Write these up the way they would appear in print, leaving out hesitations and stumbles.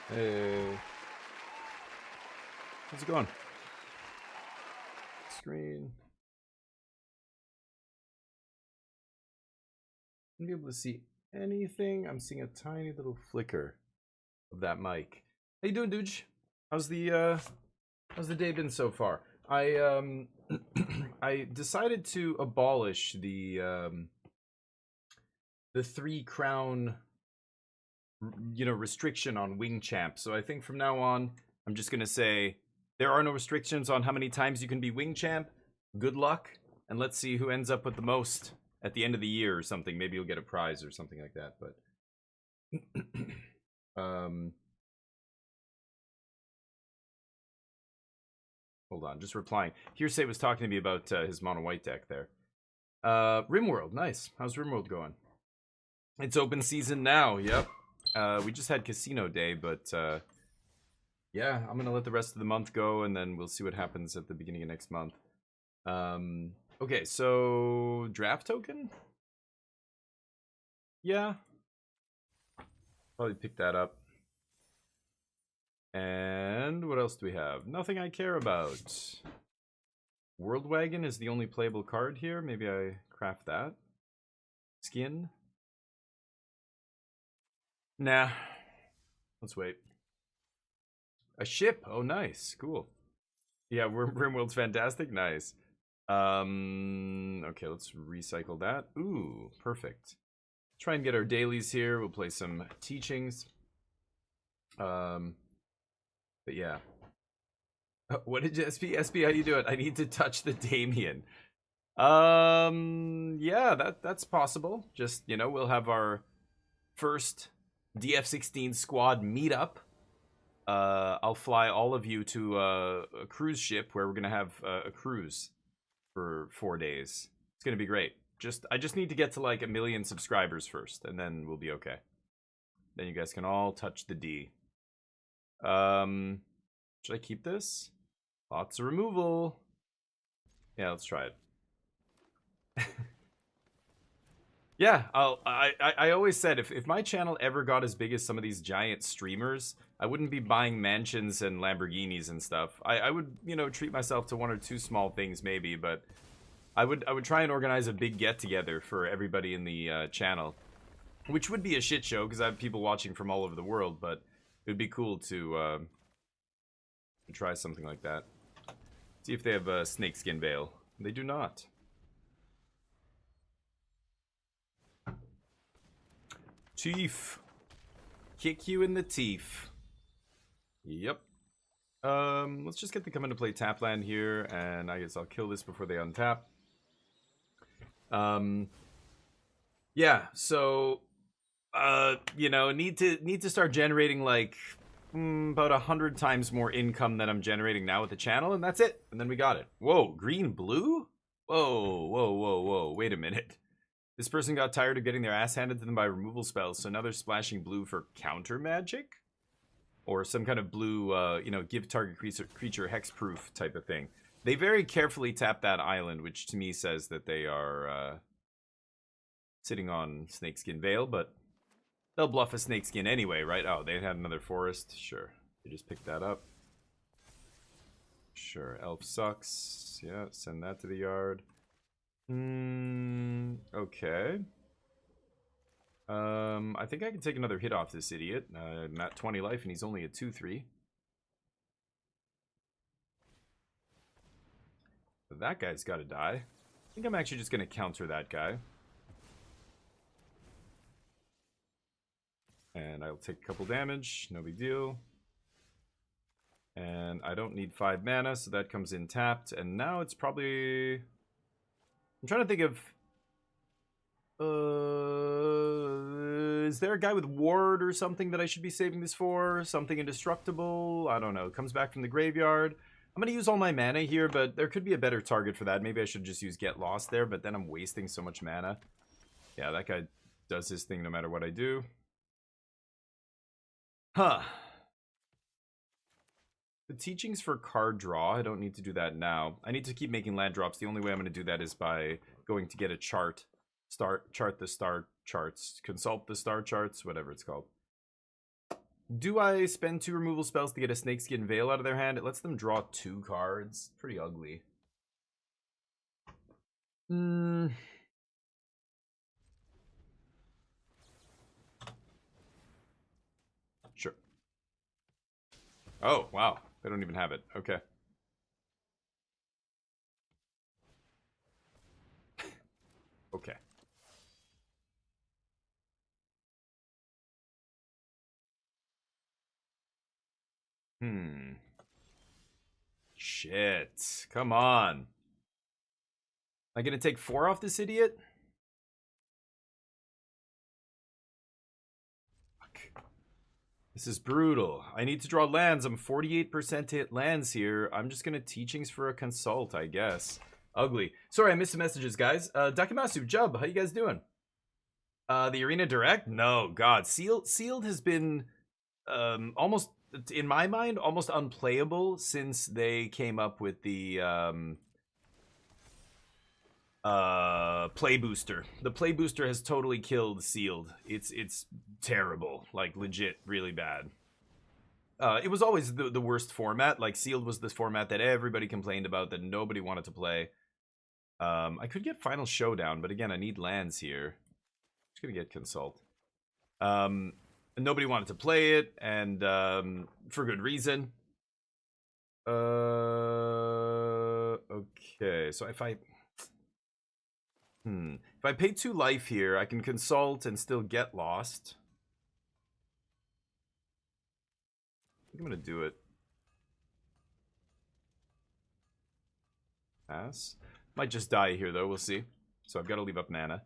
Hey, how's it going? Screen. I'm be able to see anything. I'm seeing a tiny little flicker of that mic. How you doing, dude? How's the day been so far? I I decided to abolish the 3 crown restriction on wing champ. So I think from now on I'm just gonna say there are no restrictions on how many times you can be wing champ. Good luck, and let's see who ends up with the most at the end of the year or something. Maybe you'll get a prize or something like that. But hold on, just replying. Hearsay was talking to me about his mono white deck there. Rimworld, nice. How's Rimworld going? It's open season now. Yep. We just had casino day, but yeah, I'm gonna let the rest of the month go, and then we'll see what happens at the beginning of next month. Okay, so draft token. Yeah, probably pick that up. And what else do we have? Nothing I care about. World Wagon is the only playable card here. Maybe I craft that. Skin. Nah. Let's wait. A ship. Oh, nice. Cool. Yeah, Rimworld's fantastic. Nice. Okay, let's recycle that. Ooh, perfect. Try and get our dailies here. We'll play some teachings. But yeah. What did you SB? How you doing? I need to touch the Damien. Yeah, that's possible. Just, we'll have our first DF16 squad meetup. I'll fly all of you to a cruise ship where we're gonna have a cruise for 4 days. It's gonna be great. I just need to get to like 1 million subscribers first, and then we'll be okay. Then you guys can all touch the D. Should I keep this? Lots of removal. Yeah, let's try it. Yeah, I always said if my channel ever got as big as some of these giant streamers, I wouldn't be buying mansions and Lamborghinis and stuff. I would, treat myself to 1 or 2 small things maybe, but I would try and organize a big get together for everybody in the channel, which would be a shit show because I have people watching from all over the world, but it would be cool to try something like that. See if they have a snakeskin veil. They do not. Teeth. Kick you in the teeth. Yep. Let's just get them coming to play tap land here, and I guess I'll kill this before they untap. Yeah, so need to start generating like about 100 times more income than I'm generating now with the channel, and that's it. And then we got it. Whoa, green blue? Whoa. Wait a minute. This person got tired of getting their ass handed to them by removal spells, so now they're splashing blue for counter magic? Or some kind of blue, give target creature hexproof type of thing. They very carefully tap that island, which to me says that they are sitting on Snakeskin Veil, but they'll bluff a Snakeskin anyway, right? Oh, they had another forest? Sure. They just picked that up. Sure, elf sucks. Yeah, send that to the yard. Okay. I think I can take another hit off this idiot. I'm at 20 life and he's only at 2-3. But that guy's gotta die. I think I'm actually just gonna counter that guy. And I'll take a couple damage, no big deal. And I don't need 5 mana, so that comes in tapped. And now it's probably... I'm trying to think of... is there a guy with ward or something that I should be saving this for? Something indestructible? I don't know. It comes back from the graveyard. I'm going to use all my mana here, but there could be a better target for that. Maybe I should just use Get Lost there, but then I'm wasting so much mana. Yeah, that guy does his thing no matter what I do. Huh. The teachings for card draw, I don't need to do that now. I need to keep making land drops. The only way I'm going to do that is by going to get a chart. Chart the star charts. Consult the star charts, whatever it's called. Do I spend 2 removal spells to get a Snakeskin Veil out of their hand? It lets them draw 2 cards. Pretty ugly. Sure. Oh, wow. They don't even have it. Okay. Okay. Shit. Come on. Am I gonna take 4 off this idiot? Fuck. This is brutal. I need to draw lands. I'm 48% to hit lands here. I'm just gonna teachings for a consult, I guess. Ugly. Sorry, I missed the messages, guys. Dakimasu, Jub, how you guys doing? The Arena Direct? No, God. Sealed has been almost, in my mind, almost unplayable since they came up with the play booster. The play booster has totally killed Sealed. It's terrible, like legit really bad. It was always the worst format. Like Sealed was this format that everybody complained about, that nobody wanted to play. I could get Final Showdown, but again, I need lands here. Just gonna get Consult. Nobody wanted to play it, and for good reason. Okay, so if I pay 2 life here, I can Consult and still get Lost. I think I'm gonna do it. Pass. Might just die here though, we'll see. So I've got to leave up mana.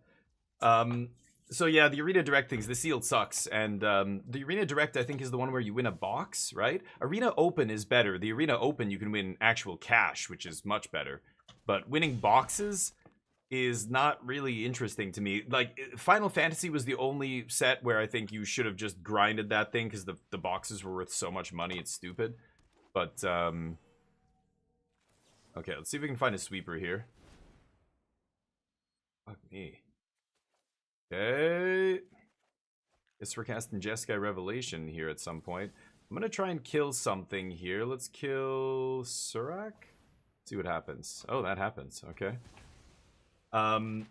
So yeah, the Arena Direct things, the Sealed sucks. And the Arena Direct, I think, is the one where you win a box, right? Arena Open is better. The Arena Open, you can win actual cash, which is much better. But winning boxes is not really interesting to me. Like, Final Fantasy was the only set where I think you should have just grinded that thing, because the boxes were worth so much money, it's stupid. But, okay, let's see if we can find a sweeper here. Fuck me. Okay. Guess we're casting Jeskai Revelation here at some point. I'm gonna try and kill something here. Let's kill Surak. See what happens. Oh, that happens. Okay. And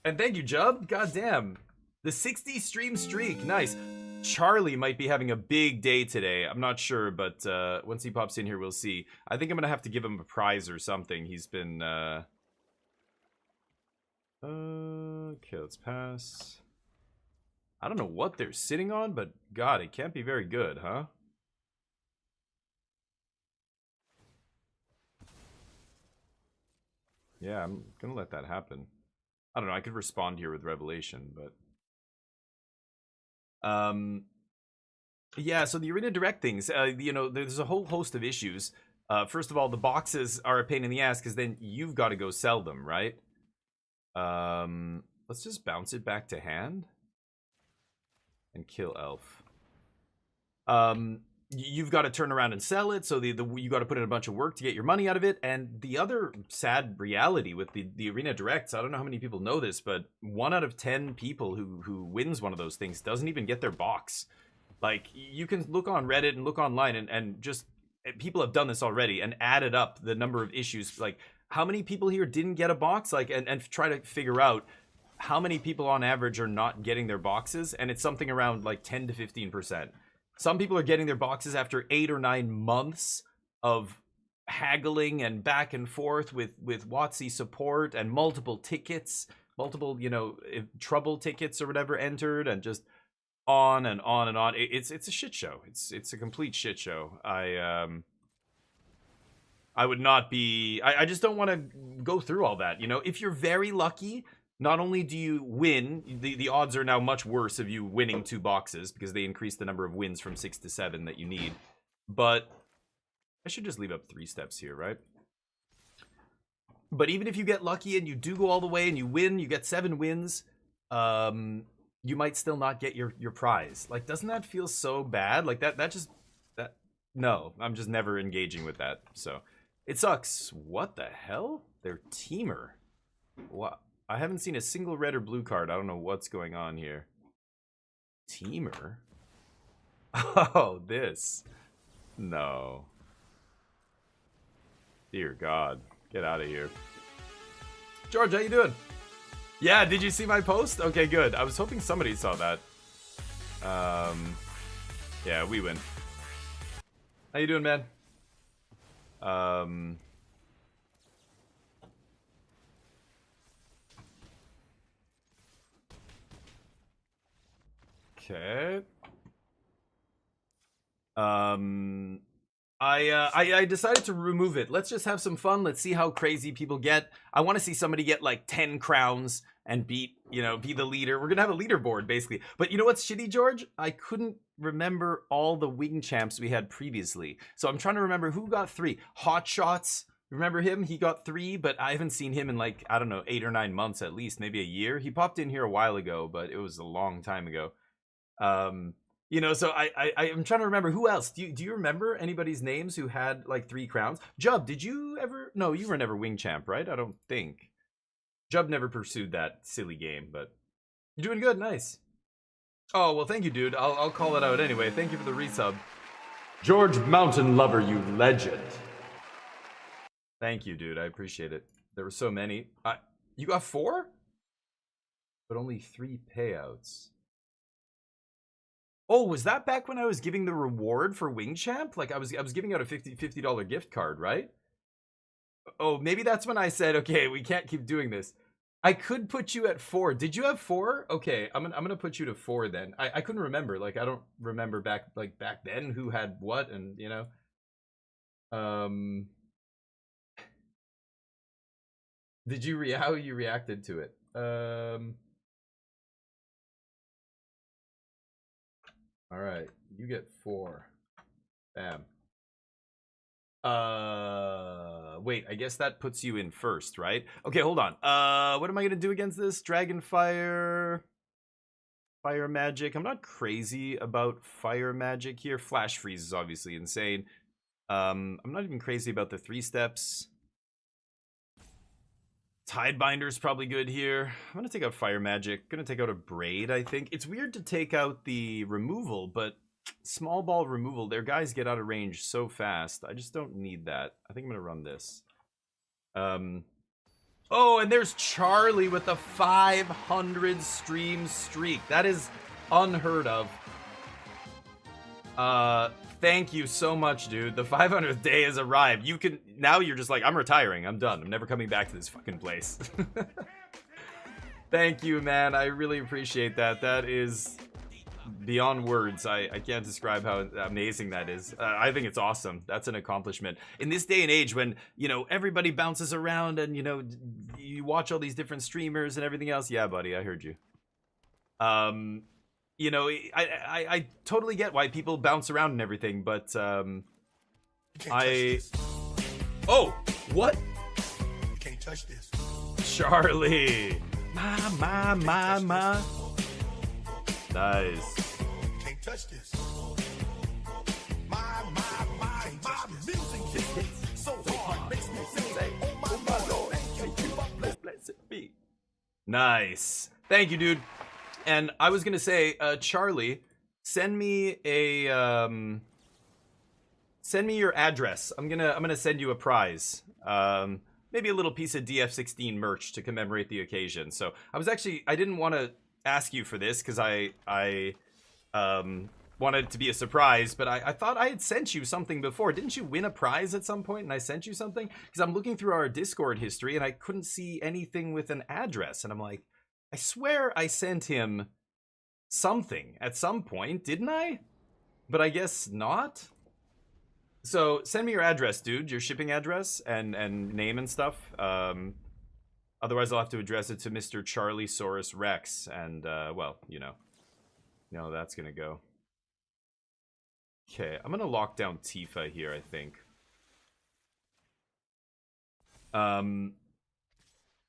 thank you, Jub. Goddamn. The 60 stream streak. Nice. Charlie might be having a big day today. I'm not sure, but once he pops in here, we'll see. I think I'm gonna have to give him a prize or something. He's been okay, let's pass. I don't know what they're sitting on, but God, it can't be very good, huh? Yeah, I'm gonna let that happen. I don't know, I could respond here with Revelation, but yeah, so the Arena Direct things, you know, there's a whole host of issues. First of all, the boxes are a pain in the ass, because then you've got to go sell them, right? Let's just bounce it back to hand and kill Elf. You've got to turn around and sell it, so you got to put in a bunch of work to get your money out of it. And the other sad reality with the Arena Directs, I don't know how many people know this, but 1 out of 10 people who wins one of those things doesn't even get their box. Like, you can look on Reddit and look online and just, people have done this already and added up the number of issues. Like, how many people here didn't get a box? Like, and try to figure out how many people on average are not getting their boxes, and it's something around like 10 to 15%. Some people are getting their boxes after 8 or 9 months of haggling and back and forth with WotC support and multiple tickets, multiple, you know, trouble tickets or whatever entered, and just on and on and on. It's a shit show. It's a complete shit show. I would not be, I just don't want to go through all that. You know, if you're very lucky, not only do you win, the odds are now much worse of you winning 2 boxes, because they increase the number of wins from 6 to 7 that you need. But I should just leave up 3 steps here, right? But even if you get lucky and you do go all the way and you win, you get 7 wins, you might still not get your prize. Like, doesn't that feel so bad? Like, no, I'm just never engaging with that. So it sucks. What the hell? They're Teamer. What? I haven't seen a single red or blue card. I don't know what's going on here. Teamer? Oh, this. No. Dear God. Get out of here. George, how you doing? Yeah, did you see my post? Okay, good. I was hoping somebody saw that. Yeah, we win. How you doing, man? Okay. I decided to remove it. Let's just have some fun. Let's see how crazy people get. I want to see somebody get like 10 crowns and beat, be the leader. We're gonna have a leaderboard basically. But you know what's shitty, George? I couldn't remember all the wing champs we had previously. So I'm trying to remember who got 3. Hot Shots. Remember him? He got 3, but I haven't seen him in like, I don't know, 8 or 9 months at least, maybe a year. He popped in here a while ago, but it was a long time ago. So I'm trying to remember who else. Do you remember anybody's names who had like 3 crowns? Jub, did you ever? No, you were never wing champ, right? I don't think. Jub never pursued that silly game, but you're doing good. Nice. Oh well, thank you, dude. I'll call it out anyway. Thank you for the resub. George Mountain Lover, you legend. Thank you, dude. I appreciate it. There were so many. You got 4, but only 3 payouts. Oh, was that back when I was giving the reward for Wing Champ? Like I was giving out a $50 gift card, right? Oh, maybe that's when I said, okay, we can't keep doing this. I could put you at 4. Did you have 4? Okay, I'm gonna put you to 4 then. I couldn't remember. Like I don't remember back then who had what, and Did you how you reacted to it? All right, you get 4. Bam. Wait, I guess that puts you in first, right? Okay, hold on. What am I gonna do against this? Dragon Fire, Fire Magic. I'm not crazy about Fire Magic here. Flash Freeze is obviously insane. I'm not even crazy about the 3 steps. Tidebinder is probably good here. I'm gonna take out Fire Magic. Gonna take out a Braid, I think. It's weird to take out the removal, but small ball removal, their guys get out of range so fast. I just don't need that. I think I'm gonna run this. Oh, and there's Charlie with a 500 stream streak. That is unheard of. Thank you so much, dude. The 500th day has arrived. Now you're just like, I'm retiring. I'm done. I'm never coming back to this fucking place. Thank you, man. I really appreciate that. That is beyond words. I can't describe how amazing that is. I think it's awesome. That's an accomplishment. In this day and age when, everybody bounces around and, you watch all these different streamers and everything else. Yeah, buddy, I heard you. I totally get why people bounce around and everything, but Oh, what? You can't touch this. Music. My. Nice. You can't touch this. My music hits so hard makes me say, oh my Lord, thank you, blessed be. Nice. Thank you, dude. And I was gonna say, Charlie, send me your address. I'm gonna send you a prize. Maybe a little piece of DF16 merch to commemorate the occasion. So I didn't want to ask you for this because I wanted it to be a surprise, but I thought I had sent you something before. Didn't you win a prize at some point and I sent you something? Because I'm looking through our Discord history and I couldn't see anything with an address, and I'm like, I swear I sent him something at some point, didn't I? But I guess not. So send me your address, dude, your shipping address and name and stuff. Otherwise I'll have to address it to Mr. Charlie Saurus Rex, and well, you know how that's gonna go. Okay, I'm gonna lock down Tifa here, I think.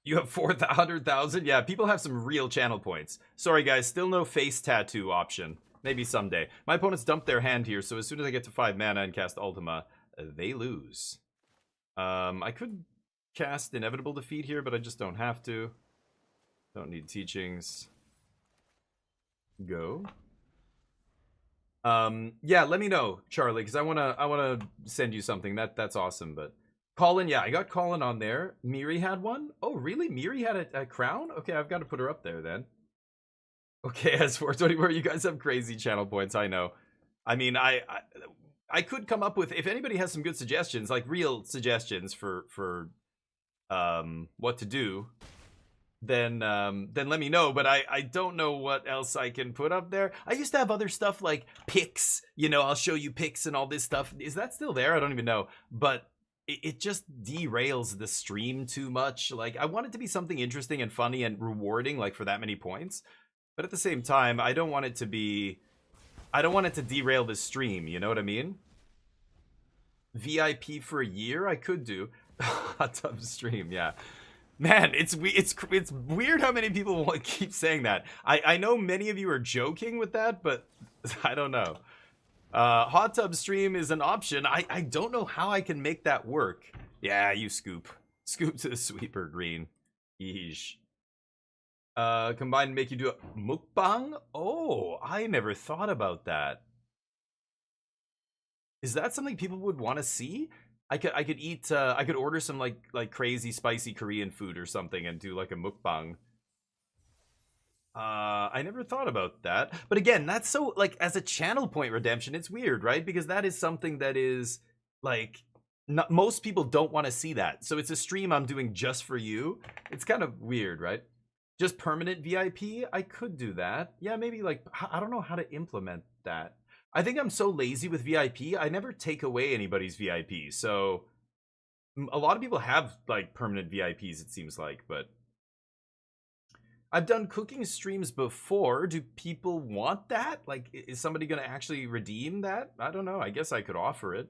You have 400,000? Yeah, people have some real channel points. Sorry, guys, still no face tattoo option. Maybe someday. My opponents dumped their hand here, so as soon as I get to 5 mana and cast Ultima, they lose. I could cast Inevitable Defeat here, but I just don't have to. Don't need teachings. Go. Yeah, let me know, Charlie, because I wanna send you something. That's awesome. But Colin, yeah, I got Colin on there. Miri had one. Oh, really? Miri had a crown? Okay, I've got to put her up there then. Okay, as 424, you guys have crazy channel points. I know. I mean, I could come up with, if anybody has some good suggestions, like real suggestions for what to do, then let me know. But I don't know what else I can put up there. I used to have other stuff like pics, you know, I'll show you pics and all this stuff. Is that still there? I don't even know. But it just derails the stream too much. Like, I want it to be something interesting and funny and rewarding, like for that many points. But at the same time, I don't want it to be, I don't want it to derail the stream, you know what I mean? VIP for a year I could do. Hot tub stream, yeah. Man, it's weird how many people keep saying that. I know many of you are joking with that, but I don't know. Hot tub stream is an option. I don't know how I can make that work. Yeah, you scoop. Scoop to the sweeper green. Yeesh. Combine make you do a mukbang? Oh, I never thought about that. Is that something people would want to see? I could eat I could order some like crazy spicy Korean food or something and do like a mukbang. I never thought about that. But again, that's so, like, as a channel point redemption, it's weird, right? Because that is something that is like, not, most people don't want to see that. So it's a stream I'm doing just for you. It's kind of weird, right? Just permanent VIP? I could do that. Yeah, maybe like, I don't know how to implement that. I think I'm so lazy with VIP, I never take away anybody's VIP. So a lot of people have like permanent VIPs, it seems like, but I've done cooking streams before. Do people want that? Like, is somebody going to actually redeem that? I don't know. I guess I could offer it.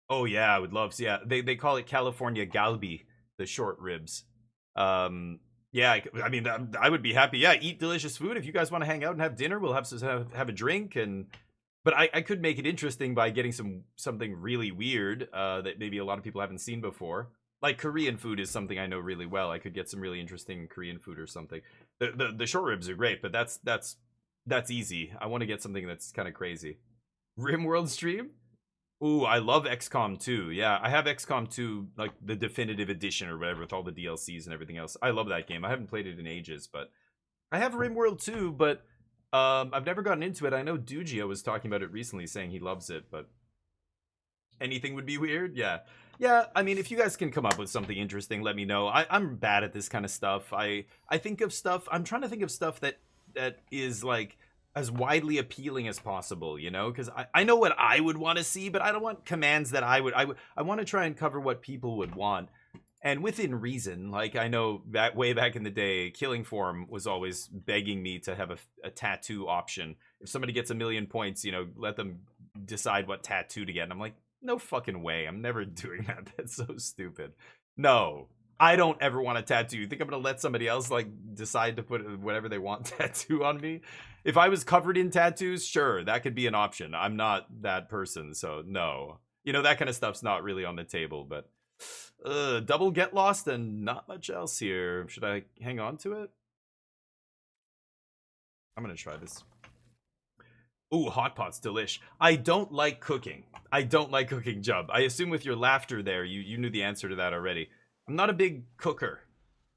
Oh yeah, I would love to. Yeah, they call it California galbi, the short ribs. Yeah, I mean, I would be happy. Yeah, eat delicious food. If you guys want to hang out and have dinner, we'll have a drink. And but I could make it interesting by getting something really weird that maybe a lot of people haven't seen before. Like Korean food is something I know really well. I could get some really interesting Korean food or something. The short ribs are great, but that's easy. I want to get something that's kind of crazy. RimWorld stream? Ooh, I love XCOM 2. Yeah, I have XCOM 2, like the definitive edition or whatever, with all the DLCs and everything else. I love that game. I haven't played it in ages, but I have RimWorld 2, but I've never gotten into it. I know Dugio was talking about it recently, saying he loves it, but anything would be weird. Yeah. Yeah, I mean, if you guys can come up with something interesting, let me know. I'm bad at this kind of stuff. I think of stuff, I'm trying to think of stuff that is like as widely appealing as possible, you know, because I know what I would want to see, but I don't want commands that I want to try and cover what people would want, and within reason. Like, I know that way back in the day, Killing Form was always begging me to have a tattoo option. If somebody gets 1,000,000 points, you know, let them decide what tattoo to get. And I'm like, no fucking way. I'm never doing that. That's so stupid. No, I don't ever want a tattoo. You think I'm gonna let somebody else like decide to put whatever they want tattoo on me? If I was covered in tattoos, sure, that could be an option. I'm not that person, so no. You know, that kind of stuff's not really on the table. But double get lost and not much else here. Should I hang on to it? I'm gonna try this. Ooh, hot pot's delish. I don't like cooking. I don't like cooking, Jub. I assume with your laughter there, you knew the answer to that already. I'm not a big cooker.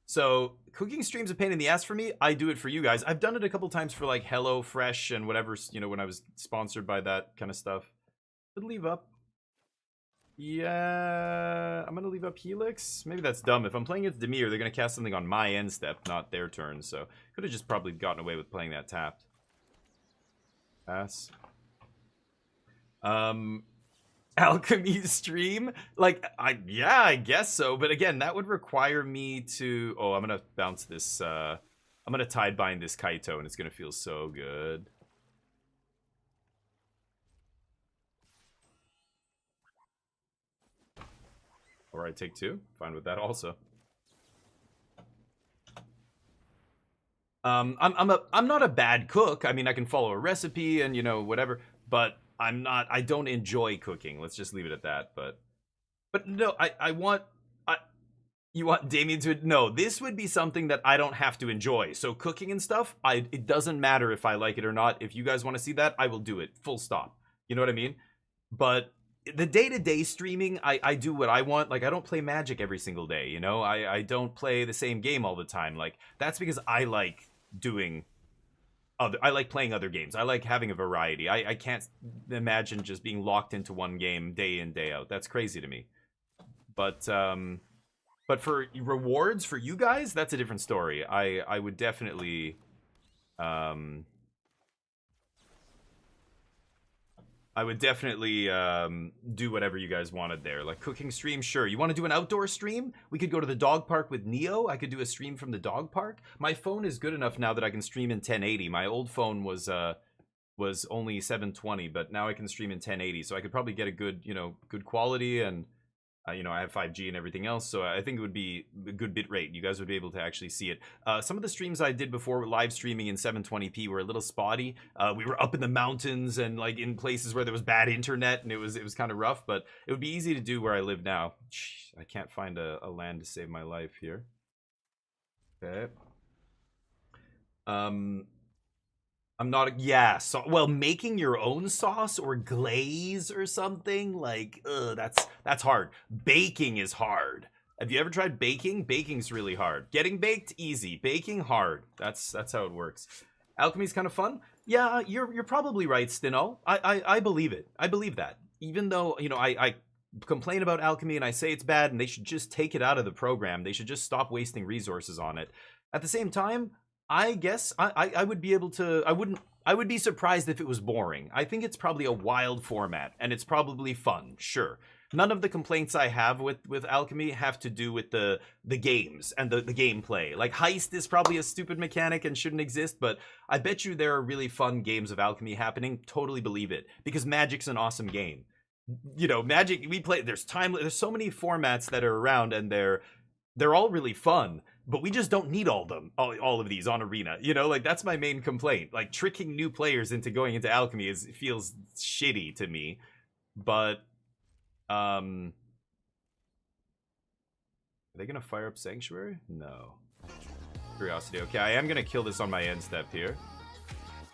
So cooking stream's a pain in the ass for me. I do it for you guys. I've done it a couple times for like Hello Fresh and whatever, you know, when I was sponsored by that kind of stuff. Could leave up. Yeah, I'm gonna leave up Helix. Maybe that's dumb. If I'm playing against Demir, they're gonna cast something on my end step, not their turn. So could have just probably gotten away with playing that tapped. Pass. Alchemy stream? Like, yeah, I guess so. But again, that would require me to... Oh, I'm gonna bounce this, I'm gonna tide bind this Kaito, and it's gonna feel so good. Or I take two. Fine with that also. I'm not a bad cook. I mean, I can follow a recipe and, you know, whatever, but I don't enjoy cooking. Let's just leave it at that. But no, You want Damien to... No, this would be something that I don't have to enjoy. So cooking and stuff, it doesn't matter if I like it or not. If you guys want to see that, I will do it. Full stop. You know what I mean? But the day-to-day streaming, I do what I want. Like, I don't play Magic every single day, you know? I don't play the same game all the time. Like, that's because I like doing... I like playing other games. I like having a variety. I can't imagine just being locked into one game day in, day out. That's crazy to me. But for rewards for you guys, that's a different story. I would definitely do whatever you guys wanted there. Like cooking stream, sure. You want to do an outdoor stream? We could go to the dog park with Neo. I could do a stream from the dog park. My phone is good enough now that I can stream in 1080. My old phone was only 720, but now I can stream in 1080. So I could probably get a good, good quality, and I have 5G and everything else, so I think it would be a good bit rate. You guys would be able to actually see it. Some of the streams I did before live streaming in 720p were a little spotty. We were up in the mountains and like in places where there was bad internet, and it was kind of rough, but it would be easy to do where I live now. I can't find a land to save my life here. Okay. I'm not well, making your own sauce or glaze or something, like, that's hard. Baking is hard. Have you ever tried baking? Baking's really hard. Getting baked, easy. Baking, hard. That's how it works. Alchemy's kind of fun. Yeah, you're probably right, Stino. I believe it. I believe that. Even though, I complain about alchemy and I say it's bad and they should just take it out of the program. They should just stop wasting resources on it. At the same time, I guess I would be able to... I would be surprised if it was boring. I think it's probably a wild format, and it's probably fun, sure. None of the complaints I have with alchemy have to do with the games and the gameplay. Like, Heist is probably a stupid mechanic and shouldn't exist, but I bet you there are really fun games of alchemy happening. Totally believe it. Because Magic's an awesome game. Magic, we play... There's so many formats that are around, and they're all really fun. But we just don't need all of these on Arena. Like, that's my main complaint. Like, tricking new players into going into alchemy feels shitty to me. But are they gonna fire up Sanctuary? No. Curiosity. Okay, I am gonna kill this on my end step here.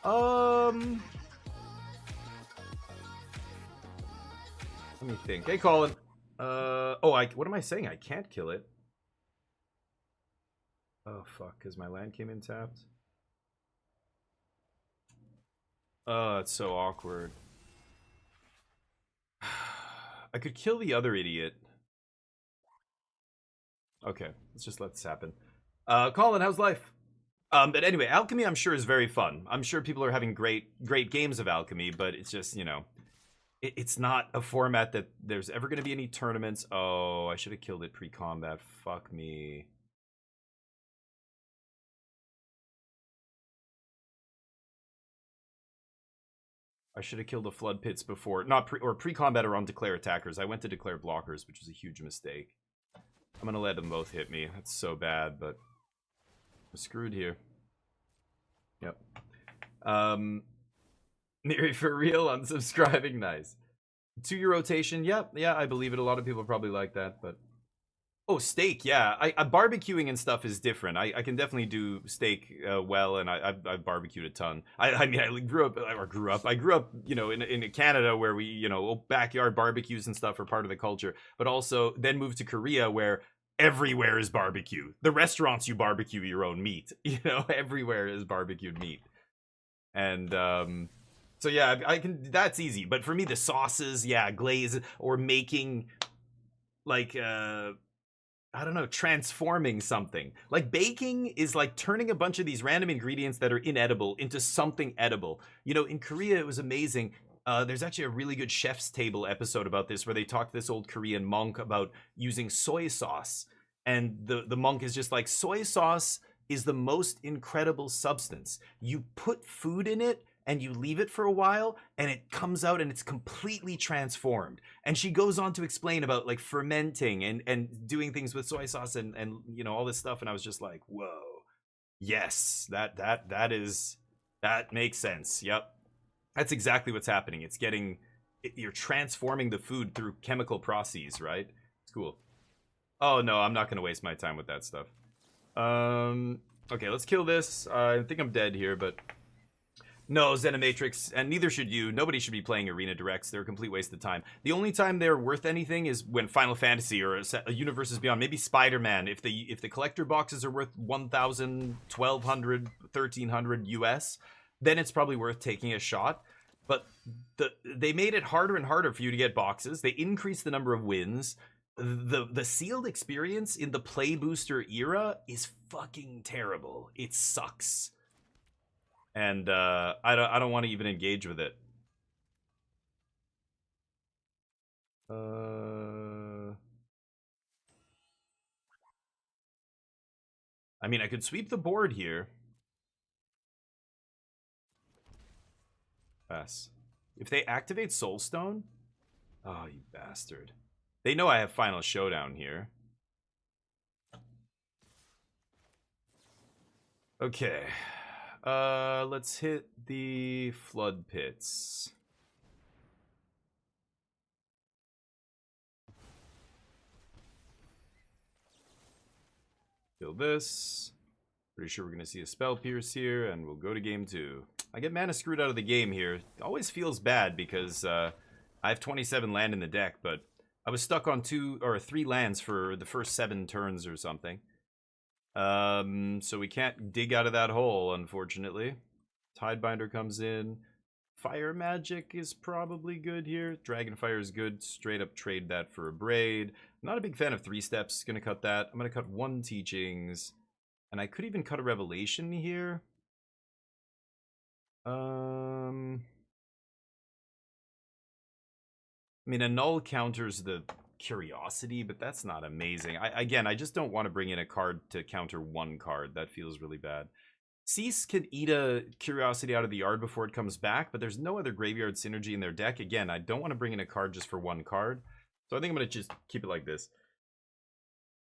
Let me think. Hey, Colin. What am I saying? I can't kill it. Oh, fuck, because my land came in tapped. Oh, it's so awkward. I could kill the other idiot. Okay, let's just let this happen. Colin, how's life? But anyway, alchemy I'm sure is very fun. I'm sure people are having great games of alchemy, but it's just, it's not a format that there's ever going to be any tournaments. Oh, I should have killed it pre-combat. Fuck me. I should have killed the flood pits before, pre-combat or on declare attackers. I went to declare blockers, which was a huge mistake. I'm gonna let them both hit me. That's so bad, but I'm screwed here. Yep. Miri for real, unsubscribing, nice. 2-year rotation, yeah, I believe it. A lot of people probably like that, but oh, steak, yeah. I barbecuing and stuff is different. I can definitely do steak well, and I've barbecued a ton. I grew up, in Canada where we, backyard barbecues and stuff are part of the culture, but also then moved to Korea where everywhere is barbecue. The restaurants, you barbecue your own meat. Everywhere is barbecued meat. And so yeah, that's easy. But for me, the sauces, yeah, glaze, or making like I don't know, transforming something. Like, baking is like turning a bunch of these random ingredients that are inedible into something edible. In Korea, it was amazing. There's actually a really good Chef's Table episode about this, where they talk to this old Korean monk about using soy sauce. And the monk is just like, soy sauce is the most incredible substance. You put food in it, and you leave it for a while, and it comes out and it's completely transformed. And she goes on to explain about like fermenting and doing things with soy sauce and all this stuff. And I was just like, whoa, yes, that makes sense. Yep, that's exactly what's happening. You're transforming the food through chemical processes, right? It's cool. Oh, no, I'm not going to waste my time with that stuff. Okay, let's kill this. I think I'm dead here, but... No, Zenimatrix, and neither should you. Nobody should be playing Arena Directs. They're a complete waste of time. The only time they're worth anything is when Final Fantasy or a Universes Beyond, maybe Spider-Man. If the collector boxes are worth 1,000, 1,200, 1,300 US, then it's probably worth taking a shot. But they made it harder and harder for you to get boxes. They increased the number of wins. The sealed experience in the Play Booster era is fucking terrible. It sucks. And I don't want to even engage with it. I mean, I could sweep the board here. Pass. If they activate Soulstone, oh, you bastard! They know I have Final Showdown here. Okay. Let's hit the Flood Pits. Kill this. Pretty sure we're going to see a Spell Pierce here, and we'll go to game 2. I get mana screwed out of the game here. It always feels bad because I have 27 land in the deck, but I was stuck on 2 or 3 lands for the first 7 turns or something. So we can't dig out of that hole, unfortunately. Tidebinder comes in. Fire Magic is probably good here. Dragonfire is good. Straight up trade that for a Braid. Not a big fan of 3 steps. Gonna cut that. I'm gonna cut 1 Teachings. And I could even cut a Revelation here. I mean, a Null counters the Curiosity, but that's not amazing. Again, I just don't want to bring in a card to counter 1 card. That feels really bad. Cease could eat a Curiosity out of the yard before it comes back, but there's no other graveyard synergy in their deck. Again, I don't want to bring in a card just for 1 card. So I think I'm going to just keep it like this.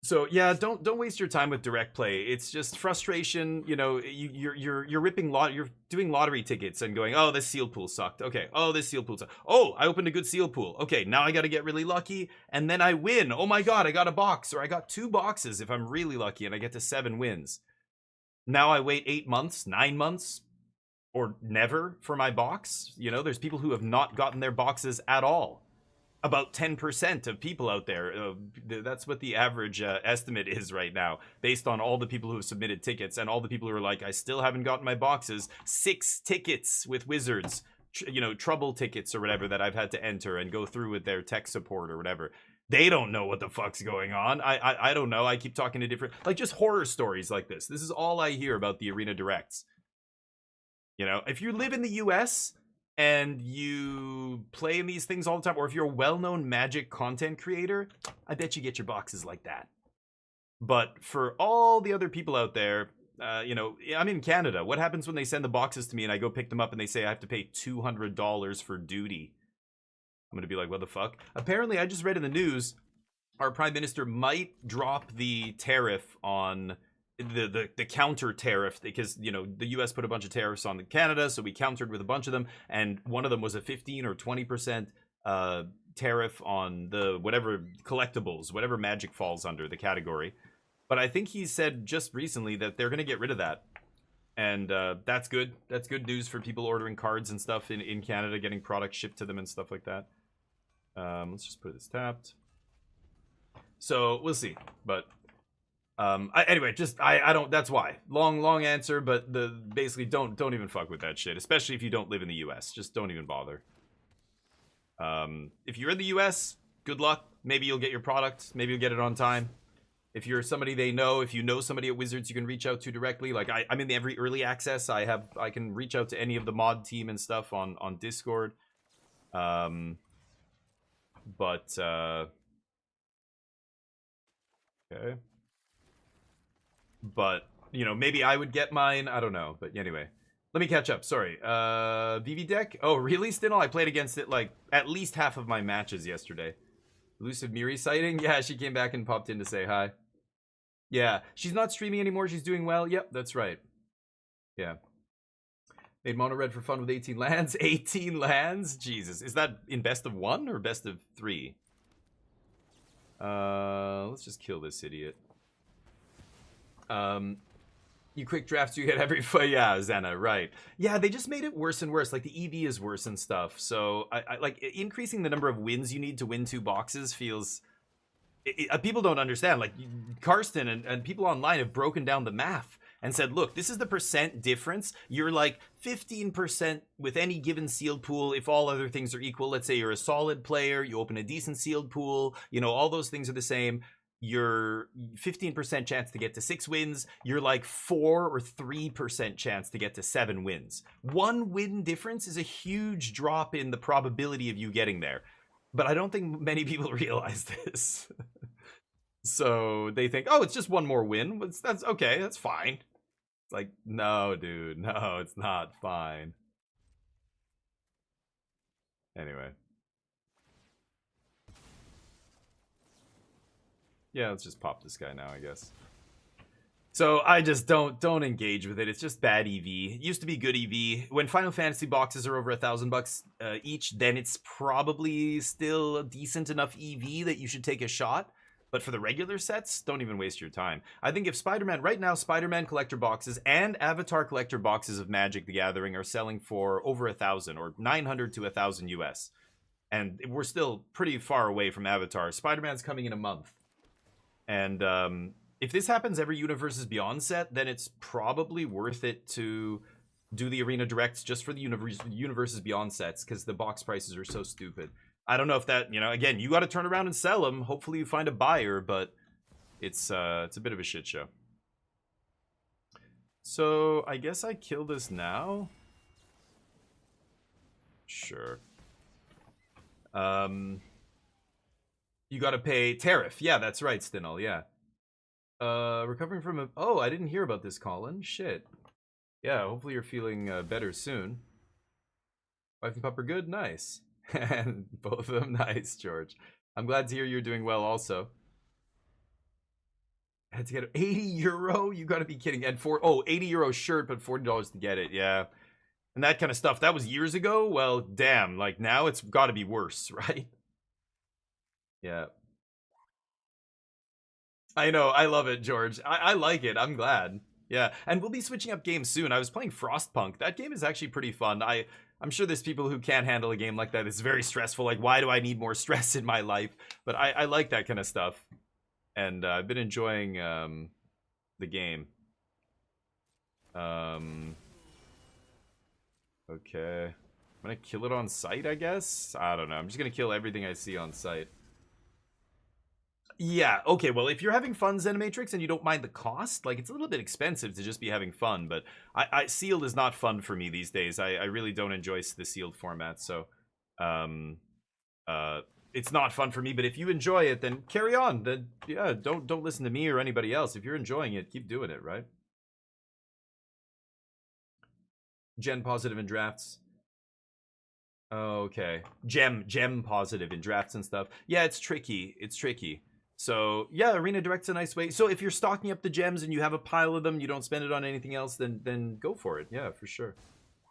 So yeah, don't waste your time with direct play. It's just frustration. You know, you're ripping you're doing lottery tickets and going, oh, this seal pool sucked. Okay, oh, this seal pool sucked. Oh, I opened a good seal pool. Okay, now I got to get really lucky, and then I win. Oh my god, I got a box, or I got 2 boxes if I'm really lucky, and I get to 7 wins. Now I wait 8 months, 9 months, or never for my box. You know, there's people who have not gotten their boxes at all. About 10% of people out there. That's what the average estimate is right now, based on all the people who have submitted tickets and all the people who are like, I still haven't gotten my boxes. 6 tickets with Wizards, you know, trouble tickets or whatever that I've had to enter and go through with their tech support or whatever. They don't know what the fuck's going on. I don't know. I keep talking to different, like, just horror stories like this. This is all I hear about the Arena Directs. You know, if you live in the US and you play in these things all the time, or if you're a well-known Magic content creator, I bet you get your boxes like that. But for all the other people out there, you know, I'm in Canada. What happens when they send the boxes to me and I go pick them up and they say I have to pay $200 for duty? I'm gonna be like, what the fuck? Apparently, I just read in the news, our Prime Minister might drop the tariff on the counter tariff, because, you know, the US put a bunch of tariffs on Canada, so we countered with a bunch of them, and one of them was a 15 or 20% tariff on the whatever collectibles, whatever Magic falls under the category. But I think he said just recently that they're gonna get rid of that, and that's good. That's good news for people ordering cards and stuff in Canada, getting products shipped to them and stuff like that. Let's just put this tapped. So we'll see, but anyway, just I don't. That's why long answer, but basically don't even fuck with that shit, especially if you don't live in the U.S. Just don't even bother. If you're in the U.S., good luck. Maybe you'll get your product. Maybe you'll get it on time. If you're somebody they know, if you know somebody at Wizards, you can reach out to directly. Like I'm in every early access. I can reach out to any of the mod team and stuff on Discord. But okay. But, you know, maybe I would get mine. I don't know. But anyway, let me catch up. Sorry. VV deck? Oh, really, Stinel? I played against it like at least half of my matches yesterday. Elusive Miri sighting? Yeah, she came back and popped in to say hi. Yeah, she's not streaming anymore. She's doing well. Yep, that's right. Yeah. Made mono red for fun with 18 lands. 18 lands? Jesus. Is that in best of 1 or best of 3? Let's just kill this idiot. You quick drafts you get every fight. Yeah, Zena, right. Yeah, they just made it worse and worse. Like the EV is worse and stuff. So I like increasing the number of wins you need to win 2 boxes feels. People don't understand. Like Karsten and people online have broken down the math and said, look, this is the percent difference. You're like 15% with any given sealed pool if all other things are equal. Let's say you're a solid player, you open a decent sealed pool, you know, all those things are the same. You're 15% chance to get to 6 wins. You're like 4 or 3% chance to get to 7 wins. 1 win difference is a huge drop in the probability of you getting there. But I don't think many people realize this. So they think, oh, it's just 1 more win. That's okay. That's fine. It's like, no, dude. No, it's not fine. Anyway. Yeah, let's just pop this guy now, I guess. So I just don't engage with it. It's just bad EV. It used to be good EV. When Final Fantasy boxes are over $1,000 each, then it's probably still a decent enough EV that you should take a shot. But for the regular sets, don't even waste your time. I think if Spider-Man, right now, Spider-Man collector boxes and Avatar collector boxes of Magic the Gathering are selling for over 1,000 or 900 to 1,000 US. And we're still pretty far away from Avatar. Spider-Man's coming in a month. And if this happens every Universes Beyond set, then it's probably worth it to do the Arena Directs just for the Universes Beyond sets, because the box prices are so stupid. I don't know if that, you know, again, you got to turn around and sell them. Hopefully you find a buyer, but it's a bit of a shit show. So I guess I kill this now. Sure. You got to pay tariff. Yeah, that's right, Stinol. Yeah. Recovering from a... Oh, I didn't hear about this, Colin. Shit. Yeah, hopefully you're feeling better soon. Wife and pup are good? Nice. And both of them nice, George. I'm glad to hear you're doing well also. I had to get 80 euro? You gotta be kidding. And 80 euro shirt, but $40 to get it. Yeah. And that kind of stuff. That was years ago? Well, damn. Like, now it's gotta be worse, right? Yeah. I know. I love it, George. I like it. I'm glad. Yeah. And we'll be switching up games soon. I was playing Frostpunk. That game is actually pretty fun. I'm sure there's people who can't handle a game like that. It's very stressful. Like, why do I need more stress in my life? But I like that kind of stuff. And I've been enjoying the game. Okay. I'm gonna kill it on sight, I guess? I don't know. I'm just gonna kill everything I see on sight. Yeah, okay, well, if you're having fun, Zenimatrix, and you don't mind the cost, like, it's a little bit expensive to just be having fun, but sealed is not fun for me these days. I really don't enjoy the sealed format, so, it's not fun for me, but if you enjoy it, then carry on. Then, yeah, don't listen to me or anybody else. If you're enjoying it, keep doing it, right? Gen positive in drafts. Okay. Gem positive in drafts and stuff. Yeah, it's tricky. It's tricky. So, yeah, Arena Direct's a nice way. So if you're stocking up the gems and you have a pile of them, you don't spend it on anything else, then go for it. Yeah, for sure.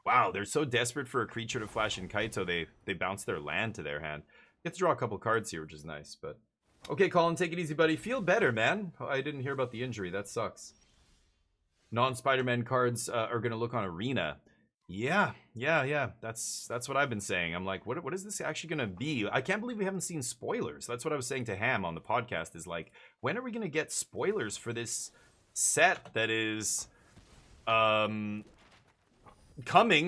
Wow, they're so desperate for a creature to flash in Kaito, they bounce their land to their hand. Get to draw a couple cards here, which is nice, but... Okay, Colin, take it easy, buddy. Feel better, man. I didn't hear about the injury. That sucks. Non-Spider-Man cards are going to look on Arena. Yeah. That's what I've been saying. I'm like, what is this actually gonna be? I can't believe we haven't seen spoilers. That's what I was saying to Ham on the podcast, is like, when are we gonna get spoilers for this set that is coming,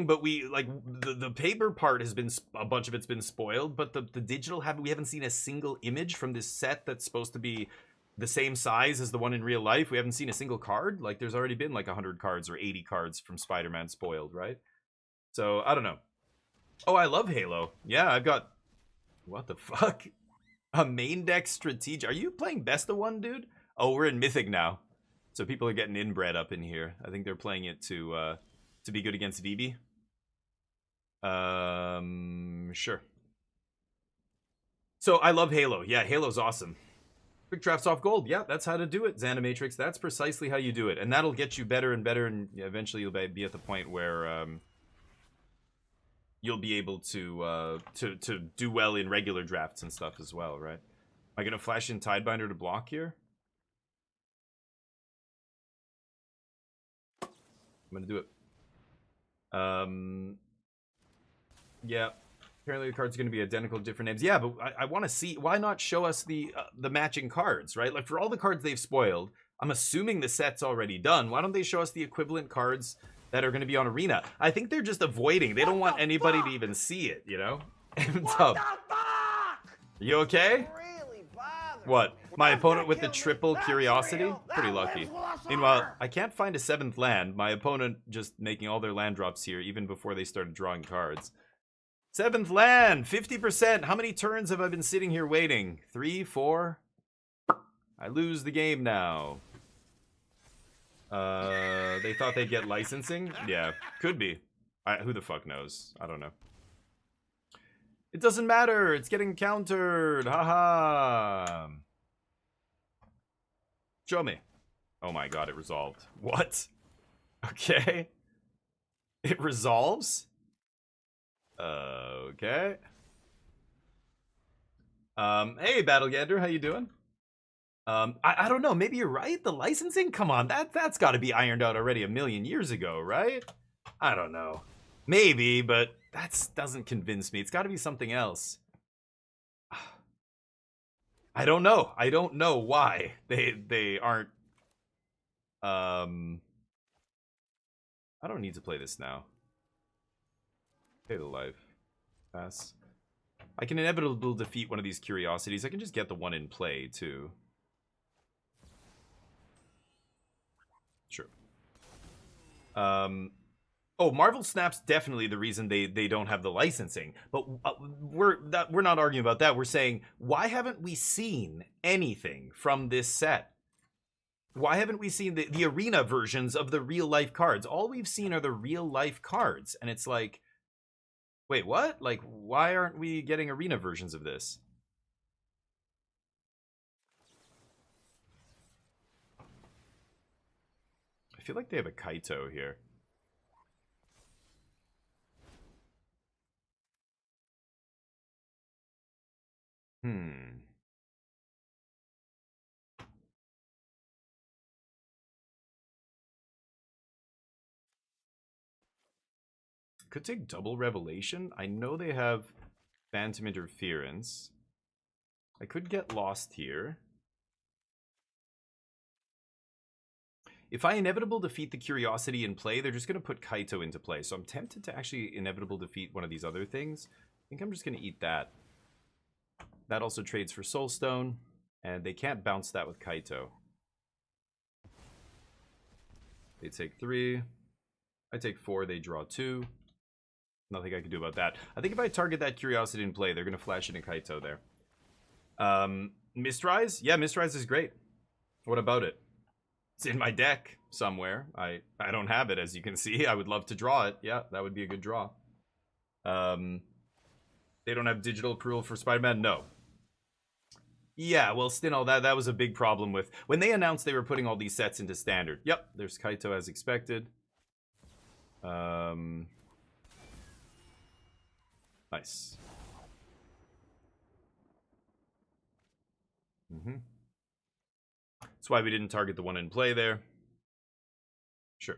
but we like the paper part has been, a bunch of it's been spoiled, but the digital we haven't seen a single image from this set that's supposed to be the same size as the one in real life. We haven't seen a single card. Like, there's already been like 100 cards or 80 cards from Spider-Man spoiled, right? So, I don't know. Oh, I love Halo. Yeah, I've got... What the fuck? A main deck strategic. Are you playing Best of One, dude? Oh, we're in Mythic now. So people are getting inbred up in here. I think they're playing it to be good against VB. Sure. So, I love Halo. Yeah, Halo's awesome. Quick drafts off gold. Yeah, that's how to do it, Xanimatrix. That's precisely how you do it. And that'll get you better and better, and eventually you'll be at the point where you'll be able to do well in regular drafts and stuff as well, right? I gonna flash in Tidebinder to block here? I'm gonna do it. Yeah. Apparently the card's gonna be identical, different names. Yeah, but I want to see. Why not show us the matching cards, right? Like for all the cards they've spoiled, I'm assuming the set's already done. Why don't they show us the equivalent cards that are gonna be on Arena? I think they're just avoiding. They don't want anybody to even see it, you know? What the fuck? You okay? Really bothers What? me. My That's opponent not with the killing me. triple That's curiosity? real. Pretty That lucky. lives with us Meanwhile, forever. I can't find a 7th land. My opponent just making all their land drops here even before they started drawing cards. 7th land! 50%! How many turns have I been sitting here waiting? 3, 4? I lose the game now. They thought they'd get licensing? Yeah, could be. Who the fuck knows? I don't know. It doesn't matter. It's getting countered. Haha. Show me. Oh my god, it resolved. What? Okay. It resolves? Okay. Hey, Battlegander, how you doing? I don't know. Maybe you're right. The licensing? Come on, that's got to be ironed out already a million years ago, right? I don't know. Maybe, but that doesn't convince me. It's got to be something else. I don't know. I don't know why they aren't. I don't need to play this now. Pay the life. Pass. I can inevitably defeat one of these curiosities. I can just get the one in play too. Sure. Oh, Marvel Snap's definitely the reason they don't have the licensing. But we're not arguing about that. We're saying, why haven't we seen anything from this set? Why haven't we seen the arena versions of the real life cards? All we've seen are the real life cards. And it's like, wait, what? Like, why aren't we getting arena versions of this? I feel like they have a Kaito here. Could take double revelation. I know they have phantom interference. I could get lost here. If I inevitable defeat the curiosity in play, they're just going to put Kaito into play. So I'm tempted to actually inevitable defeat one of these other things. I think I'm just going to eat that. That also trades for Soulstone, and they can't bounce that with Kaito. They take 3. I take 4, they draw 2. Nothing I can do about that. I think if I target that curiosity in play, they're going to flash in a Kaito there. Mistrise? Yeah, Mistrise is great. What about it? It's in my deck somewhere. I don't have it, as you can see. I would love to draw it. Yeah, that would be a good draw. They don't have digital approval for Spider-Man? No. Yeah, well, still, that was a big problem with... When they announced they were putting all these sets into Standard. Yep, there's Kaito as expected. Nice. That's why we didn't target the one in play there. Sure.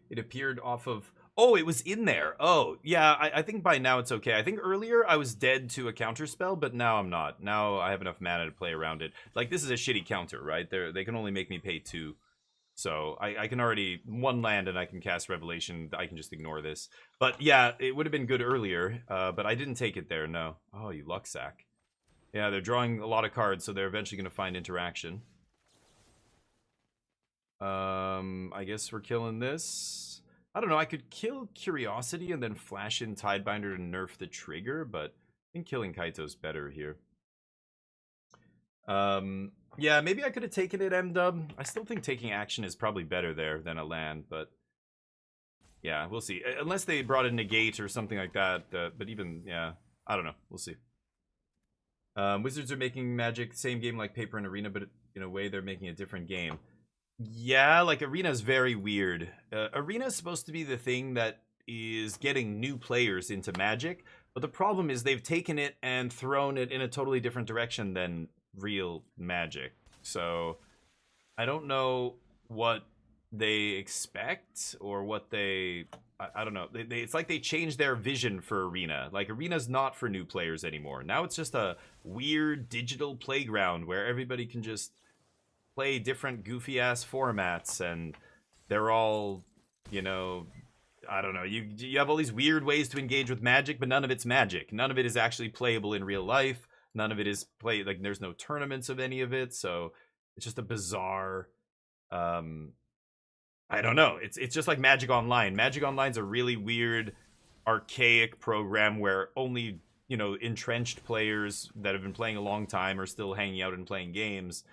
It appeared off of... Oh, it was in there. Oh, yeah, I think by now it's okay. I think earlier I was dead to a counter spell, but now I'm not. Now I have enough mana to play around it. Like, this is a shitty counter, right? They can only make me pay 2. So I can already... 1 land and I can cast Revelation. I can just ignore this. But yeah, it would have been good earlier, but I didn't take it there, no. Oh, you luck sack. Yeah, they're drawing a lot of cards, so they're eventually going to find interaction. I guess we're killing this. I don't know, I could kill Curiosity and then flash in Tidebinder to nerf the trigger, but I think killing Kaito's better here. Yeah, maybe I could have taken it M-dub. I still think taking action is probably better there than a land, but... Yeah, we'll see. Unless they brought a negate or something like that, but even, yeah, I don't know. We'll see. Wizards are making Magic same game like Paper and Arena, but in a way they're making a different game. Yeah, like Arena's very weird. Arena's supposed to be the thing that is getting new players into Magic, But the problem is they've taken it and thrown it in a totally different direction than real Magic. So I don't know what they expect or what they. I don't know. It's like they changed their vision for Arena. Like, Arena's not for new players anymore. Now it's just a weird digital playground where everybody can just play different goofy ass formats, and they're all, you know, I don't know. You have all these weird ways to engage with Magic, but none of it's Magic. None of it is actually playable in real life. None of it is like, there's no tournaments of any of it, so it's just a bizarre. I don't know. It's just like Magic Online. Magic Online's a really weird, archaic program where only, you know, entrenched players that have been playing a long time are still hanging out and playing games.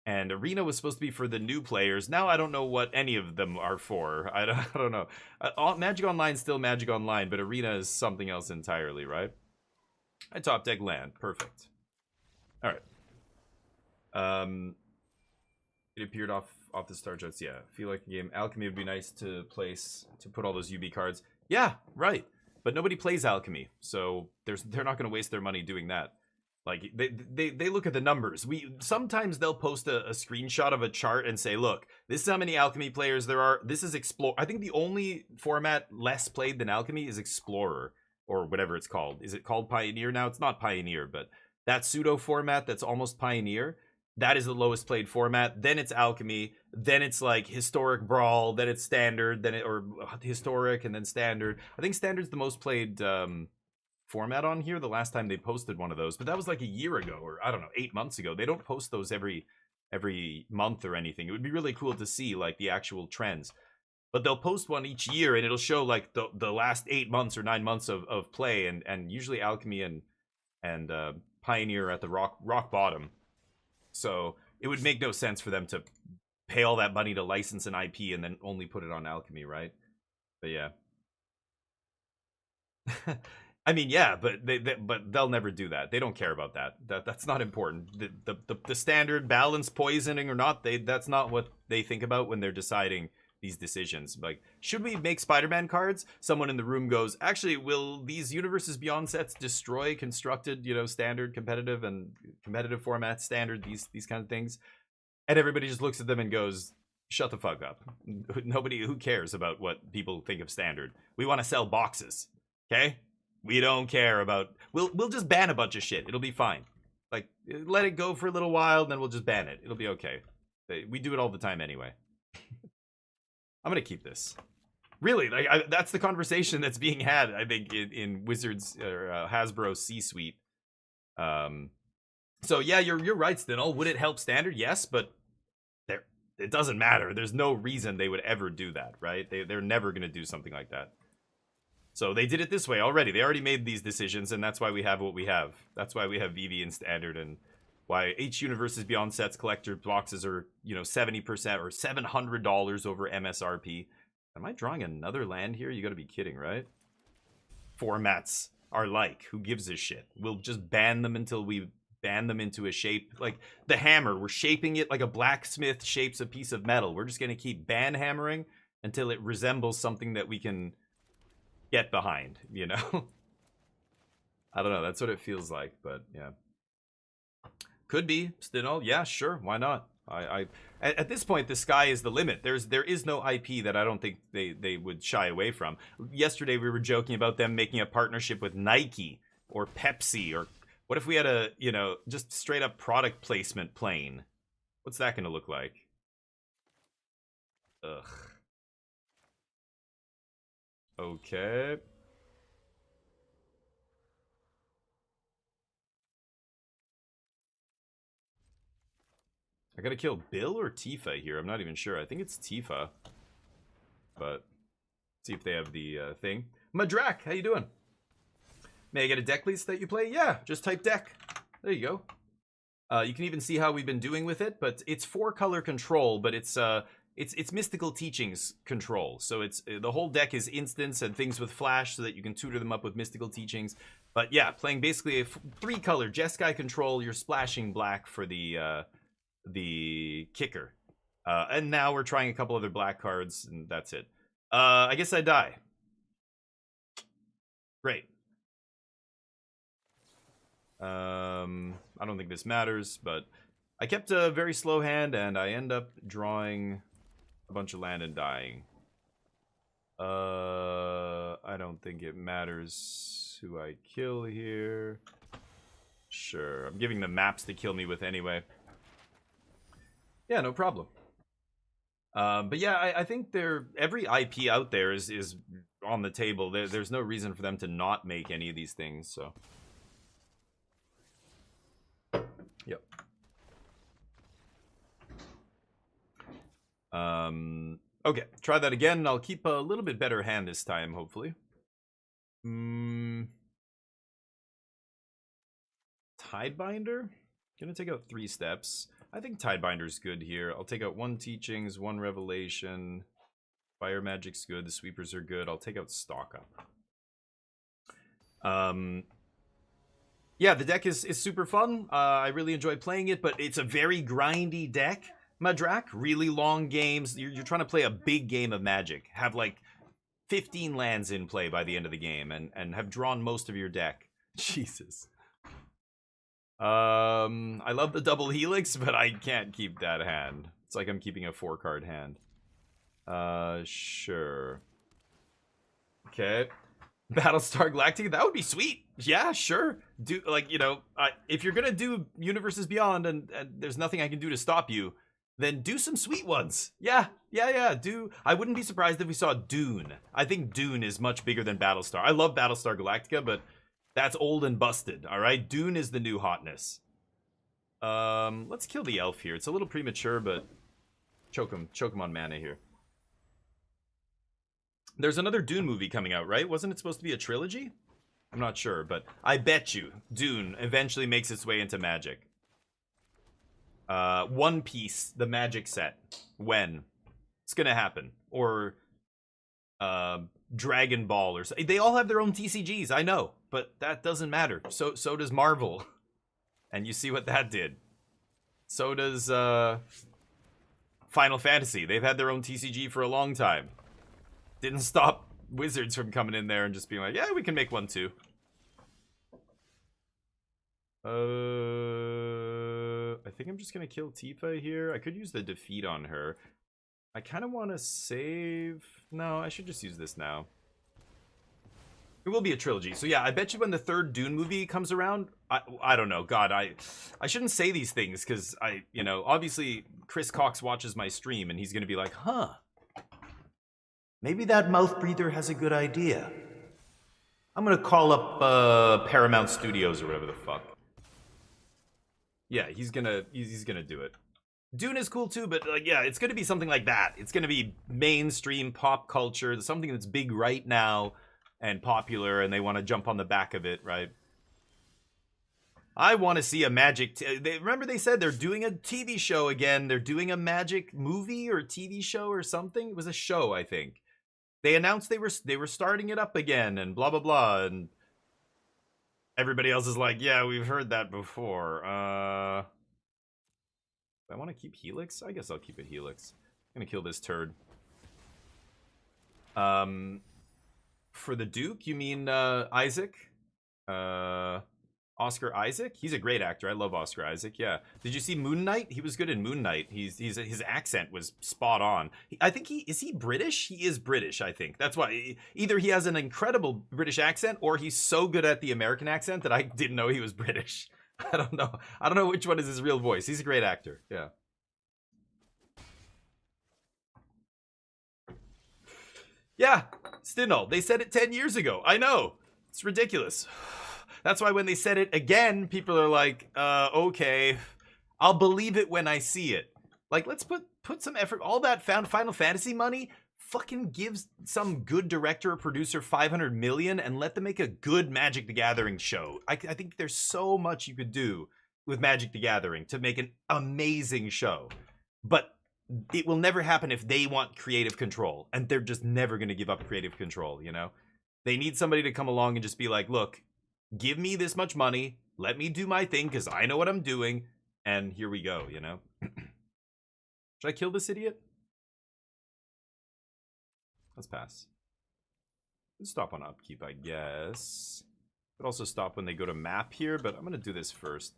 And Arena was supposed to be for the new players. Now I don't know what any of them are for. I don't know. Magic Online is still Magic Online, but Arena is something else entirely, right? I top deck land. Perfect. All right. It appeared off the star charts. Yeah, feel like a game. Alchemy would be nice to place to put all those UB cards. Yeah, right. But nobody plays Alchemy, so they're not going to waste their money doing that. Like, they look at the numbers. Sometimes they'll post a screenshot of a chart and say, look, this is how many Alchemy players there are. This is Explore. I think the only format less played than Alchemy is Explorer, or whatever it's called. Is it called Pioneer now? It's not Pioneer, but that pseudo format that's almost Pioneer, that is the lowest played format. Then it's Alchemy. Then it's like Historic Brawl. Then it's Standard. Or Historic, and then Standard. I think Standard's the most played format on here the last time they posted one of those, but that was like a year ago, or I don't know, 8 months ago. They don't post those every month or anything. It would be really cool to see like the actual trends, but they'll post one each year and it'll show like the last 8 months or 9 months of play, and usually Alchemy and Pioneer are at the rock bottom. So it would make no sense for them to pay all that money to license an IP and then only put it on Alchemy, right? But yeah. I mean, yeah, but but they'll never do that. They don't care about that. That's not important. The standard balance poisoning or not, that's not what they think about when they're deciding these decisions. Like, should we make Spider-Man cards? Someone in the room goes, actually, will these Universes Beyond sets destroy constructed, you know, standard, competitive, and competitive format standard, these kind of things? And everybody just looks at them and goes, shut the fuck up. Nobody, who cares about what people think of standard? We want to sell boxes, okay? We don't care about. We'll just ban a bunch of shit. It'll be fine. Like, let it go for a little while, then we'll just ban it. It'll be okay. We do it all the time anyway. I'm gonna keep this. Really, like, that's the conversation that's being had, I think, in Wizards or Hasbro C-suite. So yeah, you're right, Stinel. Would it help Standard? Yes, but it doesn't matter. There's no reason they would ever do that, right? They're never gonna do something like that. So they did it this way already. They already made these decisions, and that's why we have what we have. That's why we have VV and Standard, and why H Universes Beyond sets collector boxes are, you know, 70% or $700 over MSRP. Am I drawing another land here? You gotta be kidding, right? Formats are like, who gives a shit? We'll just ban them until we ban them into a shape. Like the hammer, we're shaping it like a blacksmith shapes a piece of metal. We're just gonna keep ban hammering until it resembles something that we can get behind, you know? I don't know, that's what it feels like, but yeah. Could be, Stino, yeah, sure, why not? At this point, the sky is the limit. There is no IP that I don't think they would shy away from. Yesterday we were joking about them making a partnership with Nike or Pepsi, or what if we had a, you know, just straight up product placement plane? What's that gonna look like? Ugh. Okay. I gotta kill Bill or Tifa here. I'm not even sure. I think it's Tifa. But see if they have the thing. Madrak, how you doing? May I get a deck, please, that you play? Yeah, just type deck. There you go. You can even see how we've been doing with it, but it's 4-color control, but it's Mystical Teachings control. So it's the whole deck is instants and things with flash so that you can tutor them up with Mystical Teachings. But yeah, playing basically a 3-color Jeskai control. You're splashing black for the kicker. And now we're trying a couple other black cards, and that's it. I guess I die. Great. I don't think this matters, but I kept a very slow hand, and I end up drawing a bunch of land and dying. I don't think it matters who I kill here. Sure, I'm giving them maps to kill me with anyway. Yeah, no problem. But yeah, I think every IP out there is on the table. There's no reason for them to not make any of these things, so. Yep. Okay, try that again. I'll keep a little bit better hand this time, hopefully. Tidebinder? Gonna take out 3 steps. I think Tidebinder's good here. I'll take out 1 Teachings, 1 Revelation. Fire Magic's good. The Sweepers are good. I'll take out Stock Up. Yeah, the deck is super fun. I really enjoy playing it, but it's a very grindy deck, Madrak. Really long games. You're trying to play a big game of Magic. Have like 15 lands in play by the end of the game and have drawn most of your deck. Jesus. I love the double helix, but I can't keep that hand. It's like I'm keeping a 4-card hand. Sure. Okay. Battlestar Galactica, that would be sweet. Yeah, sure. Do, like, you know, if you're gonna do Universes Beyond and there's nothing I can do to stop you, then do some sweet ones. Yeah. I wouldn't be surprised if we saw Dune. I think Dune is much bigger than Battlestar. I love Battlestar Galactica, but that's old and busted, alright? Dune is the new hotness. Let's kill the elf here. It's a little premature, but choke him on mana here. There's another Dune movie coming out, right? Wasn't it supposed to be a trilogy? I'm not sure, but I bet you Dune eventually makes its way into Magic. One Piece, the Magic set. When? It's gonna happen. Or Dragon Ball or something. They all have their own TCGs, I know, but that doesn't matter. So does Marvel. And you see what that did. So does Final Fantasy. They've had their own TCG for a long time. Didn't stop Wizards from coming in there and just being like, yeah, we can make one too. I think I'm just gonna kill Tifa here. I could use the defeat on her. I kind of want to save... No, I should just use this now. It will be a trilogy. So yeah, I bet you when the 3rd Dune movie comes around... I don't know. God, I shouldn't say these things because you know, obviously Chris Cox watches my stream and he's going to be like, huh. Maybe that mouth breather has a good idea. I'm going to call up Paramount Studios or whatever the fuck. Yeah, he's gonna do it. Dune is cool too, but like, yeah, it's gonna be something like that. It's gonna be mainstream pop culture, something that's big right now and popular, and they want to jump on the back of it, right? I want to see a Magic. Remember they said they're doing a TV show again. They're doing a Magic movie or TV show or something. It was a show, I think. They announced they were starting it up again and blah blah blah, and everybody else is like, yeah, we've heard that before. I want to keep Helix? I guess I'll keep it Helix. I'm gonna kill this turd. For the Duke, you mean Isaac? Oscar Isaac? He's a great actor. I love Oscar Isaac. Yeah. Did you see Moon Knight? He was good in Moon Knight. His accent was spot on. I think is he British? He is British, I think. That's why either he has an incredible British accent or he's so good at the American accent that I didn't know he was British. I don't know. I don't know which one is his real voice. He's a great actor. Yeah. Yeah. Stinol. They said it 10 years ago. I know. It's ridiculous. That's why when they said it again, people are like, okay, I'll believe it when I see it. Like, let's put some effort. All that Final Fantasy money, fucking gives some good director or producer 500 million and let them make a good Magic the Gathering show. I think there's so much you could do with Magic the Gathering to make an amazing show. But it will never happen if they want creative control. And they're just never going to give up creative control, you know? They need somebody to come along and just be like, look, give me this much money, let me do my thing because I know what I'm doing, and here we go, you know? Should I kill this idiot? Let's pass. Let's stop on upkeep, I guess. Could also stop when they go to map here, but I'm gonna do this first.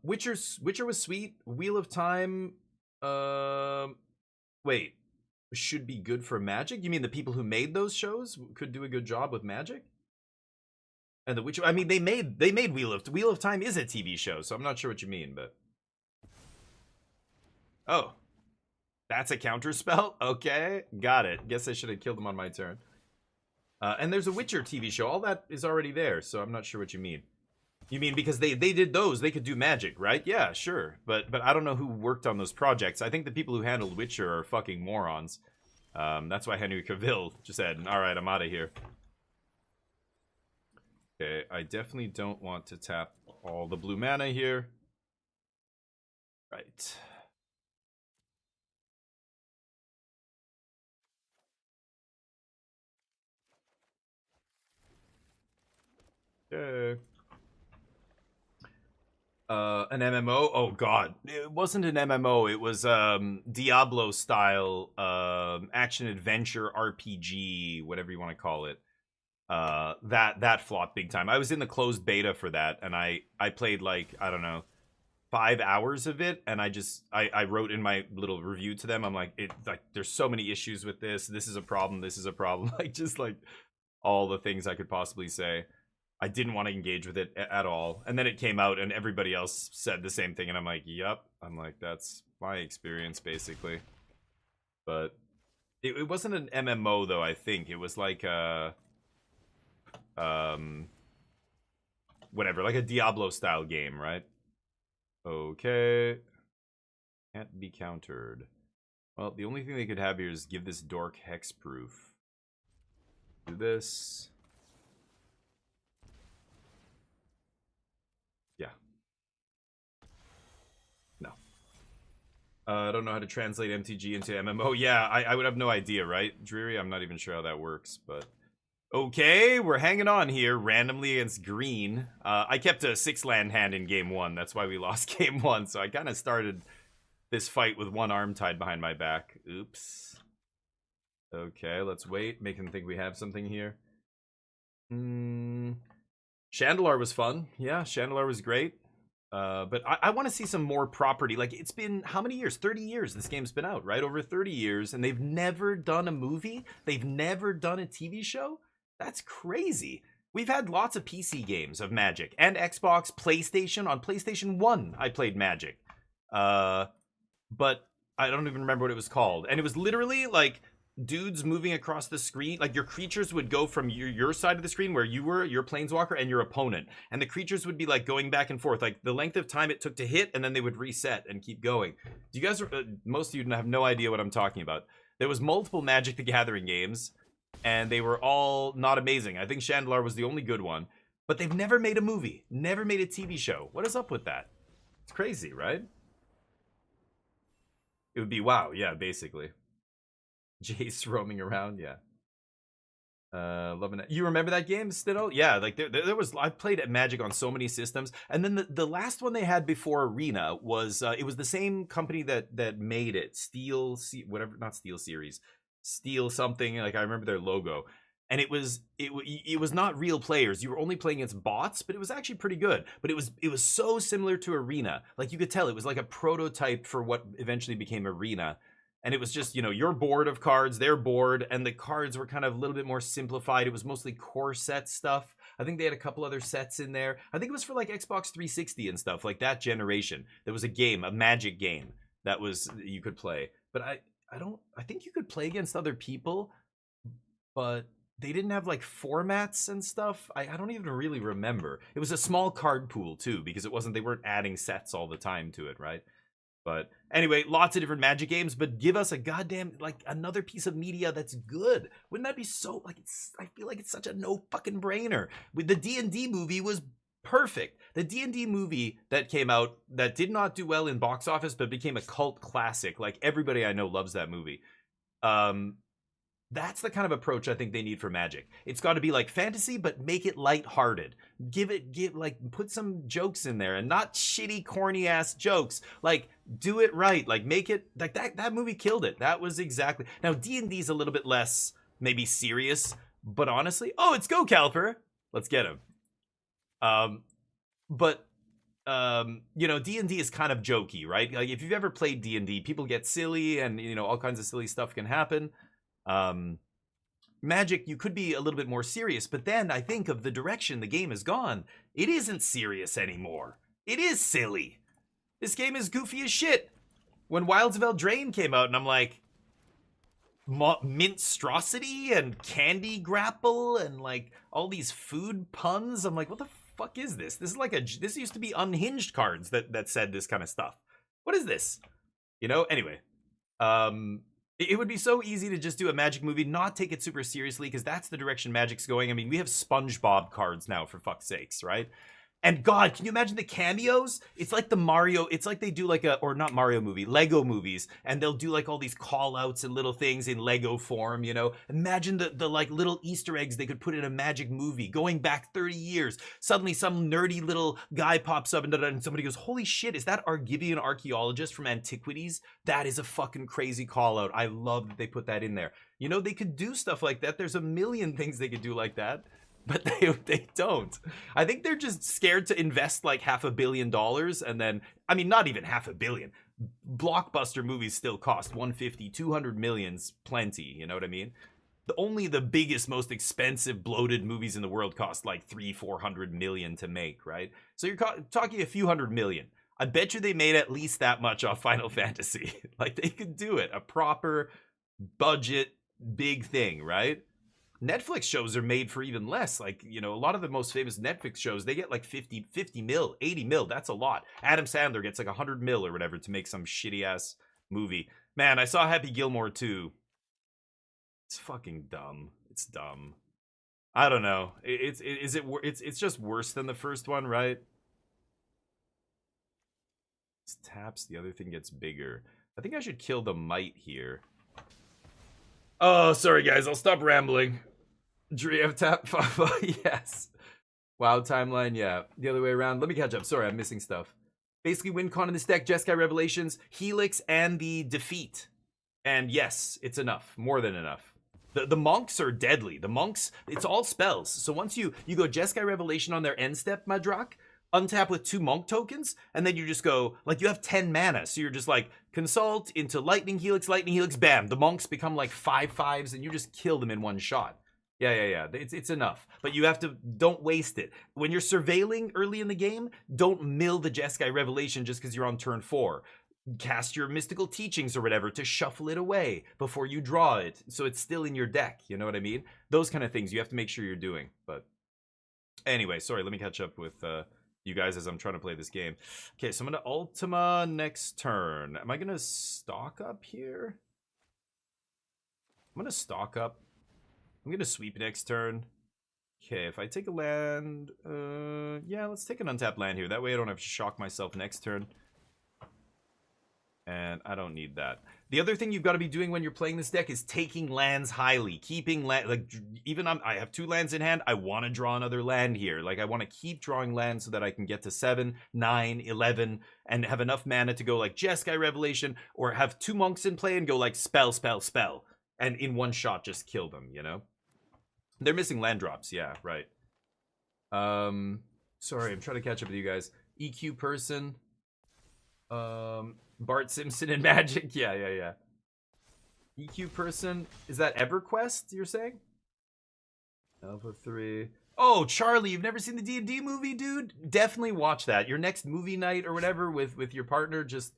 Witcher was sweet. Wheel of Time. Wait, should be good for Magic? You mean the people who made those shows could do a good job with Magic? And the Witcher. I mean, they made Wheel of Time is a TV show, so I'm not sure what you mean, but. Oh, that's a counter spell. Okay, got it. Guess I should have killed him on my turn. And there's a Witcher TV show. All that is already there, so I'm not sure what you mean. You mean because they did those, they could do Magic, right? Yeah, sure. But I don't know who worked on those projects. I think the people who handled Witcher are fucking morons. That's why Henry Cavill just said, all right, I'm out of here. Okay, I definitely don't want to tap all the blue mana here. Right. Okay. An MMO? Oh god. It wasn't an MMO, it was Diablo style action adventure RPG, whatever you want to call it. That flopped big time. I was in the closed beta for that, and I played like, I don't know, 5 hours of it, and I wrote in my little review to them, I'm like, there's so many issues with this. This is a problem, this is a problem. Like, just like all the things I could possibly say. I didn't want to engage with it at all. And then it came out and everybody else said the same thing. And I'm like, yep. I'm like, that's my experience, basically. But it wasn't an MMO, though, I think. It was like a... whatever, like a Diablo-style game, right? Okay. Can't be countered. Well, the only thing they could have here is give this dork hexproof. Do this... I don't know how to translate MTG into MMO. Yeah, I would have no idea, right? Dreary, I'm not even sure how that works, but... Okay, we're hanging on here, randomly against green. I kept a 6-land hand in game 1. That's why we lost game 1, so I kind of started this fight with one arm tied behind my back. Oops. Okay, let's wait. Make him think we have something here. Chandelar was fun. Yeah, Chandelar was great. But I want to see some more property. Like, it's been how many years? 30 years this game's been out, right? Over 30 years, and they've never done a movie? They've never done a TV show? That's crazy. We've had lots of PC games of Magic, and Xbox, PlayStation. On PlayStation 1, I played Magic. But I don't even remember what it was called. And it was literally, like, dudes moving across the screen. Like, your creatures would go from your side of the screen where you were, your planeswalker, and your opponent, and the creatures would be like going back and forth, like the length of time it took to hit, and then they would reset and keep going. Do you guys most of you have no idea what I'm talking about. There was multiple Magic the Gathering games, and they were all not amazing. I think Chandelar was the only good one, but they've never made a movie, never made a TV show. What is up with that? It's crazy, right? It would be WoW, yeah, basically. Jace roaming around, yeah. Loving it. You remember that game, Stiddo? Yeah, like there was. I played at Magic on so many systems, and then the last one they had before Arena was it was the same company that made it, Steel not Steel Series, Steel something. Like, I remember their logo, and it was not real players. You were only playing against bots, but it was actually pretty good. But it was so similar to Arena, like you could tell it was like a prototype for what eventually became Arena. And it was just, you know, your board of cards, their board, and the cards were kind of a little bit more simplified. It was mostly core set stuff. I think they had a couple other sets in there. I think it was for like Xbox 360 and stuff, like that generation. There was a game, a Magic game that you could play. But I think you could play against other people, but they didn't have like formats and stuff. I don't even really remember. It was a small card pool too, because they weren't adding sets all the time to it, right? But anyway, lots of different Magic games, but give us a goddamn, like, another piece of media that's good. Wouldn't that be so, like, I feel like it's such a no fucking brainer. With the D&D movie was perfect. The D&D movie that came out that did not do well in box office, but became a cult classic. Like, everybody I know loves that movie. That's the kind of approach I think they need for Magic. It's got to be like fantasy, but make it lighthearted. Put some jokes in there, and not shitty, corny ass jokes. Like, do it right. Like, make it like that movie killed it. That was exactly. Now D&D's a little bit less maybe serious, but honestly, oh, it's Go Caliper. Let's get him. But you know, D&D is kind of jokey, right? Like if you've ever played D&D, people get silly and you know, all kinds of silly stuff can happen. Magic, you could be a little bit more serious, but then I think of the direction the game has gone. It isn't serious anymore. It is silly. This game is goofy as shit. When Wilds of Eldraine came out and I'm like, minstrosity and candy grapple and like all these food puns, I'm like, what the fuck is this? This is like this used to be Unhinged cards that said this kind of stuff. What is this? You know, anyway. It would be so easy to just do a Magic movie, not take it super seriously, because that's the direction Magic's going. I mean, we have SpongeBob cards now, for fuck's sakes, right? And God, can you imagine the cameos? It's like the Mario, it's like they do like or not Mario movie, Lego movies, and they'll do like all these call outs and little things in Lego form, you know? Imagine the like little Easter eggs they could put in a Magic movie, going back 30 years. Suddenly some nerdy little guy pops up and somebody goes, holy shit, is that Argivian archaeologist from Antiquities? That is a fucking crazy call out. I love that they put that in there. You know, they could do stuff like that. There's a million things they could do like that. But they don't. I think they're just scared to invest like $500 million and then, I mean, not even $500 million. Blockbuster movies still cost 150, 200 millions, plenty, you know what I mean? Only the biggest, most expensive, bloated movies in the world cost like 300-400 million to make, right? So you're talking a few hundred million. I bet you they made at least that much off Final Fantasy. Like they could do it. A proper budget, big thing, right? Netflix shows are made for even less. Like, you know, a lot of the most famous Netflix shows, they get like 50 mil, 80 mil. That's a lot. Adam Sandler gets like 100 mil or whatever to make some shitty ass movie. Man, I saw Happy Gilmore too. It's fucking dumb. It's dumb. I don't know. It's just worse than the first one, right? This taps, the other thing gets bigger. I think I should kill the Might here. Oh, sorry guys, I'll stop rambling. Dream tap, yes. Wow, timeline, yeah. The other way around. Let me catch up. Sorry, I'm missing stuff. Basically, win con in this deck, Jeskai Revelations, Helix, and the Defeat. And yes, it's enough. More than enough. The monks are deadly. The monks, it's all spells. So once you go Jeskai Revelation on their end step, Madrak, untap with 2 monk tokens, and then you just go, like, you have 10 mana, so you're just like, consult into Lightning Helix, bam, the monks become like 5/5s, and you just kill them in one shot. Yeah, it's enough. But you have to, don't waste it. When you're surveilling early in the game, don't mill the Jeskai Revelation just because you're on turn 4. Cast your Mystical Teachings or whatever to shuffle it away before you draw it, so it's still in your deck, you know what I mean? Those kind of things you have to make sure you're doing. But anyway, sorry, let me catch up with you guys as I'm trying to play this game. Okay, so I'm going to Ultima next turn. Am I going to stock up here? I'm going to stock up. I'm going to sweep next turn. Okay, if I take a land... yeah, let's take an untapped land here. That way I don't have to shock myself next turn. And I don't need that. The other thing you've got to be doing when you're playing this deck is taking lands highly. Keeping land... Like, even I have 2 lands in hand. I want to draw another land here. Like, I want to keep drawing lands so that I can get to 7, 9, 11, and have enough mana to go, like, Jeskai Revelation, or have 2 monks in play and go, like, spell, spell, spell. And in one shot, just kill them, you know? They're missing land drops. Yeah, right. Sorry, I'm trying to catch up with you guys. EQ person. Bart Simpson and Magic. Yeah. EQ person. Is that EverQuest, you're saying? Alpha 3. Oh, Charlie, you've never seen the D&D movie, dude? Definitely watch that. Your next movie night or whatever with your partner, just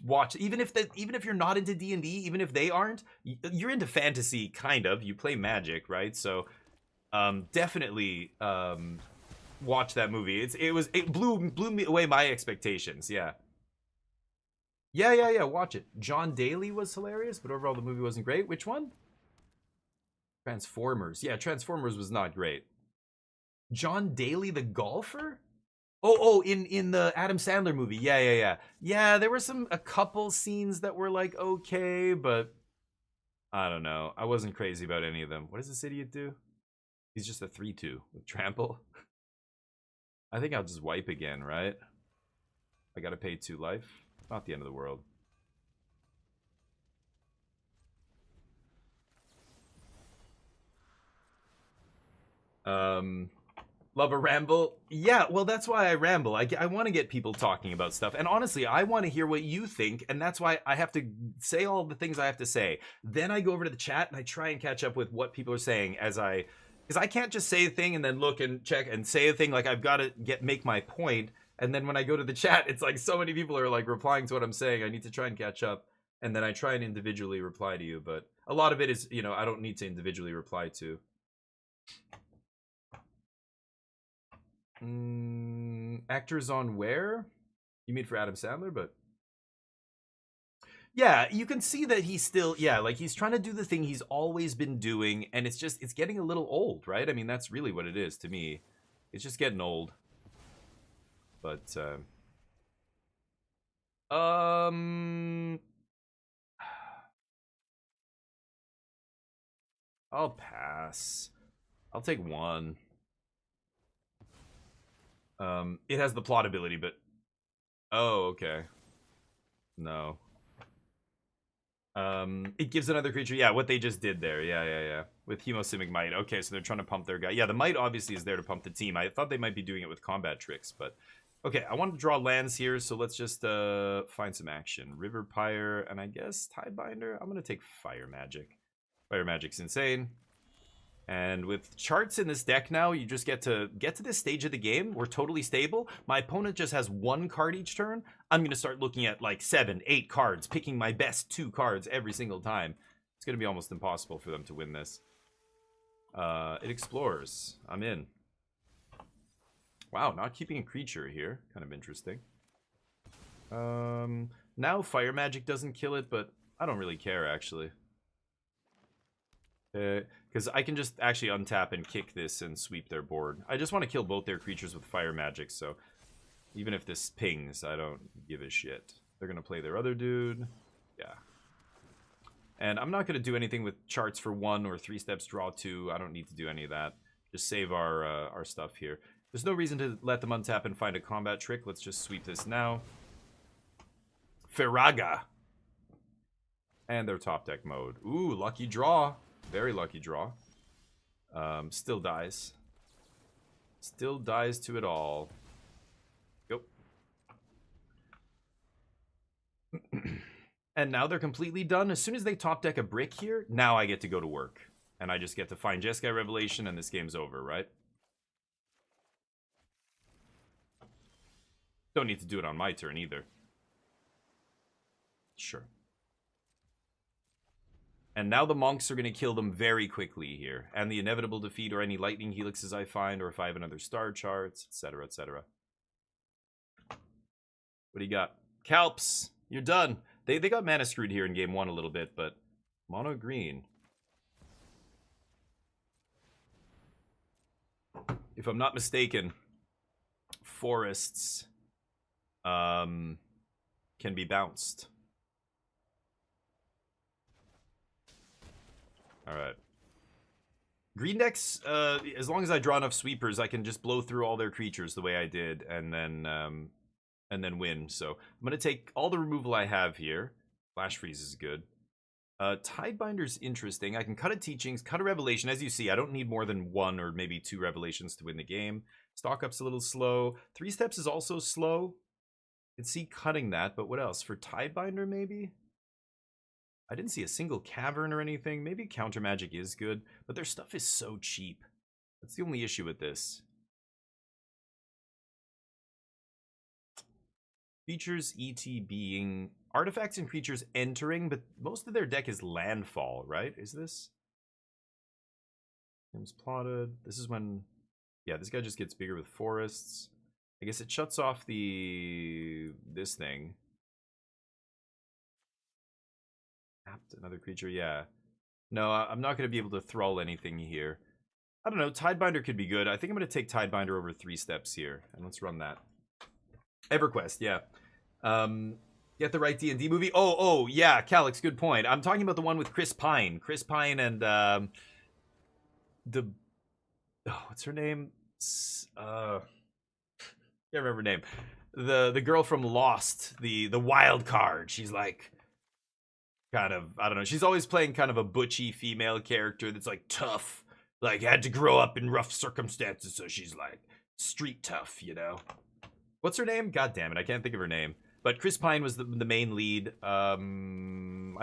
watch. Even if you're not into D&D, even if they aren't, you're into fantasy, kind of. You play Magic, right? So definitely watch that movie. It blew me away my expectations. Yeah, watch it. John Daly was hilarious, but overall the movie wasn't great. Which one? Transformers. Yeah, Transformers was not great. John Daly the golfer? Oh, in the Adam Sandler movie. Yeah. Yeah, there were a couple scenes that were like okay, but I don't know. I wasn't crazy about any of them. What does this idiot do? He's just a 3/2 with trample. I think I'll just wipe again, right? I gotta pay 2 life. Not the end of the world. Love a ramble? Yeah, well, that's why I ramble. I want to get people talking about stuff. And honestly, I want to hear what you think. And that's why I have to say all the things I have to say. Then I go over to the chat and I try and catch up with what people are saying because I can't just say a thing and then look and check and say a thing. Like, I've got to make my point. And then when I go to the chat, it's like so many people are like replying to what I'm saying. I need to try and catch up. And then I try and individually reply to you. But a lot of it is, I don't need to individually reply to. Actors on where? You mean for Adam Sandler? But yeah, you can see that he's still, like he's trying to do the thing he's always been doing, and it's getting a little old, right? I mean, that's really what it is to me. It's just getting old. But I'll pass. I'll take one. It has the plot ability, but oh, okay. No. It gives another creature. Yeah, what they just did there. Yeah. With Hemosimic Might. Okay, so they're trying to pump their guy. Yeah, the Might obviously is there to pump the team. I thought they might be doing it with combat tricks, but okay, I want to draw lands here, so let's just find some action. River Pyre, and I guess Tidebinder. I'm gonna take Fire Magic. Fire Magic's insane. And with charts in this deck now, you just get to this stage of the game. We're totally stable. My opponent just has one card each turn. I'm going to start looking at like 7, 8 cards, picking my best 2 cards every single time. It's going to be almost impossible for them to win this. It explores. I'm in. Wow, not keeping a creature here. Kind of interesting. Now Fire Magic doesn't kill it, but I don't really care, actually. Because I can just actually untap and kick this and sweep their board. I just want to kill both their creatures with Fire Magic, so even if this pings, I don't give a shit. They're going to play their other dude. Yeah. And I'm not going to do anything with charts for 1 or 3 steps, draw 2. I don't need to do any of that. Just save our stuff here. There's no reason to let them untap and find a combat trick. Let's just sweep this now. Firaga. And their top deck mode. Ooh, lucky draw. Very lucky draw. Still dies. Still dies to it all. Go. And now they're completely done. As soon as they top deck a brick here, now I get to go to work. And I just get to find Jeskai Revelation and this game's over, right? Don't need to do it on my turn either. Sure. And now the monks are going to kill them very quickly here. And the inevitable defeat or any lightning helixes I find, or if I have another star charts, etc., etc. What do you got? Calps, you're done. They got mana screwed here in game 1 a little bit, but mono green. If I'm not mistaken, forests can be bounced. Alright. Green decks, as long as I draw enough sweepers, I can just blow through all their creatures the way I did, and then win. So I'm gonna take all the removal I have here. Flash Freeze is good. Tidebinder's interesting. I can cut a Teachings, cut a Revelation. As you see, I don't need more than 1 or maybe 2 Revelations to win the game. Stock Up's a little slow. 3 Steps is also slow. I can see cutting that, but what else? For Tidebinder, maybe? I didn't see a single cavern or anything. Maybe counter magic is good, but their stuff is so cheap. That's the only issue with this. Features ET being artifacts and creatures entering, but most of their deck is landfall, right? Is this? Game's plotted. This is when, yeah, this guy just gets bigger with forests. I guess it shuts off this thing. Another creature, yeah. No, I'm not going to be able to thrall anything here. I don't know, Tidebinder could be good. I think I'm going to take Tidebinder over 3 steps here. And let's run that. EverQuest, yeah. Get the right D&D movie. Oh, yeah, Calix, good point. I'm talking about the one with Chris Pine. Chris Pine and what's her name? Can't remember her name. The girl from Lost, the wild card. She's like kind of, I don't know. She's always playing kind of a butchy female character that's like tough, Like, had to grow up in rough circumstances, so she's like street tough, you know. What's her name? God damn it, I can't think of her name. But Chris Pine was the main lead. I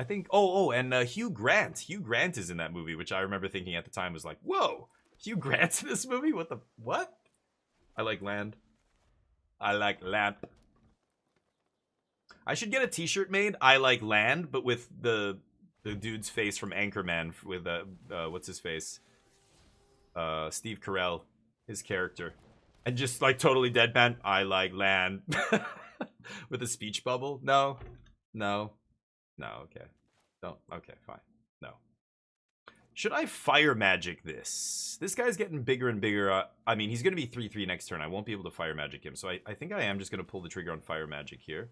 think. And Hugh Grant. Hugh Grant is in that movie, which I remember thinking at the time was like, whoa, Hugh Grant's in this movie? What? I like land. I like lamp. I should get a T-shirt made. I like land, but with the dude's face from Anchorman with what's his face? Steve Carell, his character, and just like totally deadpan. I like land with a speech bubble. No. Okay, don't. Okay, fine. No. Should I fire magic this? This guy's getting bigger and bigger. I mean, he's gonna be 3/3 next turn. I won't be able to fire magic him, so I think I am just gonna pull the trigger on fire magic here.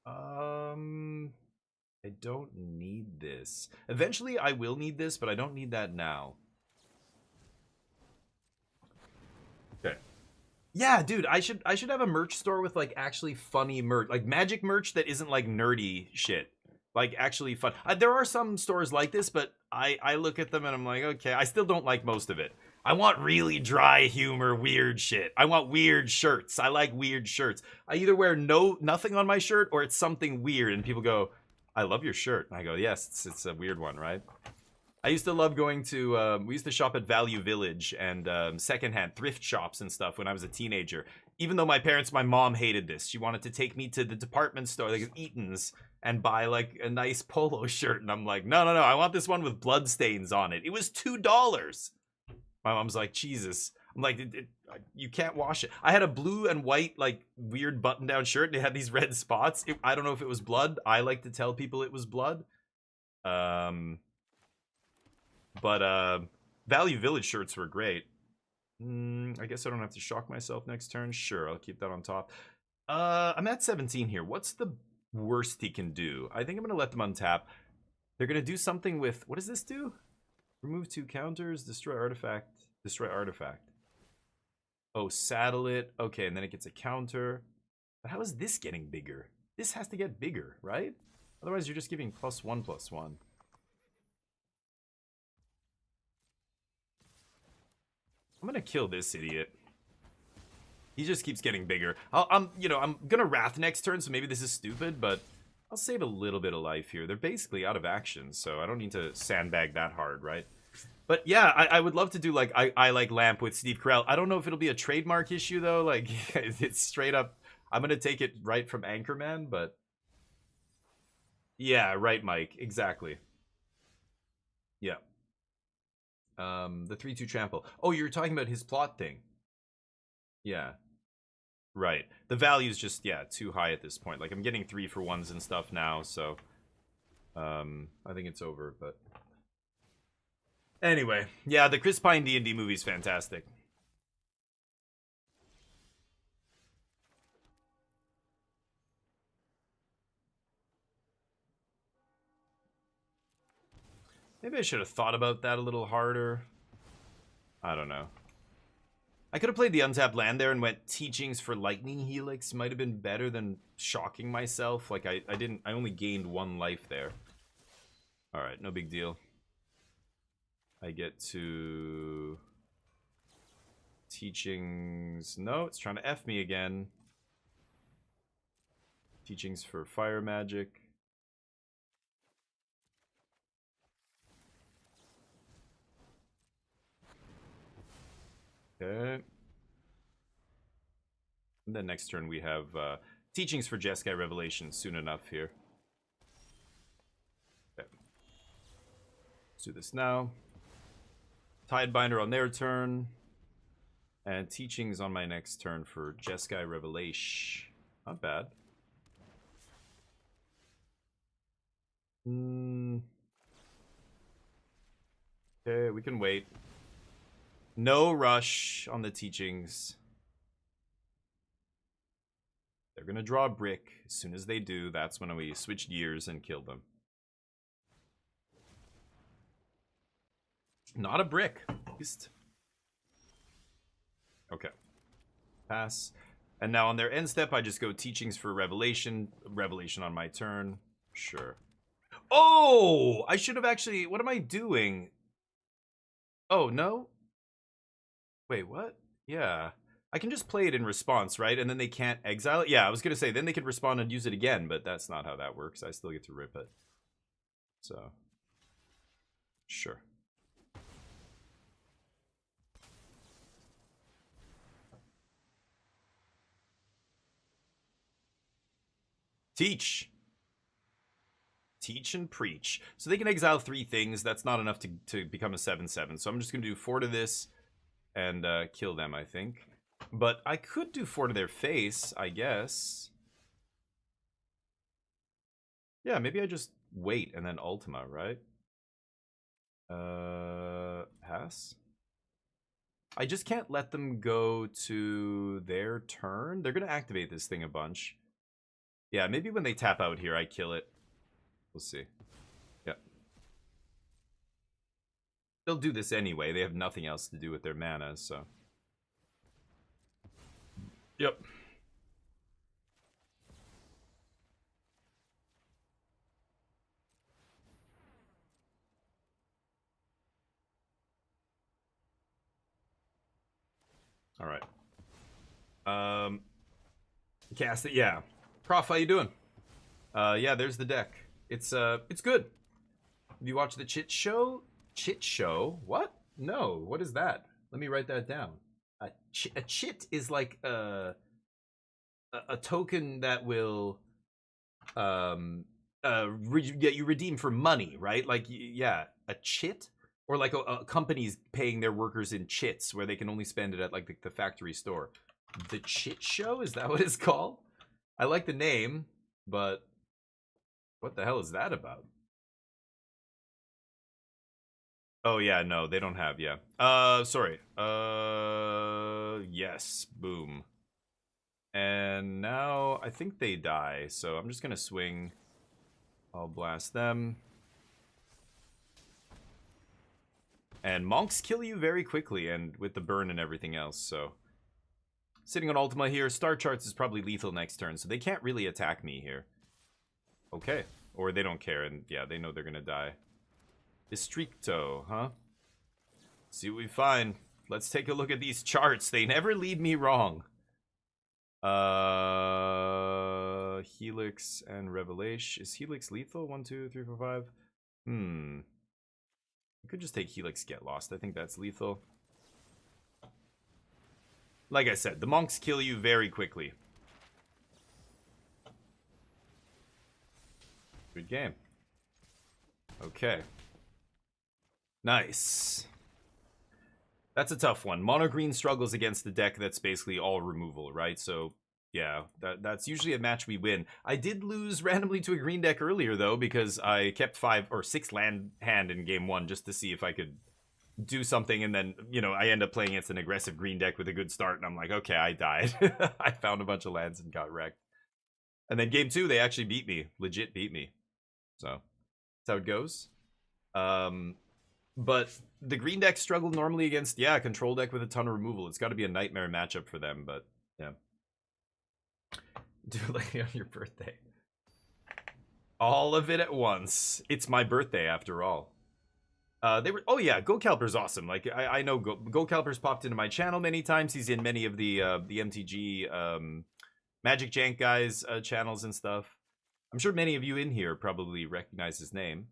I don't need this. Eventually, I will need this, but I don't need that now. Okay. Yeah, dude, I should have a merch store with like actually funny merch, like magic merch that isn't like nerdy shit, like actually fun. There are some stores like this, but I look at them and I'm like, okay, I still don't like most of it. I want really dry humor, weird shit. I want weird shirts. I like weird shirts. I either wear nothing on my shirt or it's something weird, and people go, "I love your shirt." And I go, "Yes, it's a weird one, right?" I used to love going to. We used to shop at Value Village and secondhand thrift shops and stuff when I was a teenager. Even though my mom hated this. She wanted to take me to the department store, like Eaton's, and buy like a nice polo shirt, and I'm like, no, I want this one with blood stains on it. It was $2. My mom's like, Jesus. I'm like, you can't wash it. I had a blue and white, like, weird button-down shirt, and it had these red spots. I don't know if it was blood. I like to tell people it was blood. But Value Village shirts were great. I guess I don't have to shock myself next turn. Sure, I'll keep that on top. I'm at 17 here. What's the worst he can do? I think I'm going to let them untap. They're going to do something with... What does this do? Remove 2 counters, destroy artifact. Destroy artifact. Oh, saddle it. Okay, and then it gets a counter. But how is this getting bigger? This has to get bigger, right? Otherwise, you're just giving +1/+1. I'm gonna kill this idiot. He just keeps getting bigger. I'm gonna Wrath next turn, so maybe this is stupid, but I'll save a little bit of life here. They're basically out of action, so I don't need to sandbag that hard, right? But yeah, I would love to do like I like lamp with Steve Carell. I don't know if it'll be a trademark issue though. Like it's straight up. I'm gonna take it right from Anchorman, but yeah, right, Mike. Exactly. Yeah. The 3/2 trample. Oh, you're talking about his plot thing. Yeah. Right. The value's just too high at this point. Like I'm getting 3-for-1s and stuff now, so I think it's over, but anyway, yeah, the Chris Pine D&D movie's fantastic. Maybe I should have thought about that a little harder. I don't know. I could have played the untapped land there and went Teachings for Lightning Helix. Might have been better than shocking myself. Like I only gained 1 life there. Alright, no big deal. I get to Teachings. No, it's trying to F me again. Teachings for fire magic. Okay. And then next turn we have Teachings for Jeskai Revelation soon enough here. Okay. Let's do this now. Tidebinder on their turn. And Teachings on my next turn for Jeskai Revelation. Not bad. Okay, we can wait. No rush on the Teachings. They're gonna draw a brick. As soon as they do, that's when we switch gears and kill them. Not a brick. Just... Okay. Pass. And now on their end step, I just go Teachings for Revelation. Revelation on my turn. Sure. Oh! I should have actually... What am I doing? Oh, no? Wait, what? Yeah. I can just play it in response, right? And then they can't exile it? Yeah, I was going to say, then they can respond and use it again, but that's not how that works. I still get to rip it. So, sure. Teach. Teach and preach. So they can exile 3 things. That's not enough to become a 7/7. So I'm just going to do 4 to this and kill them, I think. But I could do 4 to their face, I guess. Yeah, maybe I just wait and then Ultima, right? Pass? I just can't let them go to their turn. They're going to activate this thing a bunch. Yeah, maybe when they tap out here, I kill it. We'll see. Yep. They'll do this anyway. They have nothing else to do with their mana, so. Yep. All right. Cast it. Yeah. Prof, how you doing? Yeah, there's the deck. It's good. Have you watched the Chit Show? Chit Show? What? No. What is that? Let me write that down. A chit is like a token that will get you redeem for money, right? Like, yeah, a chit, or like a company's paying their workers in chits where they can only spend it at like the factory store. The Chit Show, is that what it's called? I like the name, but what the hell is that about? Oh yeah, no, they don't have, yeah. Sorry. Yes, boom. And now I think they die, so I'm just gonna swing. I'll blast them. And monks kill you very quickly, and with the burn and everything else, so. Sitting on Ultima here, Star Charts is probably lethal next turn, so they can't really attack me here. Okay. Or they don't care, and yeah, they know they're gonna die. Districto, huh? See what we find. Let's take a look at these charts. They never lead me wrong. Helix and Revelation. Is Helix lethal? 1, 2, 3, 4, 5. I could just take Helix, get lost. I think that's lethal. Like I said, the monks kill you very quickly. Good game. Okay. Nice. That's a tough one. Mono green struggles against the deck that's basically all removal, right? So, yeah, that's usually a match we win. I did lose randomly to a green deck earlier, though, because I kept 5 or 6 land hand in game 1 just to see if I could do something, and then, you know, I end up playing against an aggressive green deck with a good start, and I'm like, okay, I died. I found a bunch of lands and got wrecked. And then game 2, they actually beat me. Legit beat me. So, that's how it goes. But the green deck struggle normally against, yeah, a control deck with a ton of removal. It's got to be a nightmare matchup for them, but, yeah. Do like on your birthday. All of it at once. It's my birthday, after all. They were. Oh yeah, GoCalper's awesome. Like I know GoCalper's popped into my channel many times. He's in many of the MTG Magic Jank guys channels and stuff. I'm sure many of you in here probably recognize his name.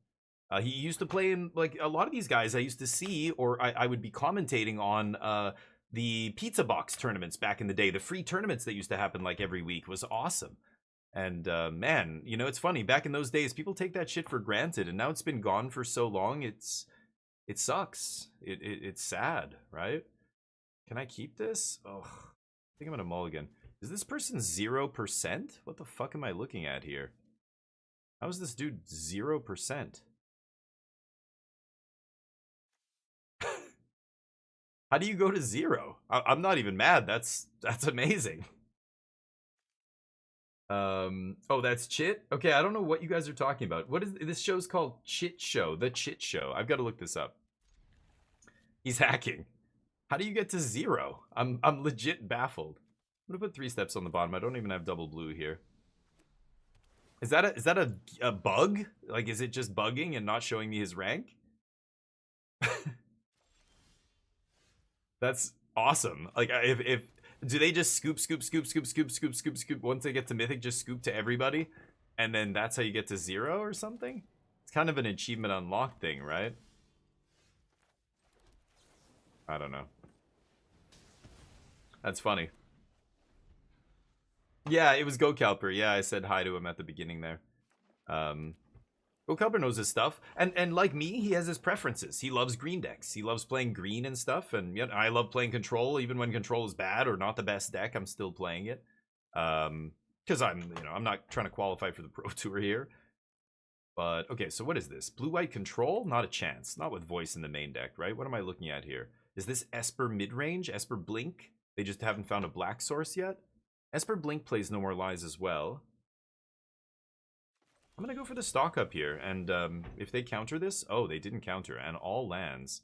He used to play in like a lot of these guys I used to see, or I would be commentating on the pizza box tournaments back in the day. The free tournaments that used to happen like every week was awesome. And man, you know, it's funny. Back in those days, people take that shit for granted, and now it's been gone for so long. It sucks. It's sad, right? Can I keep this? Oh, I think I'm gonna mulligan. Is this person 0%? What the fuck am I looking at here? How is this dude 0%? How do you go to 0? I'm not even mad. That's amazing. Oh, that's Chit? Okay, I don't know what you guys are talking about. What is this show's called? Chit Show. The Chit Show. I've got to look this up. He's hacking. How do you get to 0? I'm legit baffled. I'm gonna put 3 steps on the bottom. I don't even have double blue here. Is that a bug? Like, is it just bugging and not showing me his rank? That's awesome. Like, if do they just scoop once they get to Mythic, just scoop to everybody, and then that's how you get to 0 or something? It's kind of an achievement unlock thing, right? I don't know. That's funny. Yeah, it was GoCalper. Yeah, I said hi to him at the beginning there. GoCalper knows his stuff, and like me, he has his preferences. He loves green decks. He loves playing green and stuff, and yet I love playing control. Even when control is bad or not the best deck, I'm still playing it. Because I'm not trying to qualify for the Pro Tour here. But okay, so what is this? Blue-white control? Not a chance. Not with voice in the main deck, right? What am I looking at here? Is this Esper mid-range? Esper Blink? They just haven't found a black source yet? Esper Blink plays No More Lies as well. I'm going to go for the stock up here, and if they counter this... Oh, they didn't counter, and all lands.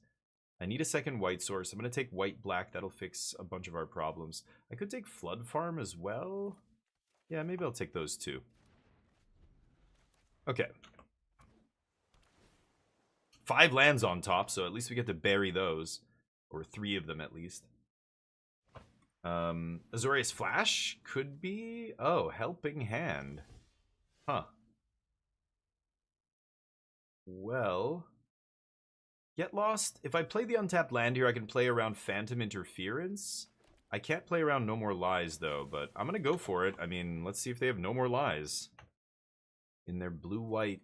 I need a second white source. I'm going to take white-black. That'll fix a bunch of our problems. I could take Flood Farm as well. Yeah, maybe I'll take those two. Okay. 5 lands on top, so at least we get to bury those. Or 3 of them, at least. Azorius Flash could be... Oh, Helping Hand. Huh. Well... Get Lost. If I play the untapped land here, I can play around Phantom Interference. I can't play around No More Lies, though, but I'm gonna go for it. I mean, let's see if they have No More Lies in their blue-white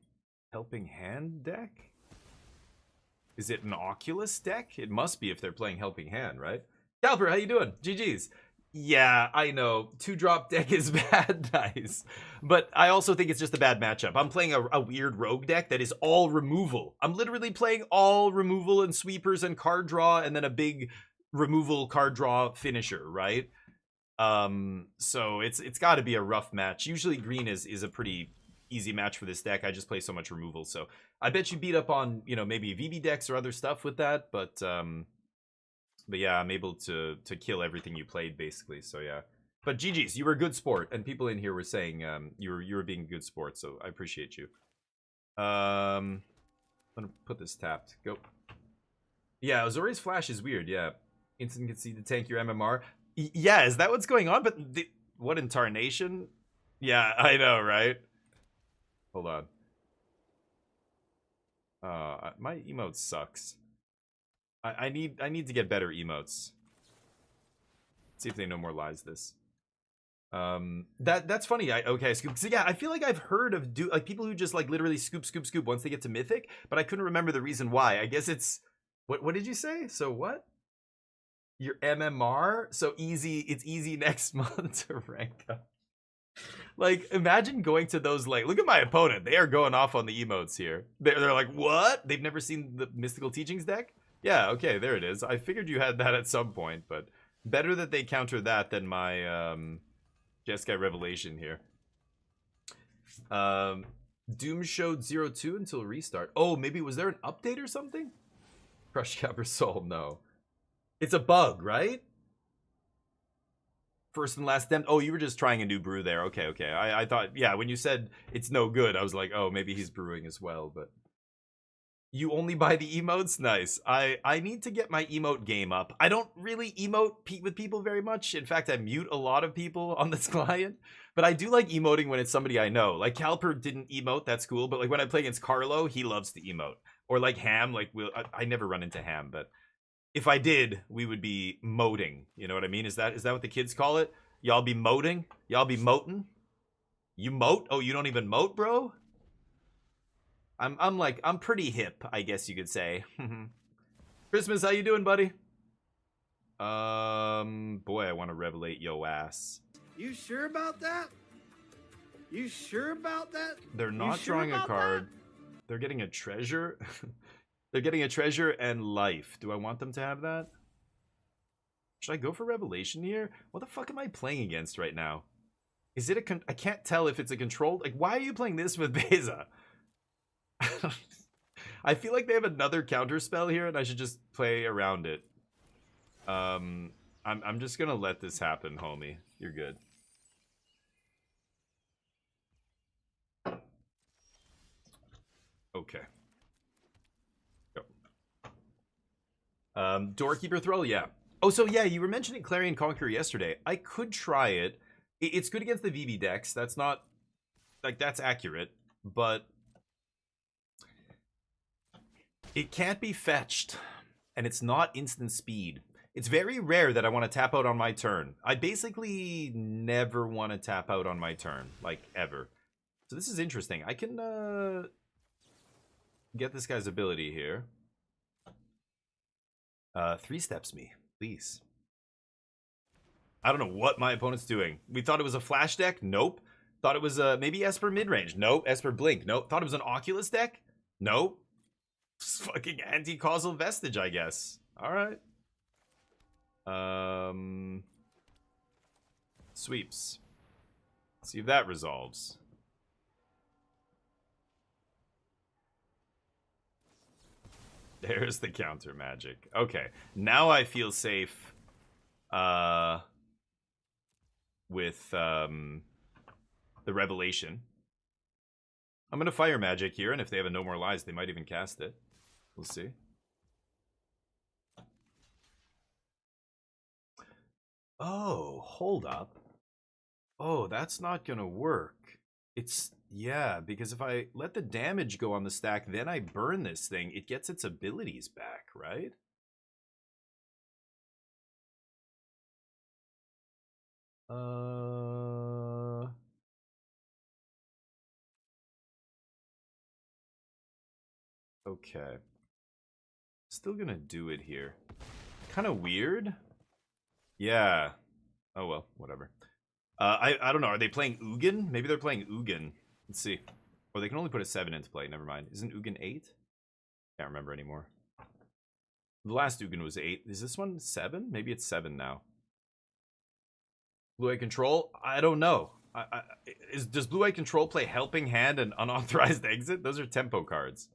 Helping Hand deck? Is it an Oculus deck? It must be if they're playing Helping Hand, right? Calper, how you doing? GG's. Yeah, I know. 2-drop deck is bad. Nice. But I also think it's just a bad matchup. I'm playing a weird rogue deck that is all removal. I'm literally playing all removal and sweepers and card draw and then a big removal card draw finisher, right? So it's got to be a rough match. Usually green is a pretty easy match for this deck. I just play so much removal. So I bet you beat up on, maybe VB decks or other stuff with that, but yeah, I'm able to kill everything you played, basically. So yeah, but GG's, you were a good sport, and people in here were saying you were being a good sport, so I appreciate you. I'm gonna put this tapped. Go. Yeah, Azorius Flash is weird. Yeah, instant concede to tank your MMR. Yeah, is that what's going on? But what in Tarnation? Yeah, I know, right? Hold on. My emote sucks. I need to get better emotes. See if they No More Lies this. That's funny. Okay, scoop. So yeah, I feel like I've heard of people who just like literally scoop once they get to Mythic, but I couldn't remember the reason why. I guess it's what did you say? So what? Your MMR? So easy. It's easy next month to rank up. Like, imagine going to those, like, look at my opponent. They are going off on the emotes here. They're like, what? They've never seen the Mystical Teachings deck? Yeah, okay, there it is. I figured you had that at some point, but better that they counter that than my Jeskai Revelation here. Doom showed 0-2 until restart. Oh, maybe was there an update or something? Crush Capper Soul, no. It's a bug, right? First and last attempt. Oh, you were just trying a new brew there. Okay. I thought, yeah, when you said it's no good, I was like, oh, maybe he's brewing as well, but... You only buy the emotes? Nice. I need to get my emote game up. I don't really emote with people very much. In fact, I mute a lot of people on this client. But I do like emoting when it's somebody I know. Like, Calper didn't emote, that's cool. But like when I play against Carlo, he loves to emote. Or like Ham, like I never run into Ham, but if I did, we would be moting. You know what I mean? Is that what the kids call it? Y'all be moting? Y'all be moting? You moat? Oh, you don't even moat, bro? I'm pretty hip, I guess you could say. Christmas, how you doing, buddy? Boy, I want to revelate yo ass. You sure about that? You sure about that? They're not drawing a card. They're getting a treasure. They're getting a treasure and life. Do I want them to have that? Should I go for revelation here? What the fuck am I playing against right now? Is it a I can't tell if it's a controlled... Like, why are you playing this with Beza? I feel like they have another counter spell here and I should just play around it. I'm just gonna let this happen, homie. You're good. Okay. Go. Doorkeeper Thrall, yeah. Oh, so yeah, you were mentioning Clarion Conqueror yesterday. I could try it. It's good against the VV decks. That's not... Like, that's accurate. But... it can't be fetched. And it's not instant speed. It's very rare that I want to tap out on my turn. I basically never want to tap out on my turn. Like, ever. So this is interesting. I can, get this guy's ability here. 3 steps me, please. I don't know what my opponent's doing. We thought it was a flash deck? Nope. Thought it was maybe Esper midrange? Nope. Esper blink? Nope. Thought it was an Oculus deck? Nope. It's fucking anti-causal vestige, I guess. Alright. Sweeps. See if that resolves. There's the counter magic. Okay. Now I feel safe with the revelation. I'm gonna fire magic here, and if they have a no more lies, they might even cast it. We'll see. Oh, hold up. Oh, that's not gonna work. It's... yeah, because if I let the damage go on the stack, then I burn this thing, it gets its abilities back, right? Okay. Still gonna do it here. Kind of weird. Yeah. Oh well, whatever. I don't know. Are they playing Ugin? Maybe they're playing Ugin. Let's see. Or they can only put a 7 into play. Never mind. Isn't Ugin 8? Can't remember anymore. The last Ugin was 8. Is this one 7? Maybe it's 7 now. Blue Eye Control? I don't know. Does Blue Eye Control play Helping Hand and Unauthorized Exit? Those are tempo cards.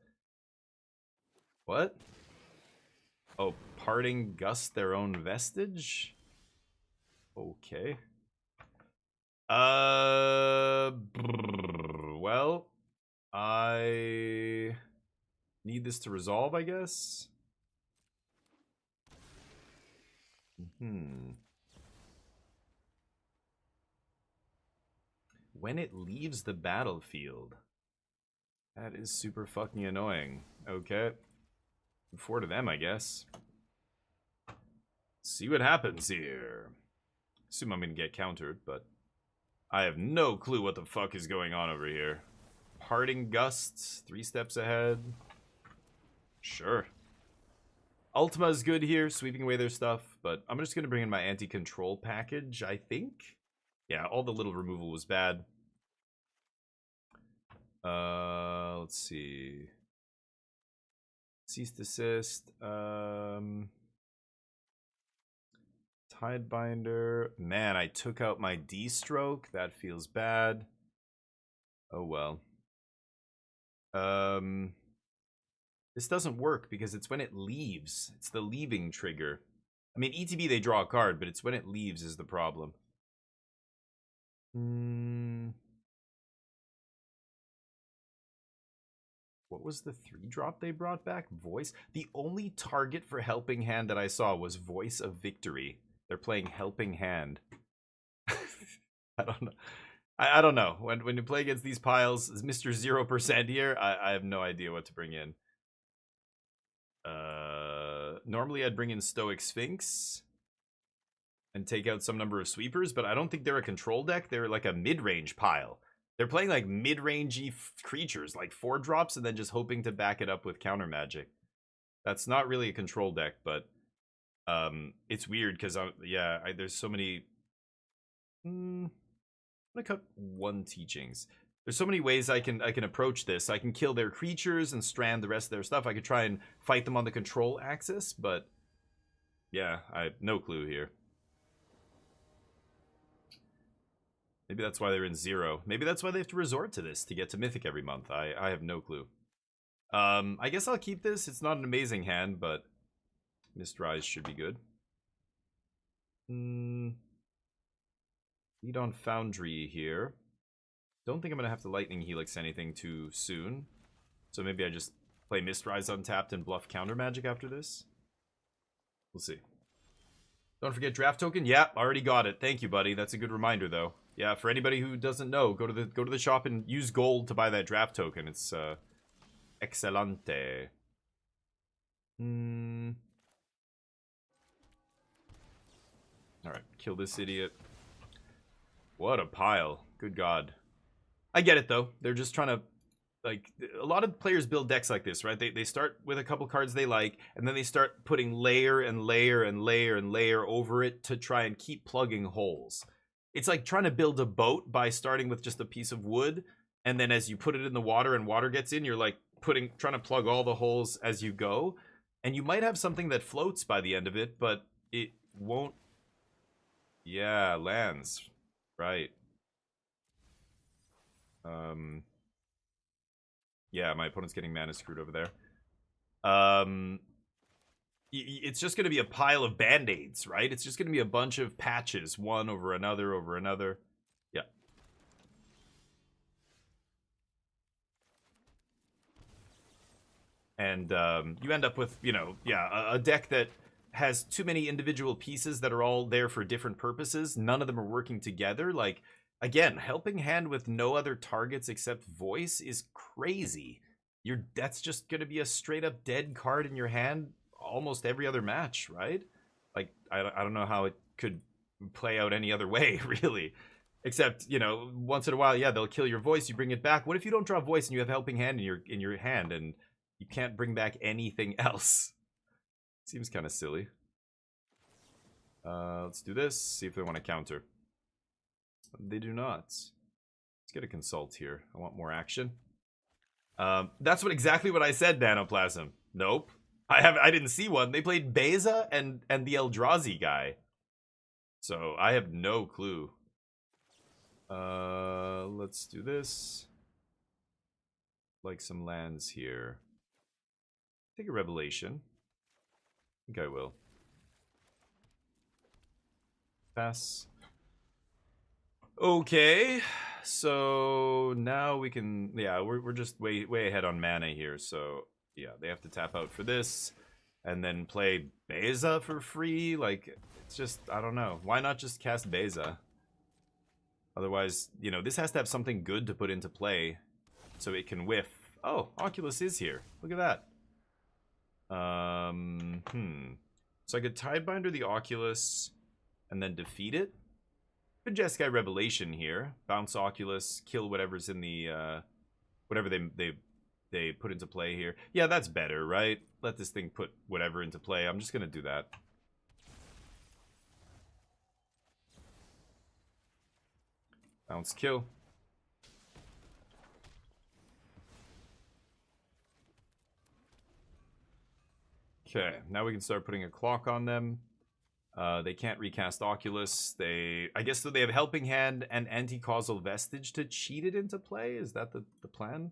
What? Oh, Parting Gust Their Own Vestige? Okay. Well, I need this to resolve, I guess. When it leaves the battlefield. That is super fucking annoying. Okay. 4 to them, I guess. See what happens here. Assume I'm gonna get countered, but I have no clue what the fuck is going on over here. Parting Gusts, 3 steps ahead. Sure. Ultima's good here, sweeping away their stuff, but I'm just gonna bring in my anti-control package, I think. Yeah, all the little removal was bad. Let's see. Cease Desist. Tidebinder. Man, I took out my D-stroke. That feels bad. Oh well. This doesn't work because it's when it leaves. It's the leaving trigger. I mean, ETB they draw a card, but it's when it leaves is the problem. What was the 3-drop they brought back? Voice? The only target for Helping Hand that I saw was Voice of Victory. They're playing Helping Hand. I don't know. I don't know. When you play against these piles, is Mr. 0% here? I have no idea what to bring in. Normally I'd bring in Stoic Sphinx and take out some number of sweepers, but I don't think they're a control deck. They're like a mid-range pile. They're playing like mid-rangey creatures, like 4-drops, and then just hoping to back it up with counter magic. That's not really a control deck, but it's weird because there's so many. I'm gonna cut 1 teachings. There's so many ways I can approach this. I can kill their creatures and strand the rest of their stuff. I could try and fight them on the control axis, but yeah, I have no clue here. Maybe that's why they're in 0. Maybe that's why they have to resort to this to get to Mythic every month. I have no clue. I guess I'll keep this. It's not an amazing hand, but Mistrise should be good. Lead on Foundry here. Don't think I'm going to have to Lightning Helix anything too soon. So maybe I just play Mistrise untapped and bluff counter magic after this. We'll see. Don't forget draft token. Yeah, already got it. Thank you, buddy. That's a good reminder, though. Yeah, for anybody who doesn't know, go to the shop and use gold to buy that draft token. It's excelente. All right, kill this idiot. What a pile. Good God. I get it, though. They're just trying to, like, a lot of players build decks like this, right? They start with a couple cards they like, and then they start putting layer and layer and layer and layer over it to try and keep plugging holes. It's like trying to build a boat by starting with just a piece of wood, and then as you put it in the water and water gets in, you're like trying to plug all the holes as you go. And you might have something that floats by the end of it, but it won't. Yeah, lands. Right. Yeah, my opponent's getting mana screwed over there. It's just going to be a pile of band-aids, right? It's just going to be a bunch of patches, one over another over another. Yeah. And you end up with, you know, yeah, a deck that has too many individual pieces that are all there for different purposes. None of them are working together. Like, again, Helping Hand with no other targets except voice is crazy. That's just going to be a straight up dead card in your hand almost every other match, right? Like, I don't know how it could play out any other way, really. Except, you know, once in a while, yeah, they'll kill your voice, you bring it back. What if you don't draw voice and you have Helping Hand in your hand and you can't bring back anything else? Seems kind of silly. Let's do this. See if they want to counter. They do not. Let's get a consult here. I want more action. That's exactly what I said, Nanoplasm. Nope. I didn't see one. They played Beza and the Eldrazi guy. So I have no clue. Let's do this. Like some lands here. Take a Revelation. I think I will. Pass. Okay, so now we can, yeah, we're just way ahead on mana here, so yeah, they have to tap out for this, and then play Beza for free, like, it's just, I don't know, why not just cast Beza? Otherwise, you know, this has to have something good to put into play, so it can whiff. Oh, Oculus is here, look at that. So I could Tidebinder the Oculus, and then defeat it. Good Jeskai Revelation here. Bounce Oculus, kill whatever's in the whatever they put into play here. Yeah, that's better, right? Let this thing put whatever into play. I'm just gonna do that. Bounce kill. Okay, now we can start putting a clock on them. They can't recast Oculus. I guess so they have Helping Hand and Anti-Causal Vestige to cheat it into play? Is that the plan?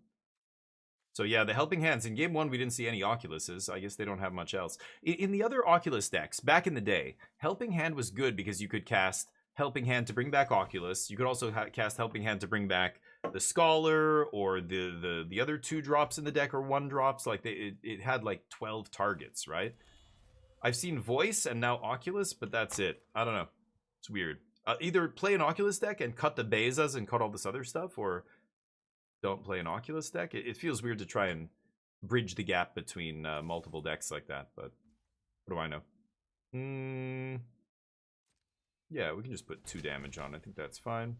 So yeah, the Helping Hands. In game 1, we didn't see any Oculuses. I guess they don't have much else. In the other Oculus decks, back in the day, Helping Hand was good because you could cast Helping Hand to bring back Oculus. You could also cast Helping Hand to bring back the Scholar, or the other 2 drops in the deck, or 1 drops. Like, it had like 12 targets, right? I've seen Voice and now Oculus, but that's it. I don't know. It's weird. Either play an Oculus deck and cut the Bezas and cut all this other stuff, or don't play an Oculus deck. It feels weird to try and bridge the gap between multiple decks like that, but what do I know? Yeah, we can just put 2 damage on. I think that's fine.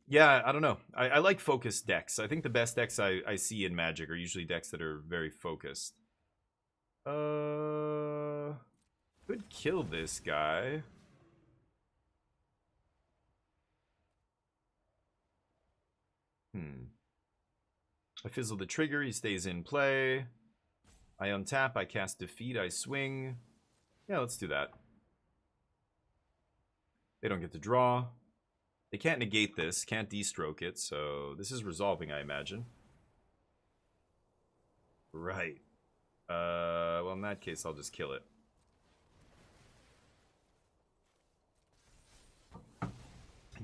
Yeah, I don't know. I like focused decks. I think the best decks I see in Magic are usually decks that are very focused. Could kill this guy. I fizzle the trigger, he stays in play. I untap, I cast Defeat, I swing. Yeah, let's do that. They don't get to draw. They can't negate this, can't destroke it, so this is resolving, I imagine. Right. Well, in that case, I'll just kill it.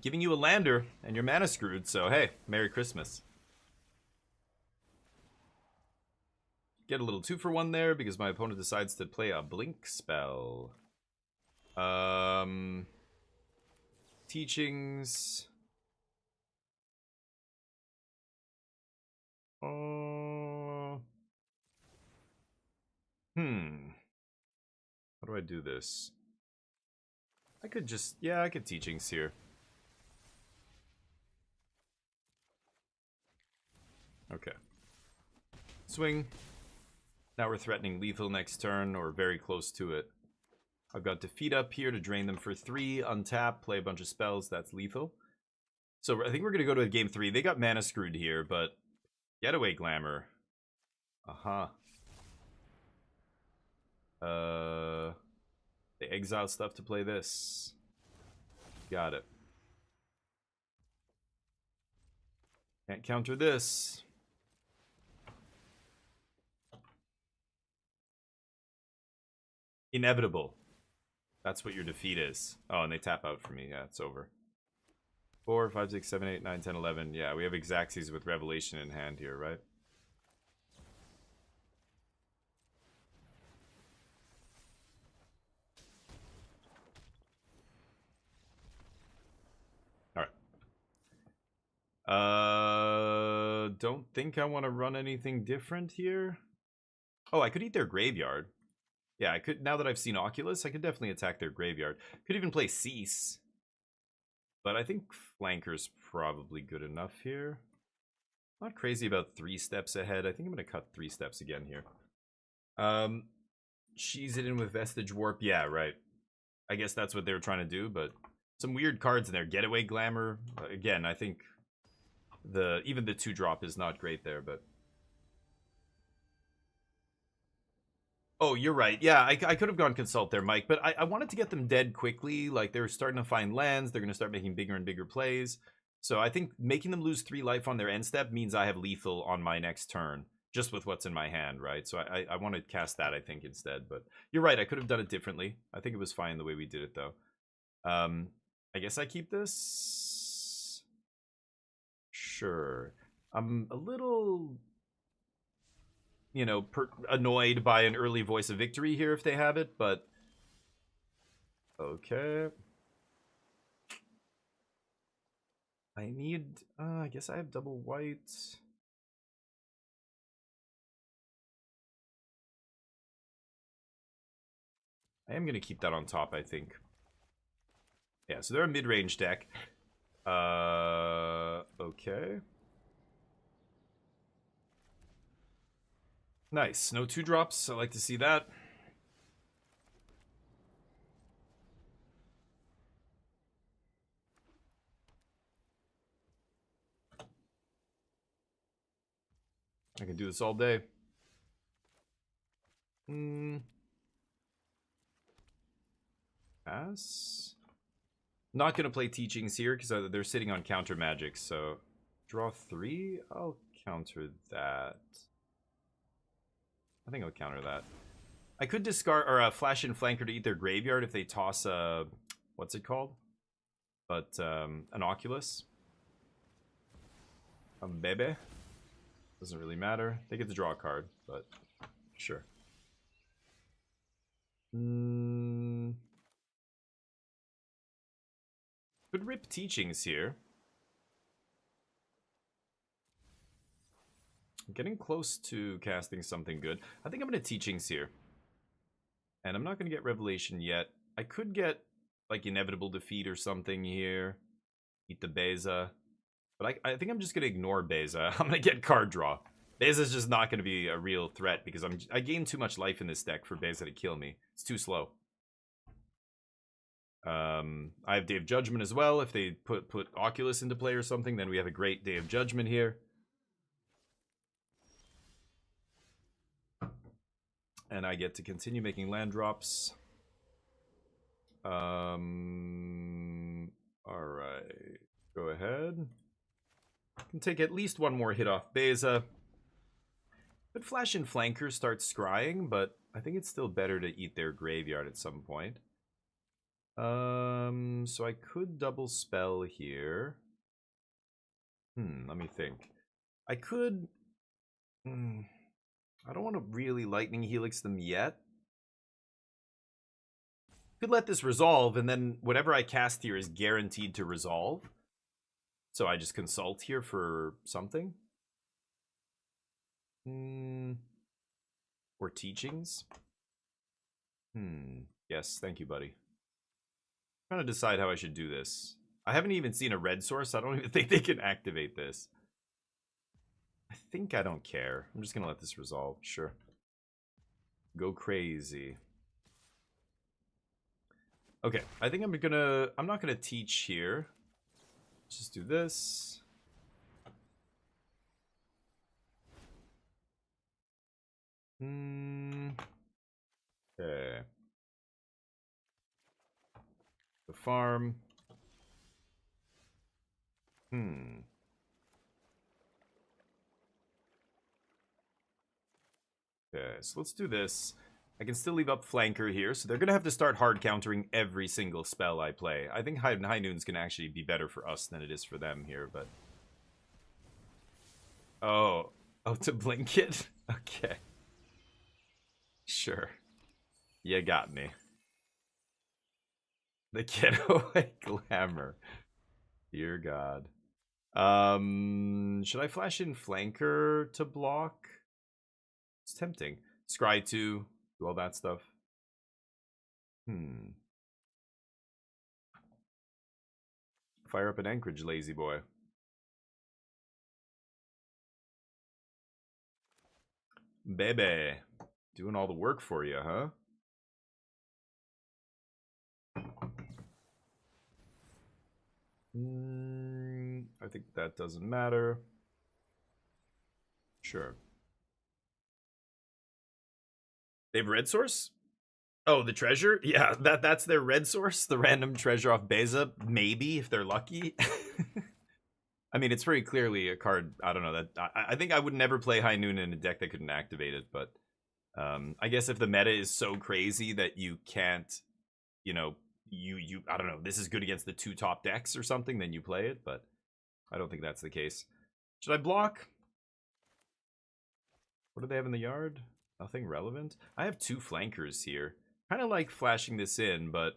Giving you a lander, and you're mana screwed, so hey, Merry Christmas. get a little 2-for-1 there because my opponent decides to play a blink spell. Teachings. How do I do this? I could just, yeah, I could teachings here. Okay. Swing. Now we're threatening lethal next turn, or very close to it. I've got Defeat up here to drain them for 3, untap, play a bunch of spells, that's lethal. So I think we're going to go to a game 3. They got mana screwed here, but Getaway Glamour. They exile stuff to play this. Got it. Can't counter this. Inevitable. That's what your defeat is. Oh, and they tap out for me. Yeah, it's over. 4, 5, 6, 7, 8, 9, 10, 11. Yeah, we have Xaxes with Revelation in hand here, right? Alright. Don't think I want to run anything different here. Oh, I could eat their graveyard. Yeah, I could. Now that I've seen Oculus, I could definitely attack their graveyard. Could even play Cease. But I think Flanker's probably good enough here. Not crazy about 3 steps ahead. I think I'm going to cut 3 steps again here. She's it in with Vestige Warp. Yeah, right. I guess that's what they were trying to do, but some weird cards in there. Getaway Glamour. Again, I think even the 2-drop is not great there, but... Oh, you're right. Yeah, I could have gone Consult there, Mike, but I wanted to get them dead quickly. Like, they're starting to find lands. They're going to start making bigger and bigger plays. So I think making them lose 3 life on their end step means I have lethal on my next turn, just with what's in my hand, right? So I want to cast that, I think, instead. But you're right. I could have done it differently. I think it was fine the way we did it, though. I guess I keep this. Sure. I'm a little... you know, annoyed by an early voice of victory here if they have it, but... Okay. I need... I guess I have double white. I am going to keep that on top, I think. Yeah, so they're a mid-range deck. Okay. Nice. No 2-drops. I like to see that. I can do this all day. Pass. Not going to play Teachings here because they're sitting on counter magic. So draw 3. I'll counter that. I think I'll counter that. I could discard or flash in Flanker to eat their graveyard if they toss a... what's it called? But an Oculus. Bebe. Doesn't really matter. They get to draw a card, but sure. Could rip Teachings here. I'm getting close to casting something good. I think I'm going to Teachings here. And I'm not going to get Revelation yet. I could get, like, Inevitable Defeat or something here. Eat the Beza. But I think I'm just going to ignore Beza. I'm going to get card draw. Beza's just not going to be a real threat because I gain too much life in this deck for Beza to kill me. It's too slow. I have Day of Judgment as well. If they put Oculus into play or something, then we have a great Day of Judgment here. And I get to continue making land drops. Alright. Go ahead. Can take at least one more hit off Beza. Could flash in Flanker, start scrying, but I think it's still better to eat their graveyard at some point. So I could double spell here. Let me think. I could... I don't want to really Lightning Helix them yet. Could let this resolve, and then whatever I cast here is guaranteed to resolve. So I just consult here for something. Or teachings. Yes, thank you, buddy. I'm trying to decide how I should do this. I haven't even seen a red source. I don't even think they can activate this. I think I don't care. I'm just gonna let this resolve. Sure. Go crazy. Okay, I think I'm not gonna teach here. Let's just do this. Okay. The farm. Okay, so let's do this. I can still leave up Flanker here, so they're going to have to start hard countering every single spell I play. I think High Noon's going to actually be better for us than it is for them here, but... Oh, to blink it? Okay. Sure. You got me. The getaway glamour. Dear God. Should I flash in Flanker to block? It's tempting. Scry 2, do all that stuff. Fire up an Anchorage, lazy boy. Baby. Doing all the work for you, huh? I think that doesn't matter. Sure. They have red source? Oh, the treasure? Yeah, that's their red source. The random treasure off Beza. Maybe, if they're lucky. I mean, it's very clearly a card. I don't know. That I think I would never play High Noon in a deck that couldn't activate it. But I guess if the meta is so crazy that you can't, you know, I don't know, this is good against the 2 top decks or something, then you play it. But I don't think that's the case. Should I block? What do they have in the yard? Nothing relevant. I have 2 flankers here. Kind of like flashing this in, but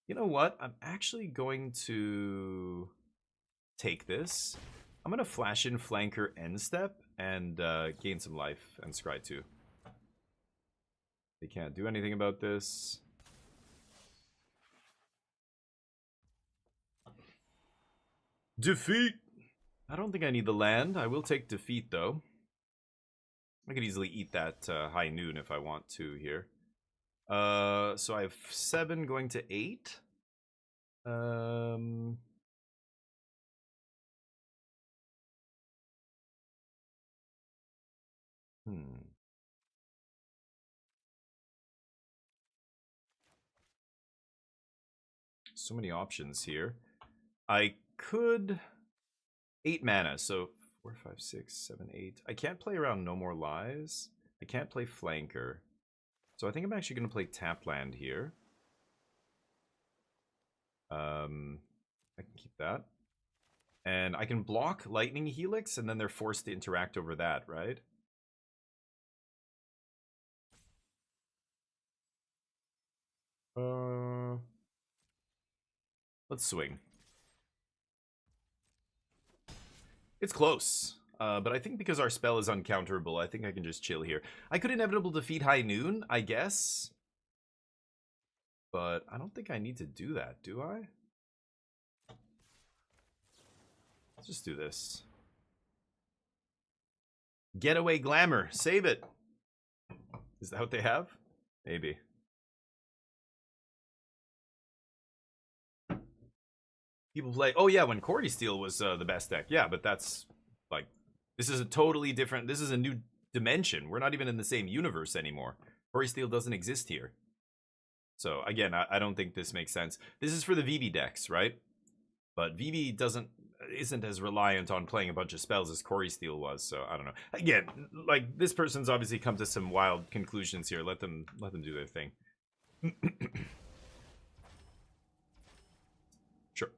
you know what? I'm actually going to take this. I'm going to flash in flanker end step and gain some life and scry 2. They can't do anything about this. Defeat! I don't think I need the land. I will take defeat, though. I could easily eat that High Noon if I want to here. So I have 7 going to 8. So many options here. I could 8 mana, so 4, 5, 6, 7, 8. I can't play around No More Lies. I can't play Flanker. So I think I'm actually going to play Tap Land here. I can keep that. And I can block Lightning Helix, and then they're forced to interact over that, right? Let's swing. It's close. But I think because our spell is uncounterable, I think I can just chill here. I could inevitably defeat High Noon, I guess. But I don't think I need to do that, do I? Let's just do this. Getaway Glamour. Save it. Is that what they have? Maybe. People play... Oh, yeah, when Cordy Steel was the best deck. Yeah, but that's... like... This is a totally different... This is a new dimension. We're not even in the same universe anymore. Cordy Steel doesn't exist here. So, again, I don't think this makes sense. This is for the VV decks, right? But VV isn't as reliant on playing a bunch of spells as Corey Steel was, so I don't know. Again, like, this person's obviously come to some wild conclusions here. Let them do their thing. Sure.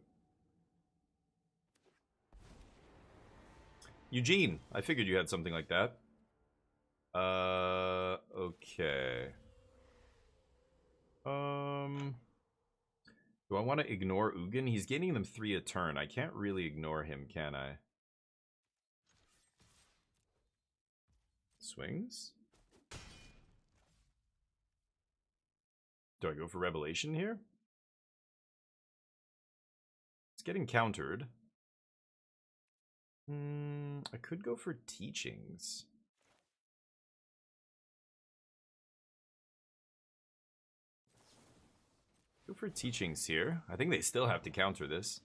Eugene, I figured you had something like that. Okay. Do I want to ignore Ugin? He's gaining them 3 a turn. I can't really ignore him, can I? Swings? Do I go for Revelation here? It's getting countered. I could go for Teachings. Go for Teachings here. I think they still have to counter this.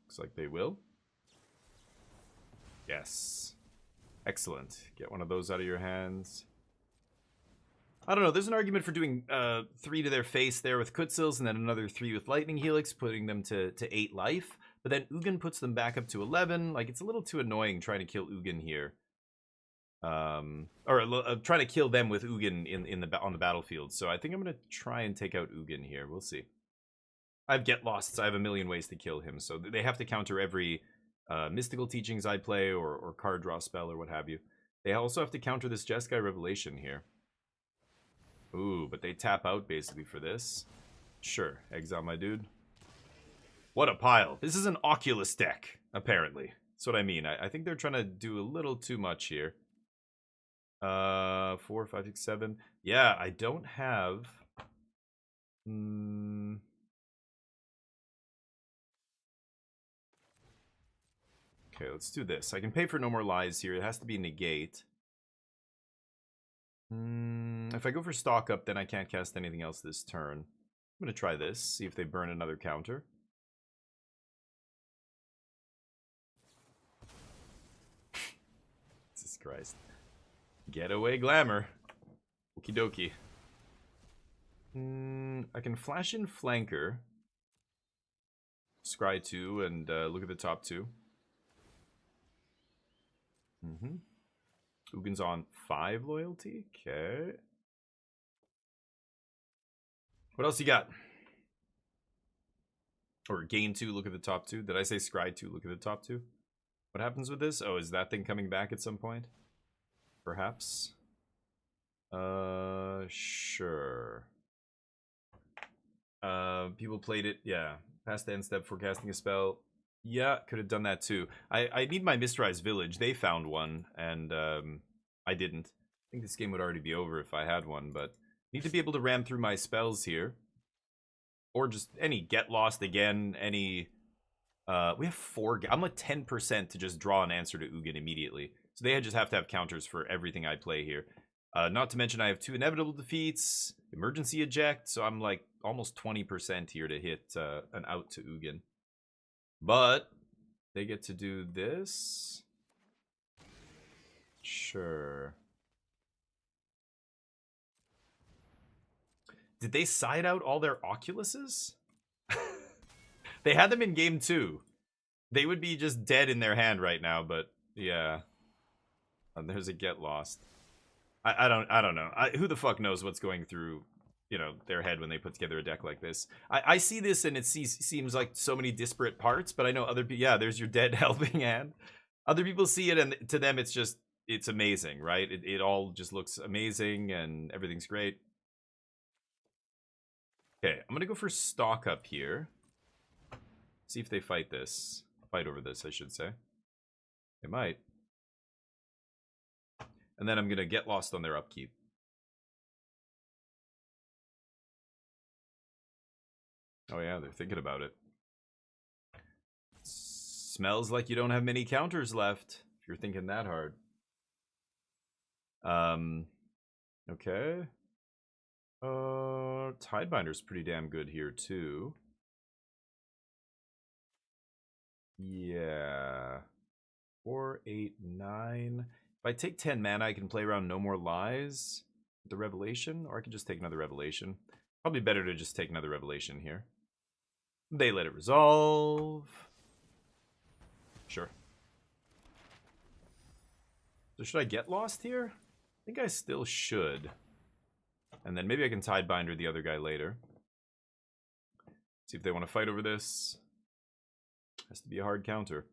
Looks like they will. Yes. Excellent. Get one of those out of your hands. I don't know. There's an argument for doing 3 to their face there with Kutzils and then another 3 with Lightning Helix, putting them to 8 life. But then Ugin puts them back up to 11. Like, it's a little too annoying trying to kill Ugin here. Trying to kill them with Ugin on the battlefield. So I think I'm going to try and take out Ugin here. We'll see. I have Get Lost, so I have a million ways to kill him. So they have to counter every mystical teachings I play or card draw spell or what have you. They also have to counter this Jeskai Revelation here. Ooh, but they tap out basically for this. Sure, exile my dude. What a pile. This is an Oculus deck, apparently. That's what I mean. I think they're trying to do a little too much here. 4, 5, 6, 7. Yeah, I don't have... Okay, let's do this. I can pay for No More Lies here. It has to be negate. If I go for stock up, then I can't cast anything else this turn. I'm going to try this, see if they burn another counter. Jesus Christ. Getaway Glamour. Okie dokie. I can flash in Flanker. Scry 2 and look at the top 2. Ugin's on 5 loyalty. Okay. What else you got? Or gain 2, look at the top 2. Did I say scry 2, look at the top 2? What happens with this? Oh, is that thing coming back at some point? Perhaps. Sure. People played it, yeah. Past the end step, forecasting a spell. Yeah, could have done that too. I need my Mistrise Village. They found one, and I didn't. I think this game would already be over if I had one, but need to be able to ram through my spells here. Or just any Get Lost again, any... we have 4... I'm like 10% to just draw an answer to Ugin immediately. So they just have to have counters for everything I play here. Not to mention I have 2 inevitable defeats, emergency eject, so I'm like almost 20% here to hit an out to Ugin. But they get to do this. Sure. Did they side out all their Oculuses? They had them in game 2. They would be just dead in their hand right now, but yeah. There's a Get Lost. I don't know. Who the fuck knows what's going through, you know, their head when they put together a deck like this. I see this and it seems like so many disparate parts, but I know other people, yeah, there's your dead helping hand. Other people see it and to them it's amazing, right? It all just looks amazing and everything's great. Okay, I'm gonna go for stock up here. See if they fight this. Fight over this, I should say. They might. And then I'm gonna Get Lost on their upkeep. Oh yeah, they're thinking about it. Smells like you don't have many counters left, if you're thinking that hard. Okay. Tidebinder's pretty damn good here too. Yeah. 4, 8, 9. If I take 10 mana, I can play around No More Lies with the Revelation, or I can just take another Revelation. Probably better to just take another Revelation here. They let it resolve. Sure. So should I Get Lost here? I think I still should. And then maybe I can Tidebinder the other guy later. See if they want to fight over this. Has to be a hard counter.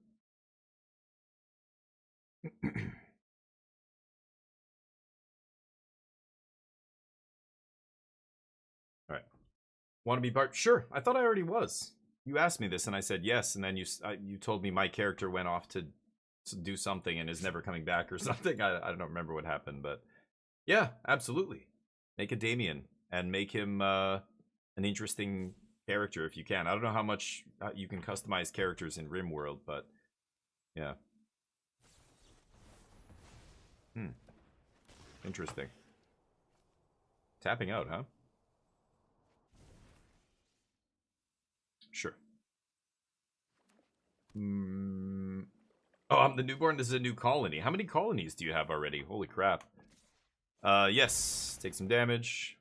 Want to be part? Sure. I thought I already was. You asked me this, and I said yes, and then you told me my character went off to do something and is never coming back or something. I don't remember what happened, but yeah, absolutely. Make a Damien and make him an interesting character if you can. I don't know how much you can customize characters in RimWorld, but yeah. Interesting. Tapping out, huh? Sure. Oh, I'm the newborn. This is a new colony. How many colonies do you have already? Holy crap. Yes. Take some damage.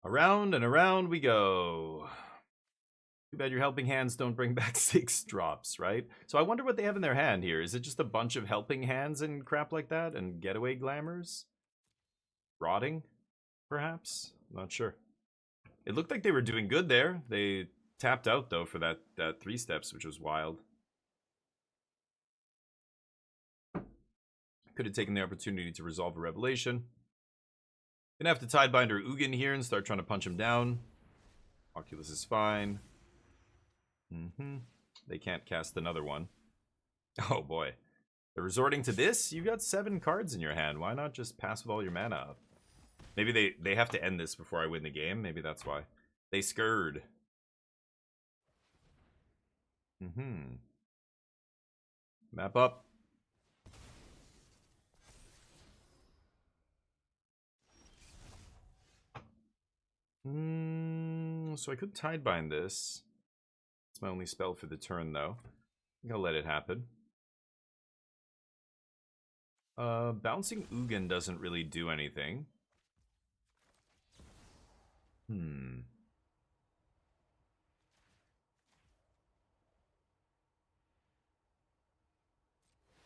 Around and around we go. Too bad your helping hands don't bring back 6 drops, right? So I wonder what they have in their hand here. Is it just a bunch of helping hands and crap like that? And getaway glamours? Rotting, perhaps? Not sure. It looked like they were doing good there. They tapped out, though, for that 3 steps, which was wild. Could have taken the opportunity to resolve a revelation. Gonna have to Tidebinder Ugin here and start trying to punch him down. Oculus is fine. They can't cast another one. Oh boy. They're resorting to this? You've got 7 cards in your hand. Why not just pass with all your mana up? Maybe they have to end this before I win the game. Maybe that's why. They scurred. Map up. So I could Tidebind this. It's my only spell for the turn, though. I think I'll let it happen. Bouncing Ugin doesn't really do anything.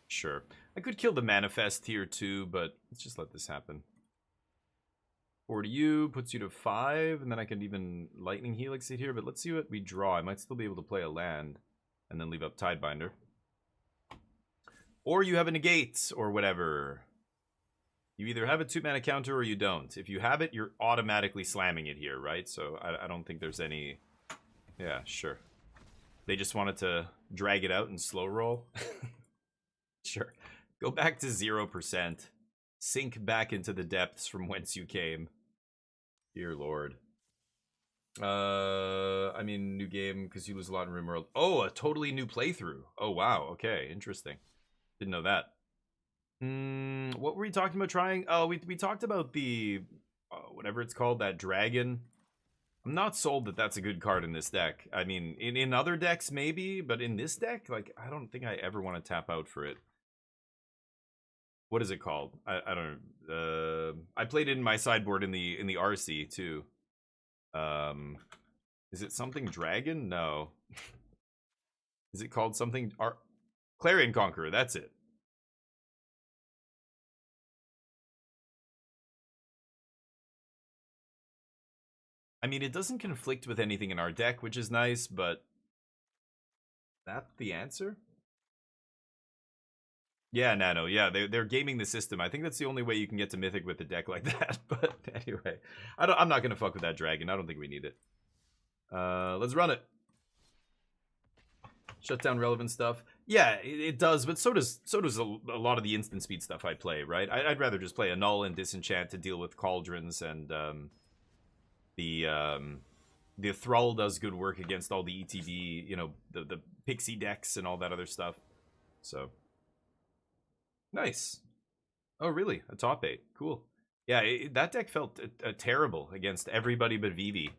Sure. I could kill the Manifest here, too, but let's just let this happen. 4 to you, puts you to 5, and then I can even Lightning Helix it here, but let's see what we draw. I might still be able to play a land, and then leave up Tidebinder. Or you have a negate, or whatever. You either have a 2-mana counter, or you don't. If you have it, you're automatically slamming it here, right? So I don't think there's any... Yeah, sure. They just wanted to drag it out and slow roll. Sure. Go back to 0%. Sink back into the depths from whence you came. Dear Lord. I mean, new game, because you lose a lot in RimWorld. Oh, a totally new playthrough. Oh, wow. Okay, interesting. Didn't know that. What were we talking about trying? Oh, we talked about the... whatever it's called, that dragon. I'm not sold that that's a good card in this deck. I mean, in other decks, maybe, but in this deck, like, I don't think I ever want to tap out for it. What is it called? I don't know. I played it in my sideboard in the RC too. Is it something dragon? No. Is it called something? Clarion Conqueror. That's it. I mean, it doesn't conflict with anything in our deck, which is nice, but that's the answer. Yeah, Nano. Yeah, they're gaming the system. I think that's the only way you can get to Mythic with a deck like that. But anyway, I'm not gonna fuck with that dragon. I don't think we need it. Let's run it. Shut down relevant stuff. Yeah, it does, but so does a lot of the instant speed stuff I play. Right? I'd rather just play Annul and Disenchant to deal with cauldrons, and the Thrall does good work against all the ETB, you know, the pixie decks and all that other stuff. So. Nice. Oh, really? A top 8. Cool. Yeah, that deck felt terrible against everybody but Vivi.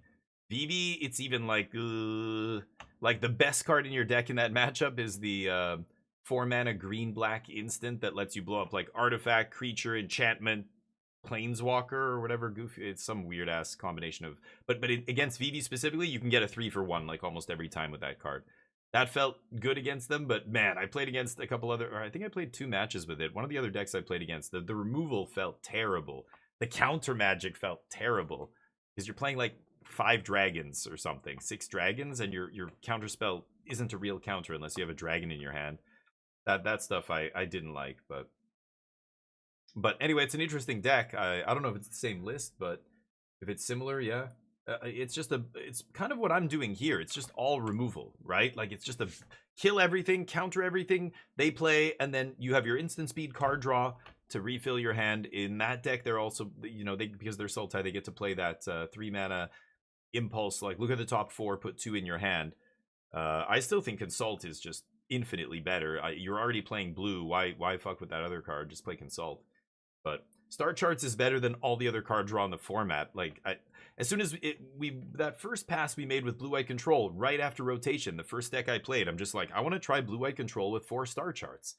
Vivi, it's even like the best card in your deck in that matchup is the 4-mana green-black instant that lets you blow up like artifact, creature, enchantment, planeswalker, or whatever goofy. It's some weird-ass combination of... But against Vivi specifically, you can get a 3-for-1 like almost every time with that card. That felt good against them, but man, I played against a couple other... Or I think I played 2 matches with it. One of the other decks I played against, the removal felt terrible. The counter magic felt terrible. Because you're playing like 5 dragons or something, 6 dragons, and your counter spell isn't a real counter unless you have a dragon in your hand. That stuff I didn't like, but anyway, it's an interesting deck. I don't know if it's the same list, but if it's similar, yeah. It's kind of what I'm doing here. It's just all removal, right? Like it's just a kill everything, counter everything they play, and then you have your instant speed card draw to refill your hand. In that deck, they're also, you know, because they're Sultai, they get to play that 3 mana impulse. Like look at the top 4, put 2 in your hand. I still think Consult is just infinitely better. You're already playing blue. Why fuck with that other card? Just play Consult. But Star Charts is better than all the other card draw in the format. Like as soon as that first pass we made with Blue-White Control right after rotation, the first deck I played, I'm just like, I want to try Blue-White Control with 4 Star Charts.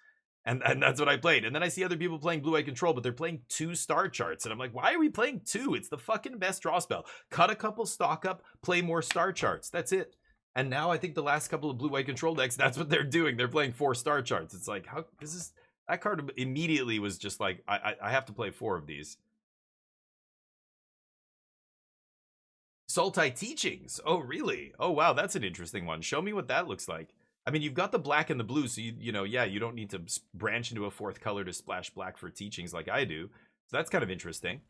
And that's what I played. And then I see other people playing Blue-White Control, but they're playing 2 Star Charts. And I'm like, why are we playing 2? It's the fucking best draw spell. Cut a couple, stock up, play more Star Charts. That's it. And now I think the last couple of Blue-White Control decks, that's what they're doing. They're playing 4 Star Charts. It's like, how is this? That card immediately was just like, I have to play 4 of these. Sultai Teachings. Oh, really? Oh, wow. That's an interesting one. Show me what that looks like. I mean, you've got the black and the blue, so you know, yeah, you don't need to branch into a 4th color to splash black for Teachings like I do. So that's kind of interesting.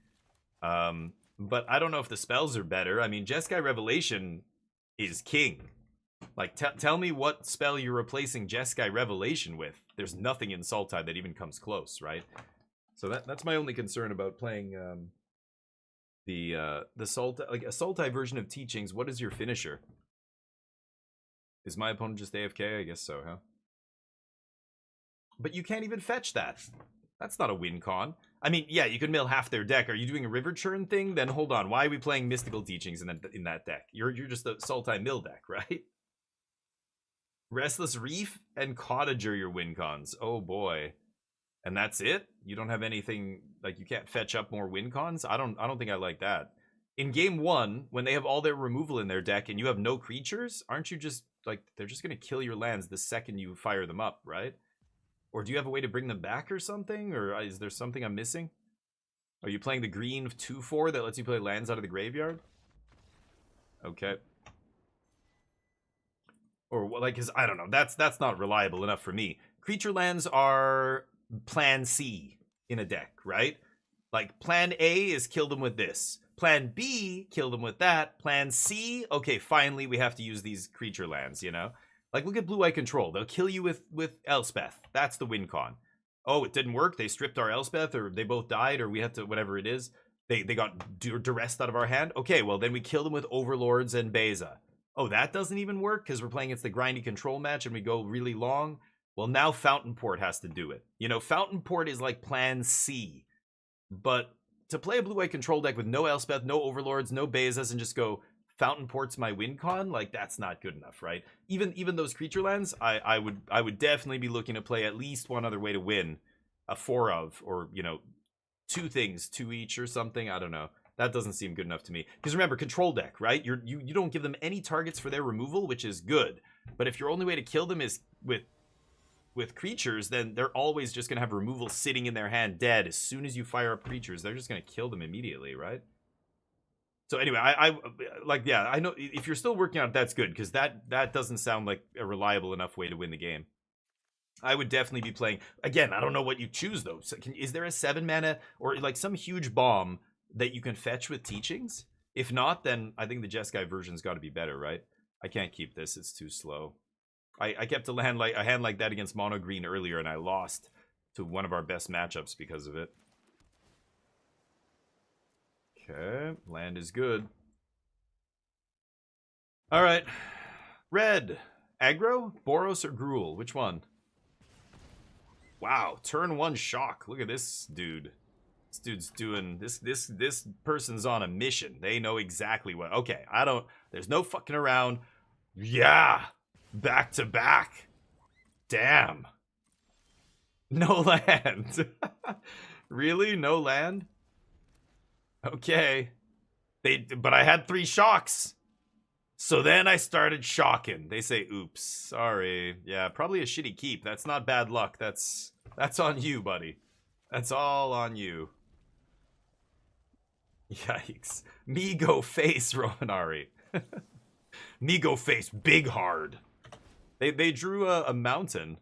But I don't know if the spells are better. I mean, Jeskai Revelation is king. Like, tell me what spell you're replacing Jeskai Revelation with. There's nothing in Sultai that even comes close, right? So that's my only concern about playing the Sultai, like a Sultai version of Teachings. What is your finisher? Is my opponent just AFK? I guess so, huh? But you can't even fetch that. That's not a win con. I mean, yeah, you could mill half their deck. Are you doing a river churn thing? Then hold on. Why are we playing Mystical Teachings in that deck? You're just a Sultai mill deck, right? Restless Reef and Cottager your win cons. Oh boy. And that's it? You don't have anything, like you can't fetch up more win cons? I don't think I like that. In game 1, when they have all their removal in their deck and you have no creatures, aren't you just like, they're just gonna kill your lands the second you fire them up, right? Or do you have a way to bring them back or something? Or is there something I'm missing? Are you playing the green 2/4 that lets you play lands out of the graveyard? Okay. Or like, cause I don't know. That's not reliable enough for me. Creature lands are plan C in a deck, right? Like plan A is kill them with this. Plan B, kill them with that. Plan C, okay, finally we have to use these creature lands, you know? Like look at Blue-White Control. They'll kill you with Elspeth. That's the win con. Oh, it didn't work. They stripped our Elspeth, or they both died, or we had to, whatever it is. They got duressed out of our hand. Okay, well then we kill them with Overlords and Beza. Oh, that doesn't even work because we're playing against the grindy control match and we go really long. Well, now Fountain Port has to do it. You know, Fountain Port is like plan C. But to play a Blue-White Control deck with no Elspeth, no Overlords, no Bezas, and just go, Fountain Port's my win con, like that's not good enough, right? Even those creature lands, I would definitely be looking to play at least one other way to win. A 4 of, or, you know, 2 things, 2 each or something, I don't know. That doesn't seem good enough to me. Because remember, control deck, right? You don't give them any targets for their removal, which is good. But if your only way to kill them is with creatures, then they're always just going to have removal sitting in their hand dead. As soon as you fire up creatures, they're just going to kill them immediately, right? So anyway, I like, yeah, I know if you're still working on it, that's good. Because that doesn't sound like a reliable enough way to win the game. I would definitely be playing, again, I don't know what you choose though. So is there a 7 mana or like some huge bomb that you can fetch with Teachings? If not, then I think the Jeskai version's got to be better, right? I can't keep this. It's too slow. I kept a hand like that against Mono Green earlier, and I lost to one of our best matchups because of it. Okay, land is good. All right, red. Aggro, Boros, or Gruul? Which one? Wow, turn 1 shock. Look at this dude. This dude's doing this person's on a mission. They know exactly what. Okay, there's no fucking around. Yeah. Back to back. Damn. No land. Really? No land? Okay. But I had 3 shocks. So then I started shocking. They say, oops, sorry. Yeah, probably a shitty keep. That's not bad luck. That's on you, buddy. That's all on you. Yikes. Me go face, Romanari. Me go face big hard. They drew a mountain.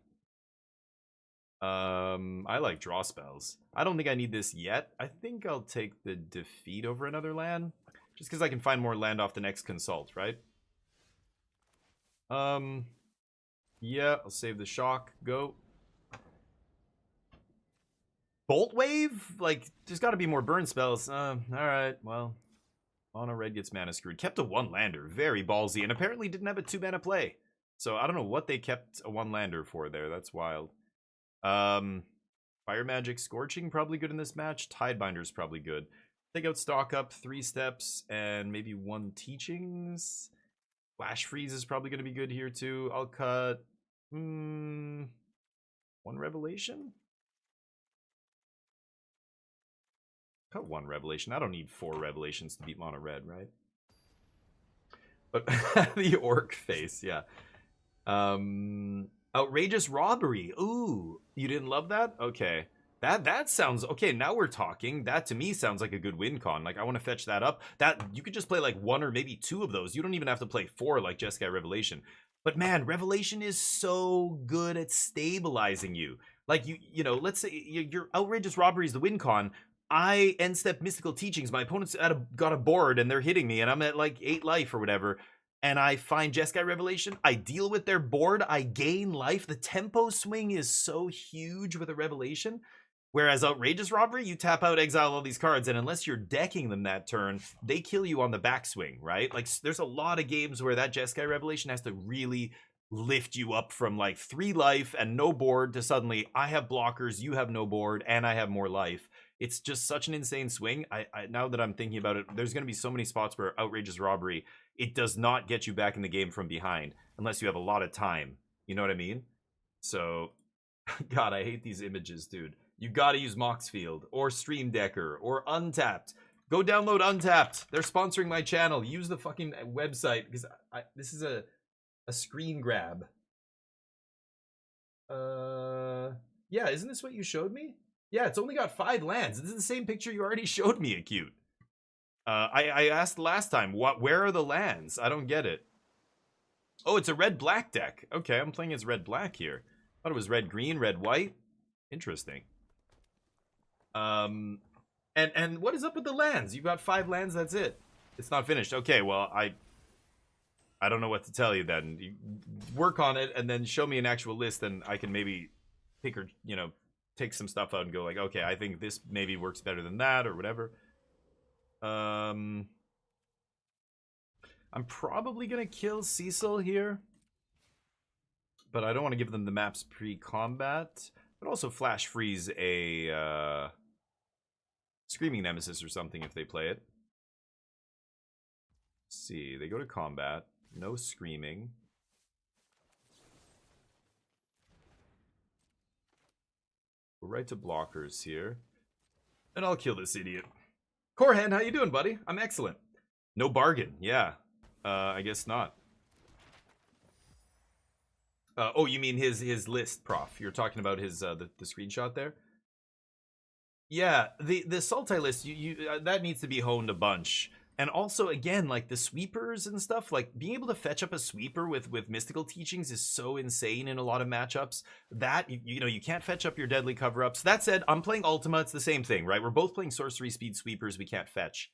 I like draw spells. I don't think I need this yet. I think I'll take the defeat over another land. Just because I can find more land off the next consult, right? Yeah, I'll save the shock. Go. Bolt wave? Like, there's got to be more burn spells. Alright, well. Mono red gets mana screwed. Kept a one lander. Very ballsy. And apparently didn't have a 2-mana play. So I don't know what they kept a one lander for there. That's wild. Fire Magic Scorching probably good in this match. Tidebinder's probably good. Take out Stock Up, 3 steps, and maybe 1 Teachings. Flash Freeze is probably going to be good here too. I'll cut 1 Revelation. Cut 1 Revelation. I don't need 4 Revelations to beat mono red, right? But the orc face, yeah. Outrageous Robbery. Ooh, you didn't love that? Okay. That sounds okay. Now we're talking. That to me sounds like a good win con. Like I want to fetch that up. That you could just play like 1 or maybe 2 of those. You don't even have to play 4 like Jeskai Revelation. But man, Revelation is so good at stabilizing you. Like you know, let's say your Outrageous Robbery is the win con. I end step Mystical Teachings. My opponent's got a board and they're hitting me, and I'm at like 8 life or whatever. And I find Jeskai Revelation, I deal with their board, I gain life. The tempo swing is so huge with a Revelation. Whereas Outrageous Robbery, you tap out, exile all these cards, and unless you're decking them that turn, they kill you on the backswing, right? Like, there's a lot of games where that Jeskai Revelation has to really lift you up from like 3 life and no board to suddenly, I have blockers, you have no board, and I have more life. It's just such an insane swing. I now that I'm thinking about it, there's going to be so many spots where Outrageous Robbery, it does not get you back in the game from behind unless you have a lot of time. You know what I mean? So, God, I hate these images, dude. You got to use Moxfield or Stream Decker or Untapped. Go download Untapped. They're sponsoring my channel. Use the fucking website because this is a screen grab. Yeah, isn't this what you showed me? Yeah, it's only got 5 lands. This is the same picture you already showed me, Acute. I asked last time, where are the lands? I don't get it. Oh, it's a red-black deck. Okay, I'm playing as red-black here. Thought it was red-green, red-white. Interesting. And what is up with the lands? You've got 5 lands, that's it. It's not finished. Okay, well, I don't know what to tell you then. You work on it and then show me an actual list, and I can maybe pick or, you know, take some stuff out and go like, okay, I think this maybe works better than that or whatever. I'm probably gonna kill Cecil here, but I don't want to give them the maps pre-combat. But also flash freeze a Screaming Nemesis or something if they play it. Let's see, they go to combat. No screaming. We're right to blockers here. And I'll kill this idiot. Corhan, how you doing, buddy? I'm excellent. No bargain, yeah. I guess not. Oh, you mean his list, Prof. You're talking about his the screenshot there? Yeah, the Sultai list, that needs to be honed a bunch. And also, again, like the sweepers and stuff, like being able to fetch up a sweeper with Mystical Teachings is so insane in a lot of matchups that, you know, you can't fetch up your deadly cover-ups. That said, I'm playing Ultima, it's the same thing, right? We're both playing sorcery speed sweepers, we can't fetch.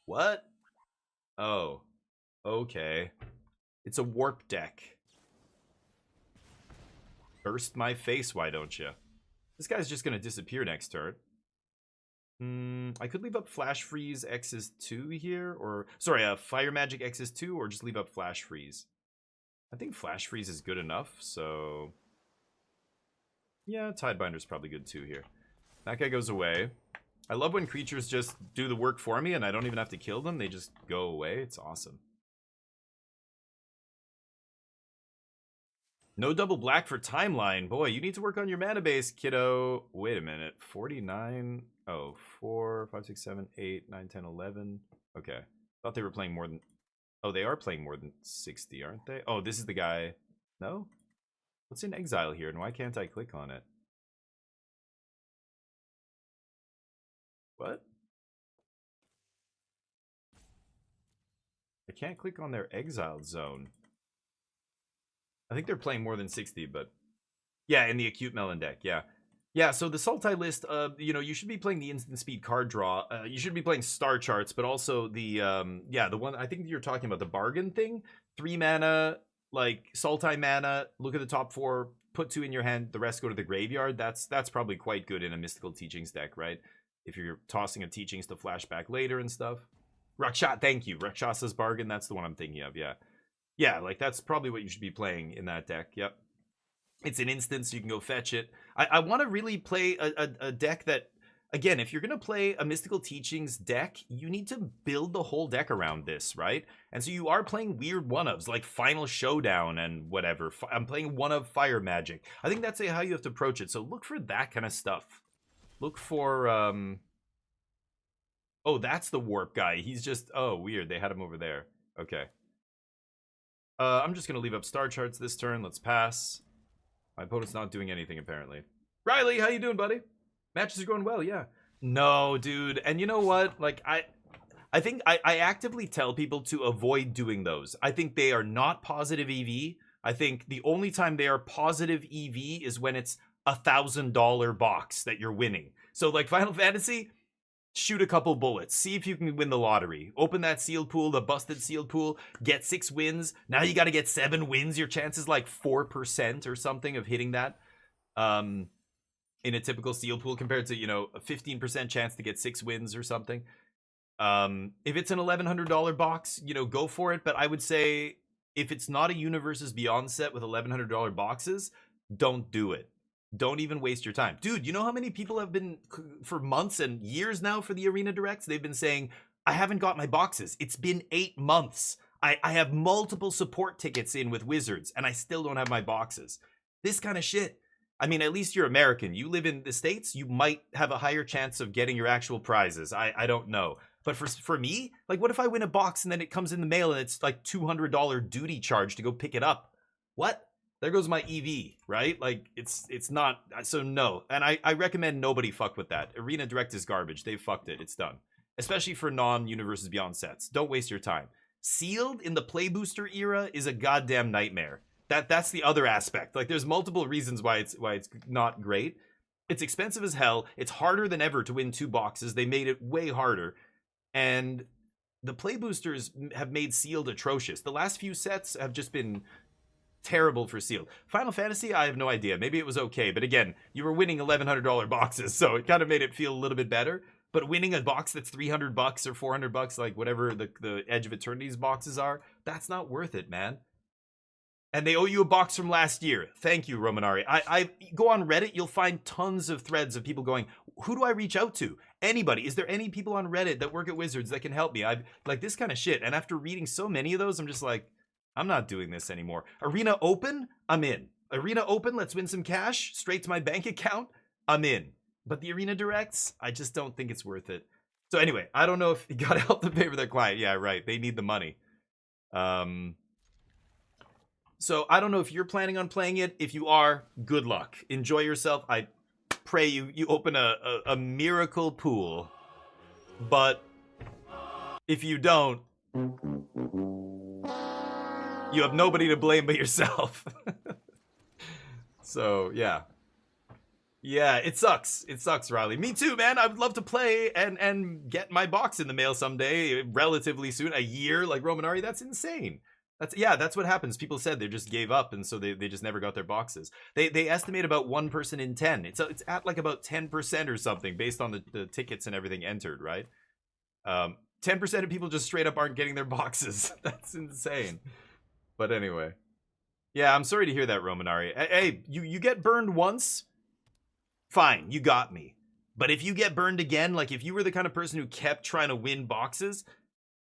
What? Oh. Okay. It's a warp deck. Burst my face, why don't you? This guy's just gonna disappear next turn. I could leave up Flash Freeze X's 2 here, or sorry, Fire Magic X's 2, or just leave up Flash Freeze. I think Flash Freeze is good enough, so yeah, Tidebinder's probably good too here. That guy goes away. I love when creatures just do the work for me and I don't even have to kill them, they just go away. It's awesome. No double black for timeline. Boy, you need to work on your mana base, kiddo. Wait a minute. 49. Oh, 4, 5, 6, 7, 8, 9, 10, 11. Okay. Thought they were playing more than... Oh, they are playing more than 60, aren't they? Oh, this is the guy... No? What's in exile here, and why can't I click on it? What? I can't click on their exiled zone. I think they're playing more than 60, but yeah, in the acute melon deck, yeah. Yeah, so the Sultai list, you know, you should be playing the instant speed card draw. You should be playing star charts, but also the, yeah, the one, I think you're talking about the bargain thing. 3 mana, like, Sultai mana, look at the top 4, put 2 in your hand, the rest go to the graveyard. That's probably quite good in a Mystical Teachings deck, right? If you're tossing a Teachings to flashback later and stuff. Raksha, thank you. Rakshasa's bargain, that's the one I'm thinking of, yeah. Yeah, like, that's probably what you should be playing in that deck, yep. It's an instance, you can go fetch it. I want to really play a deck that, again, if you're going to play a Mystical Teachings deck, you need to build the whole deck around this, right? And so you are playing weird one-ofs, like Final Showdown and whatever. I'm playing one-of Fire Magic. I think that's how you have to approach it. So look for that kind of stuff. Look for, oh, that's the Warp guy. He's just, oh, weird. They had him over there. Okay. I'm just going to leave up star charts this turn. Let's pass. My opponent's not doing anything, apparently. Riley, how you doing, buddy? Matches are going well, yeah. No, dude. And you know what? Like, I think I actively tell people to avoid doing those. I think they are not positive EV. I think the only time they are positive EV is when it's $1,000 box that you're winning. So, like, Final Fantasy, shoot a couple bullets. See if you can win the lottery. Open that sealed pool, the busted sealed pool. Get 6 wins. Now you got to get 7 wins. Your chance is like 4% or something of hitting that. In a typical sealed pool compared to, you know, a 15% chance to get 6 wins or something. If it's an $1,100 box, you know, go for it. But I would say if it's not a Universes Beyond set with $1,100 boxes, don't do it. Don't even waste your time. Dude, you know how many people have been, for months and years now for the Arena Directs, they've been saying, I haven't got my boxes. It's been 8 months. I have multiple support tickets in with Wizards, and I still don't have my boxes. This kind of shit. I mean, at least you're American. You live in the States, you might have a higher chance of getting your actual prizes. I don't know. But for me, like, what if I win a box and then it comes in the mail and it's like $200 duty charge to go pick it up? What? There goes my EV, right? Like, it's not, so no. And I recommend nobody fuck with that. Arena Direct is garbage. They fucked it. It's done. Especially for non-Universes Beyond sets. Don't waste your time. Sealed in the Play Booster era is a goddamn nightmare. That's the other aspect. Like, there's multiple reasons why it's not great. It's expensive as hell. It's harder than ever to win 2 boxes. They made it way harder. And the Play Boosters have made Sealed atrocious. The last few sets have just been terrible for Sealed. Final Fantasy, I have no idea. Maybe it was okay, but again, you were winning $1,100 boxes, so it kind of made it feel a little bit better. But winning a box that's $300 or $400, like whatever the Edge of Eternity's boxes are, that's not worth it, man. And they owe you a box from last year. Thank you, Romanari. I go on Reddit, you'll find tons of threads of people going, who do I reach out to? Anybody. Is there any people on Reddit that work at Wizards that can help me? I've like this kind of shit. And after reading so many of those, I'm just like, I'm not doing this anymore. Arena Open, I'm in. Arena Open, let's win some cash straight to my bank account, I'm in. But the Arena Directs, I just don't think it's worth it. So anyway, I don't know if you gotta help them pay for their client. Yeah, right. They need the money. So I don't know if you're planning on playing it. If you are, good luck. Enjoy yourself. I pray you open a miracle pool. But if you don't, you have nobody to blame but yourself. So, yeah. Yeah, it sucks. It sucks, Riley. Me too, man. I'd love to play and get my box in the mail someday, relatively soon. A year, like Romanari, that's insane. That's what happens. People said they just gave up, and so they just never got their boxes. They estimate about 1 person in 10. It's at like about 10% or something based on the tickets and everything entered, right? 10% of people just straight up aren't getting their boxes. That's insane. But anyway. Yeah, I'm sorry to hear that, Romanari. Hey, you get burned once, fine, you got me. But if you get burned again, like if you were the kind of person who kept trying to win boxes,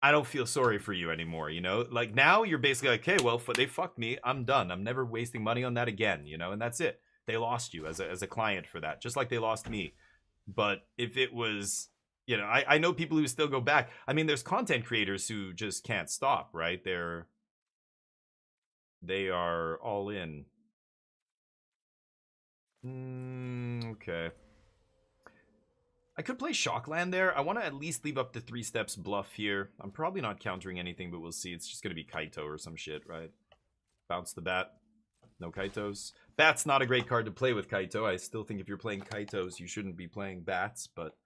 I don't feel sorry for you anymore, you know? Like now you're basically like, okay, well, they fucked me. I'm done. I'm never wasting money on that again, you know? And that's it. They lost you as a client for that, just like they lost me. But if it was, you know, I know people who still go back. I mean, there's content creators who just can't stop, right? They are all in. Okay. I could play Shockland there. I want to at least leave up the 3 steps bluff here. I'm probably not countering anything, but we'll see. It's just going to be Kaito or some shit, right? Bounce the bat. No Kaitos. Bat's not a great card to play with Kaito. I still think if you're playing Kaitos, you shouldn't be playing bats, but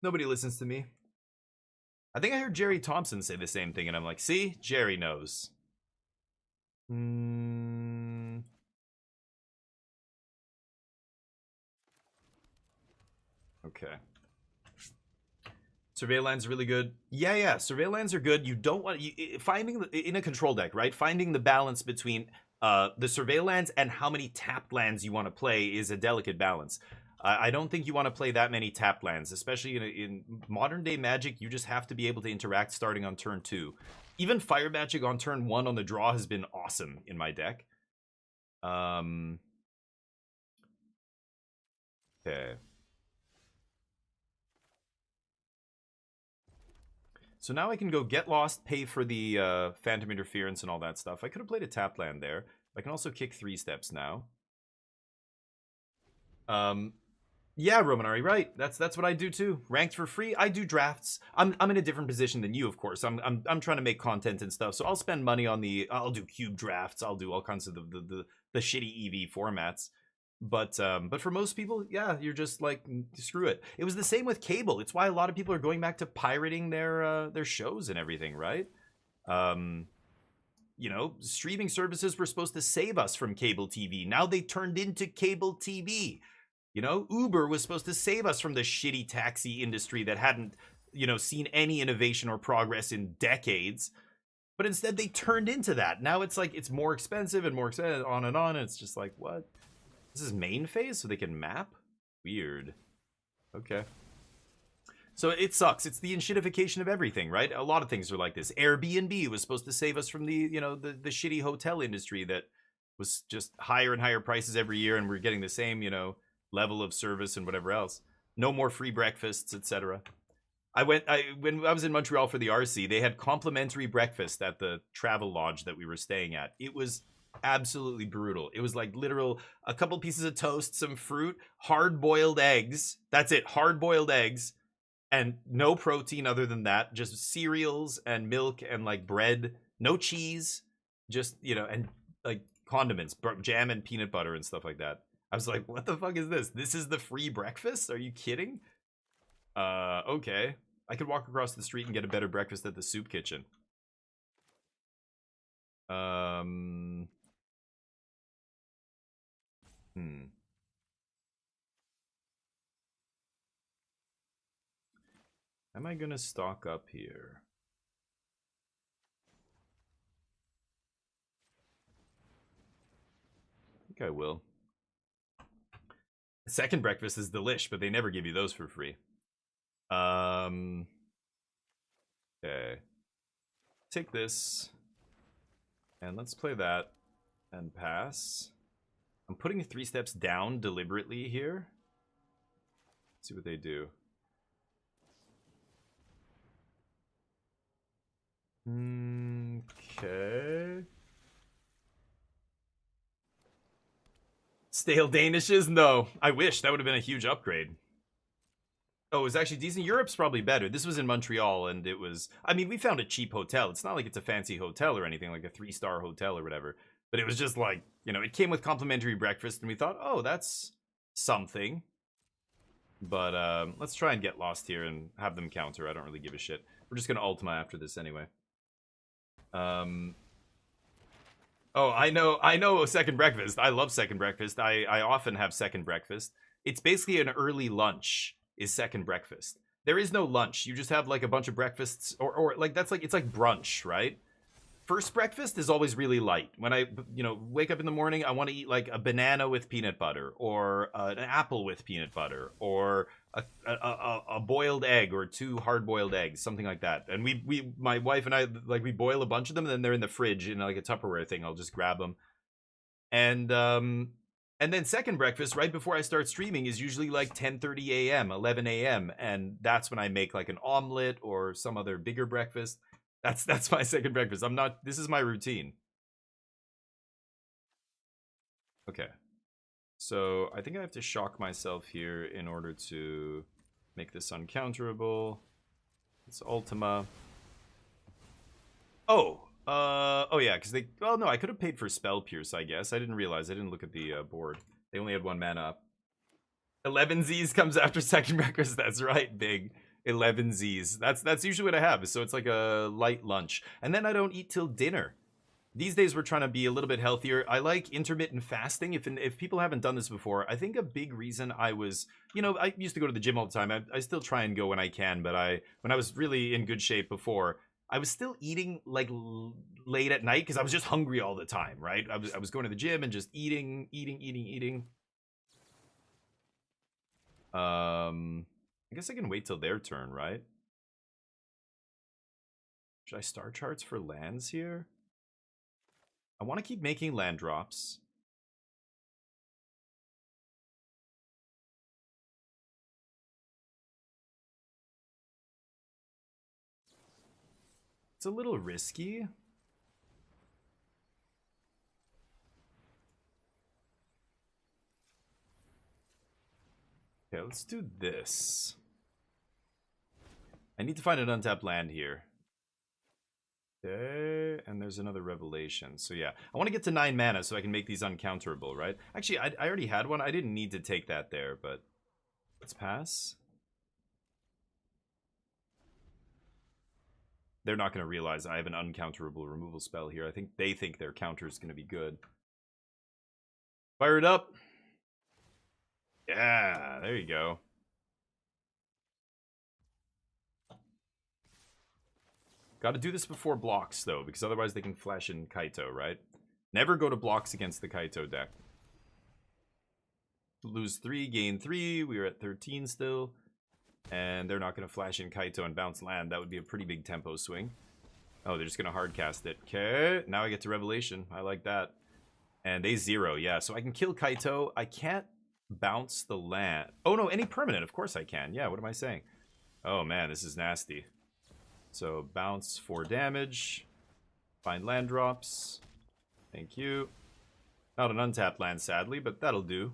nobody listens to me. I think I heard Jerry Thompson say the same thing, and I'm like, see? Jerry knows. Okay. Surveillance really good. Yeah. Surveillance are good. You don't want finding in a control deck, right? Finding the balance between the surveillance and how many tapped lands you want to play is a delicate balance. I don't think you want to play that many tapped lands, especially in modern day Magic. You just have to be able to interact starting on turn 2. Even Fire Magic on turn 1 on the draw has been awesome in my deck. Okay. So now I can go get lost, pay for the Phantom Interference and all that stuff. I could have played a tap land there. I can also kick 3 steps now. Yeah, Romanari, right. That's what I do too. Ranked for free, I do drafts. I'm in a different position than you, of course. I'm trying to make content and stuff, so I'll spend money on I'll do cube drafts, I'll do all kinds of the shitty EV formats. But for most people, yeah, you're just like, screw it. It was the same with cable. It's why a lot of people are going back to pirating their shows and everything, right? You know, streaming services were supposed to save us from cable TV. Now they turned into cable TV. You know, Uber was supposed to save us from the shitty taxi industry that hadn't, you know, seen any innovation or progress in decades. But instead they turned into that. Now it's like, it's more expensive and more expensive, on and on. And it's just like, what? This is main phase so they can map? Weird. Okay. So it sucks. It's the enshittification of everything, right? A lot of things are like this. Airbnb was supposed to save us from the, you know, the shitty hotel industry that was just higher and higher prices every year, and we're getting the same, you know, level of service and whatever else. No more free breakfasts, etc. When I was in Montreal for the RC, they had complimentary breakfast at the travel lodge that we were staying at. It was absolutely brutal. It was like literal a couple pieces of toast, some fruit, hard-boiled eggs. That's it, hard-boiled eggs, and no protein other than that. Just cereals and milk and like bread, no cheese, just, you know, and like condiments, jam and peanut butter and stuff like that. I was like, what the fuck is this? This is the free breakfast? Are you kidding? Okay. I could walk across the street and get a better breakfast at the soup kitchen. Am I gonna stock up here? I think I will. Second breakfast is delish, but they never give you those for free. Okay. Take this. And let's play that. And pass. I'm putting 3 steps down deliberately here. Let's see what they do. Okay. Stale Danishes? No. I wish. That would have been a huge upgrade. Oh, it was actually decent. Europe's probably better. This was in Montreal, and it was... I mean, we found a cheap hotel. It's not like it's a fancy hotel or anything, like a 3-star hotel or whatever. But it was just like, you know, it came with complimentary breakfast, and we thought, oh, that's something. But let's try and get lost here and have them counter. I don't really give a shit. We're just going to Ultima after this anyway. Oh, I know second breakfast. I love second breakfast. I often have second breakfast. It's basically an early lunch is second breakfast. There is no lunch. You just have like a bunch of breakfasts or like that's like it's like brunch, right? First breakfast is always really light. When I, you know, wake up in the morning, I want to eat like a banana with peanut butter or an apple with peanut butter or a boiled egg or 2 hard-boiled eggs, something like that. And my wife and I, like, we boil a bunch of them and then they're in the fridge in like a Tupperware thing. I'll just grab them. And then second breakfast right before I start streaming is usually like 10:30 a.m., 11 a.m. And that's when I make like an omelet or some other bigger breakfast. That's my second breakfast. This is my routine. Okay. So I think I have to shock myself here in order to Make this uncounterable. It's Ultima. Oh, oh yeah, because they. Well, no, I could have paid for Spell Pierce. I guess I didn't realize. I didn't look at the board. They only had 1 mana up. 11 Z's comes after second breakfast. That's right, big. 11 Z's. That's usually what I have. So it's like a light lunch, and then I don't eat till dinner. These days we're trying to be a little bit healthier. I like intermittent fasting. If people haven't done this before, I think a big reason I was, you know, I used to go to the gym all the time. I still try and go when I can, but when I was really in good shape before, I was still eating like late at night because I was just hungry all the time, right? I was going to the gym and just eating. I guess I can wait till their turn, right? Should I star charts for lands here? I want to keep making land drops. It's a little risky. Okay, let's do this. I need to find an untapped land here. Okay, and there's another revelation. So yeah, I want to get to 9 mana so I can make these uncounterable, right? Actually, I already had one. I didn't need to take that there, but let's pass. They're not going to realize I have an uncounterable removal spell here. I think they think their counter is going to be good. Fire it up. Yeah, there you go. Got to do this before blocks, though, because otherwise they can flash in Kaito, right? Never go to blocks against the Kaito deck. Lose 3, gain 3. We are at 13 still. And they're not going to flash in Kaito and bounce land. That would be a pretty big tempo swing. Oh, they're just going to hardcast it. Okay, now I get to Revelation. I like that. And they 0, yeah. So I can kill Kaito. I can't bounce the land. Oh, no, any permanent. Of course I can. Yeah, what am I saying? Oh, man, this is nasty. So bounce 4 damage. Find land drops. Thank you. Not an untapped land, sadly, but that'll do.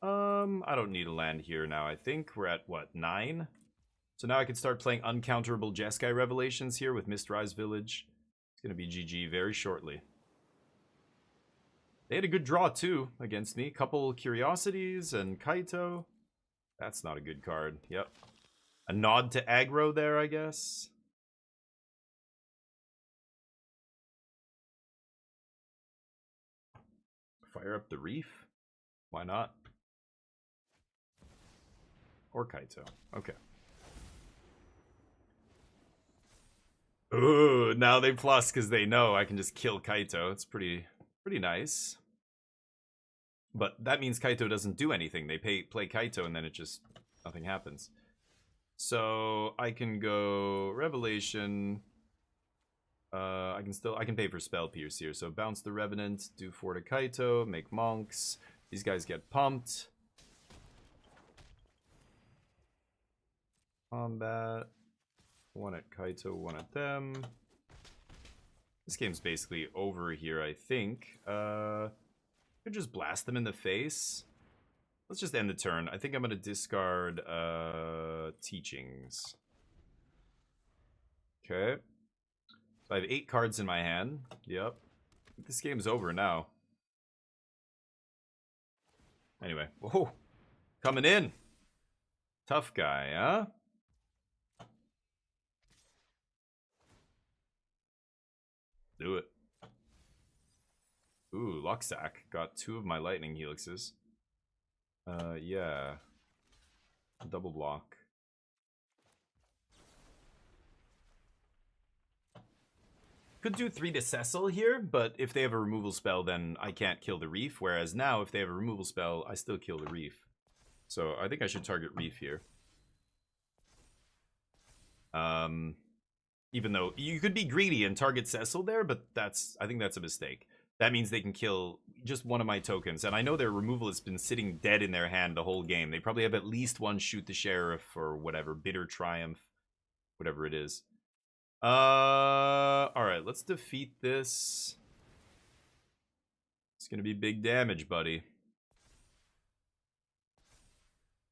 I don't need a land here now, I think. We're at, what, 9? So now I can start playing uncounterable Jeskai Revelations here with Mistrise Village. It's going to be GG very shortly. They had a good draw, too, against me. Couple Curiosities and Kaito. That's not a good card. Yep. A nod to aggro there, I guess. Fire up the Reef. Why not? Or Kaito. Okay. Ooh, now they plus because they know I can just kill Kaito. It's pretty nice. But that means Kaito doesn't do anything. They play Kaito and then it just nothing happens. So I can go Revelation. I can pay for Spell Pierce here. So bounce the Revenant, do 4 to Kaito, make monks. These guys get pumped. Combat. 1 at Kaito, 1 at them. This game's basically over here, I think. Could just blast them in the face. Let's just end the turn. I think I'm going to discard Teachings. Okay. So I have 8 cards in my hand. Yep. This game's over now. Anyway. Whoa. Coming in. Tough guy, huh? Do it. Ooh, Luxac. Got 2 of my lightning helixes. Yeah. Double block. Could do 3 to Cecil here, but if they have a removal spell, then I can't kill the Reef. Whereas now, if they have a removal spell, I still kill the Reef. So I think I should target Reef here. Even though you could be greedy and target Cecil there, but I think that's a mistake. That means they can kill just one of my tokens. And I know their removal has been sitting dead in their hand the whole game. They probably have at least one Shoot the Sheriff or whatever. Bitter Triumph. Whatever it is. Alright, let's defeat this. It's gonna be big damage, buddy.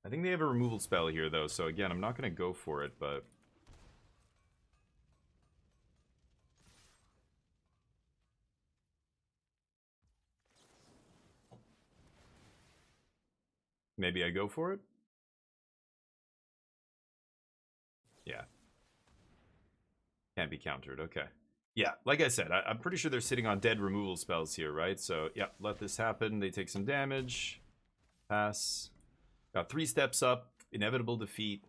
I think they have a removal spell here, though, so again, I'm not going to go for it, but... maybe I go for it? Yeah. Can't be countered, okay. Yeah, like I said, I'm pretty sure they're sitting on dead removal spells here, right? So, yeah, let this happen. They take some damage. Pass. Got 3 steps up. Inevitable defeat.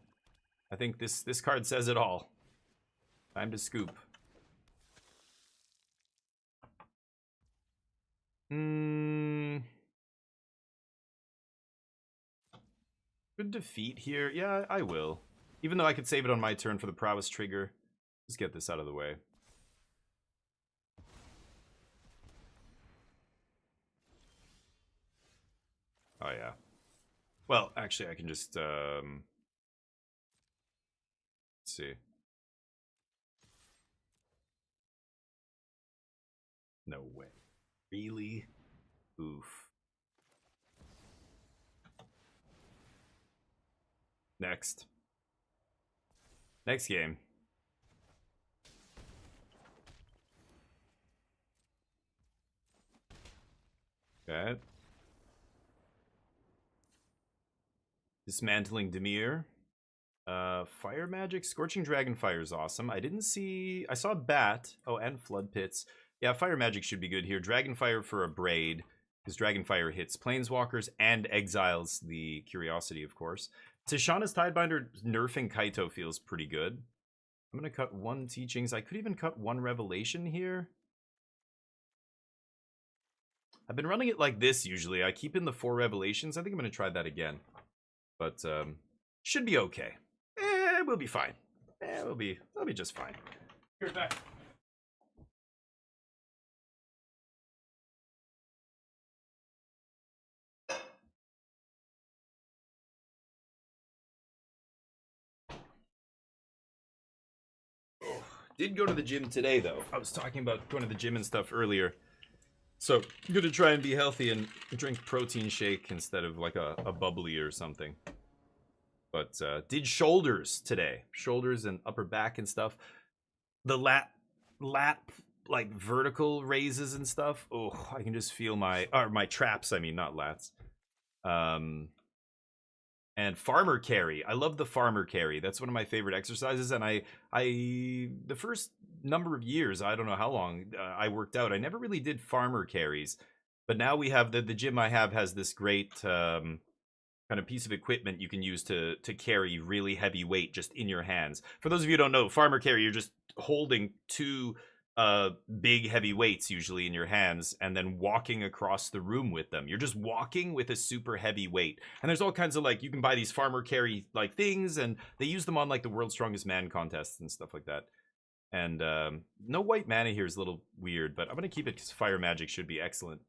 I think this card says it all. Time to scoop. Good defeat here. Yeah, I will. Even though I could save it on my turn for the prowess trigger. Let's get this out of the way. Oh, yeah. Well, actually, I can just, let's see. No way. Really? Oof. Next. Next game. Okay. Dismantling Dimir. Fire magic. Scorching Dragonfire is awesome. I didn't see... I saw Bat. Oh, and Flood Pits. Yeah, fire magic should be good here. Dragonfire for a Braid. Because Dragonfire hits Planeswalkers and exiles the Curiosity, of course. Tishana's Tidebinder nerfing Kaito feels pretty good. I'm going to cut 1 Teachings. I could even cut 1 Revelation here. I've been running it like this usually. I keep in the 4 Revelations. I think I'm going to try that again. But, should be okay. We'll be fine. We'll be just fine. Here's back. Did go to the gym today, though. I was talking about going to the gym and stuff earlier. So, I'm going to try and be healthy and drink protein shake instead of like a bubbly or something. But, did shoulders today. Shoulders and upper back and stuff. The lat, like, vertical raises and stuff. Oh, I can just feel my traps, I mean, not lats. And farmer carry. I love the farmer carry. That's one of my favorite exercises. And the first number of years, I don't know how long I worked out, I never really did farmer carries. But now we have, the gym I have has this great kind of piece of equipment you can use to carry really heavy weight just in your hands. For those of you who don't know, farmer carry, you're just holding 2 big heavy weights usually in your hands and then walking across the room with them. You're just walking with a super heavy weight. And there's all kinds of, like, you can buy these farmer carry like things, and they use them on like the World's Strongest Man contests and stuff like that. And no white mana here is a little weird, but I'm gonna keep it because fire magic should be excellent.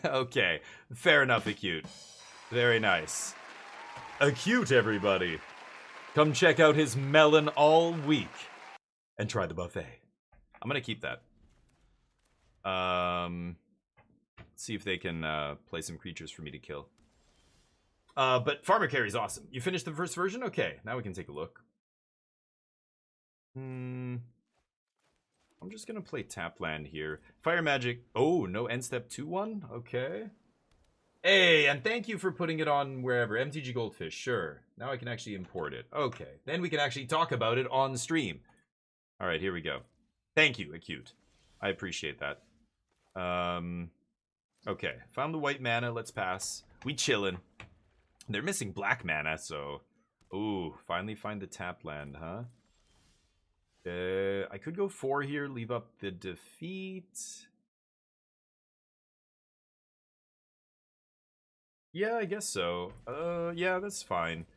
Okay, fair enough, Acute. Very nice. Acute, everybody. Come check out his melon all week. And try the buffet. I'm gonna keep that. Let's see if they can play some creatures for me to kill. But Farmer Carry is awesome. You finished the first version? Okay, now we can take a look. I'm just gonna play tap land here. Fire Magic. Oh, no end step 2-1? Okay. Hey, and thank you for putting it on wherever. MTG Goldfish, sure. Now I can actually import it. Okay, then we can actually talk about it on stream. All right, here we go. Thank you, Acute. I appreciate that. Okay, found the white mana. Let's pass. We chillin'. They're missing black mana, so... Ooh, finally find the tap land, huh? I could go 4 here, leave up the defeat. Yeah, I guess so. Yeah, that's fine.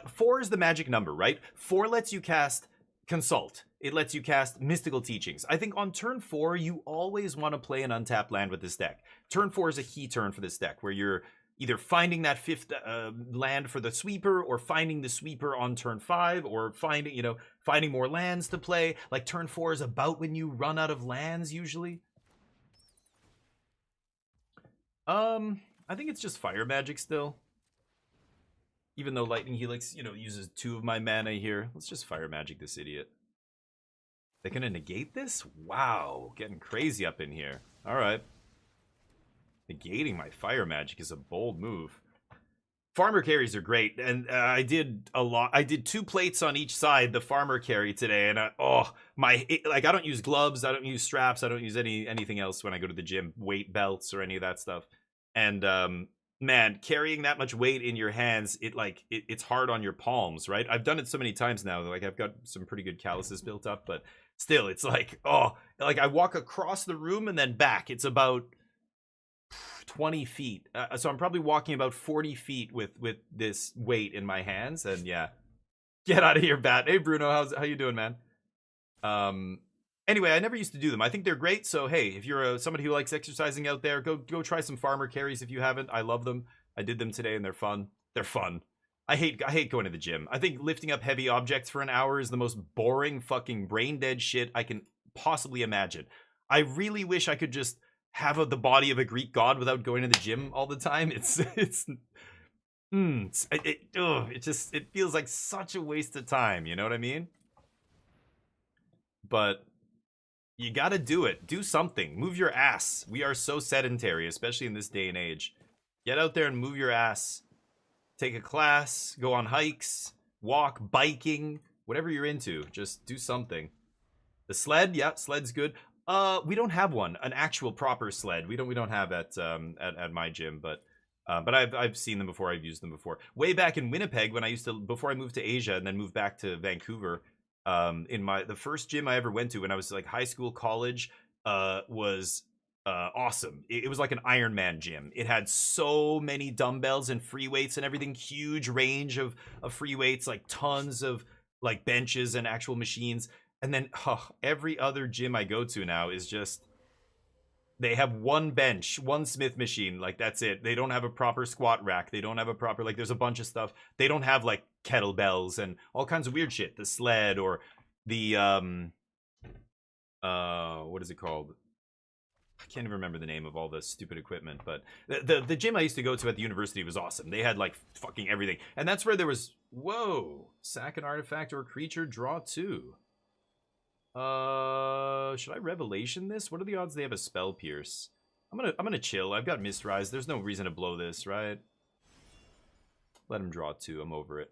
4 is the magic number, right? 4 lets you cast Consult. It lets you cast Mystical Teachings. I think on turn 4, you always want to play an untapped land with this deck. Turn 4 is a key turn for this deck, where you're either finding that 5th land for the sweeper, or finding the sweeper on turn 5, or finding more lands to play. Like, turn 4 is about when you run out of lands, usually. I think it's just fire magic still. Even though Lightning Helix, you know, uses 2 of my mana here. Let's just Fire Magic this idiot. They're gonna negate this? Wow, getting crazy up in here. Alright. Negating my Fire Magic is a bold move. Farmer carries are great, and I did a lot. I did 2 plates on each side, the farmer carry today, and I don't use gloves, I don't use straps, I don't use anything else when I go to the gym, weight belts or any of that stuff. And man, carrying that much weight in your hands, it's hard on your palms, right? I've done it so many times now, like I've got some pretty good calluses built up, but still, it's like, like I walk across the room and then back. It's about 20 feet. So I'm probably walking about 40 feet with this weight in my hands, and yeah. Get out of here, Bat. Hey, Bruno, how you doing, man? Anyway, I never used to do them. I think they're great. So hey, if you're somebody who likes exercising out there, go try some farmer carries if you haven't. I love them. I did them today, and they're fun. They're fun. I hate going to the gym. I think lifting up heavy objects for an hour is the most boring, fucking brain dead shit I can possibly imagine. I really wish I could just have the body of a Greek god without going to the gym all the time. It feels like such a waste of time. You know what I mean? But you gotta do it. Do something. Move your ass. We are so sedentary, especially in this day and age. Get out there and move your ass. Take a class, go on hikes, walk, biking, whatever you're into. Just do something. The sled, yeah, sled's good. We don't have one, an actual proper sled. We don't have at my gym, but I've seen them before. I've used them before. Way back in Winnipeg, when before I moved to Asia and then moved back to Vancouver. The first gym I ever went to when I was like high school, college, was awesome. It was like an Iron Man gym. It had so many dumbbells and free weights and everything, huge range of free weights, like tons of like benches and actual machines. And then every other gym I go to now is just, they have one bench, one Smith machine, like that's it. They don't have a proper squat rack. They don't have a proper, like there's a bunch of stuff. They don't have like kettlebells and all kinds of weird shit. The sled or the, what is it called? I can't even remember the name of all the stupid equipment, but the gym I used to go to at the university was awesome. They had like fucking everything. And that's where there was, whoa, sack an artifact or creature, draw 2. Should I Revelation this? What are the odds they have a Spell Pierce? I'm gonna chill. I've got Mist Rise. There's no reason to blow this, right? Let him draw 2. I'm over it.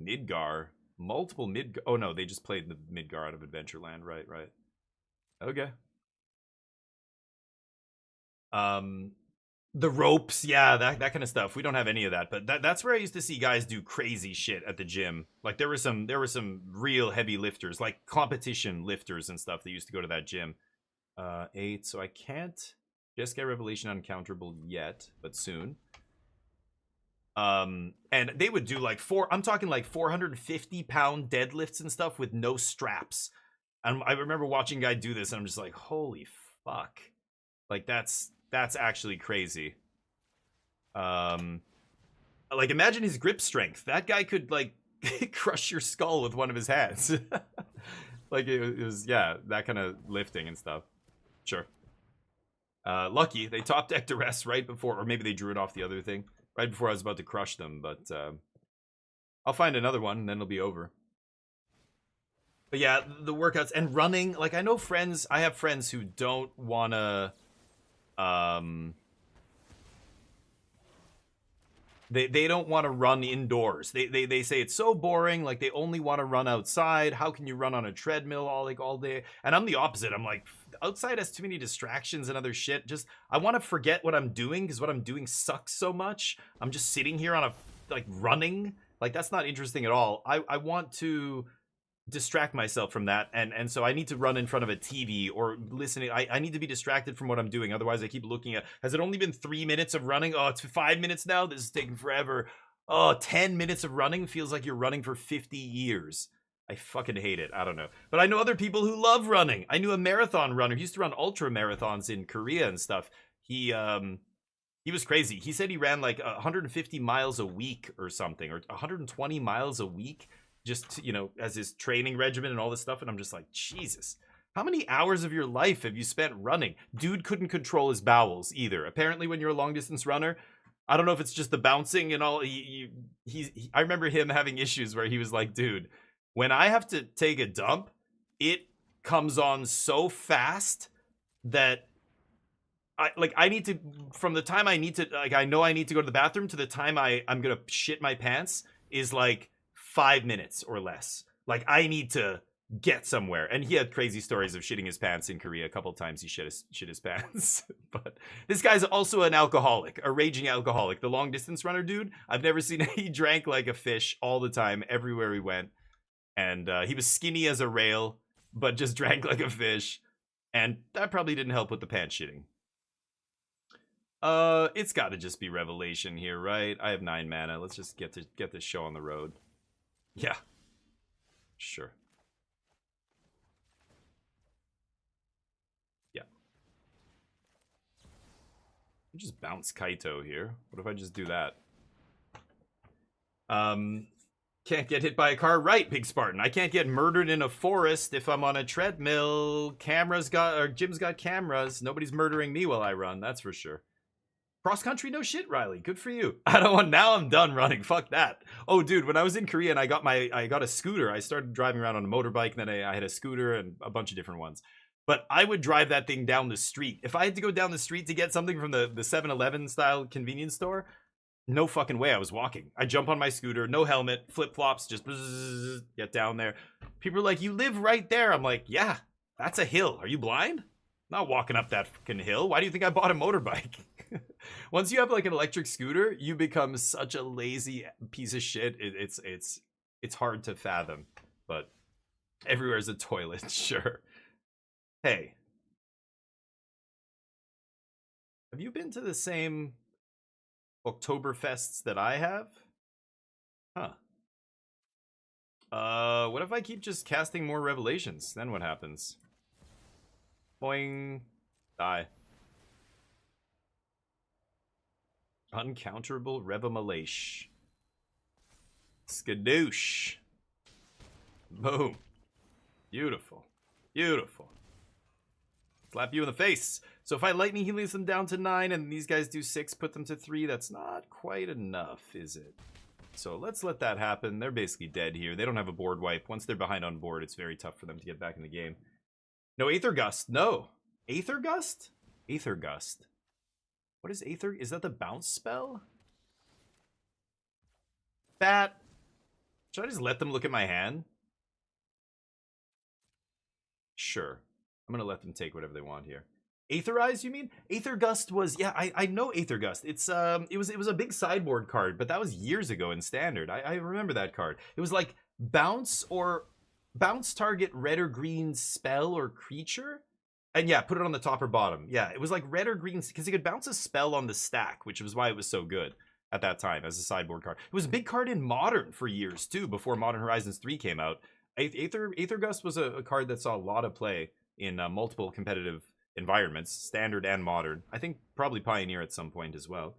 Midgar. Multiple Midgar. Oh no, they just played the Midgar out of Adventureland. Right. Okay. The ropes, yeah, that kind of stuff. We don't have any of that, but that's where I used to see guys do crazy shit at the gym. Like there were some real heavy lifters, like competition lifters and stuff that used to go to that gym. 8, so I can't just get Revelation uncounterable yet, but soon. And they would do like I'm talking like 450-pound deadlifts and stuff with no straps. And I remember watching a guy do this, and I'm just like, holy fuck. Like that's actually crazy. Like imagine his grip strength. That guy could like crush your skull with one of his hands. Like it was, yeah, that kind of lifting and stuff. Sure. Lucky they top decked Duress right before, or maybe they drew it off the other thing right before I was about to crush them. But I'll find another one, and then it'll be over. But yeah, the workouts and running. Like I have friends who don't want to. They don't want to run indoors. They say it's so boring. Like they only want to run outside. How can you run on a treadmill all day? And I'm the opposite. I'm like, outside has too many distractions and other shit. Just I want to forget what I'm doing because what I'm doing sucks so much. I'm just sitting here on running. Like that's not interesting at all. I want to distract myself from that, and so I need to run in front of a TV or listening. I need to be distracted from what I'm doing, otherwise I keep looking at, has it only been 3 minutes of running? Oh, it's 5 minutes now. This is taking forever. Oh, 10 minutes of running feels like you're running for 50 years. I fucking hate it. I don't know, but I know other people who love running. I knew a marathon runner. He used to run ultra marathons in Korea and stuff. He was crazy. He said he ran like 150 miles a week or something, or 120 miles a week, just, you know, as his training regimen and all this stuff. And I'm just like, Jesus, how many hours of your life have you spent running? Dude couldn't control his bowels either. Apparently when you're a long distance runner, I don't know if it's just the bouncing and all. I remember him having issues where he was like, dude, when I have to take a dump, it comes on so fast that I need to, from the time I need to, like, I know I need to go to the bathroom to the time I'm gonna shit my pants is like 5 minutes or less. Like, I need to get somewhere. And he had crazy stories of shitting his pants in Korea. A couple of times he shit his pants. But this guy's also an alcoholic, a raging alcoholic. The long distance runner dude, I've never seen. He drank like a fish all the time, everywhere he went. And he was skinny as a rail, but just drank like a fish. And that probably didn't help with the pants shitting. It's got to just be Revelation here, right? I have 9 mana. Let's just get this show on the road. Yeah. Sure. Yeah. Just bounce Kaito here. What if I just do that? Can't get hit by a car, right, Big Spartan? I can't get murdered in a forest if I'm on a treadmill. Jim's got cameras. Nobody's murdering me while I run, that's for sure. Cross country, no shit, Riley. Good for you. I don't want. Now I'm done running. Fuck that. Oh, dude, when I was in Korea and I got a scooter. I started driving around on a motorbike. And then I had a scooter and a bunch of different ones. But I would drive that thing down the street. If I had to go down the street to get something from the 7-Eleven style convenience store, no fucking way I was walking. I jump on my scooter, no helmet, flip flops, just get down there. People are like, "You live right there." I'm like, "Yeah, that's a hill. Are you blind? I'm not walking up that fucking hill. Why do you think I bought a motorbike?" Once you have like an electric scooter, you become such a lazy piece of shit. It's hard to fathom. But everywhere's a toilet, sure. Hey, have you been to the same Oktoberfests that I have? Huh. What if I keep just casting more Revelations? Then what happens? Boing. Die. Uncounterable Revamalash. Skadoosh. Boom. Beautiful. Beautiful. Slap you in the face. So if I lightning healings them down to 9 and these guys do 6, put them to 3, that's not quite enough, is it? So let's let that happen. They're basically dead here. They don't have a board wipe. Once they're behind on board, it's very tough for them to get back in the game. No Aether Gust. No. Aether Gust? Aether Gust. What is Aether? Is that the bounce spell? Bat. Should I just let them look at my hand? Sure. I'm going to let them take whatever they want here. Aetherize, you mean? Aether Gust was... Yeah, I know Aether Gust. It's it was a big sideboard card, but that was years ago in Standard. I remember that card. It was like bounce target red or green spell or creature. And yeah, put it on the top or bottom. Yeah, it was like red or green because you could bounce a spell on the stack, which was why it was so good at that time as a sideboard card. It was a big card in Modern for years too, before Modern Horizons 3 came out. Aether Gust was a card that saw a lot of play in multiple competitive environments, Standard and Modern. I think probably Pioneer at some point as well.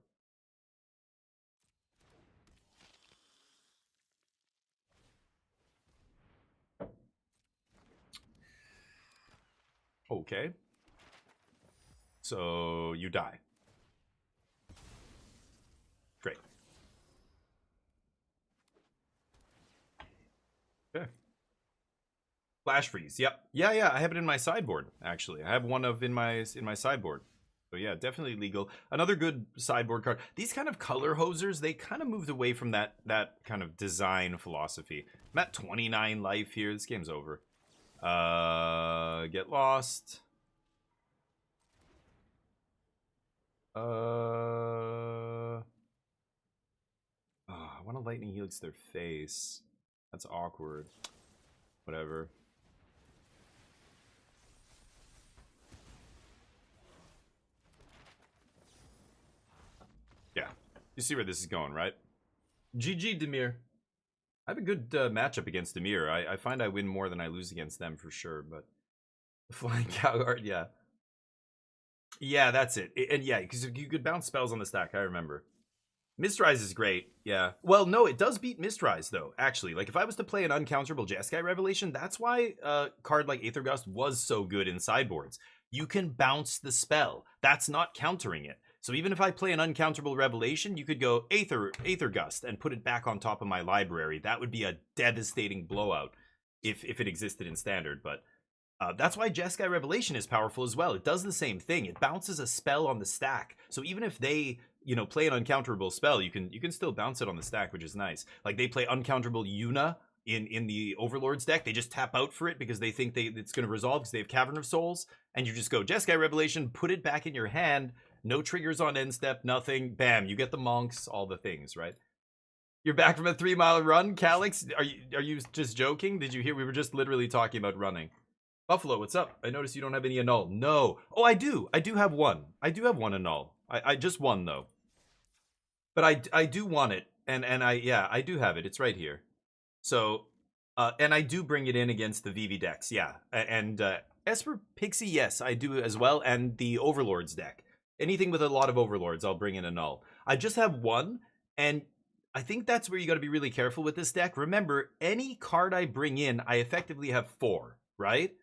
Okay. So you die. Great. Okay. Flash freeze. Yep. Yeah. I have it in my sideboard. Actually, I have one in my sideboard. So yeah, definitely legal. Another good sideboard card. These kind of color hosers, they kind of moved away from that kind of design philosophy. I'm at 29 life here. This game's over. Get lost. Oh, I want to lightning helix their face. That's awkward. Whatever. Yeah. You see where this is going, right? GG, Demir. I have a good matchup against Demir. I find I win more than I lose against them for sure, but Flying Cowguard, yeah. Yeah, that's it. And yeah, because you could bounce spells on the stack, I remember. Mistrise is great, yeah. Well, no, it does beat Mistrise, though, actually. Like, if I was to play an uncounterable Jeskai Revelation, that's why a card like Aether Gust was so good in sideboards. You can bounce the spell. That's not countering it. So even if I play an uncounterable Revelation, you could go Aether Gust and put it back on top of my library. That would be a devastating blowout if it existed in Standard. But that's why Jeskai Revelation is powerful as well. It does the same thing. It bounces a spell on the stack. So even if they, you know, play an uncounterable spell, you can still bounce it on the stack, which is nice. Like they play uncounterable Yuna in the Overlord's deck. They just tap out for it because they think it's going to resolve because they have Cavern of Souls. And you just go Jeskai Revelation, put it back in your hand. No triggers on end step, nothing. Bam, you get the monks, all the things, right? You're back from a 3-mile run, Calix? Are you just joking? Did you hear? We were just literally talking about running. Buffalo, what's up? I noticed you don't have any annul. No. Oh, I do. I do have one. I do have one annul. I just one though. But I do want it. And I do have it. It's right here. So and I do bring it in against the VV decks, yeah. And Esper Pixie, yes, I do as well, and the Overlords deck. Anything with a lot of Overlords, I'll bring in a null. I just have one, and I think that's where you got to be really careful with this deck. Remember, any card I bring in, I effectively have 4, right?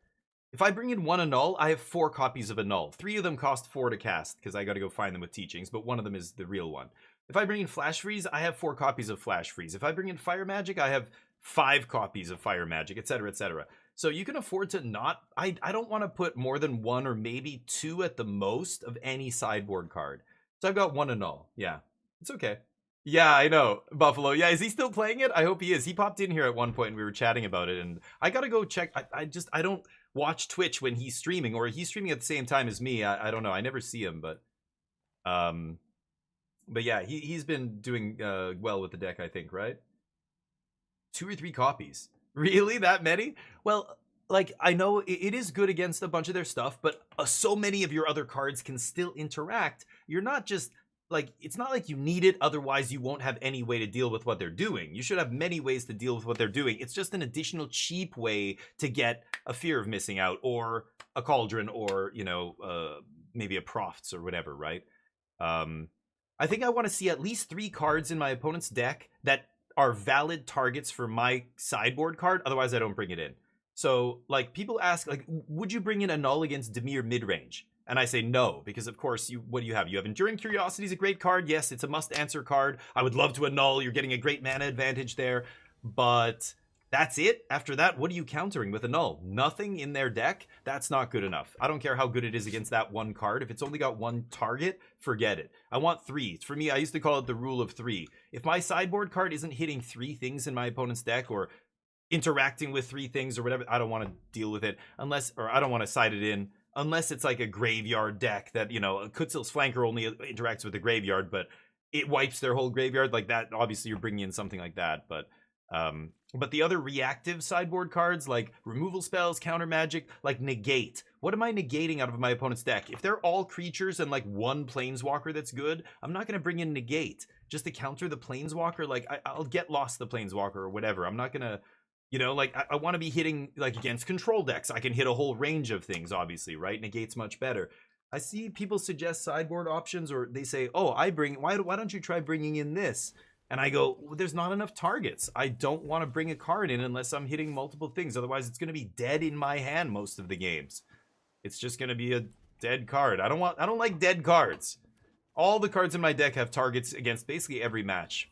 If I bring in one annul, I have 4 copies of annul. 3 of them cost 4 to cast, because I got to go find them with teachings, but one of them is the real one. If I bring in Flash Freeze, I have 4 copies of Flash Freeze. If I bring in Fire Magic, I have 5 copies of Fire Magic, etc., etc. So you can afford to not... I don't want to put more than 1 or maybe 2 at the most of any sideboard card. So I've got 1 annul. Yeah, it's okay. Yeah, I know. Buffalo. Yeah, is he still playing it? I hope he is. He popped in here at one point and we were chatting about it. And I got to go check. I don't watch Twitch when he's streaming. Or he's streaming at the same time as me. I don't know. I never see him. But yeah, he's been doing well with the deck, I think, right? 2 or 3 copies. Really? That many? Well, like, I know it is good against a bunch of their stuff, but so many of your other cards can still interact. You're not just, like, it's not like you need it, otherwise you won't have any way to deal with what they're doing. You should have many ways to deal with what they're doing. It's just an additional cheap way to get a fear of missing out, or a Cauldron, or, you know, maybe a Profts or whatever, right? I think I want to see at least 3 cards in my opponent's deck that are valid targets for my sideboard card, otherwise I don't bring it in. So, like, people ask, like, would you bring in a null against Dimir midrange? And I say no, because of course, what do you have? You have Enduring Curiosity is a great card. Yes, it's a must-answer card. I would love to annul. You're getting a great mana advantage there. But that's it. After that, what are you countering with a null? Nothing in their deck? That's not good enough. I don't care how good it is against that one card. If it's only got 1 target, forget it. I want 3. For me, I used to call it the rule of 3. If my sideboard card isn't hitting 3 things in my opponent's deck, or interacting with 3 things or whatever, I don't want to deal with it unless, or I don't want to side it in unless it's like a graveyard deck that, you know, Kutzil's Flanker only interacts with the graveyard, but it wipes their whole graveyard like that. Obviously, you're bringing in something like that, but the other reactive sideboard cards like removal spells, counter magic, like negate. What am I negating out of my opponent's deck? If they're all creatures and like 1 planeswalker that's good, I'm not going to bring in negate just to counter the planeswalker. Like I'll get lost the planeswalker or whatever. I'm not going to, you know, like I want to be hitting like against control decks. I can hit a whole range of things, obviously, right? Negate's much better. I see people suggest sideboard options, or they say, oh, why don't you try bringing in this? And I go, well, there's not enough targets. I don't want to bring a card in unless I'm hitting multiple things. Otherwise, it's going to be dead in my hand most of the games. It's just going to be a dead card. I don't like dead cards. All the cards in my deck have targets against basically every match.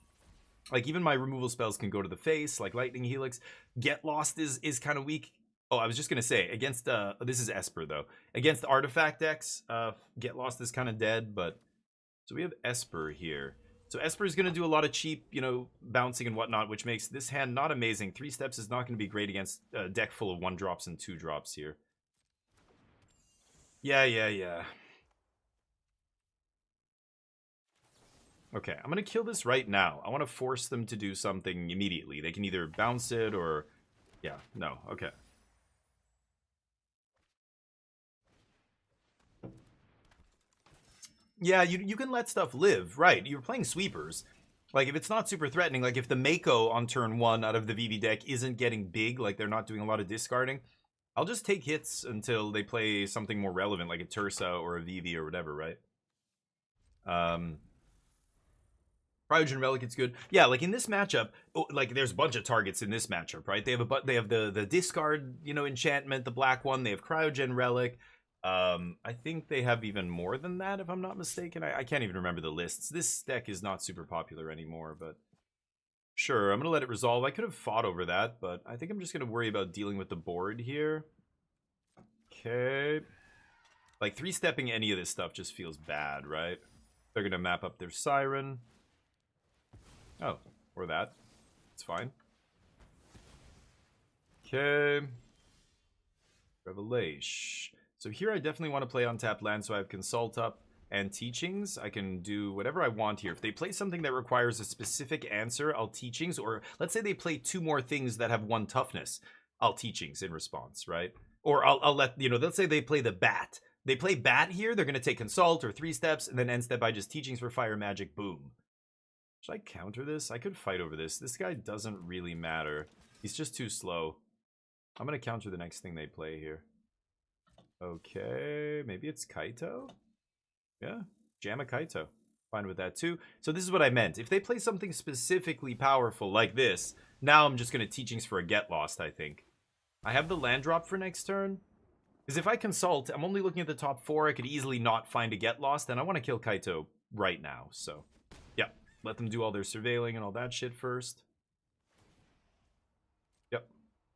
Like, even my removal spells can go to the face, like Lightning Helix. Get Lost is kind of weak. Oh, I was just going to say, against, this is Esper, though. Against artifact decks, Get Lost is kind of dead, but... So we have Esper here. So Esper is going to do a lot of cheap, you know, bouncing and whatnot, which makes this hand not amazing. 3 steps is not going to be great against a deck full of 1-drops and 2-drops here. Yeah. Okay, I'm going to kill this right now. I want to force them to do something immediately. They can either bounce it or... Yeah, no, okay. Yeah, you can let stuff live, right? You're playing sweepers. Like, if it's not super threatening, like if the Mako on turn 1 out of the VV deck isn't getting big, like they're not doing a lot of discarding, I'll just take hits until they play something more relevant, like a Tursa or a VV or whatever, right? Cryogen Relic, it's good. Yeah, like in this matchup, like there's a bunch of targets in this matchup, right? They have the discard, you know, enchantment, the black one. They have Cryogen Relic. I think they have even more than that, if I'm not mistaken. I can't even remember the lists. This deck is not super popular anymore, but sure, I'm going to let it resolve. I could have fought over that, but I think I'm just going to worry about dealing with the board here. Okay. Like, 3-stepping any of this stuff just feels bad, right? They're going to map up their Siren. Oh, or that. It's fine. Okay. Revelation. So here I definitely want to play untapped land, so I have Consult up and Teachings. I can do whatever I want here. If they play something that requires a specific answer, I'll Teachings. Or let's say they play 2 more things that have 1 toughness. I'll Teachings in response, right? Or I'll let, you know, let's say they play the Bat. They play Bat here, they're going to take Consult or 3 steps, and then end step by just Teachings for Fire Magic, boom. Should I counter this? I could fight over this. This guy doesn't really matter. He's just too slow. I'm going to counter the next thing they play here. Okay, maybe it's Kaito? Yeah, jam a Kaito. Fine with that too. So this is what I meant. If they play something specifically powerful like this, now I'm just going to Teachings for a Get Lost, I think. I have the land drop for next turn. Because if I Consult, I'm only looking at the top 4. I could easily not find a Get Lost, and I want to kill Kaito right now. So, yeah, let them do all their surveilling and all that shit first. Yep,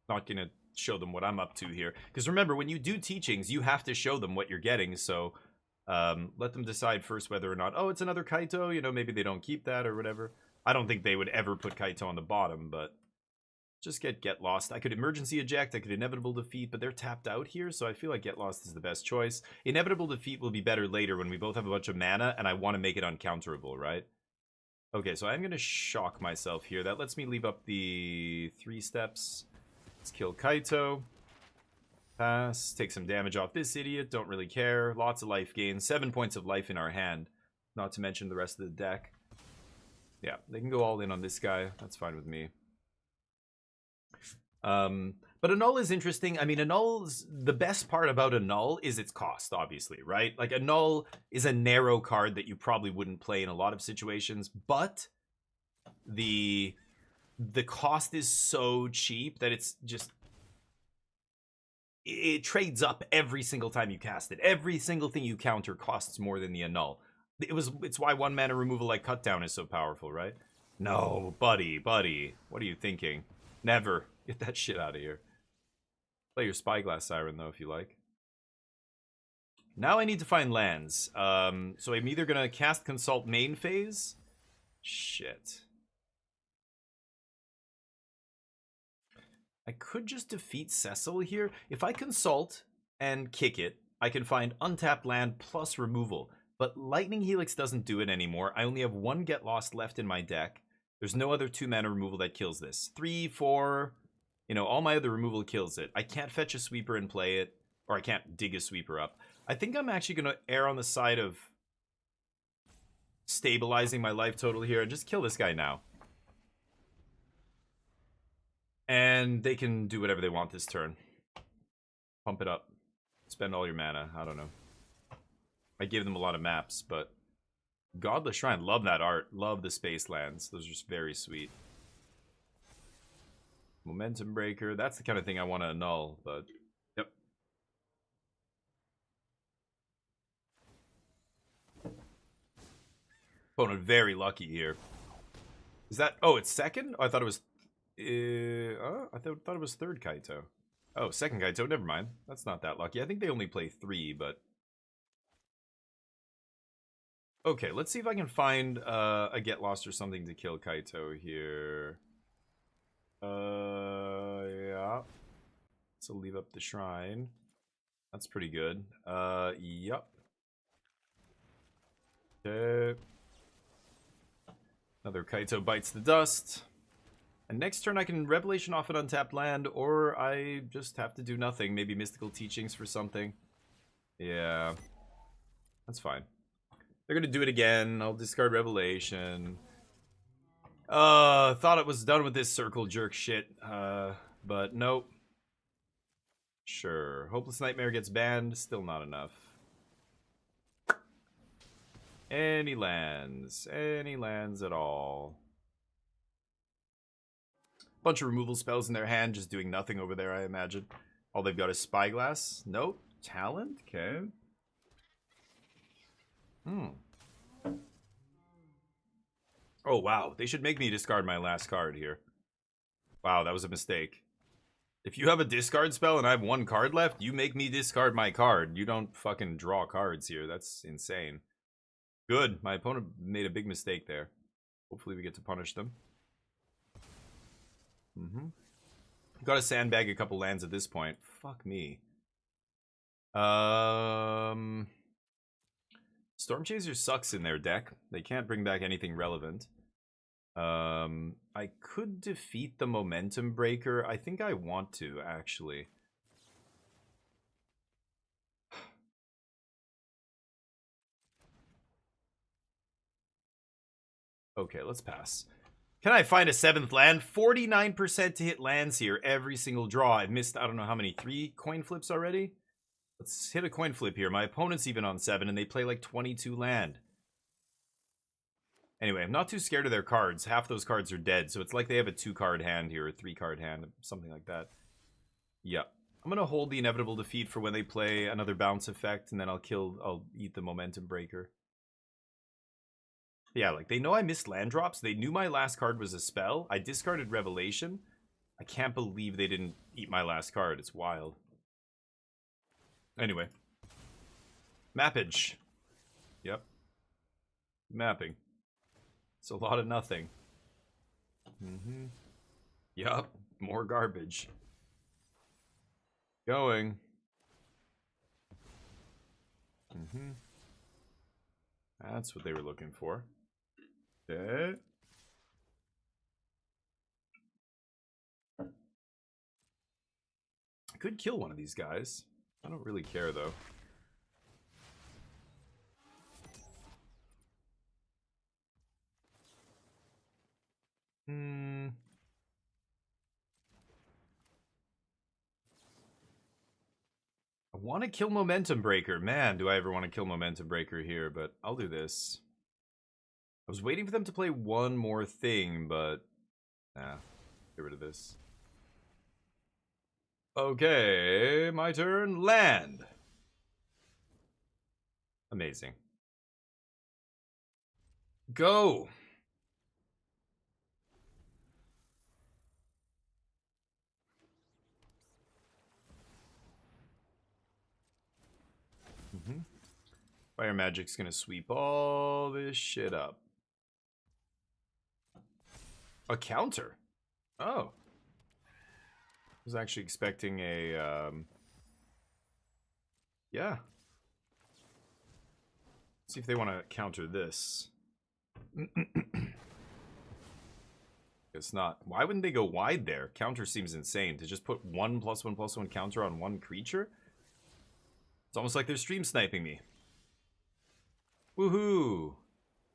not going to show them what I'm up to here. Because remember, when you do Teachings, you have to show them what you're getting, so let them decide first whether or not, oh, it's another Kaito, you know, maybe they don't keep that or whatever. I don't think they would ever put Kaito on the bottom, but just get lost. I could emergency eject, I could inevitable defeat, but they're tapped out here, so I feel like get lost is the best choice. Inevitable defeat will be better later when we both have a bunch of mana, and I want to make it uncounterable, right? Okay, so I'm going to shock myself here. That lets me leave up the 3 steps. Let's kill Kaito. Pass. Take some damage off this idiot. Don't really care. Lots of life gain. 7 points of life in our hand. Not to mention the rest of the deck. Yeah, they can go all in on this guy. That's fine with me. But Annul is interesting. I mean, Annul's... The best part about Annul is its cost, obviously, right? Like, Annul is a narrow card that you probably wouldn't play in a lot of situations, but the cost is so cheap that it's just... It trades up every single time you cast it. Every single thing you counter costs more than the Annul. It's why 1 mana removal like Cutdown is so powerful, right? No, buddy. What are you thinking? Never. Get that shit out of here. Play your Spyglass Siren, though, if you like. Now I need to find lands. So I'm either going to cast Consult main phase. Shit. I could just defeat Cecil here. If I Consult and kick it, I can find untapped land plus removal. But Lightning Helix doesn't do it anymore. I only have 1 Get Lost left in my deck. There's no other 2 mana removal that kills this. 3, 4, you know, all my other removal kills it. I can't fetch a sweeper and play it, or I can't dig a sweeper up. I think I'm actually going to err on the side of stabilizing my life total here and just kill this guy now. And they can do whatever they want this turn. Pump it up. Spend all your mana. I don't know. I gave them a lot of maps, but... Godless Shrine. Love that art. Love the space lands. Those are just very sweet. Momentum Breaker. That's the kind of thing I want to annul, but... Yep. Opponent very lucky here. Is that... Oh, it's second? Oh, I thought it was... I thought it was third Kaito. Oh, second Kaito. Never mind. That's not that lucky. I think they only play 3, but... Okay, let's see if I can find a Get Lost or something to kill Kaito here. Yeah. So leave up the shrine. That's pretty good. Yup. Okay. Another Kaito bites the dust. And next turn I can Revelation off an untapped land, or I just have to do nothing. Maybe Mystical Teachings for something. Yeah. That's fine. They're gonna do it again. I'll discard Revelation. Thought it was done with this circle jerk shit. But nope. Sure. Hopeless Nightmare gets banned. Still not enough. Any lands. Any lands at all. Bunch of removal spells in their hand, just doing nothing over there, I imagine. All they've got is Spyglass. Nope. Talent? Okay. Oh, wow. They should make me discard my last card here. Wow, that was a mistake. If you have a discard spell and I have one card left, you make me discard my card. You don't fucking draw cards here. That's insane. Good. My opponent made a big mistake there. Hopefully we get to punish them. Got to sandbag a couple lands at this point. Fuck me. Storm Chaser sucks in their deck. They can't bring back anything relevant. I could defeat the Momentum Breaker. I think I want to, actually. Okay, let's pass. Can I find a 7th land? 49% to hit lands here every single draw. I've missed, I don't know how many, 3 coin flips already? Let's hit a coin flip here. My opponent's even on 7, and they play like 22 land. Anyway, I'm not too scared of their cards. Half those cards are dead, so it's like they have a 2-card hand here, or a 3-card hand, something like that. Yep. I'm going to hold the Inevitable Defeat for when they play another bounce effect, and then I'll eat the Momentum Breaker. Yeah, like, they know I missed land drops. They knew my last card was a spell. I discarded Revelation. I can't believe they didn't eat my last card. It's wild. Anyway. Mappage. Yep. Mapping. It's a lot of nothing. Yup. More garbage. Going. That's what they were looking for. Okay. I could kill one of these guys. I don't really care, though. I want to kill Momentum Breaker. Man, do I ever want to kill Momentum Breaker here, but I'll do this. I was waiting for them to play one more thing, but... Nah, get rid of this. Okay, my turn. Land. Amazing. Go. Fire Magic's gonna sweep all this shit up. A counter? Oh. I was actually expecting a, yeah. Let's see if they want to counter this. It's not. Why wouldn't they go wide there? Counter seems insane. To just put 1+1/+1 counter on one creature? It's almost like they're stream sniping me. Woohoo!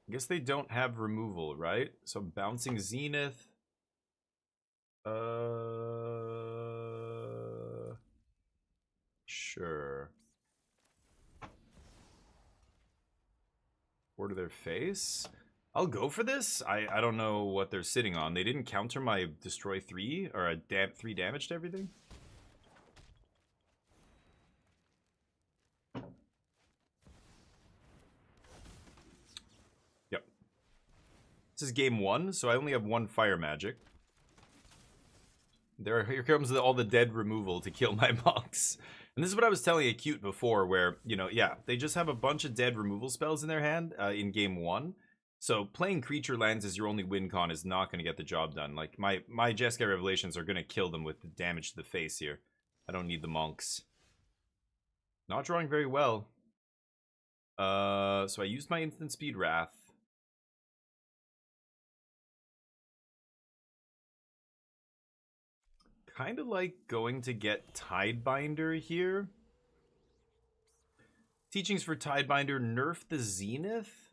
I guess they don't have removal, right? So bouncing Zenith. Sure. Or to their face? I'll go for this. I don't know what they're sitting on. They didn't counter my destroy 3 or a 3 damage to everything. Yep. This is game 1, so I only have 1 fire magic. Here comes all the dead removal to kill my monks. And this is what I was telling Acute before, where, you know, yeah, they just have a bunch of dead removal spells in their hand in game 1. So playing creature lands as your only win con is not going to get the job done. Like, my Jeskai Revelations are going to kill them with the damage to the face here. I don't need the monks. Not drawing very well. So I used my instant speed Wrath. Kind of like going to get Tidebinder here. Teachings for Tidebinder, nerf the Zenith?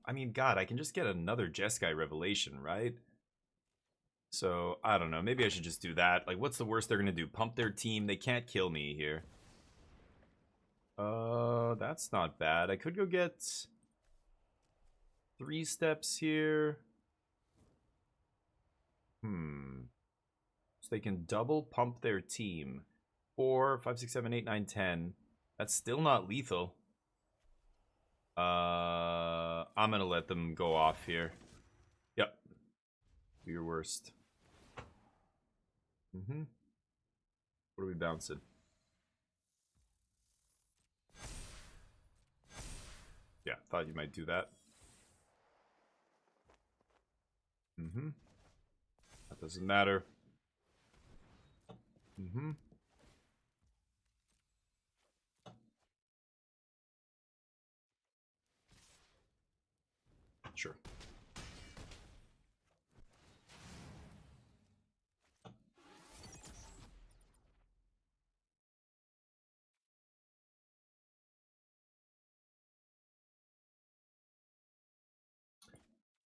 I mean, God, I can just get another Jeskai Revelation, right? So, I don't know. Maybe I should just do that. Like, what's the worst they're going to do? Pump their team? They can't kill me here. That's not bad. I could go get 3 steps here. So they can double pump their team. 4, 5, 6, 7, 8, 9, 10. That's still not lethal. I'm gonna let them go off here. Yep. Do your worst. What are we bouncing? Yeah, thought you might do that. That doesn't matter. Sure.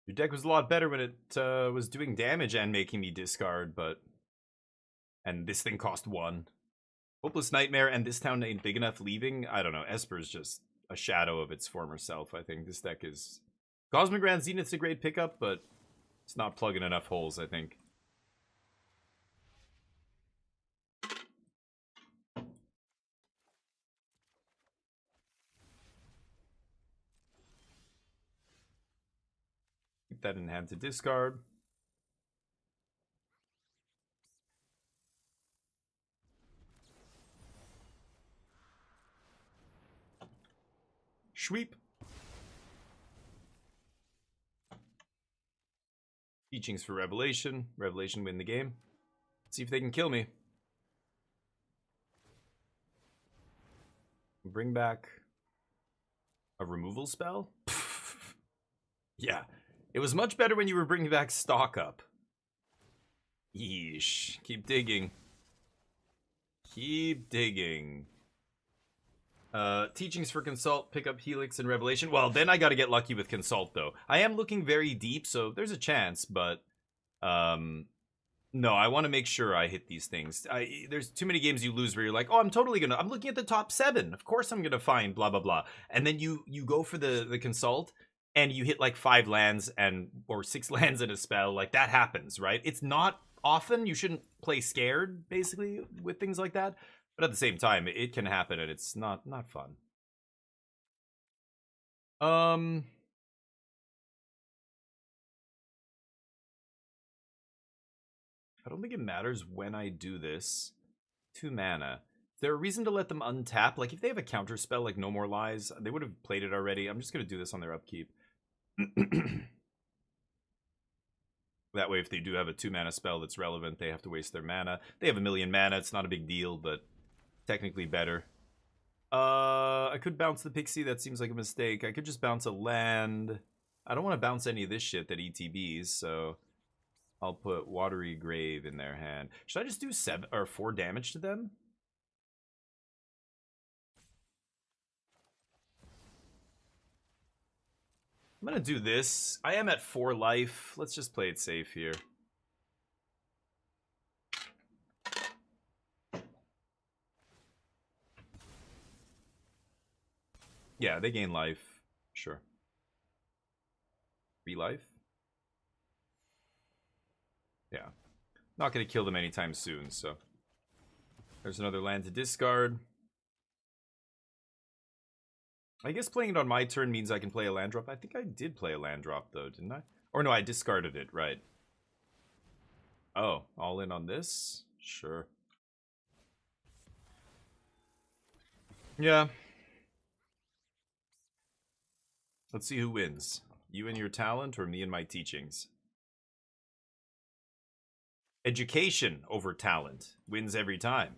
Your deck was a lot better when it was doing damage and making me discard, but... And this thing cost 1. Hopeless Nightmare and this town ain't big enough leaving? I don't know. Esper's just a shadow of its former self, I think. This deck is... Cosmic Grand Zenith's a great pickup, but it's not plugging enough holes, I think. Keep that in hand to discard. Sweep. Teachings for Revelation. Revelation win the game. See if they can kill me. Bring back a removal spell? Yeah. It was much better when you were bringing back Stock Up. Yeesh. Keep digging. Keep digging. Teachings for Consult, pick up Helix and Revelation. Well, then I gotta get lucky with Consult, though. I am looking very deep, so there's a chance, but... no, I want to make sure I hit these things. There's too many games you lose where you're like, oh, I'm looking at the top 7. Of course I'm gonna find blah, blah, blah. And then you go for the Consult, and you hit like 5 lands or 6 lands and a spell. Like, that happens, right? It's not often. You shouldn't play scared, basically, with things like that. But at the same time, it can happen, and it's not fun. I don't think it matters when I do this. 2 mana. Is there a reason to let them untap? Like, if they have a counter spell like No More Lies, they would have played it already. I'm just going to do this on their upkeep. That way, if they do have a 2 mana spell that's relevant, they have to waste their mana. They have a million mana. It's not a big deal, but technically better. I could bounce the Pixie. That seems like a mistake. I could just bounce a land. I don't want to bounce any of this shit that ETBs, so I'll put Watery Grave in their hand. Should I just do 7 or 4 damage to them? I'm gonna do this. I am at 4 life. Let's just play it safe here. Yeah, they gain life. Sure. 3 life? Yeah. Not gonna kill them anytime soon, so. There's another land to discard. I guess playing it on my turn means I can play a land drop. I think I did play a land drop, though, didn't I? Or no, I discarded it, right. Oh, all in on this? Sure. Yeah. Let's see who wins. You and your talent, or me and my teachings? Education over talent wins every time.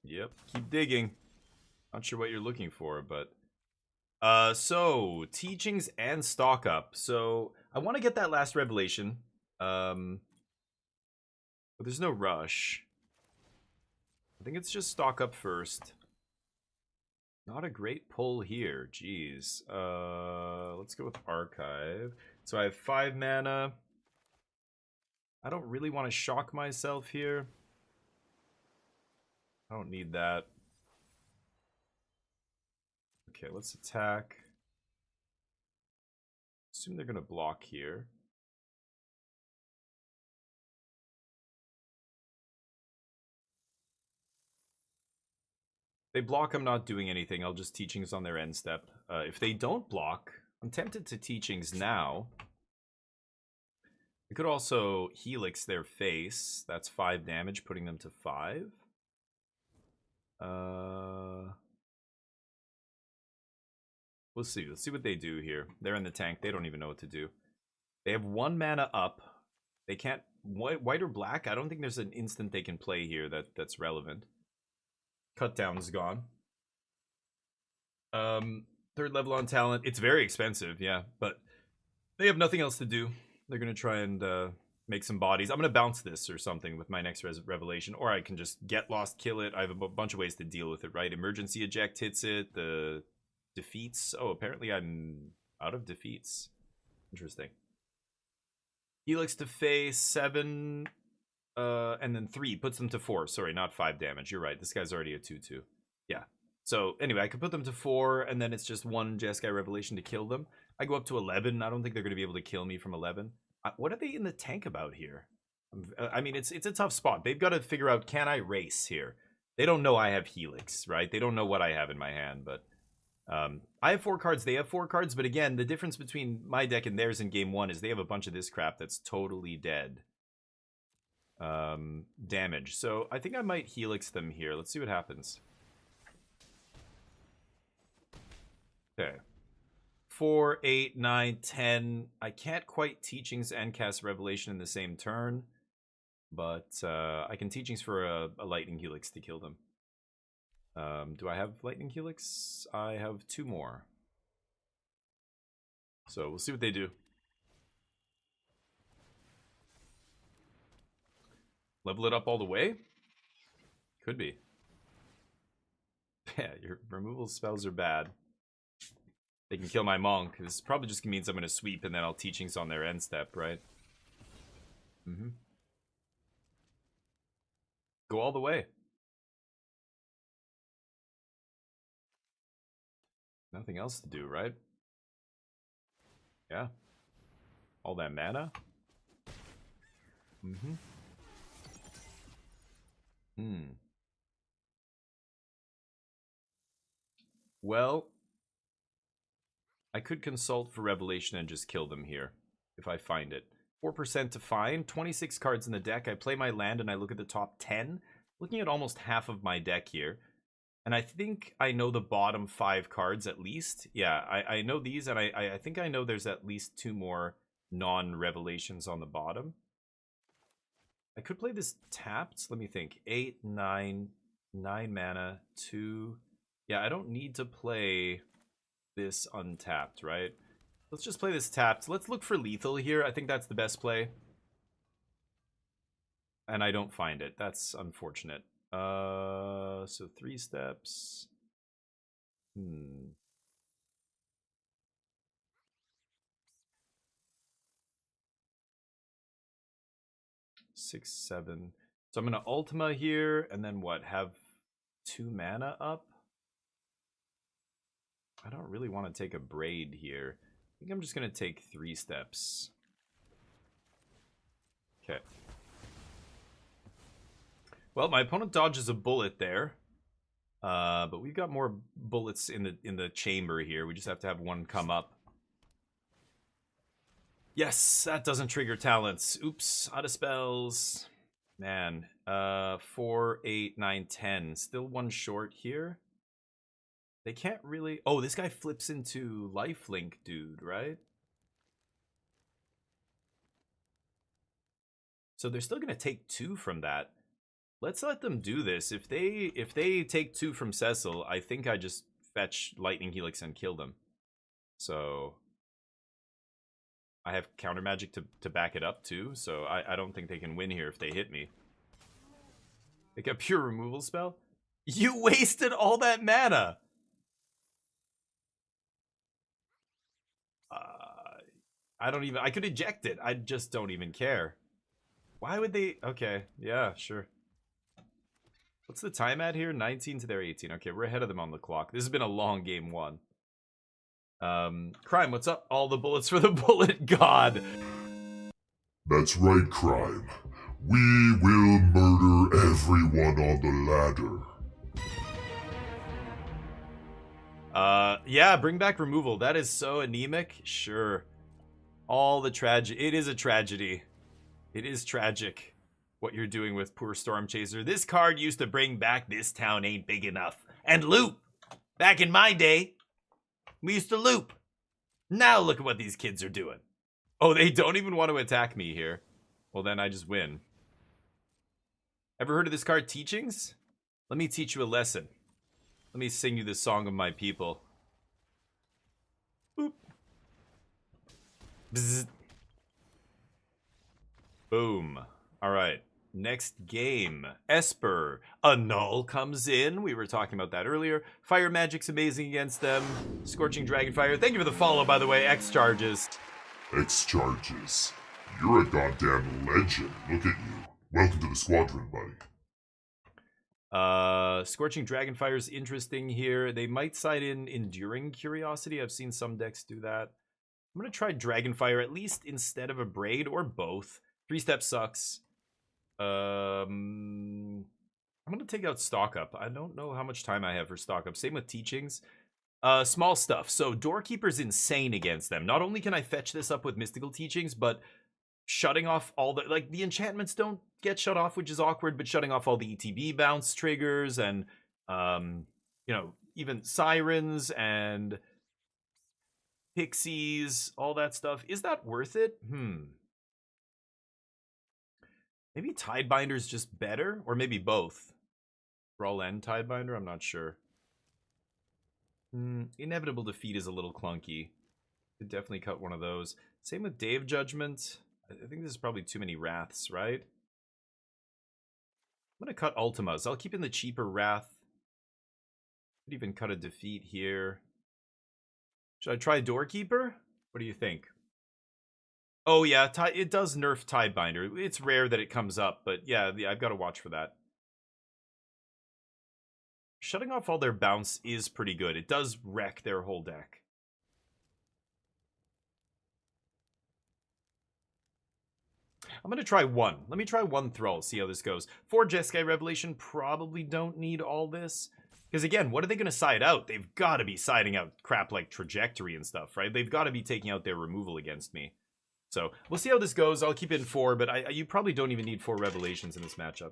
Yep, keep digging. Not sure what you're looking for, but... so, teachings and stock up. So, I want to get that last revelation. But there's no rush. I think it's just stock up first. Not a great pull here. Jeez. Let's go with Archive. So I have 5 mana. I don't really want to shock myself here. I don't need that. Okay, let's attack. Assume they're going to block here. They block, I'm not doing anything. I'll just teachings on their end step. If they don't block, I'm tempted to teachings now. I could also helix their face. That's 5 damage, putting them to 5. We'll see. Let's see what they do here. They're in the tank. They don't even know what to do. They have 1 mana up. They can't... White or black? I don't think there's an instant they can play here that's relevant. Cut down is gone. 3rd level on talent. It's very expensive, yeah. But they have nothing else to do. They're going to try and make some bodies. I'm going to bounce this or something with my next revelation. Or I can just get lost, kill it. I have a bunch of ways to deal with it, right? Emergency eject hits it. The defeats. Oh, apparently I'm out of defeats. Interesting. Helix to face, 7, and then 3 puts them to 4. Sorry, not 5 damage. You're right. This guy's already a 2/2. Yeah. So anyway, I could put them to 4, and then it's just 1 Jeskai Revelation to kill them. I go up to 11. I don't think they're going to be able to kill me from 11. What are they in the tank about here? I mean, it's a tough spot. They've got to figure out, can I race here? They don't know I have Helix, right? They don't know what I have in my hand, but... I have 4 cards, they have 4 cards, but again, the difference between my deck and theirs in game 1 is they have a bunch of this crap that's totally dead. Damage. So I think I might Helix them here. Let's see what happens. Okay. 4, 8, 9, 10. I can't quite Teachings and cast Revelation in the same turn, but I can Teachings for a Lightning Helix to kill them. Do I have Lightning Helix? I have 2 more. So we'll see what they do. Level it up all the way? Could be. Yeah, your removal spells are bad. They can kill my monk. This probably just means I'm going to sweep and then I'll teachings on their end step, right? Mm-hmm. Go all the way. Nothing else to do, right? Yeah. All that mana? Mm-hmm. Well, I could consult for Revelation and just kill them here, if I find it. 4% to find, 26 cards in the deck. I play my land and I look at the top 10. Looking at almost half of my deck here. And I think I know the bottom 5 cards at least. Yeah, I know these, and I think I know there's at least 2 more non-revelations on the bottom. I could play this tapped. Let me think. 8, 9 mana, 2. Yeah, I don't need to play this untapped, right? Let's just play this tapped. Let's look for lethal here. I think that's the best play. And I don't find it. That's unfortunate. So 3 steps. 6, 7. So I'm gonna Ultima here, and then what? Have 2 mana up? I don't really want to take a braid here. I think I'm just gonna take 3 steps. Okay. Well, my opponent dodges a bullet there, but we've got more bullets in the chamber here. We just have to have one come up. Yes, that doesn't trigger talents. Oops, out of spells. Man, 4, 8, 9, 10. Still 1 short here. They can't really... Oh, this guy flips into lifelink, dude, right? So they're still gonna take 2 from that. Let's let them do this. If they take 2 from Cecil, I think I just fetch Lightning Helix and kill them. So I have counter magic to back it up too, so I don't think they can win here if they hit me. Like a pure removal spell? You wasted all that mana! I don't even... I could eject it. I just don't even care. Why would they... Okay, yeah, sure. What's the time at here? 19 to their 18. Okay, we're ahead of them on the clock. This has been a long game 1. Crime, what's up? All the bullets for the bullet god. That's right, Crime. We will murder everyone on the ladder. Yeah, bring back removal. That is so anemic. Sure. All the tragedy. It is a tragedy. It is tragic what you're doing with poor Storm Chaser. This card used to bring back This Town Ain't Big Enough. And loop. Back in my day, we used to loop. Now look at what these kids are doing. Oh, they don't even want to attack me here. Well, then I just win. Ever heard of this card, Teachings? Let me teach you a lesson. Let me sing you the song of my people. Boop. Bzz. Boom. All right. Next game. Esper. A null comes in. We were talking about that earlier. Fire Magic's amazing against them. Scorching Dragonfire. Thank you for the follow, by the way. X charges. X charges. You're a goddamn legend. Look at you. Welcome to the squadron, buddy. Scorching Dragonfire is interesting here. They might side in Enduring Curiosity. I've seen some decks do that. I'm going to try Dragonfire at least instead of a Braid or both. 3-step sucks. I'm going to take out Stock Up. I don't know how much time I have for Stock Up. Same with Teachings. Small stuff. So Doorkeeper's insane against them. Not only can I fetch this up with Mystical Teachings, but shutting off all the, like, the enchantments don't get shut off, which is awkward, but shutting off all the ETB bounce triggers and, you know, even Sirens and Pixies, all that stuff. Is that worth it? Maybe Tidebinder's just better, or maybe both. Brawl and Tidebinder, I'm not sure. Inevitable Defeat is a little clunky. Could definitely cut one of those. Same with Day of Judgment. I think this is probably too many Wraths, right? I'm going to cut Ultimas. I'll keep in the cheaper Wrath. Could even cut a Defeat here. Should I try Doorkeeper? What do you think? Oh yeah, it does nerf Tidebinder. It's rare that it comes up, but yeah, I've got to watch for that. Shutting off all their bounce is pretty good. It does wreck their whole deck. I'm going to try one. Let me try one Thrall, see how this goes. 4 Jeskai Revelation, probably don't need all this. Because again, what are they going to side out? They've got to be siding out crap like Trajectory and stuff, right? They've got to be taking out their removal against me. So we'll see how this goes. I'll keep it in 4, but you probably don't even need 4 Revelations in this matchup.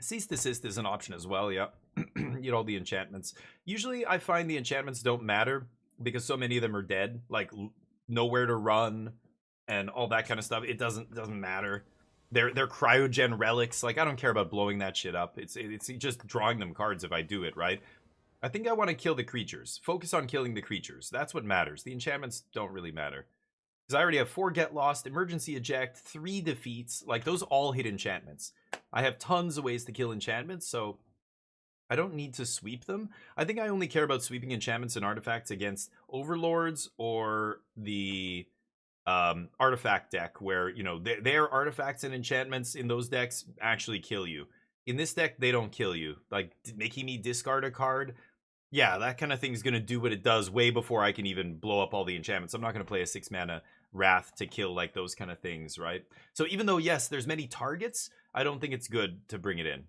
Cease Desist is an option as well, yeah. You get all the enchantments. Usually I find the enchantments don't matter because so many of them are dead. Like Nowhere to Run and all that kind of stuff. It doesn't matter. They're cryogen relics. Like, I don't care about blowing that shit up. It's just drawing them cards if I do it, right? I think I want to kill the creatures. Focus on killing the creatures. That's what matters. The enchantments don't really matter. Because I already have 4 Get Lost, Emergency Eject, 3 Defeats. Like, those all hit enchantments. I have tons of ways to kill enchantments, so I don't need to sweep them. I think I only care about sweeping enchantments and artifacts against Overlords or the artifact deck, where, you know, their artifacts and enchantments in those decks actually kill you. In this deck, they don't kill you. Like, making me discard a card, yeah, that kind of thing is going to do what it does way before I can even blow up all the enchantments. I'm not going to play a 6-mana Wrath to kill, like, those kind of things, right? So even though, yes, there's many targets, I don't think it's good to bring it in.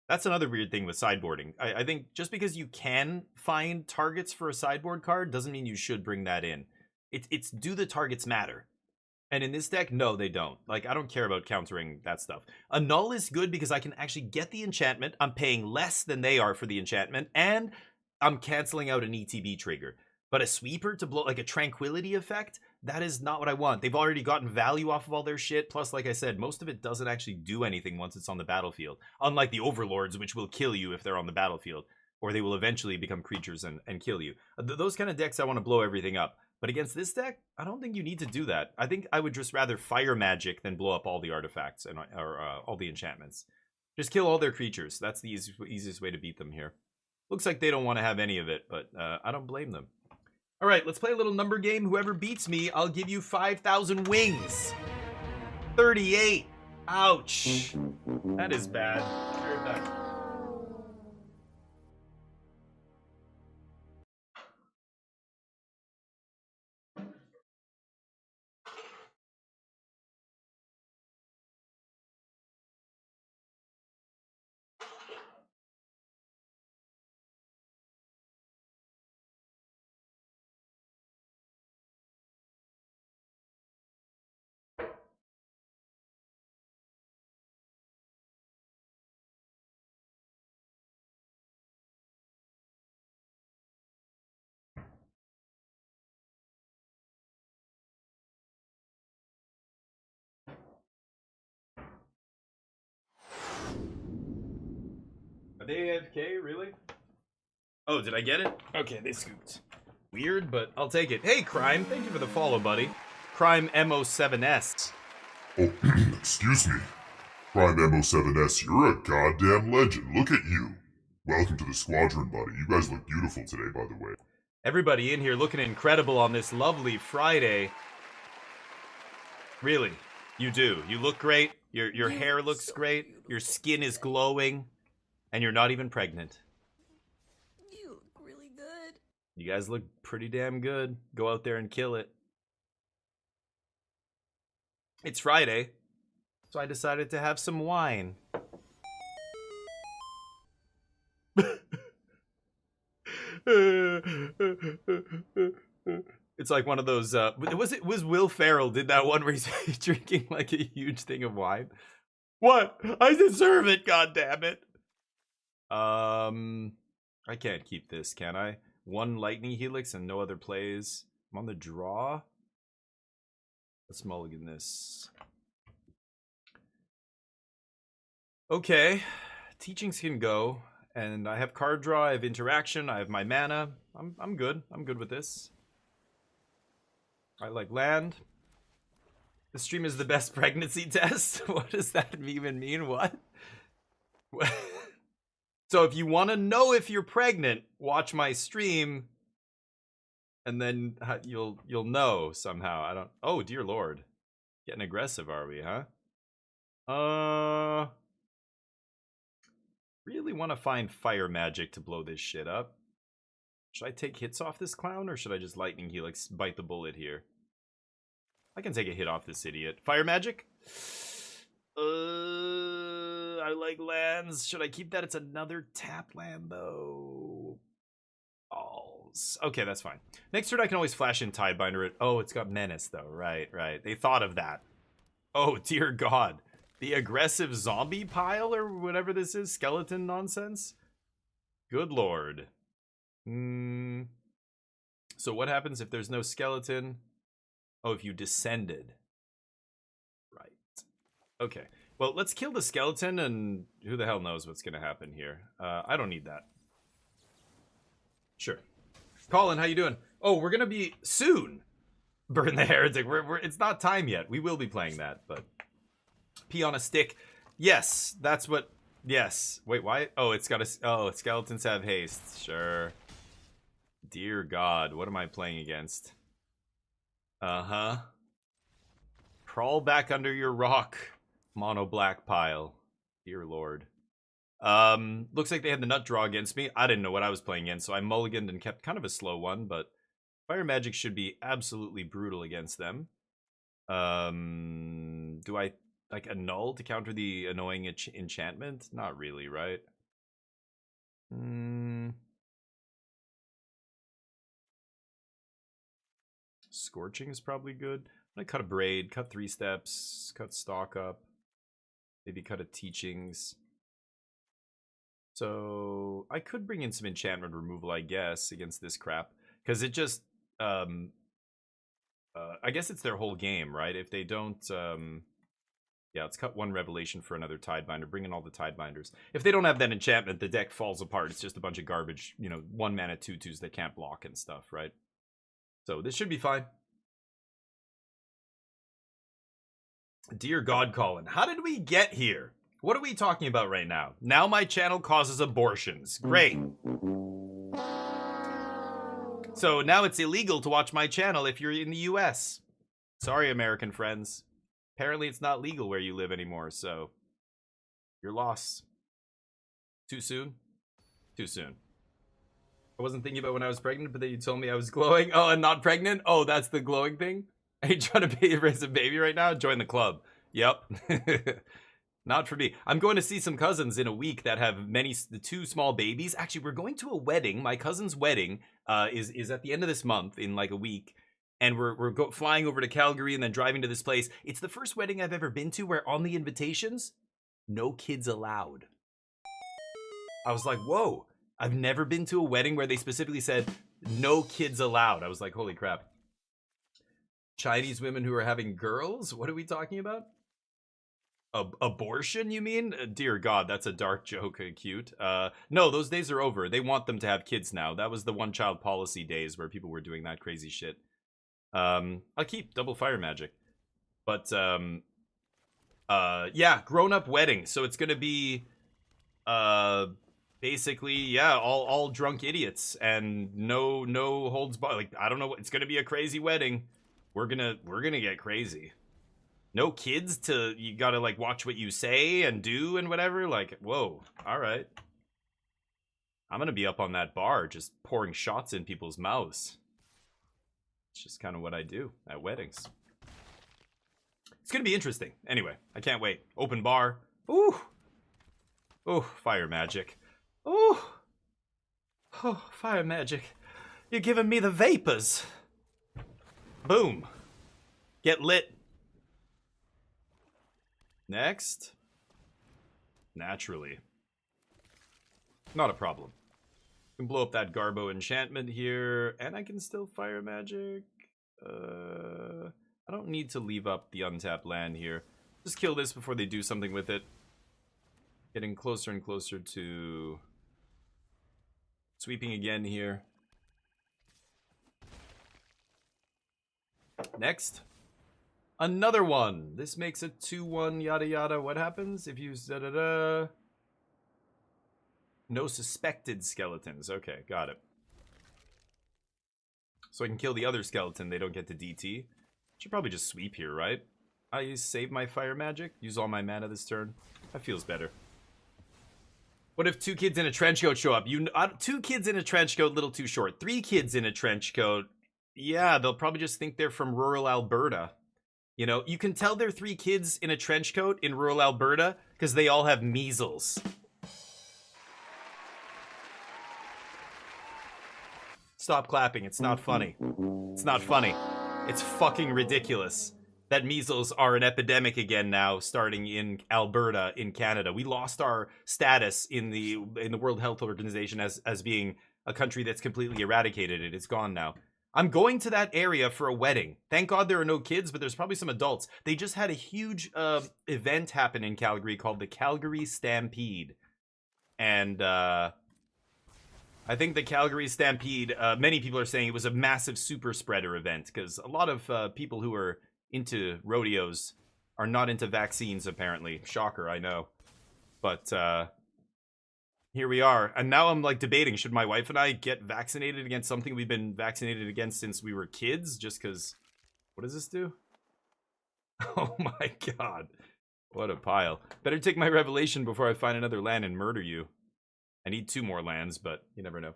That's another weird thing with sideboarding. I think just because you can find targets for a sideboard card doesn't mean you should bring that in. It's do the targets matter? And in this deck, no, they don't. Like, I don't care about countering that stuff. A null is good because I can actually get the enchantment. I'm paying less than they are for the enchantment, and I'm canceling out an ETB trigger. But a sweeper to blow, like a tranquility effect, that is not what I want. They've already gotten value off of all their shit. Plus, like I said, most of it doesn't actually do anything once it's on the battlefield. Unlike the Overlords, which will kill you if they're on the battlefield. Or they will eventually become creatures and kill you. Those kind of decks, I want to blow everything up. But against this deck, I don't think you need to do that. I think I would just rather Fire Magic than blow up all the artifacts and or all the enchantments. Just kill all their creatures. That's the easiest way to beat them here. Looks like they don't want to have any of it, but I don't blame them. All right, let's play a little number game. Whoever beats me, I'll give you 5,000 wings. 38. Ouch. That is bad. Be right back. they AFK, really? Oh, did I get it? Okay, they scooped. Weird, but I'll take it. Hey, Crime, thank you for the follow, buddy. Crime MO7S. Oh, excuse me. Prime MO7S, you're a goddamn legend. Look at you. Welcome to the squadron, buddy. You guys look beautiful today, by the way. Everybody in here looking incredible on this lovely Friday. Really, you do. You look great. Your hair looks great. Your skin is glowing. And you're not even pregnant. You look really good. You guys look pretty damn good. Go out there and kill it. It's Friday, so I decided to have some wine. It's like one of those was Will Ferrell did that one where he's drinking like a huge thing of wine. What? I deserve it, god damn it. I can't keep this, can I? One lightning helix and no other plays. I'm on the draw. Let's mulligan this. Okay, teachings can go, and I have card draw, I have interaction, I have my mana. I'm good. I'm good with this. I like land. The stream is the best pregnancy test. What does that even mean? What? So if you want to know if you're pregnant, watch my stream, and then you'll know somehow. I don't. Oh dear lord, getting aggressive, are we? Huh? Really want to find fire magic to blow this shit up. Should I take hits off this clown, or should I just lightning helix bite the bullet here? I can take a hit off this idiot. Fire magic. I like lands. Should I keep that? It's another tap land, though. Balls. Okay, that's fine. Next turn, I can always flash in Tidebinder it. Oh, it's got Menace, though. Right, right. They thought of that. Oh, dear God. The aggressive zombie pile, or whatever this is. Skeleton nonsense. Good lord. So what happens if there's no skeleton? Oh, if you descended. Right. Okay. Well, let's kill the skeleton, and who the hell knows what's going to happen here. I don't need that. Sure. Colin, how you doing? Oh, we're going to be soon. Burn the Heretic. It's not time yet. We will be playing that, but... Pee on a stick. Yes, that's what... Yes. Wait, why? Oh, it's got a... Oh, skeletons have haste. Sure. Dear God, what am I playing against? Uh-huh. Crawl back under your rock. Mono black pile. Dear lord. Looks like they had the nut draw against me. I didn't know what I was playing against, so I mulliganed and kept kind of a slow one, but fire magic should be absolutely brutal against them. Do I like annul to counter the annoying enchantment? Not really, right? Scorching is probably good. I'm gonna cut a braid, cut 3 steps, cut stock up. Maybe cut a teachings. So I could bring in some enchantment removal, I guess, against this crap. Because it just, I guess it's their whole game, right? If they don't, yeah, let's cut 1 revelation for another Tidebinder. Bring in all the Tidebinders. If they don't have that enchantment, the deck falls apart. It's just a bunch of garbage, you know, 1 mana 2/2s that can't block and stuff, right? So this should be fine. Dear God, Colin, how did we get here? What are we talking about right now? Now my channel causes abortions. Great. So now it's illegal to watch my channel if you're in the US. Sorry, American friends. Apparently it's not legal where you live anymore, so your loss. Too soon? Too soon. I wasn't thinking about when I was pregnant, but then you told me I was glowing. Oh, and not pregnant? Oh, that's the glowing thing? Are you trying to raise a baby right now? Join the club. Yep. Not for me. I'm going to see some cousins in a week that have the 2 small babies. Actually, we're going to a wedding. My cousin's wedding is at the end of this month in like a week. And we're flying over to Calgary and then driving to this place. It's the first wedding I've ever been to where on the invitations, no kids allowed. I was like, whoa. I've never been to a wedding where they specifically said, no kids allowed. I was like, holy crap. Chinese women who are having girls? What are we talking about? Abortion, you mean? Dear God, that's a dark joke. Cute. No, those days are over. They want them to have kids now. That was the one-child policy days where people were doing that crazy shit. I'll keep double fire magic. But, yeah, grown-up wedding. So it's gonna be, basically, yeah, all drunk idiots and no holds barred. Like, I don't know, it's gonna be a crazy wedding. We're gonna get crazy. No kids to, you gotta like watch what you say and do and whatever. Like, whoa, all right. I'm gonna be up on that bar just pouring shots in people's mouths. It's just kind of what I do at weddings. It's gonna be interesting. Anyway, I can't wait. Open bar. Ooh. Oh, fire magic. Ooh. Oh, fire magic. You're giving me the vapors. Boom. Get lit. Next. Naturally. Not a problem. I can blow up that Garbo enchantment here, and I can still fire magic. I don't need to leave up the untapped land here. Just kill this before they do something with it. Getting closer and closer to sweeping again here. Next. Another one. This makes it 2-1, yada yada. What happens if you da-da-da? No suspected skeletons. Okay, got it. So I can kill the other skeleton. They don't get to DT. Should probably just sweep here, right? I save my fire magic. Use all my mana this turn. That feels better. What if 2 kids in a trench coat show up? 2 kids in a trench coat, little too short. 3 kids in a trench coat. Yeah, they'll probably just think they're from rural Alberta. You know, you can tell they're 3 kids in a trench coat in rural Alberta because they all have measles. Stop clapping. It's not funny. It's not funny. It's fucking ridiculous that measles are an epidemic again now, starting in Alberta in Canada. We lost our status in the World Health Organization as being a country that's completely eradicated it. It's gone now. I'm going to that area for a wedding. Thank God there are no kids, but there's probably some adults. They just had a huge event happen in Calgary called the Calgary Stampede. And I think the Calgary Stampede, many people are saying it was a massive super spreader event because a lot of people who are into rodeos are not into vaccines, apparently. Shocker, I know. But here we are. And now I'm like debating, should my wife and I get vaccinated against something we've been vaccinated against since we were kids? Just because, what does this do? Oh my God. What a pile. Better take my revelation before I find another land and murder you. I need 2 more lands, but you never know.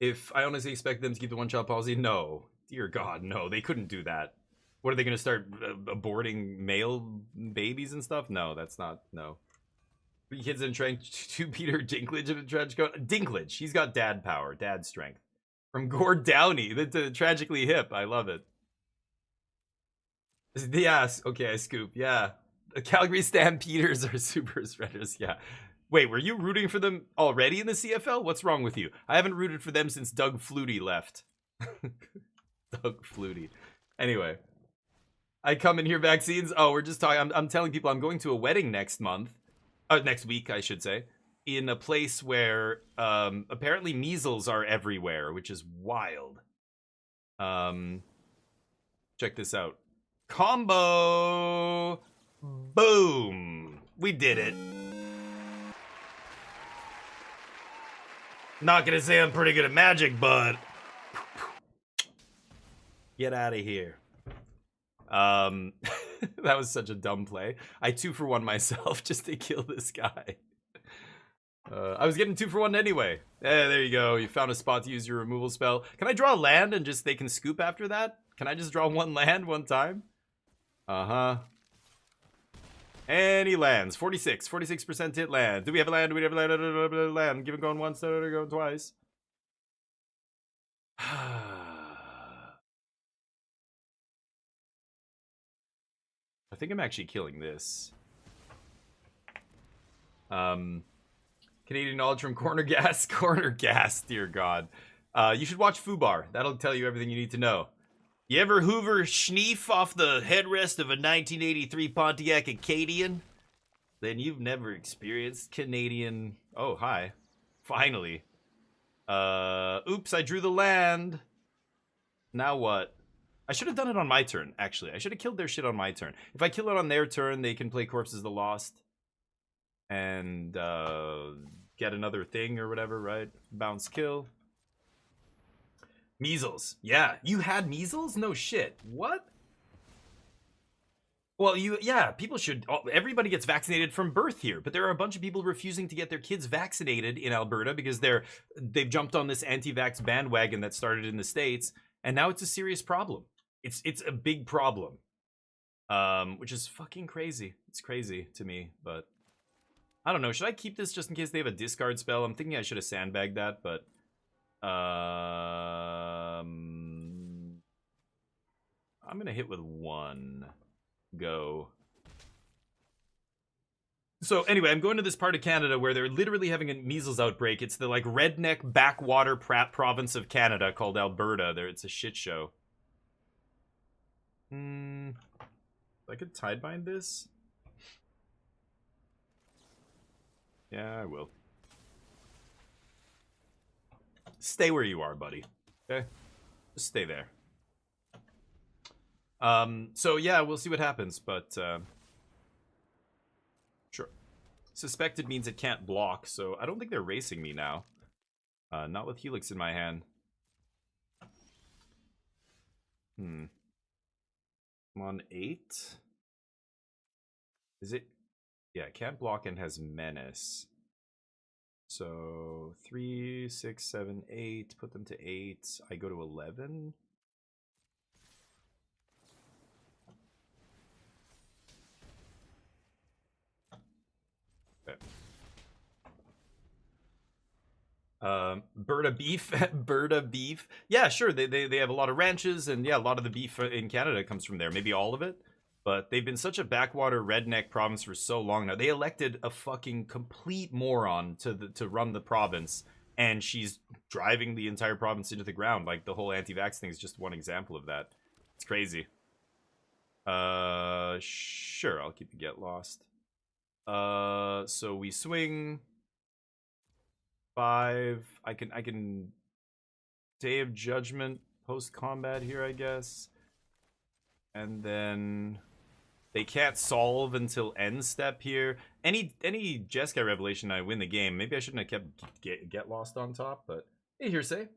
If I honestly expect them to keep the one-child policy, no. Dear God, no. They couldn't do that. What, are they going to start aborting male babies and stuff? No, that's not, no. 3 kids in a trench, 2 Peter Dinklage in a trench coat. Dinklage, he's got dad power, dad strength. From Gord Downey, the tragically hip. I love it. Yeah, okay, I scoop, yeah. The Calgary Stampeders are super spreaders, yeah. Wait, were you rooting for them already in the CFL? What's wrong with you? I haven't rooted for them since Doug Flutie left. Doug Flutie. Anyway. I come in here vaccines. Oh, we're just talking. I'm telling people I'm going to a wedding next month. Next week, I should say. In a place where apparently measles are everywhere, which is wild. Check this out. Combo! Boom! We did it. Not gonna say I'm pretty good at magic, but get out of here. That was such a dumb play. I 2-for-1 myself just to kill this guy. I was getting 2-for-1 anyway. There you go. You found a spot to use your removal spell. Can I draw a land and just they can scoop after that? Can I just draw 1 land 1 time? Uh-huh. And he lands. 46% hit land. Do we have a land? Do we have a land? Land. Give it going once, going twice. I think I'm actually killing this. Canadian knowledge from Corner Gas. Corner Gas, dear God. You should watch Fubar. That'll tell you everything you need to know. You ever hoover schneef off the headrest of a 1983 Pontiac Acadian? Then you've never experienced Canadian... Oh, hi. Finally. Oops, I drew the land. Now what? I should have done it on my turn, actually. I should have killed their shit on my turn. If I kill it on their turn, they can play Corpses of the Lost. And, get another thing or whatever, right? Bounce kill. Measles. Yeah, you had measles? No shit. What? Well, yeah, people should, everybody gets vaccinated from birth here, but there are a bunch of people refusing to get their kids vaccinated in Alberta because they've jumped on this anti-vax bandwagon that started in the States, and now it's a serious problem. It's a big problem. Which is fucking crazy. It's crazy to me, but I don't know. Should I keep this just in case they have a discard spell? I'm thinking I should have sandbagged that, but I'm gonna hit with 1. Go. So anyway, I'm going to this part of Canada where they're literally having a measles outbreak. It's the like redneck backwater province of Canada called Alberta. It's a shit show. I could tidebind this. Yeah, I will. Stay where you are, buddy. Okay? Just stay there. So yeah, we'll see what happens, but sure. Suspected means it can't block, so I don't think they're racing me now. Not with Helix in my hand. I'm on 8. Is it? Yeah, it can't block and has menace. So 3, 6, 7, 8. Put them to 8. I go to 11. Berta beef. Berta beef. Yeah, sure. They have a lot of ranches, and yeah, a lot of the beef in Canada comes from there. Maybe all of it, but they've been such a backwater redneck province for so long now. They elected a fucking complete moron to run the province, and she's driving the entire province into the ground. Like the whole anti-vax thing is just one example of that. It's crazy. Sure. I'll keep the get lost. So we swing 5. I can Day of Judgment post combat here, I guess. And then they can't solve until end step here. Any Jeskai Revelation, I win the game. Maybe I shouldn't have kept get lost on top, but hey, hearsay.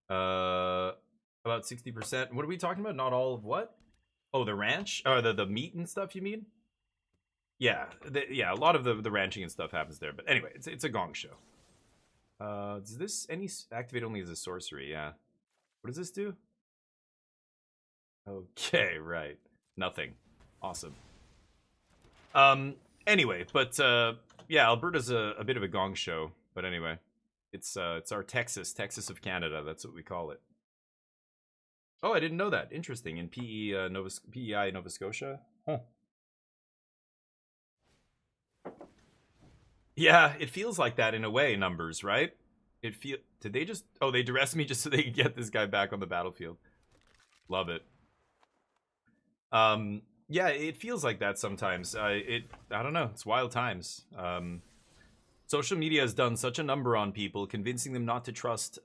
About 60%. What are we talking about? Not all of what? Oh, the ranch? Or the meat and stuff, you mean? Yeah, yeah, a lot of the ranching and stuff happens there. But anyway, it's a gong show. Does this activate only as a sorcery? Yeah. What does this do? Okay, right. Nothing. Awesome. Anyway, but yeah, Alberta's a bit of a gong show. But anyway, it's our Texas of Canada. That's what we call it. Oh, I didn't know that. Interesting. In PEI Nova Scotia. Huh. Yeah, it feels like that in a way, numbers, right? Did they just... Oh, they duress me just so they can get this guy back on the battlefield. Love it. Yeah, it feels like that sometimes. I don't know. It's wild times. Social media has done such a number on people, convincing them not to trust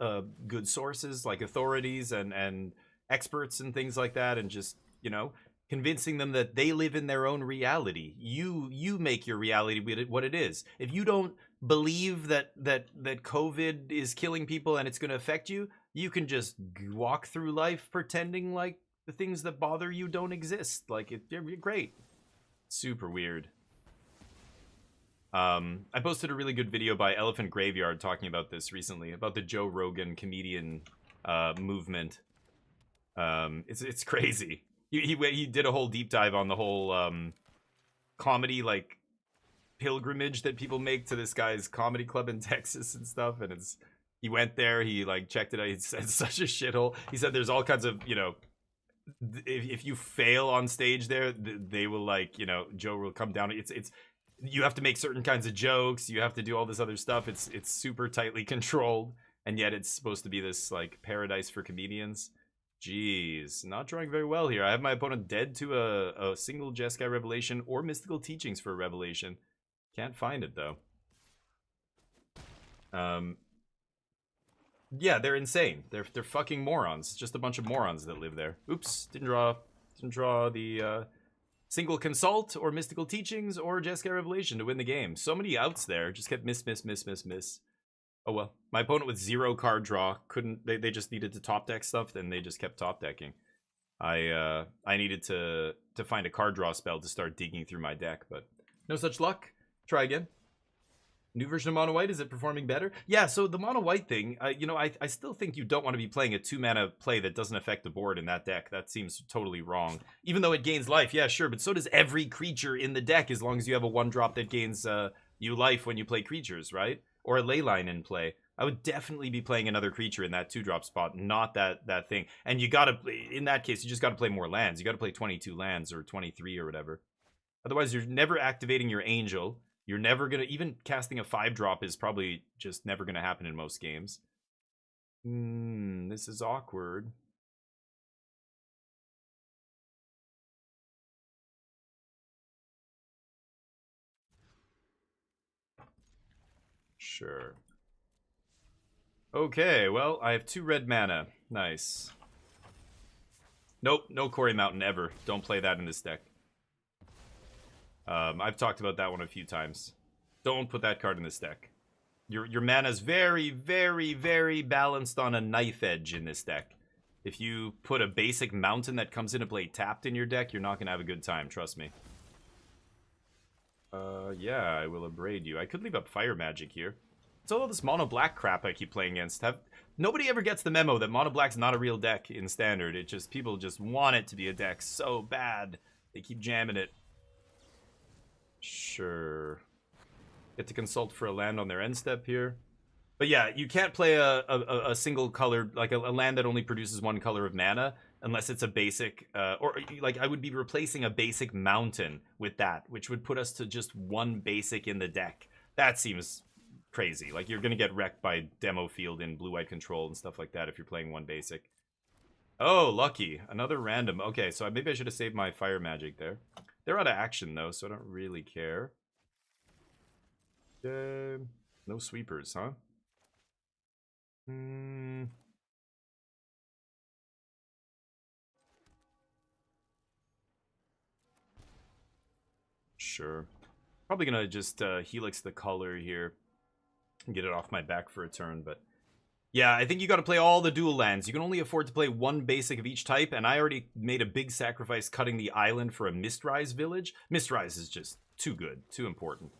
good sources like authorities and experts and things like that, and just, you know, convincing them that they live in their own reality. You make your reality what it is. If you don't believe that COVID is killing people and it's going to affect you, you can just walk through life pretending like the things that bother you don't exist. Like you're great. Super weird. I posted a really good video by Elephant Graveyard talking about this recently, about the Joe Rogan comedian movement. It's crazy. He did a whole deep dive on the whole comedy like pilgrimage that people make to this guy's comedy club in Texas and stuff, and he went there, he like checked it out. He said it's such a shithole. He said there's all kinds of, you know, if you fail on stage there, they will, like, you know, Joe will come down. It's you have to make certain kinds of jokes, you have to do all this other stuff. It's super tightly controlled, and yet it's supposed to be this like paradise for comedians. Jeez, not drawing very well here. I have my opponent dead to a single Jeskai Revelation or Mystical Teachings for a Revelation. Can't find it, though. Yeah, they're insane. They're fucking morons. It's just a bunch of morons that live there. Oops, didn't draw the single Consult or Mystical Teachings or Jeskai Revelation to win the game. So many outs there. Just kept miss. Oh well. My opponent with 0 card draw couldn't. They just needed to top deck stuff, then they just kept top decking. I needed to find a card draw spell to start digging through my deck, but no such luck. Try again. New version of Mono White, is it performing better? Yeah, so the Mono White thing, you know, I still think you don't want to be playing a 2-mana play that doesn't affect the board in that deck. That seems totally wrong. Even though it gains life, yeah, sure, but so does every creature in the deck as long as you have a 1-drop that gains you life when you play creatures, right? Or a Leyline in play. I would definitely be playing another creature in that 2-drop spot, not that thing. And you gotta, in that case, you just gotta play more lands. You gotta play 22 lands or 23 or whatever. Otherwise, you're never activating your Angel. You're never gonna, even casting a 5-drop is probably just never gonna happen in most games. This is awkward. Sure. Okay, well, I have 2 red mana. Nice. Nope, no Quarry Mountain ever. Don't play that in this deck. I've talked about that one a few times. Don't put that card in this deck. Your mana's very, very, very balanced on a knife edge in this deck. If you put a basic mountain that comes into play tapped in your deck, you're not going to have a good time, trust me. Yeah, I will abrade you. I could leave up Fire Magic here. It's all this mono black crap I keep playing against. Nobody ever gets the memo that mono black's not a real deck in standard. It just, people just want it to be a deck so bad. They keep jamming it. Sure. Get to consult for a land on their end step here. But yeah, you can't play a single color, like a land that only produces 1 color of mana, unless it's a basic, or like I would be replacing a basic mountain with that, which would put us to just 1 basic in the deck. That seems crazy. Like, you're gonna get wrecked by demo field in blue-white control and stuff like that if you're playing 1 basic. Oh, lucky. Another random. Okay, so maybe I should have saved my Fire Magic there. They're out of action, though, so I don't really care. No sweepers, huh? Sure. Probably gonna just Helix the color here and get it off my back for a turn, but yeah, I think you gotta play all the dual lands. You can only afford to play 1 basic of each type, and I already made a big sacrifice cutting the island for a Mistrise village. Mistrise is just too good, too important.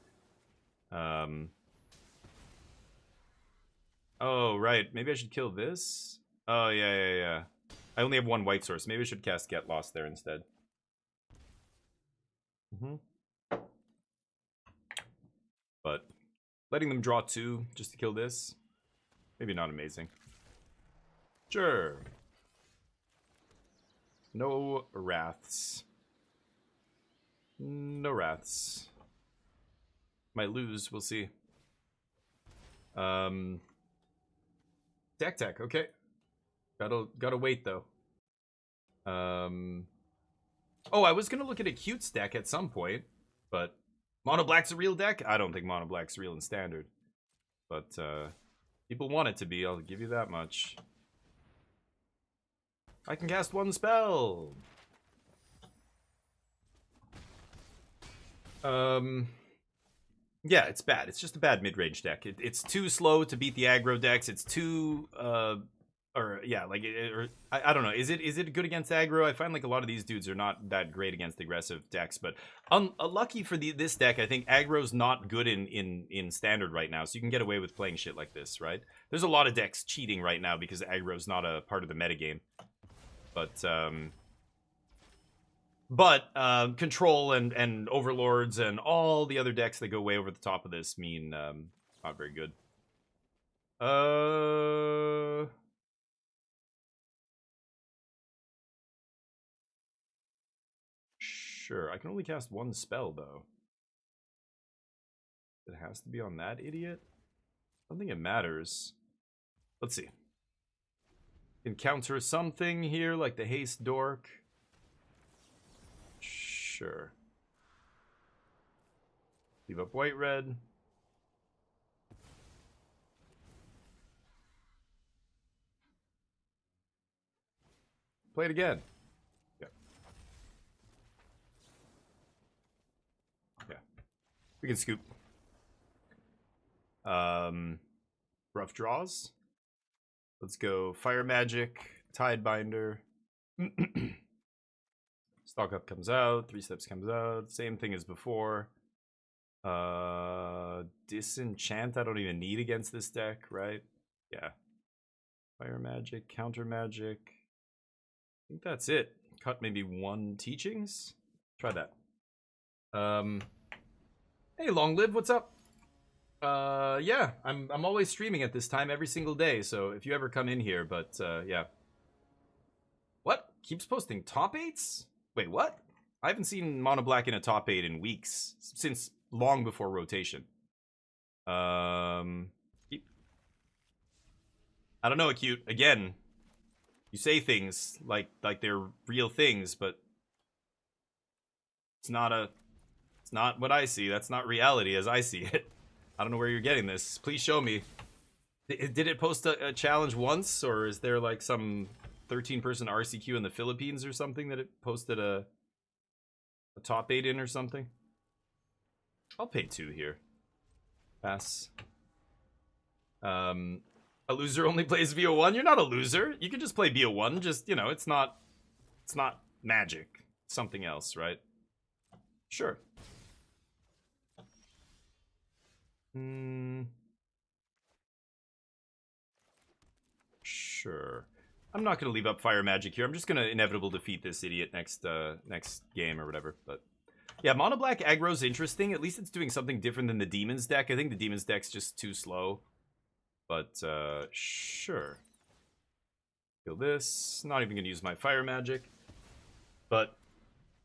Oh, right. Maybe I should kill this? Oh, yeah. I only have 1 white source. Maybe I should cast Get Lost there instead. But letting them draw 2 just to kill this, maybe not amazing. Sure. No wraths. No wraths. Might lose, we'll see. Tech, okay. Gotta wait though. Oh, I was gonna look at a cute deck at some point, but Mono Black's a real deck? I don't think Mono Black's real in standard. But people want it to be, I'll give you that much. I can cast 1 spell. Yeah, it's bad. It's just a bad mid-range deck. It's too slow to beat the aggro decks. It's too I don't know. Is it good against aggro? I find like a lot of these dudes are not that great against aggressive decks, but lucky for this deck, I think aggro's not good in standard right now, so you can get away with playing shit like this, right? There's a lot of decks cheating right now because aggro's not a part of the metagame. But Control and Overlords and all the other decks that go way over the top of this mean not very good. Sure, I can only cast 1 spell, though. It has to be on that idiot? I don't think it matters. Let's see. encounter something here, like the haste dork. Sure. Leave up white red. Play it again. Yeah. Yeah. We can scoop. Rough draws. Let's go Fire Magic, Tidebinder. Stock Up comes out, 3 Steps comes out, same thing as before. Disenchant I don't even need against this deck, right? Yeah. Fire Magic, Counter Magic. I think that's it. Cut maybe 1 Teachings. Try that. Hey, Long Live, what's up? Yeah, I'm always streaming at this time every single day, so if you ever come in here, but yeah. What? Keeps posting top 8s? Wait, what? I haven't seen Mono Black in a top 8 in weeks, since long before rotation. I don't know, Acute. Again, you say things like they're real things, but it's not what I see. That's not reality as I see it. I don't know where you're getting this. Please show me. Did it post a challenge once, or is there like some 13-person RCQ in the Philippines or something that it posted a top 8 in or something? I'll pay 2 here. Pass. A loser only plays VO1. You're not a loser. You can just play VO1. Just, you know, it's not Magic. It's something else, right? Sure. Sure. I'm not going to leave up Fire Magic here. I'm just going to inevitable defeat this idiot next game or whatever. But yeah, Mono Black aggro's interesting. At least it's doing something different than the Demons deck. I think the Demons deck's just too slow. But sure. Kill this. Not even going to use my Fire Magic. But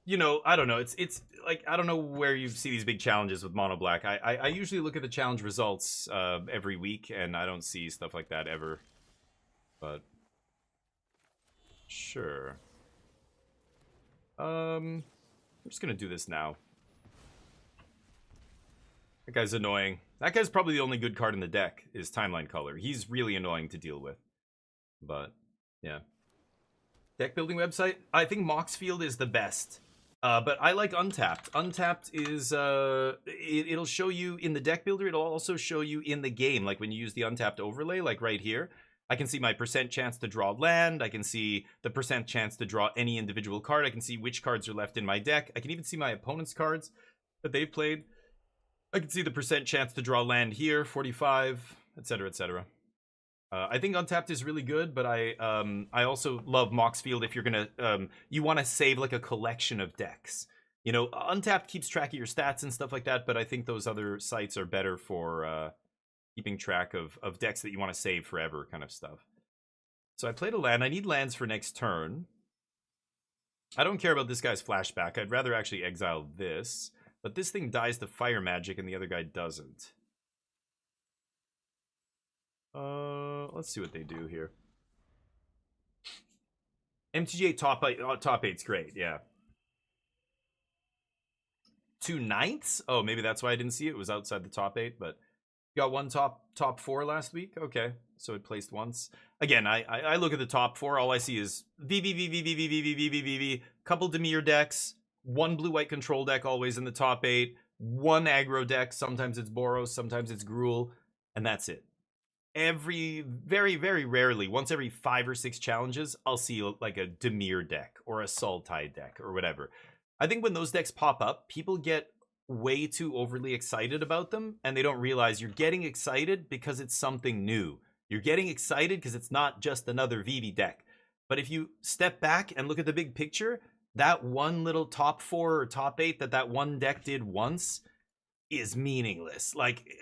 you know, I don't know. It's like, I don't know where you see these big challenges with Mono Black. I usually look at the challenge results every week, and I don't see stuff like that ever. But sure. I'm just gonna do this now. That guy's annoying. That guy's probably the only good card in the deck, is Timeline Color. He's really annoying to deal with. But yeah. Deck building website? I think Moxfield is the best. But I like Untapped. Untapped is, it'll show you in the deck builder, it'll also show you in the game, like when you use the Untapped overlay, like right here. I can see my percent chance to draw land, I can see the percent chance to draw any individual card, I can see which cards are left in my deck, I can even see my opponent's cards that they've played. I can see the percent chance to draw land here, 45, etc, etc. I think Untapped is really good, but I also love Moxfield if you're gonna you want to save like a collection of decks. You know, Untapped keeps track of your stats and stuff like that, but I think those other sites are better for keeping track of decks that you want to save forever kind of stuff. So I played a land. I need lands for next turn. I don't care about this guy's flashback. I'd rather actually exile this, but this thing dies to Fire Magic and the other guy doesn't. Let's see what they do here. MTGA top 8's great, yeah. 2 9ths? Oh, maybe that's why I didn't see it. It was outside the top 8, but you got 1 top 4 last week? Okay, so it placed once. Again, I look at the top 4, all I see is VV, couple Dimir decks, 1 blue-white control deck always in the top 8, 1 aggro deck, sometimes it's Boros, sometimes it's Gruul, and that's it. Very, very rarely, once every 5 or 6 challenges, I'll see like a Dimir deck or a Sultai deck or whatever. I think when those decks pop up, people get way too overly excited about them, and they don't realize you're getting excited because it's something new. You're getting excited because it's not just another VV deck. But if you step back and look at the big picture, that one little top 4 or top 8 that one deck did once is meaningless. Like,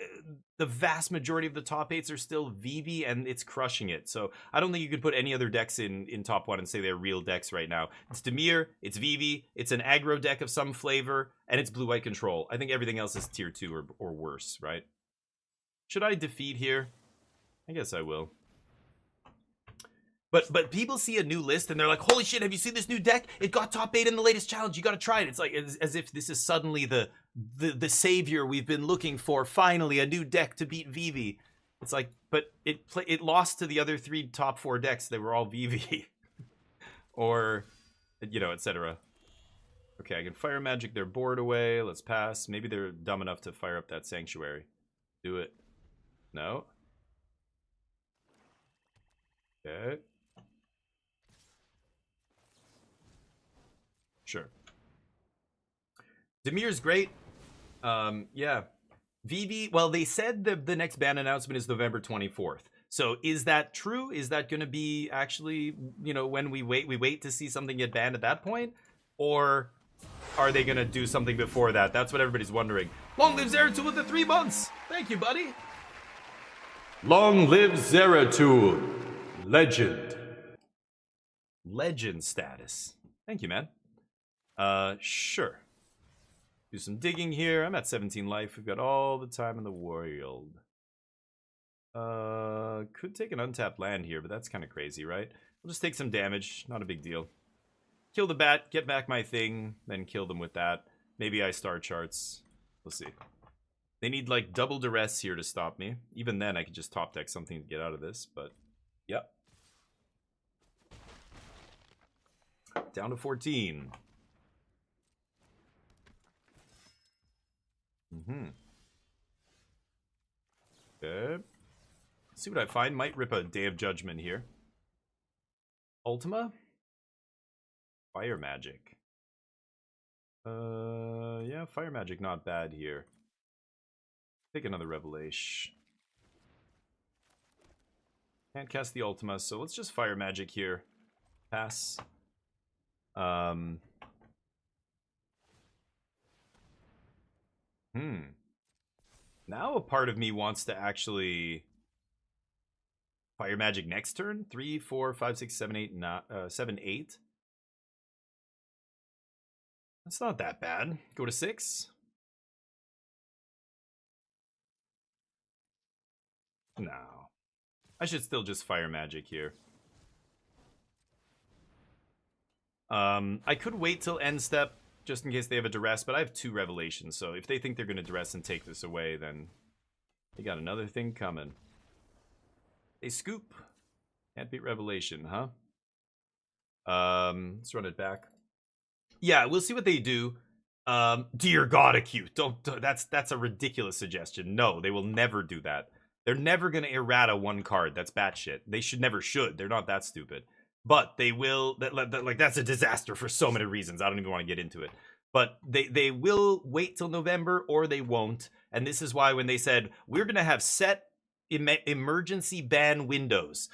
the vast majority of the top 8s are still VV, and it's crushing it. So I don't think you could put any other decks in top 1 and say they're real decks right now. It's Dimir, it's VV, it's an aggro deck of some flavor, and it's blue-white control. I think everything else is tier 2 or worse, right? Should I defeat here? I guess I will. But people see a new list and they're like, holy shit, have you seen this new deck? It got top 8 in the latest challenge. You got to try it. It's like as if this is suddenly the savior we've been looking for. Finally, a new deck to beat Vivi. It's like, but it lost to the other 3 top 4 decks. They were all Vivi. Or, you know, etc. Okay, I can fire magic their board away. Let's pass. Maybe they're dumb enough to fire up that sanctuary. Do it. No. Okay. Sure. Demir's great. Yeah. Vivi, well, they said the next ban announcement is November 24th. So is that true? Is that going to be actually, you know, when we wait to see something get banned at that point? Or are they going to do something before that? That's what everybody's wondering. Long live Zeratul with the 3 months. Thank you, buddy. Long live Zeratul. Legend. Legend status. Thank you, man. Sure. Do some digging here. I'm at 17 life. We've got all the time in the world. Could take an untapped land here, but that's kind of crazy, right? We'll just take some damage. Not a big deal. Kill the bat, get back my thing, then kill them with that. Maybe I star charts. We'll see. They need, like, double duress here to stop me. Even then, I could just top deck something to get out of this, but... Yep. Down to 14. Okay. Let's see what I find. Might rip a Day of Judgment here. Ultima? Fire magic. Yeah, fire magic not bad here. Take another Revelation. Can't cast the Ultima, so let's just fire magic here. Pass. Now a part of me wants to actually fire magic next turn. 3, 4, 5, 6, 7, 8, 7, 8. That's not that bad. Go to 6. No. I should still just fire magic here. I could wait till end step, just in case they have a duress, but I have 2 revelations, so if they think they're going to duress and take this away, then they got another thing coming. A scoop. Can't beat revelation, huh? Let's run it back. Yeah, we'll see what they do. Dear God, acute. Don't that's a ridiculous suggestion. No, they will never do that. They're never going to errata 1 card. That's batshit. They never should. They're not that stupid. But they will, like, that's a disaster for so many reasons. I don't even want to get into it. But they will wait till November, or they won't. And this is why when they said, we're going to have set emergency ban windows,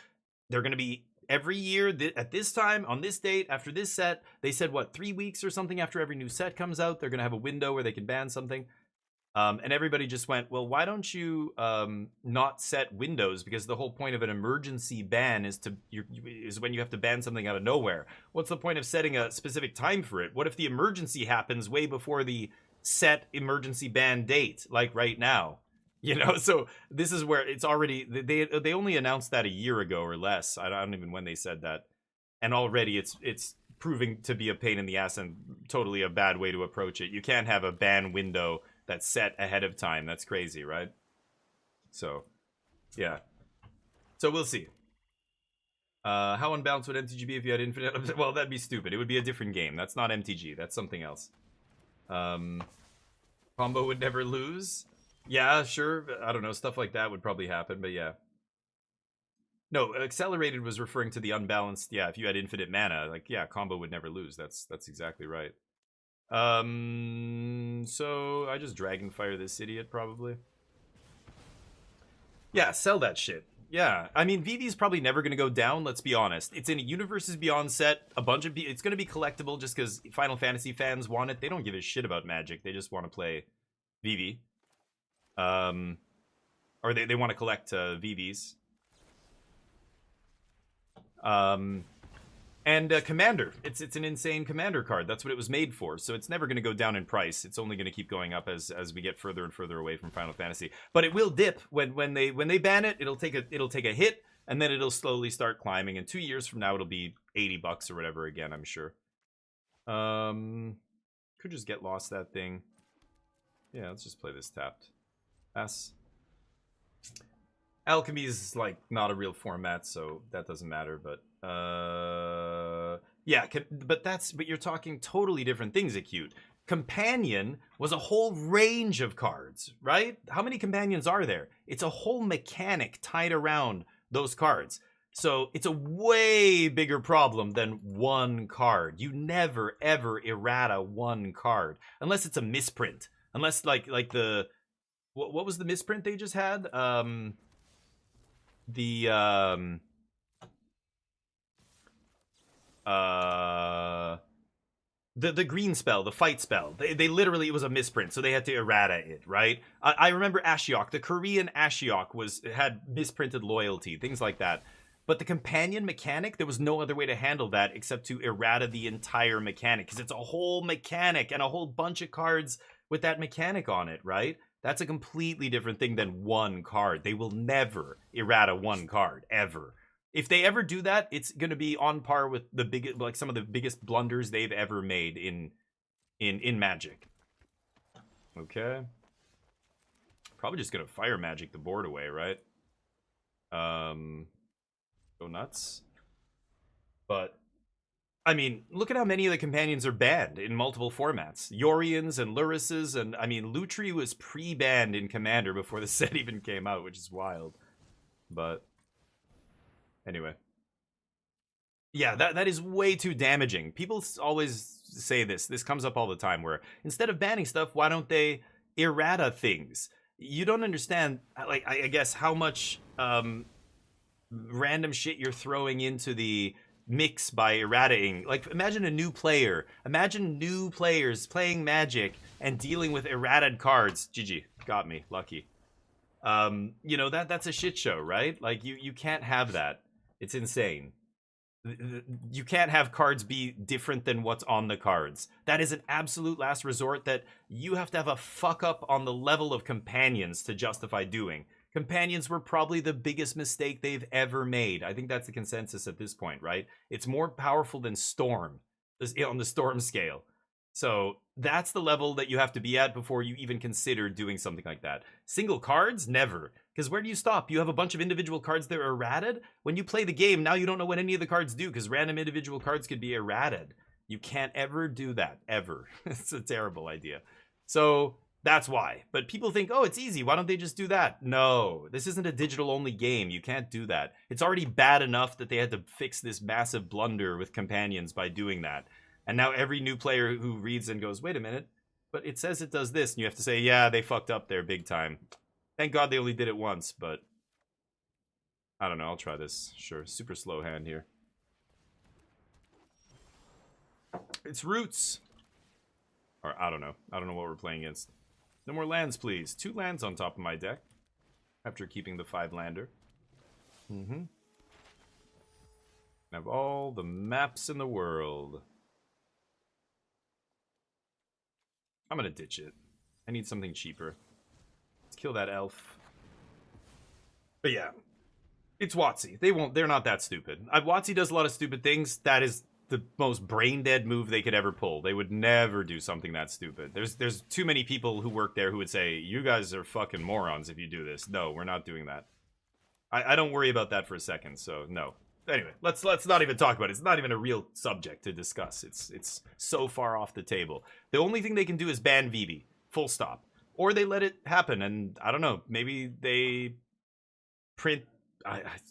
they're going to be every year at this time, on this date, after this set. They said, what, 3 weeks or something after every new set comes out, they're going to have a window where they can ban something. And everybody just went, well, why don't you not set windows? Because the whole point of an emergency ban is when you have to ban something out of nowhere. What's the point of setting a specific time for it? What if the emergency happens way before the set emergency ban date, like right now? You know, so this is where it's already, they only announced that a year ago or less. I don't even when they said that. And already it's proving to be a pain in the ass and totally a bad way to approach it. You can't have a ban window that's set ahead of time. That's crazy, right? So, yeah. So we'll see. How unbalanced would MTG be if you had infinite? Well, that'd be stupid. It would be a different game. That's not MTG. That's something else. Combo would never lose. Yeah, sure. I don't know. Stuff like that would probably happen, but yeah. No, accelerated was referring to the unbalanced. Yeah, if you had infinite mana, like, yeah, combo would never lose. That's exactly right. So I just Dragonfire this idiot probably. Yeah, sell that shit. Yeah, I mean, Vivi's probably never going to go down, let's be honest. It's in a Universes Beyond set. A bunch of it's going to be collectible just because Final Fantasy fans want it. They don't give a shit about Magic. They just want to play Vivi. Or they want to collect Vivis. And Commander. It's an insane Commander card. That's what it was made for. So it's never going to go down in price. It's only going to keep going up as we get further and further away from Final Fantasy. But it will dip when they ban it. It'll take a hit, and then it'll slowly start climbing. And 2 years from now, it'll be $80 or whatever again, I'm sure. Could just get lost that thing. Yeah, let's just play this tapped. S. Alchemy is like not a real format, so that doesn't matter. But yeah, but you're talking totally different things. Acute Companion was a whole range of cards, right? How many companions are there? It's a whole mechanic tied around those cards. So it's a way bigger problem than one card. You never ever errata one card unless it's a misprint. Unless like the what was the misprint they just had? The green spell, the fight spell. They literally, it was a misprint, so they had to errata it, right? I remember Ashiok. The Korean Ashiok had misprinted loyalty, things like that. But the companion mechanic, there was no other way to handle that except to errata the entire mechanic, because it's a whole mechanic and a whole bunch of cards with that mechanic on it, right? That's a completely different thing than one card. They will never errata one card, ever. If they ever do that, it's going to be on par with the biggest, like some of the biggest blunders they've ever made in Magic. Okay. Probably just going to fire Magic the board away, right? Go nuts. But I mean, look at how many of the companions are banned in multiple formats. Yorians and Lurises, and I mean, Lutri was pre-banned in Commander before the set even came out, which is wild. But anyway. Yeah, that is way too damaging. People always say this. This comes up all the time, where instead of banning stuff, why don't they errata things? You don't understand, like, I guess, how much random shit you're throwing into the mix by errataing. Like, imagine a new player. Imagine new players playing Magic and dealing with errated cards. GG, got me, lucky. You know, that's a shit show, right? Like, you can't have that. It's insane. You can't have cards be different than what's on the cards. That is an absolute last resort that you have to have a fuck up on the level of companions to justify doing. Companions were probably the biggest mistake they've ever made. I think that's the consensus at this point, right? It's more powerful than Storm on the Storm scale. So that's the level that you have to be at before you even consider doing something like that. Single cards? Never. Because where do you stop? You have a bunch of individual cards that are errated. When you play the game, now you don't know what any of the cards do, because random individual cards could be errated. You can't ever do that, ever. It's a terrible idea. So that's why. But people think, oh, it's easy. Why don't they just do that? No, this isn't a digital-only game. You can't do that. It's already bad enough that they had to fix this massive blunder with companions by doing that. And now every new player who reads and goes, wait a minute, but it says it does this. And you have to say, yeah, they fucked up there big time. Thank God they only did it once, but I don't know. I'll try this. Sure. Super slow hand here. It's Roots. Or I don't know. I don't know what we're playing against. No more lands, please. 2 lands on top of my deck. After keeping the 5-lander. Have all the maps in the world. I'm gonna ditch it. I need something cheaper. Let's kill that elf. But yeah. It's WotC. They're not that stupid. WotC does a lot of stupid things. That is the most brain-dead move they could ever pull. They would never do something that stupid. There's too many people who work there who would say, you guys are fucking morons if you do this. No, we're not doing that. I don't worry about that for a second, so no. Anyway, let's not even talk about it. It's not even a real subject to discuss. It's so far off the table. The only thing they can do is ban VB. Full stop. Or they let it happen, and I don't know, maybe they print...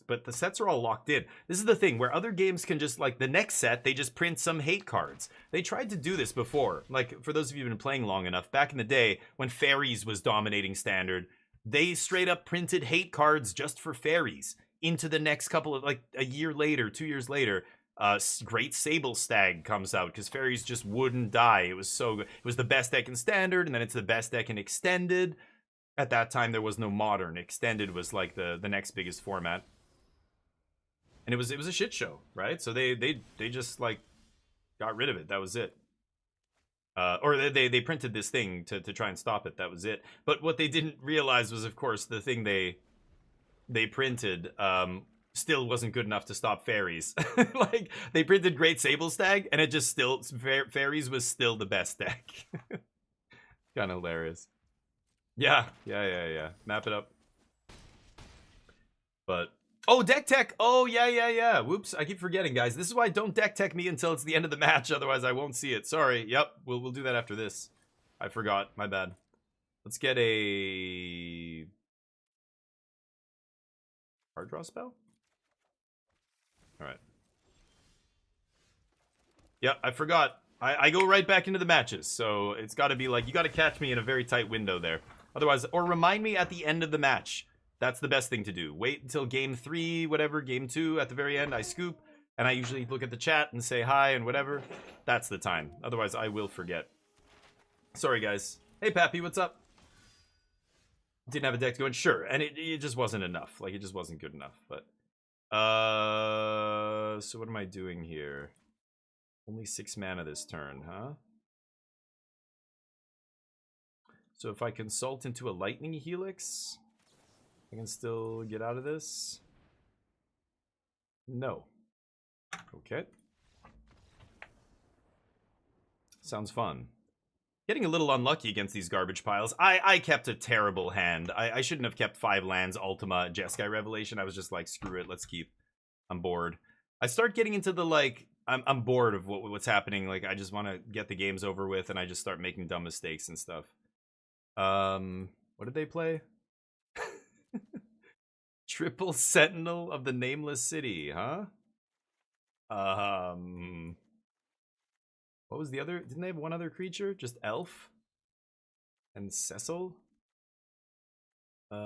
but the sets are all locked in. This is the thing, where other games can just, like, the next set, they just print some hate cards. They tried to do this before. Like, for those of you who've been playing long enough, back in the day, when Fairies was dominating Standard, they straight up printed hate cards just for Fairies. Into the next couple of, like, a year later, 2 years later, Great Sable Stag comes out, because Fairies just wouldn't die. It was so good. It was the best deck in Standard, and then it's the best deck in Extended. At that time, there was no Modern. Extended was like the next biggest format, and it was a shit show, right? So they just like got rid of it. That was it. Or they printed this thing to try and stop it. That was it. But what they didn't realize was, of course, the thing they printed still wasn't good enough to stop fairies. Like, they printed Great Sable Stag, and it just still, fairies was still the best deck. Kind of hilarious. Yeah. Map it up. But, oh, deck tech. Oh, yeah. Whoops, I keep forgetting, guys. This is why don't deck tech me until it's the end of the match, otherwise I won't see it. Sorry. Yep, we'll do that after this. I forgot, my bad. Let's get a card draw spell. All right. Yeah, I forgot. I go right back into the matches, so it's got to be like, you got to catch me in a very tight window there. Otherwise, or remind me at the end of the match. That's the best thing to do. Wait until game 3, whatever, game 2, at the very end, I scoop, and I usually look at the chat and say hi and whatever. That's the time. Otherwise, I will forget. Sorry, guys. Hey, Pappy, what's up? Didn't have a deck to go in? Sure, and it just wasn't enough. Like, it just wasn't good enough, but... so what am I doing here? Only 6 mana this turn, huh? So if I consult into a Lightning Helix, I can still get out of this? No. Okay. Sounds fun. Getting a little unlucky against these garbage piles. I kept a terrible hand. I shouldn't have kept 5 lands, Ultima, Jeskai Revelation. I was just like, screw it, let's keep. I'm bored. I start getting into the, like, I'm bored of what's happening. Like, I just want to get the games over with, and I just start making dumb mistakes and stuff. What did they play? Triple Sentinel of the Nameless City, huh? What was the other? Didn't they have one other creature? Just Elf? And Cecil? I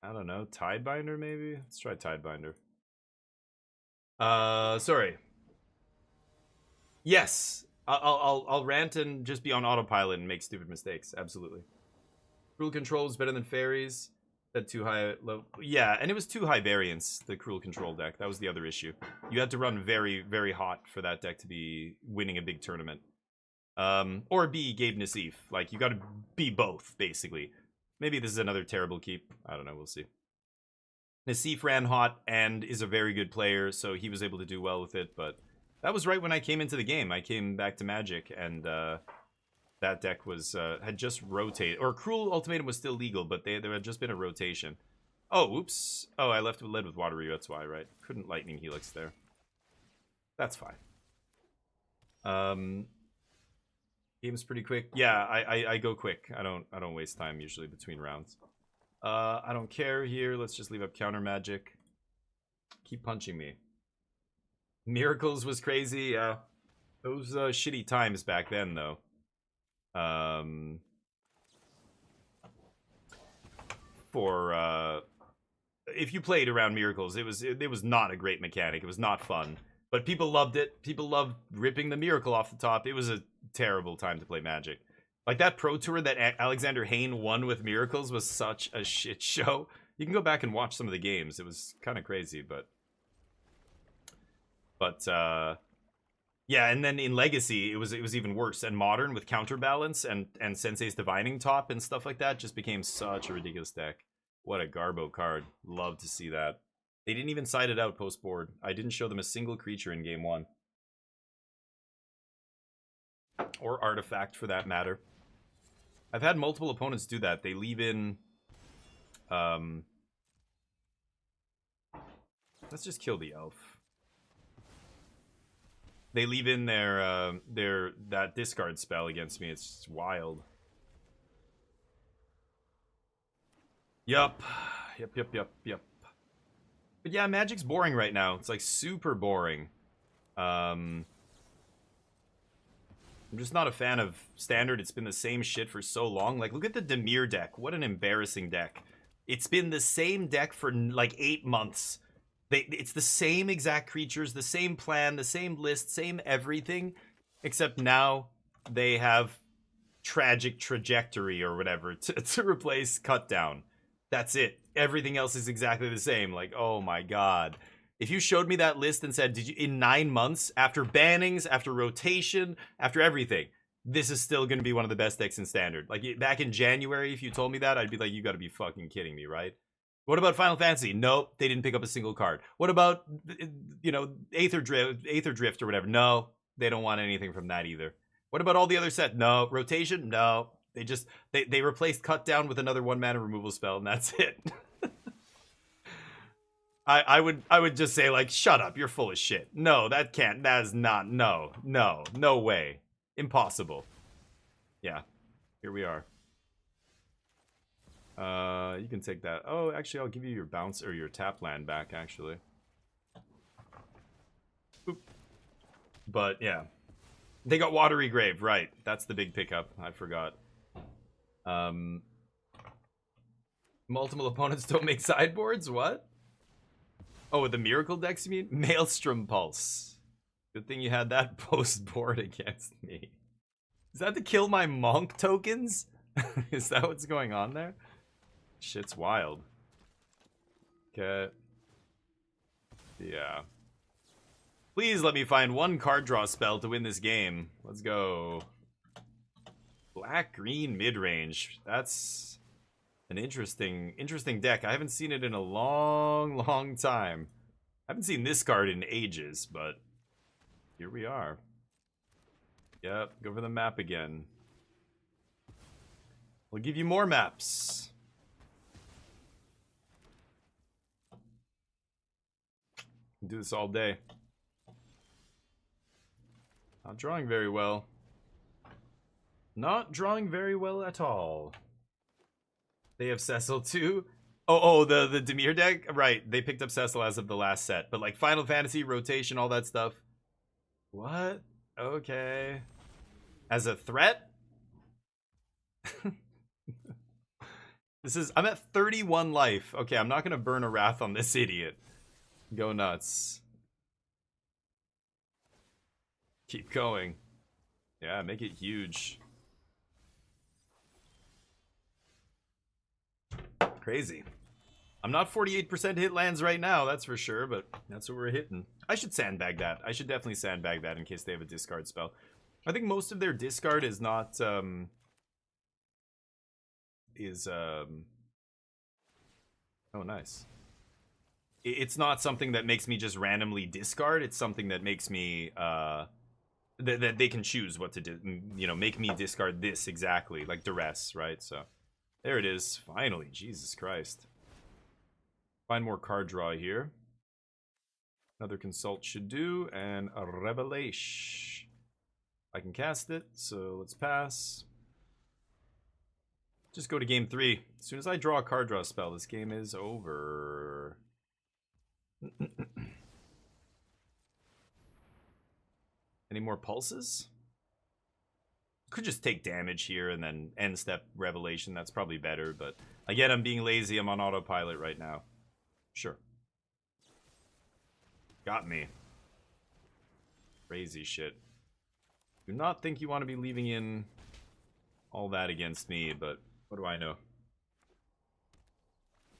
don't know. Tidebinder, maybe? Let's try Tidebinder. Sorry. Yes. I'll rant and just be on autopilot and make stupid mistakes. Absolutely. Cruel Control is better than Fairies. That too high level. Yeah, and it was too high variance, the Cruel Control deck. That was the other issue. You had to run very, very hot for that deck to be winning a big tournament. Or be Gabe Nassif. Like, you gotta be both, basically. Maybe this is another terrible keep. I don't know, we'll see. Nassif ran hot and is a very good player, so he was able to do well with it, but that was right when I came into the game. I came back to Magic, and that deck was had just rotated. Or Cruel Ultimatum was still legal, but there had just been a rotation. Oh, oops. Oh, I led with Wateroo, that's why, right? Couldn't Lightning Helix there. That's fine. Game's pretty quick. Yeah, I go quick. I don't waste time usually between rounds. I don't care here. Let's just leave up counter magic. Keep punching me. Miracles was crazy. Yeah, those shitty times back then, though. If you played around Miracles, it was not a great mechanic. It was not fun, but people loved it. People loved ripping the Miracle off the top. It was a terrible time to play Magic. Like, that Pro Tour that Alexander Hayne won with Miracles was such a shit show. You can go back and watch some of the games. It was kind of crazy, but yeah, and then in Legacy, it was even worse. And Modern with Counterbalance and Sensei's Divining Top and stuff like that just became such a ridiculous deck. What a garbo card. Love to see that. They didn't even side it out post-board. I didn't show them a single creature in Game 1. Or artifact, for that matter. I've had multiple opponents do that. They leave in... let's just kill the elf. They leave in that discard spell against me. It's just wild. Yup. Yep. But yeah, Magic's boring right now. It's like super boring. I'm just not a fan of Standard. It's been the same shit for so long. Like, look at the Dimir deck. What an embarrassing deck. It's been the same deck for like 8 months. It's the same exact creatures, the same plan, the same list, same everything, except now they have Tragic Trajectory or whatever to replace Cut Down. That's it. Everything else is exactly the same. Like, oh my god. If you showed me that list and said, did you, in 9 months, after bannings, after rotation, after everything, this is still going to be one of the best decks in Standard. Like, back in January, if you told me that, I'd be like, you got to be fucking kidding me, right? What about Final Fantasy? Nope, they didn't pick up a single card. What about, you know, Aether Drift or whatever? No, they don't want anything from that either. What about all the other sets? No. Rotation? No. They just they replaced Cut Down with another 1-mana removal spell, and that's it. I would just say, like, shut up, you're full of shit. No, that is not, no way. Impossible. Yeah. Here we are. You can take that. Oh, actually, I'll give you your bounce or your tap land back, actually. Oop. But, yeah. They got Watery Grave, right. That's the big pickup. I forgot. Multiple opponents don't make sideboards? What? Oh, the Miracle decks, you mean? Maelstrom Pulse. Good thing you had that post-board against me. Is that to kill my Monk tokens? Is that what's going on there? Shit's wild. Okay. Yeah. Please let me find one card draw spell to win this game. Let's go. Black-green mid-range. That's an interesting deck. I haven't seen it in a long time. I haven't seen this card in ages, but here we are. Yep, go for the map again. We'll give you more maps. Do this all day. Not drawing very well. Not drawing very well at all. They have Cecil too. Oh, the Dimir deck? Right, they picked up Cecil as of the last set. But like Final Fantasy, rotation, all that stuff. What? Okay. As a threat? I'm at 31 life. Okay, I'm not gonna burn a wrath on this idiot. Go nuts. Keep going. Yeah, make it huge. Crazy. I'm not 48% hit lands right now, that's for sure, but that's what we're hitting. I should sandbag that. I should definitely sandbag that in case they have a discard spell. I think most of their discard is not, oh, nice. It's not something that makes me just randomly discard. It's something that makes me, that they can choose what to do. You know, make me discard this exactly, like duress, right? So, there it is. Finally, Jesus Christ. Find more card draw here. Another Consult should do, and a Revelation. I can cast it, so let's pass. Just go to game 3. As soon as I draw a card draw spell, this game is over. Any more pulses? Could just take damage here and then end step Revelation. That's probably better, but again, I'm being lazy. I'm on autopilot right now. Sure. Got me. Crazy shit. Do not think you want to be leaving in all that against me, but what do I know?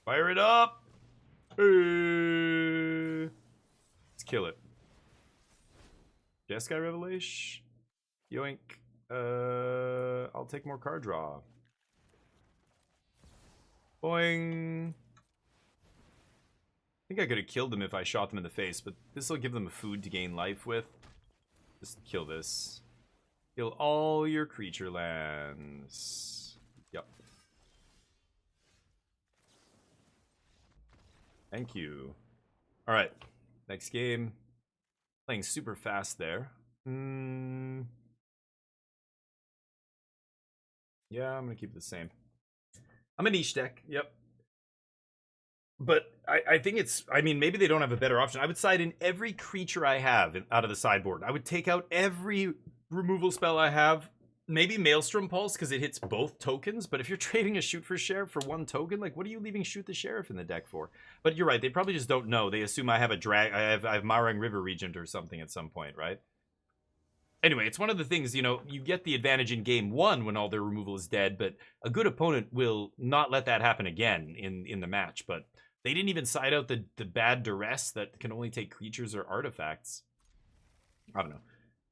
Fire it up! Let's kill it. Jeskai Revelation. Yoink. I'll take more card draw. Boing. I think I could have killed them if I shot them in the face, but this will give them food to gain life with. Just kill this. Kill all your creature lands. Yep. Thank you. Alright. Next game. Playing super fast there. Yeah, I'm gonna keep it the same. I'm a niche deck, yep. But I think it's, I mean, maybe they don't have a better option. I would side in every creature I have out of the sideboard. I would take out every removal spell I have. Maybe Maelstrom Pulse, because it hits both tokens. But if you're trading a Shoot for Sheriff for one token, like, what are you leaving Shoot the Sheriff in the deck for? But you're right, they probably just don't know. They assume I have a I have Marang River Regent or something at some point, right? Anyway, it's one of the things, you know, you get the advantage in game 1 when all their removal is dead, but a good opponent will not let that happen again in the match. But they didn't even side out the bad duress that can only take creatures or artifacts. I don't know.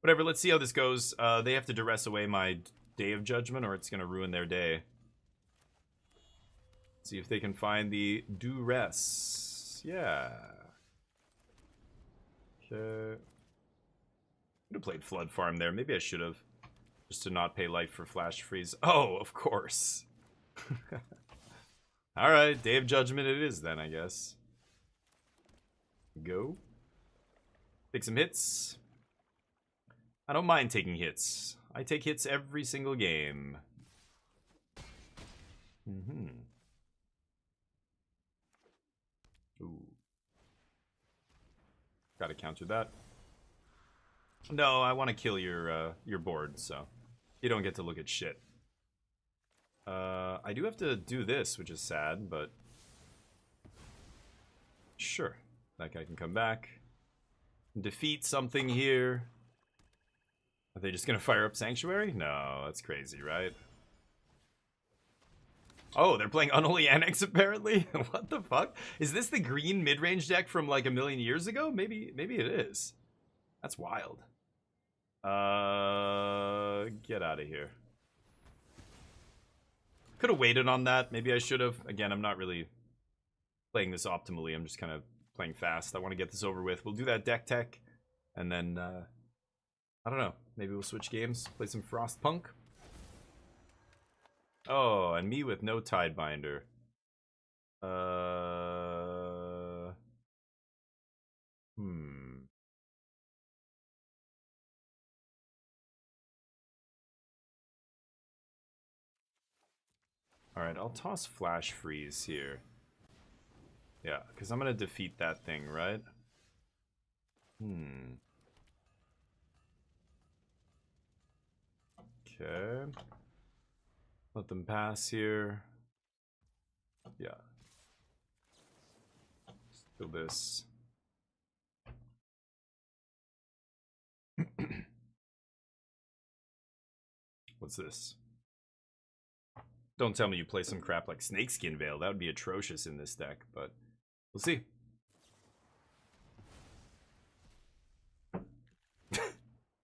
Whatever, let's see how this goes. They have to duress away my Day of Judgment or it's going to ruin their day. See if they can find the duress. Yeah. Okay. Could have played Flood Farm there. Maybe I should have. Just to not pay life for Flash Freeze. Oh, of course. Alright, Day of Judgment it is then, I guess. Go. Take some hits. I don't mind taking hits. I take hits every single game. Ooh. Gotta counter that. No, I want to kill your board, so you don't get to look at shit. I do have to do this, which is sad, but sure. That guy can come back. Defeat something here. Are they just gonna fire up Sanctuary? No, that's crazy, right? Oh, they're playing Unholy Annex, apparently? What the fuck? Is this the green mid-range deck from like a million years ago? Maybe it is. That's wild. Get out of here. Could have waited on that. Maybe I should have. Again, I'm not really playing this optimally. I'm just kind of playing fast. I want to get this over with. We'll do that deck tech. And then, I don't know. Maybe we'll switch games. Play some Frostpunk. Oh, and me with no Tidebinder. Alright, I'll toss Flash Freeze here. Yeah, because I'm going to defeat that thing, right? Okay. Let them pass here. Yeah. Still this. What's this? Don't tell me you play some crap like Snakeskin Veil. That would be atrocious in this deck, but we'll see.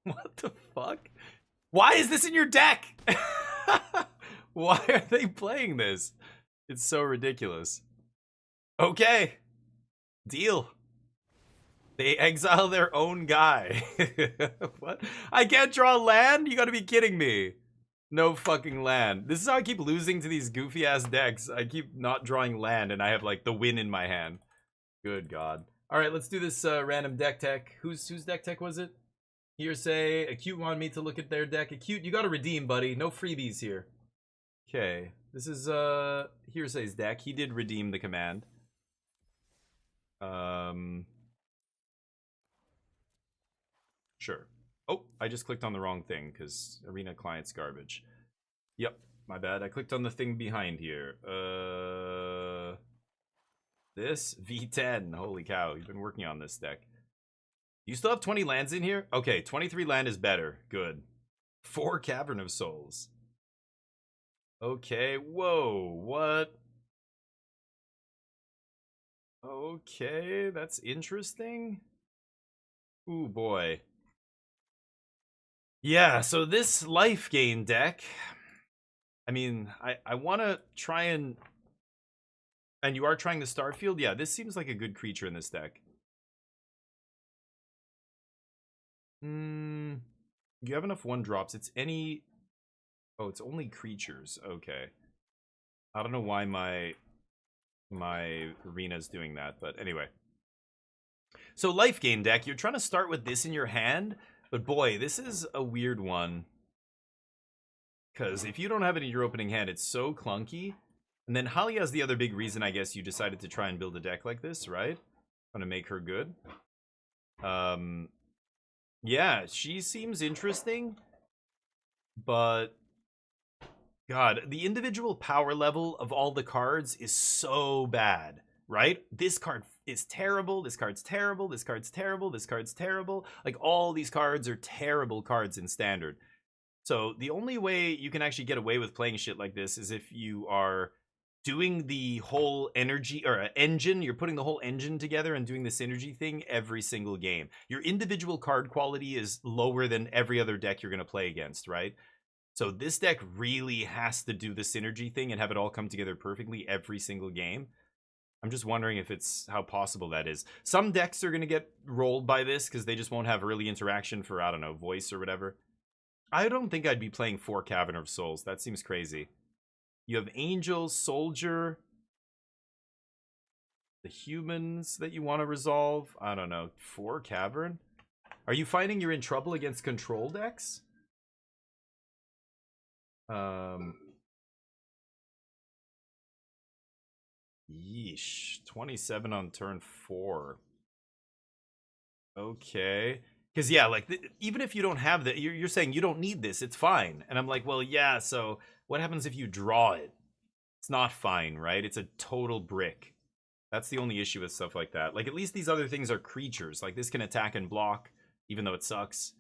What the fuck? Why is this in your deck? Why are they playing this? It's so ridiculous. Okay. Deal. They exile their own guy. What? I can't draw land? You gotta be kidding me. No fucking land. This is how I keep losing to these goofy ass decks. I keep not drawing land and I have like the win in my hand. Good God. Alright, let's do this random deck tech. Whose deck tech was it? Hearsay. Acute wanted me to look at their deck. Acute, you gotta redeem, buddy. No freebies here. Okay. This is Hearsay's deck. He did redeem the command. Sure. Oh, I just clicked on the wrong thing because Arena Client's garbage. Yep, my bad. I clicked on the thing behind here. This? V10. Holy cow, you've been working on this deck. You still have 20 lands in here? Okay, 23 land is better. Good. 4 Cavern of Souls. Okay, whoa, what? Okay, that's interesting. Ooh, boy. Yeah, so this life gain deck, I mean, I want to try and you are trying the Starfield? Yeah, this seems like a good creature in this deck. You have enough 1-drops. It's any... Oh, it's only creatures. Okay. I don't know why my arena's doing that, but anyway. So life gain deck, you're trying to start with this in your hand, but boy, this is a weird one. Because if you don't have it in your opening hand, it's so clunky. And then Halia's the other big reason, I guess, you decided to try and build a deck like this, right? Trying to make her good. Yeah, she seems interesting. But God, the individual power level of all the cards is so bad, right? This card is terrible, this card's terrible, this card's terrible, this card's terrible. Like, all these cards are terrible cards in Standard. So the only way you can actually get away with playing shit like this is if you are doing the whole energy, or engine, you're putting the whole engine together and doing the synergy thing every single game. Your individual card quality is lower than every other deck you're going to play against, right? So this deck really has to do the synergy thing and have it all come together perfectly every single game. I'm just wondering if it's how possible that is. Some decks are going to get rolled by this because they just won't have early interaction for, I don't know, voice or whatever. I don't think I'd be playing 4 Cavern of Souls. That seems crazy. You have Angel, Soldier, the humans that you want to resolve. I don't know. 4 Cavern? Are you finding you're in trouble against control decks? Yeesh. 27 on turn 4. Okay. Because, yeah, like, even if you don't have that, you're saying you don't need this. It's fine. And I'm like, well, yeah, so what happens if you draw it? It's not fine, right? It's a total brick. That's the only issue with stuff like that. Like, at least these other things are creatures. Like, this can attack and block, even though it sucks,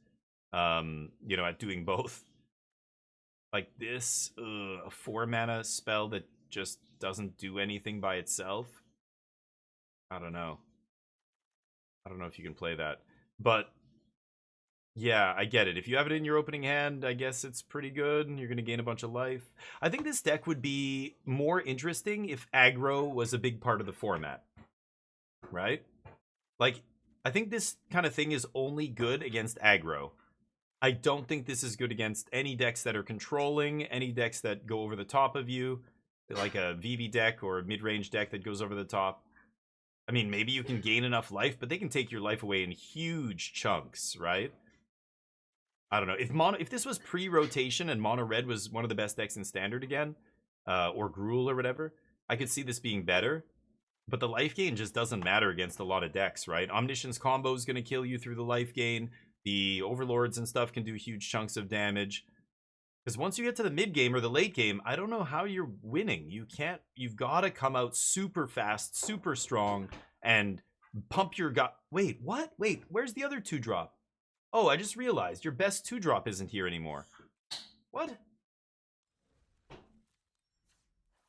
you know, at doing both. Like this, a 4 mana spell that just doesn't do anything by itself. I don't know. I don't know if you can play that. But, yeah, I get it. If you have it in your opening hand, I guess it's pretty good. You're going to gain a bunch of life. I think this deck would be more interesting if aggro was a big part of the format. Right? Like, I think this kind of thing is only good against aggro. I don't think this is good against any decks that are controlling, any decks that go over the top of you, like a VV deck or a mid-range deck that goes over the top. I mean, maybe you can gain enough life, but they can take your life away in huge chunks, right? I don't know. If this was pre-rotation and Mono Red was one of the best decks in Standard again, or Gruul or whatever, I could see this being better. But the life gain just doesn't matter against a lot of decks, right? Omniscience combo is going to kill you through the life gain. The Overlords and stuff can do huge chunks of damage. Because once you get to the mid game or the late game, I don't know how you're winning. You've got to come out super fast, super strong, and pump your gut. Wait, what? Wait, where's the other 2-drop? Oh, I just realized your best 2-drop isn't here anymore. What?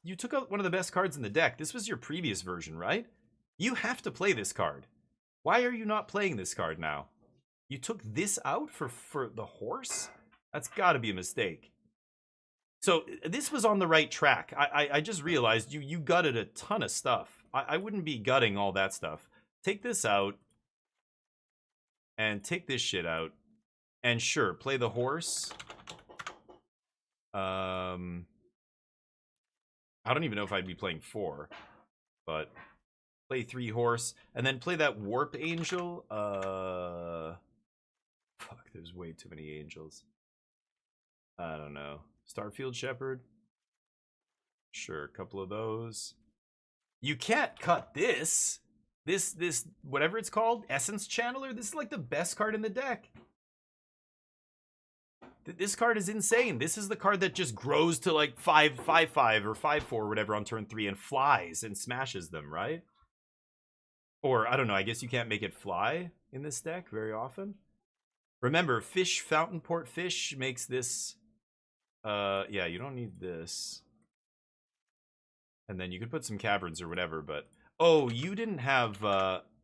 You took out one of the best cards in the deck. This was your previous version, right? You have to play this card. Why are you not playing this card now? You took this out for the horse? That's got to be a mistake. So this was on the right track. I just realized you gutted a ton of stuff. I wouldn't be gutting all that stuff. Take this out. And take this shit out. And sure, play the horse. I don't even know if I'd be playing 4. But play 3 horse. And then play that warp angel. Fuck, there's way too many angels. I don't know. Starfield Shepherd? Sure, a couple of those. You can't cut this. This, whatever it's called, Essence Channeler, this is like the best card in the deck. This card is insane. This is the card that just grows to like 5/5/5 or 5/4 or whatever on turn 3 and flies and smashes them, right? Or, I don't know, I guess you can't make it fly in this deck very often. Remember, Fish Fountain Port Fish makes this... yeah, you don't need this. And then you could put some caverns or whatever, but... Oh, you didn't have,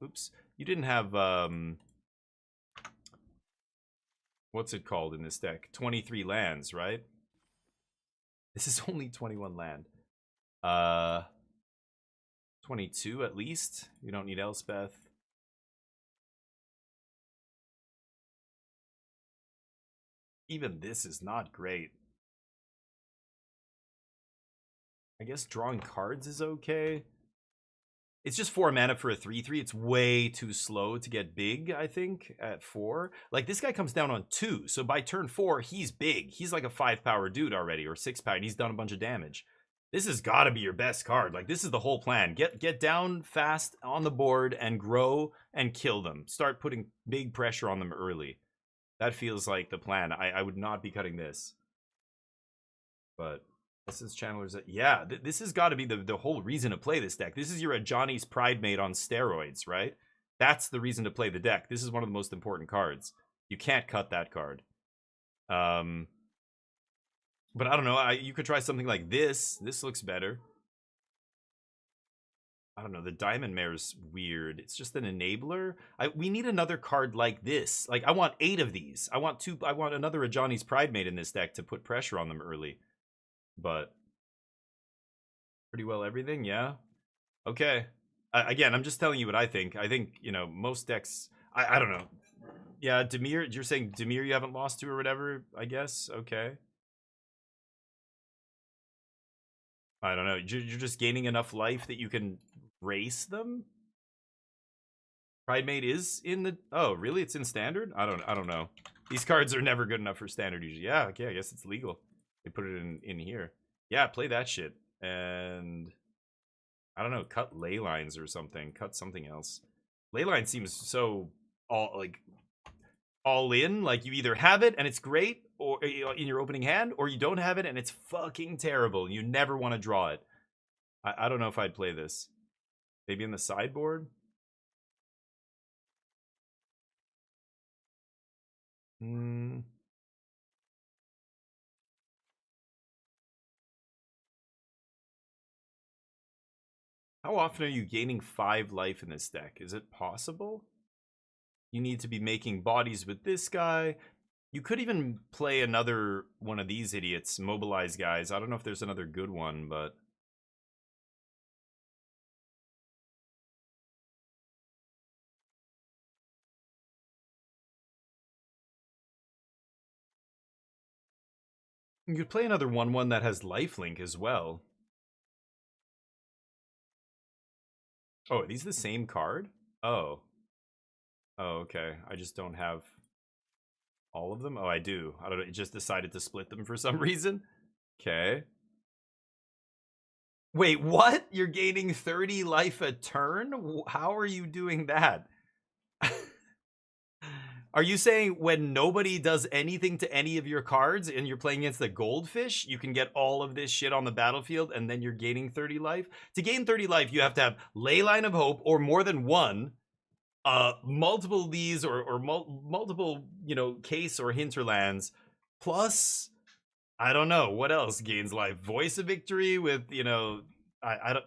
oops. You didn't have, what's it called in this deck? 23 lands, right? This is only 21 land. 22 at least. You don't need Elspeth. Even this is not great. I guess drawing cards is okay. It's just 4 mana for a 3/3. It's way too slow to get big, I think, at 4. Like, this guy comes down on 2, so by turn 4, he's big. He's like a 5-power dude already, or 6-power, and he's done a bunch of damage. This has got to be your best card. Like, this is the whole plan. Get down fast on the board and grow and kill them. Start putting big pressure on them early. That feels like the plan. I would not be cutting this. But... this is Channelers. Yeah, this has got to be the whole reason to play this deck. This is your Johnny's Pride Mate on steroids, right? That's the reason to play the deck. This is one of the most important cards. You can't cut that card. But I don't know. You could try something like this. This looks better. I don't know. The Diamond Mare's weird. It's just an enabler. We need another card like this. Like, I want 8 of these. I want another Ajani's Pridemate in this deck to put pressure on them early. But pretty well everything, yeah. Okay. Again, I'm just telling you what I think. I think, you know, most decks... I don't know. Yeah, Demir, you're saying Demir you haven't lost to or whatever, I guess? Okay. I don't know. You're just gaining enough life that you can race them? Pridemate is in the... Oh, really? It's in standard? I don't know. These cards are never good enough for standard usually. Yeah, okay, I guess it's legal. They put it in here. Yeah, play that shit. And... I don't know, cut ley lines or something. Cut something else. Ley line seems so... all in. Like, you either have it and it's great or in your opening hand, or you don't have it and it's fucking terrible and you never want to draw it. I don't know if I'd play this. Maybe in the sideboard? How often are you gaining 5 life in this deck? Is it possible? You need to be making bodies with this guy. You could even play another one of these idiots, mobilize guys. I don't know if there's another good one, but... You could play another 1/1 that has lifelink as well. Oh, are these the same card? Oh. Oh, okay. I just don't have all of them. Oh, I do. I don't know. It just decided to split them for some reason. Okay. Wait, what? You're gaining 30 life a turn? How are you doing that? Are you saying when nobody does anything to any of your cards and you're playing against the goldfish, you can get all of this shit on the battlefield and then you're gaining 30 life? To gain 30 life, you have to have Leyline of Hope or more than one, multiple of these or multiple, you know, case or hinterlands, plus, I don't know, what else gains life? Voice of Victory with, you know, I don't...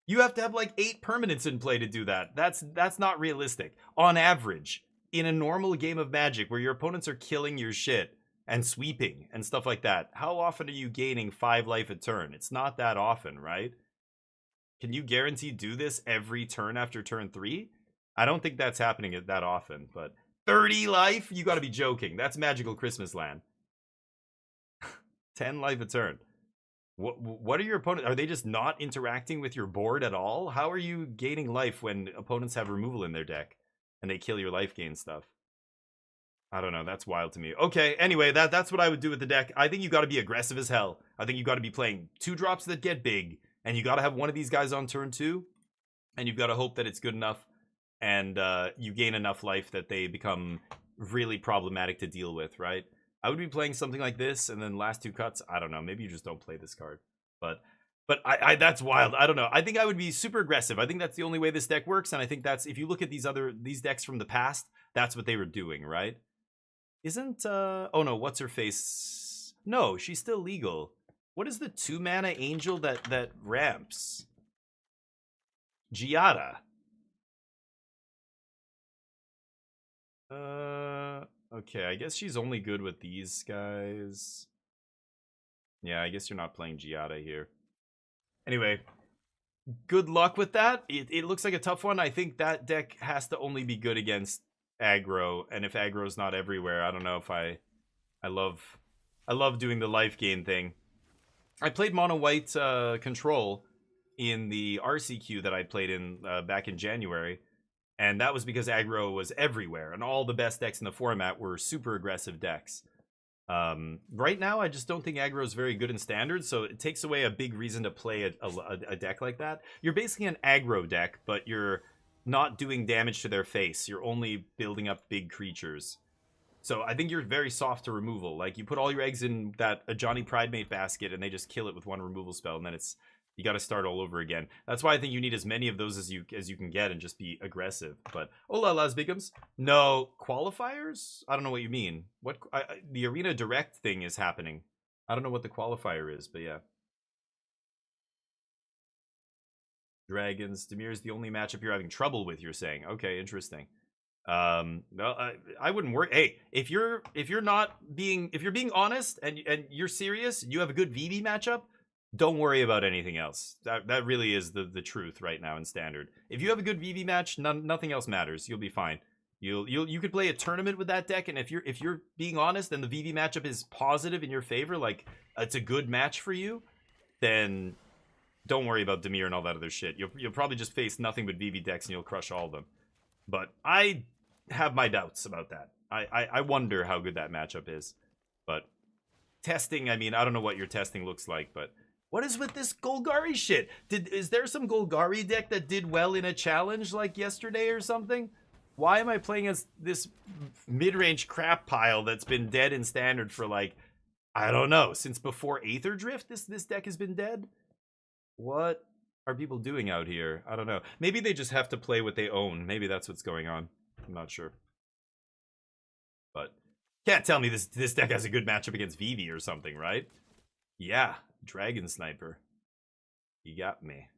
You have to have like 8 permanents in play to do that. That's not realistic. On average, in a normal game of Magic where your opponents are killing your shit and sweeping and stuff like that, how often are you gaining 5 life a turn? It's not that often, right? Can you guarantee do this every turn after turn 3? I don't think that's happening that often, but 30 life? You gotta be joking. That's Magical Christmas Land. 10 life a turn. What are your opponents? Are they just not interacting with your board at all? How are you gaining life when opponents have removal in their deck and they kill your life gain stuff? I don't know. That's wild to me. Okay, anyway, that's what I would do with the deck. I think you got to be aggressive as hell. I think you got to be playing 2 drops that get big, and you got to have one of these guys on turn 2, and you've got to hope that it's good enough and you gain enough life that they become really problematic to deal with, right? I would be playing something like this, and then last 2 cuts, I don't know. Maybe you just don't play this card. But I that's wild. I don't know. I think I would be super aggressive. I think that's the only way this deck works, and I think that's, if you look at these decks from the past, that's what they were doing, right? Isn't, oh no, what's her face? No, she's still legal. What is the 2-mana angel that ramps? Giada. Okay, I guess she's only good with these guys. Yeah, I guess you're not playing Giada here. Anyway, good luck with that. It looks like a tough one. I think that deck has to only be good against aggro, and if aggro's not everywhere, I don't know if I love doing the life gain thing. I played mono white control in the RCQ that I played in back in January. And that was because aggro was everywhere, and all the best decks in the format were super aggressive decks. Right now, I just don't think aggro is very good in standard, so it takes away a big reason to play a deck like that. You're basically an aggro deck, but you're not doing damage to their face. You're only building up big creatures. So I think you're very soft to removal. Like, you put all your eggs in that Ajani Pridemate basket, and they just kill it with 1 removal spell, and then it's... You got to start all over again. That's why I think you need as many of those as you can get and just be aggressive. But hola, Las Bigums. No qualifiers? I don't know what you mean. What the Arena Direct thing is happening. I don't know what the qualifier is, but yeah. Dragons. Dimir is the only matchup you're having trouble with, you're saying. Okay, interesting. No, I wouldn't worry. Hey, if you're being honest and you're serious, you have a good VV matchup, don't worry about anything else. That really is the truth right now in standard. If you have a good VV match, nothing else matters. You'll be fine. You could play a tournament with that deck, and if you're being honest and the VV matchup is positive in your favor, like it's a good match for you, then don't worry about Dimir and all that other shit. You'll probably just face nothing but VV decks and you'll crush all of them. But I have my doubts about that. I wonder how good that matchup is. But testing, I mean, I don't know what your testing looks like, but what is with this Golgari shit? Is there some Golgari deck that did well in a challenge like yesterday or something? Why am I playing as this mid-range crap pile that's been dead in standard for like, I don't know, since before Aether Drift this deck has been dead? What are people doing out here? I don't know. Maybe they just have to play what they own. Maybe that's what's going on. I'm not sure. But can't tell me this deck has a good matchup against Vivi or something, right? Yeah, Dragon Sniper. You got me.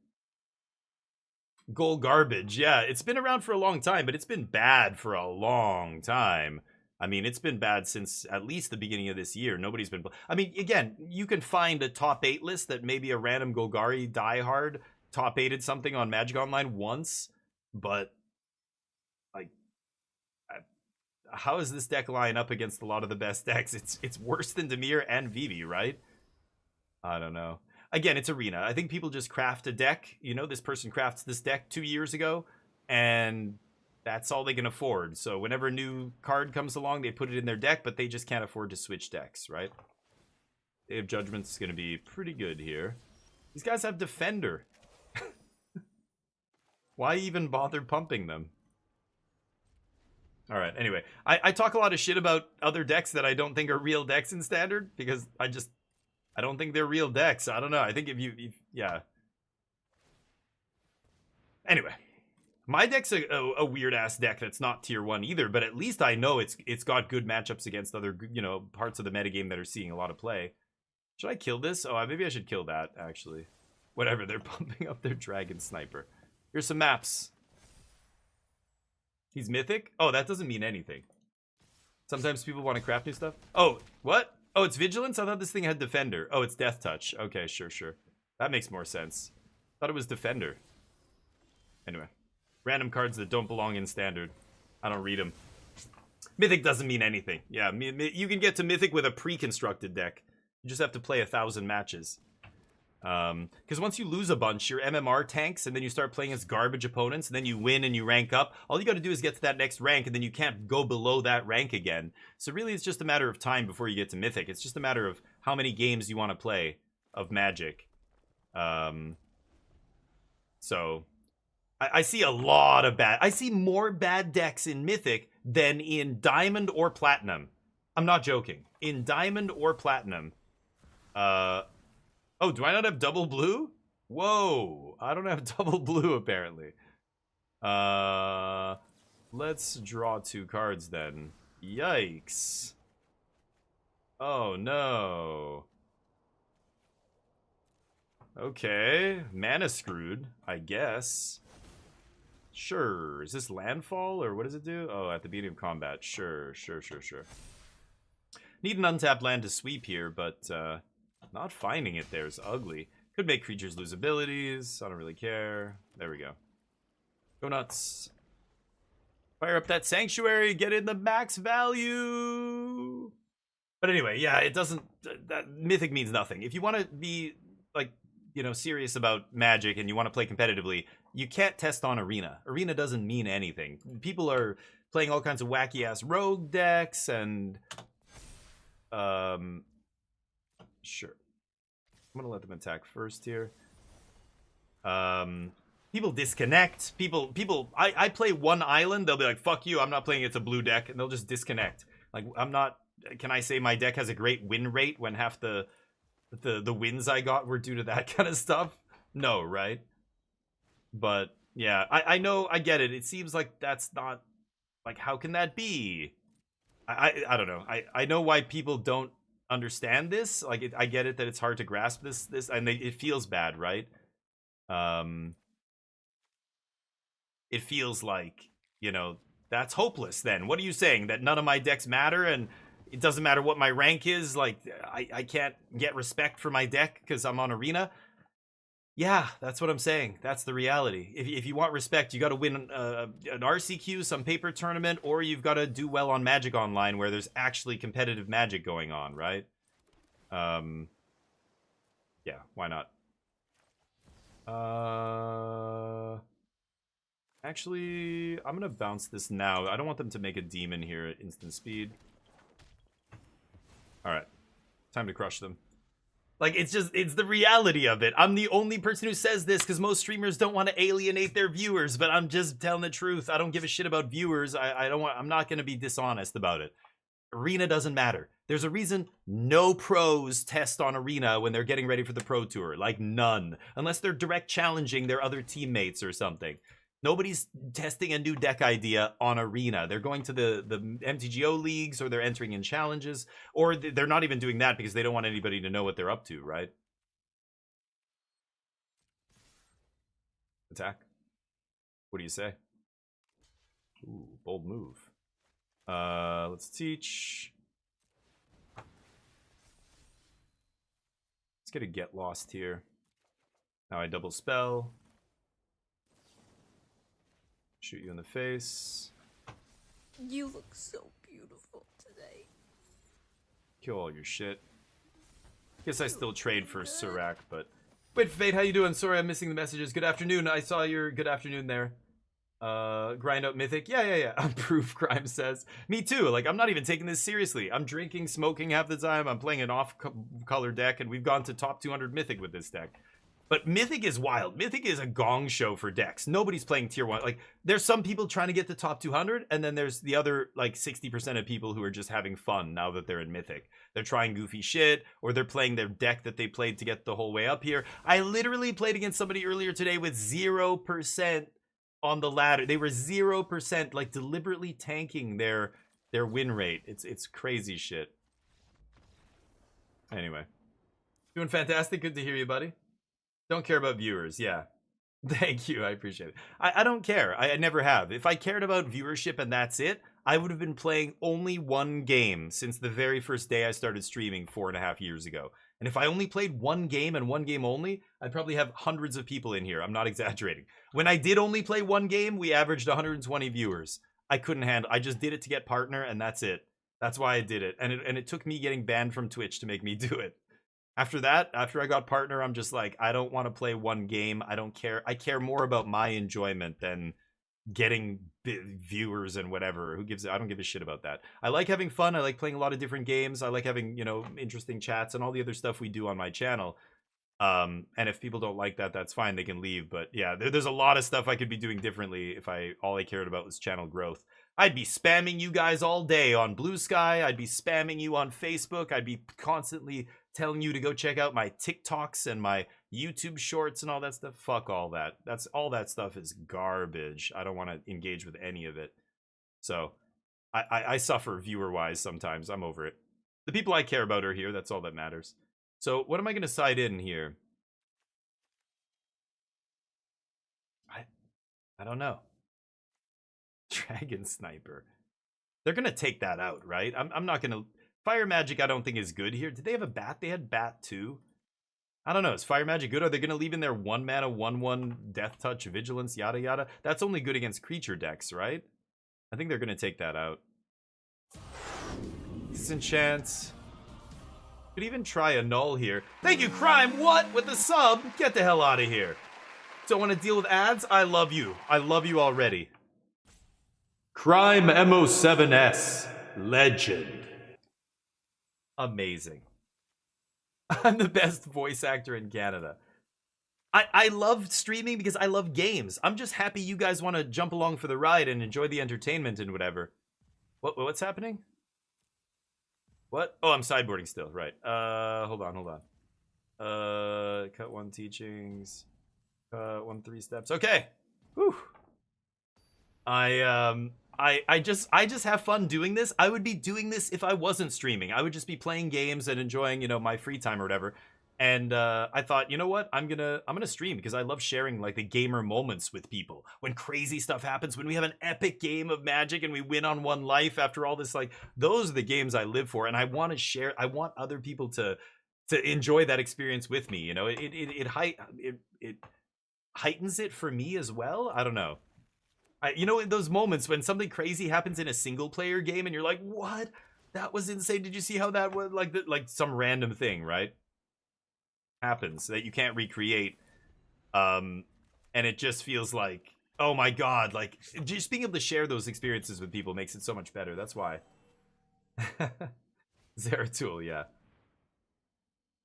Gold Garbage. Yeah, it's been around for a long time, but it's been bad for a long time. I mean, it's been bad since at least the beginning of this year. Nobody's been... I mean, again, you can find a top 8 list that maybe a random Golgari diehard top 8'd something on Magic Online once, but like, how does this deck line up against a lot of the best decks? It's worse than Dimir and Vivi, right? I don't know. Again, it's Arena. I think people just craft a deck. You know, this person crafts this deck 2 years ago, and that's all they can afford. So whenever a new card comes along, they put it in their deck, but they just can't afford to switch decks, right? Day of Judgment's going to be pretty good here. These guys have Defender. Why even bother pumping them? All right, anyway. I talk a lot of shit about other decks that I don't think are real decks in Standard, because I don't think they're real decks. I don't know. I think yeah. Anyway. My deck's a weird-ass deck that's not tier 1 either, but at least I know it's got good matchups against other, you know, parts of the metagame that are seeing a lot of play. Should I kill this? Oh, maybe I should kill that, actually. Whatever, they're pumping up their Dragon Sniper. Here's some maps. He's Mythic? Oh, that doesn't mean anything. Sometimes people want to craft new stuff. Oh, what? Oh, it's Vigilance? I thought this thing had Defender. Oh, it's Death Touch. Okay, sure. That makes more sense. Thought it was Defender. Anyway. Random cards that don't belong in Standard. I don't read them. Mythic doesn't mean anything. Yeah, you can get to Mythic with a pre-constructed deck. You just have to play 1,000 matches. Because once you lose a bunch, your MMR tanks, and then you start playing as garbage opponents, and then you win and you rank up. All you got to do is get to that next rank, and then you can't go below that rank again. So really, it's just a matter of time before you get to Mythic. It's just a matter of how many games you want to play of Magic. So I see a lot of bad... I see more bad decks in Mythic than in Diamond or Platinum. I'm not joking. In Diamond or Platinum. Oh, do I not have double blue? Whoa. I don't have double blue, apparently. Let's draw 2 cards, then. Yikes. Oh, no. Okay. Mana screwed, I guess. Sure. Is this landfall, or what does it do? Oh, at the beginning of combat. Sure. Need an untapped land to sweep here, but not finding it there is ugly. Could make creatures lose abilities. I don't really care. There we go. Go nuts. Fire up that Sanctuary. Get in the max value. But anyway, yeah, it doesn't... that Mythic means nothing. If you want to be, like, you know, serious about Magic and you want to play competitively, you can't test on Arena. Arena doesn't mean anything. People are playing all kinds of wacky-ass rogue decks and... Sure. I'm gonna let them attack first here. People disconnect. I play one island, they'll be like, fuck you, I'm not playing, it's a blue deck, and they'll just disconnect. Like, I'm not... Can I say my deck has a great win rate when half the wins I got were due to that kind of stuff? No, right? But, yeah, I know, I get it. It seems like that's not... Like, how can that be? I don't know. I know why people don't understand this. Like, I get it that it's hard to grasp this, and it feels bad, right? it feels like, you know, that's hopeless then. What are you saying? That none of my decks matter and it doesn't matter what my rank is? Like, I can't get respect for my deck because I'm on Arena? Yeah, that's what I'm saying. That's the reality. If you want respect, you got to win an RCQ, some paper tournament, or you've got to do well on Magic Online where there's actually competitive Magic going on, right? Yeah, why not? Actually, I'm gonna bounce this now. I don't want them to make a demon here at instant speed. Alright. Time to crush them. Like, it's the reality of it. I'm the only person who says this because most streamers don't want to alienate their viewers, but I'm just telling the truth. I don't give a shit about viewers. I'm not gonna be dishonest about it. Arena doesn't matter. There's a reason no pros test on Arena when they're getting ready for the Pro Tour. Like, none. Unless they're direct challenging their other teammates or something. Nobody's testing a new deck idea on Arena. They're going to the MTGO leagues, or they're entering in challenges, or they're not even doing that because they don't want anybody to know what they're up to, right? Attack. What do you say? Ooh, bold move. Let's teach. Let's get a get lost here. Now I double spell. Shoot you in the face. You look so beautiful today. Kill all your shit. Guess I still trade for Serac, but... Wait, Fate, how you doing? Sorry, I'm missing the messages. Good afternoon. I saw your good afternoon there. Grind up Mythic. Yeah. Proof Crime says. Me too. Like, I'm not even taking this seriously. I'm drinking, smoking half the time. I'm playing an off-color deck, and we've gone to top 200 Mythic with this deck. But Mythic is wild. Mythic is a gong show for decks. Nobody's playing tier 1. Like, there's some people trying to get to top 200, and then there's the other, like, 60% of people who are just having fun now that they're in Mythic. They're trying goofy shit, or they're playing their deck that they played to get the whole way up here. I literally played against somebody earlier today with 0% on the ladder. They were 0%, like, deliberately tanking their win rate. It's crazy shit. Anyway. Doing fantastic. Good to hear you, buddy. Don't care about viewers, yeah. Thank you, I appreciate it. I don't care. I never have. If I cared about viewership and that's it, I would have been playing only one game since the very first day I started streaming 4.5 years ago. And if I only played one game and one game only, I'd probably have hundreds of people in here. I'm not exaggerating. When I did only play one game, we averaged 120 viewers. I couldn't handle. I just did it to get partner, and that's it. That's why I did it. And it took me getting banned from Twitch to make me do it. After that, after I got partner, I'm just like, I don't want to play one game. I don't care. I care more about my enjoyment than getting viewers and whatever. Who gives? I don't give a shit about that. I like having fun. I like playing a lot of different games. I like having, you know, interesting chats and all the other stuff we do on my channel. And if people don't like that, that's fine. They can leave. But yeah, there's a lot of stuff I could be doing differently if all I cared about was channel growth. I'd be spamming you guys all day on Blue Sky. I'd be spamming you on Facebook. I'd be constantly telling you to go check out my TikToks and my YouTube shorts and all that stuff. Fuck all that. All that stuff is garbage. I don't want to engage with any of it. So I suffer viewer-wise sometimes. I'm over it. The people I care about are here. That's all that matters. So what am I going to side in here? I don't know. Dragon Sniper. They're going to take that out, right? I'm not going to... Fire Magic I don't think is good here. Did they have a bat? They had bat too. I don't know. Is Fire Magic good? Are they going to leave in their 1-mana 1/1 Death Touch, Vigilance, yada yada? That's only good against creature decks, right? I think they're going to take that out. Disenchant. Could even try a null here. Thank you, Crime. What? With the sub? Get the hell out of here. Don't want to deal with ads? I love you. I love you already. Crime MO7S. Legend. Amazing. I'm the best voice actor in Canada. I love streaming because I love games. I'm just happy you guys want to jump along for the ride and enjoy the entertainment and whatever. What's happening? What? Oh, I'm sideboarding still. Right. Hold on. Cut 1 teachings. 1 3 steps. Okay. Whew. I just have fun doing this. I would be doing this if I wasn't streaming. I would just be playing games and enjoying, you know, my free time or whatever. And I thought, you know what? I'm gonna stream because I love sharing like the gamer moments with people. When crazy stuff happens, when we have an epic game of Magic and we win on one life after all this, like those are the games I live for, and I want to share. I want other people to enjoy that experience with me. You know, it heightens it for me as well. I don't know. You know, in those moments when something crazy happens in a single player game and you're like, what? That was insane. Did you see how that was like some random thing, right? Happens that you can't recreate. And it just feels like, oh my god, like just being able to share those experiences with people makes it so much better. That's why. Zeratul, yeah.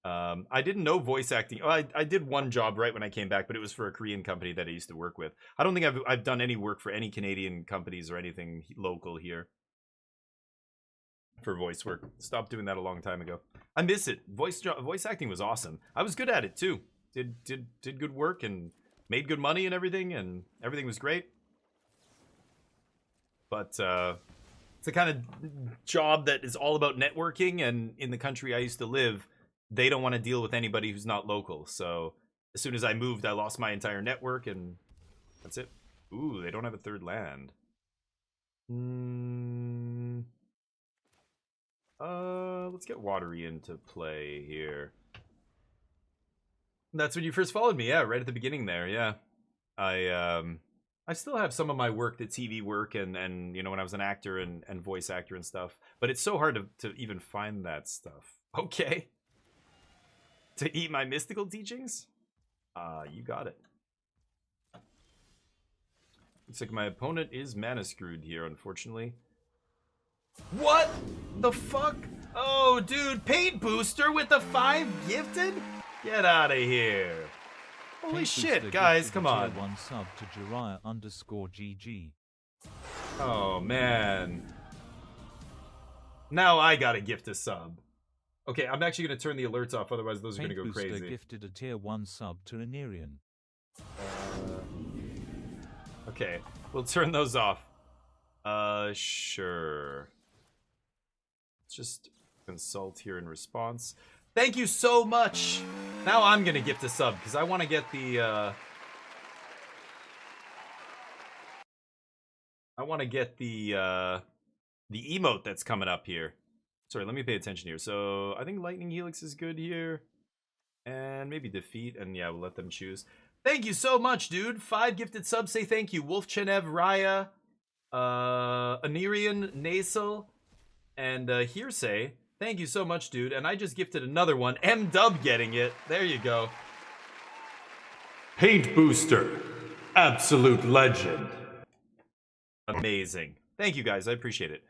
I didn't know voice acting. Oh, I did one job right when I came back, but it was for a Korean company that I used to work with. I don't think I've done any work for any Canadian companies or anything local here for voice work. Stopped doing that a long time ago. I miss it. Voice acting was awesome. I was good at it too. Did good work and made good money and everything was great. But it's the kind of job that is all about networking, and in the country I used to live, they don't want to deal with anybody who's not local. So as soon as I moved, I lost my entire network, and that's it. Ooh, they don't have a third land. Let's get Watery into play here. That's when you first followed me, yeah, right at the beginning there, yeah. I still have some of my work, the TV work, and you know, when I was an actor and voice actor and stuff, but it's so hard to even find that stuff. Okay. To eat my mystical teachings? You got it. Looks like my opponent is mana screwed here, unfortunately. What the fuck? Oh, dude, paint booster with the 5 gifted? Get out of here. Holy shit, guys, come on. One sub to Jiraiya_GG. Oh, man. Now I gotta gift a sub. Okay, I'm actually gonna turn the alerts off, otherwise those are gonna go crazy. Gifted a tier 1 sub to Anirian. Okay, we'll turn those off. Sure. Let's just consult here in response. Thank you so much. Now I'm gonna gift a sub because I want to get the the emote that's coming up here. Sorry, let me pay attention here. So I think Lightning Helix is good here, and maybe Defeat, and yeah, we'll let them choose. Thank you so much, dude. 5 gifted subs. Say thank you, Wolf Chenev, Raya, Anirian, Nasal, and Hearsay. Thank you so much, dude. And I just gifted another one. M-Dub getting it. There you go. Paint Booster. Absolute legend. Amazing. Thank you, guys. I appreciate it.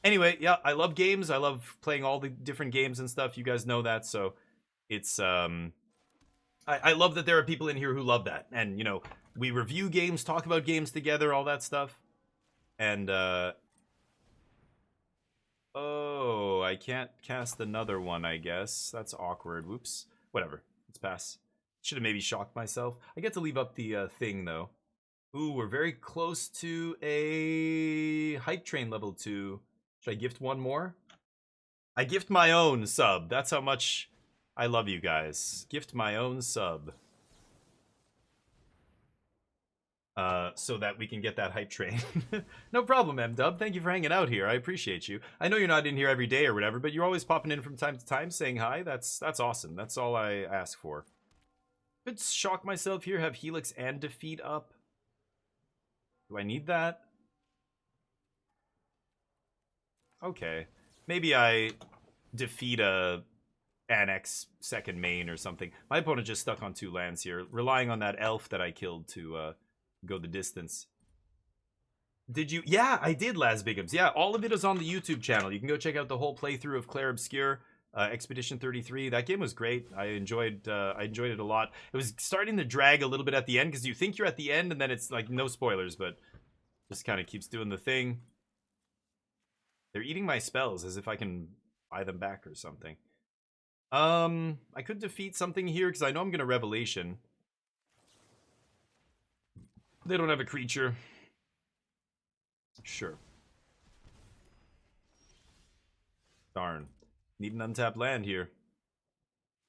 Anyway, yeah, I love games. I love playing all the different games and stuff. You guys know that, so it's... I love that there are people in here who love that. And, you know, we review games, talk about games together, all that stuff. And, oh, I can't cast another one, I guess. That's awkward. Whoops. Whatever. Let's pass. Should have maybe shocked myself. I get to leave up the thing, though. Ooh, we're very close to a hype train level 2. Should I gift one more? I gift my own sub. That's how much I love you guys. Gift my own sub. So that we can get that hype train. No problem, M-Dub. Thank you for hanging out here. I appreciate you. I know you're not in here every day or whatever, but you're always popping in from time to time saying hi. That's awesome. That's all I ask for. Could shock myself here, have Helix and Defeat up. Do I need that? Okay. Maybe I defeat a Annex second main or something. My opponent just stuck on 2 lands here, relying on that elf that I killed to go the distance. Did you? Yeah, I did, Laz Bigums. Yeah, all of it is on the YouTube channel. You can go check out the whole playthrough of Clair Obscure, Expedition 33. That game was great. I enjoyed it a lot. It was starting to drag a little bit at the end because you think you're at the end and then it's like no spoilers, but just kind of keeps doing the thing. They're eating my spells as if I can buy them back or something. I could defeat something here because I know I'm gonna Revelation. They don't have a creature. Sure. Darn. Need an untapped land here.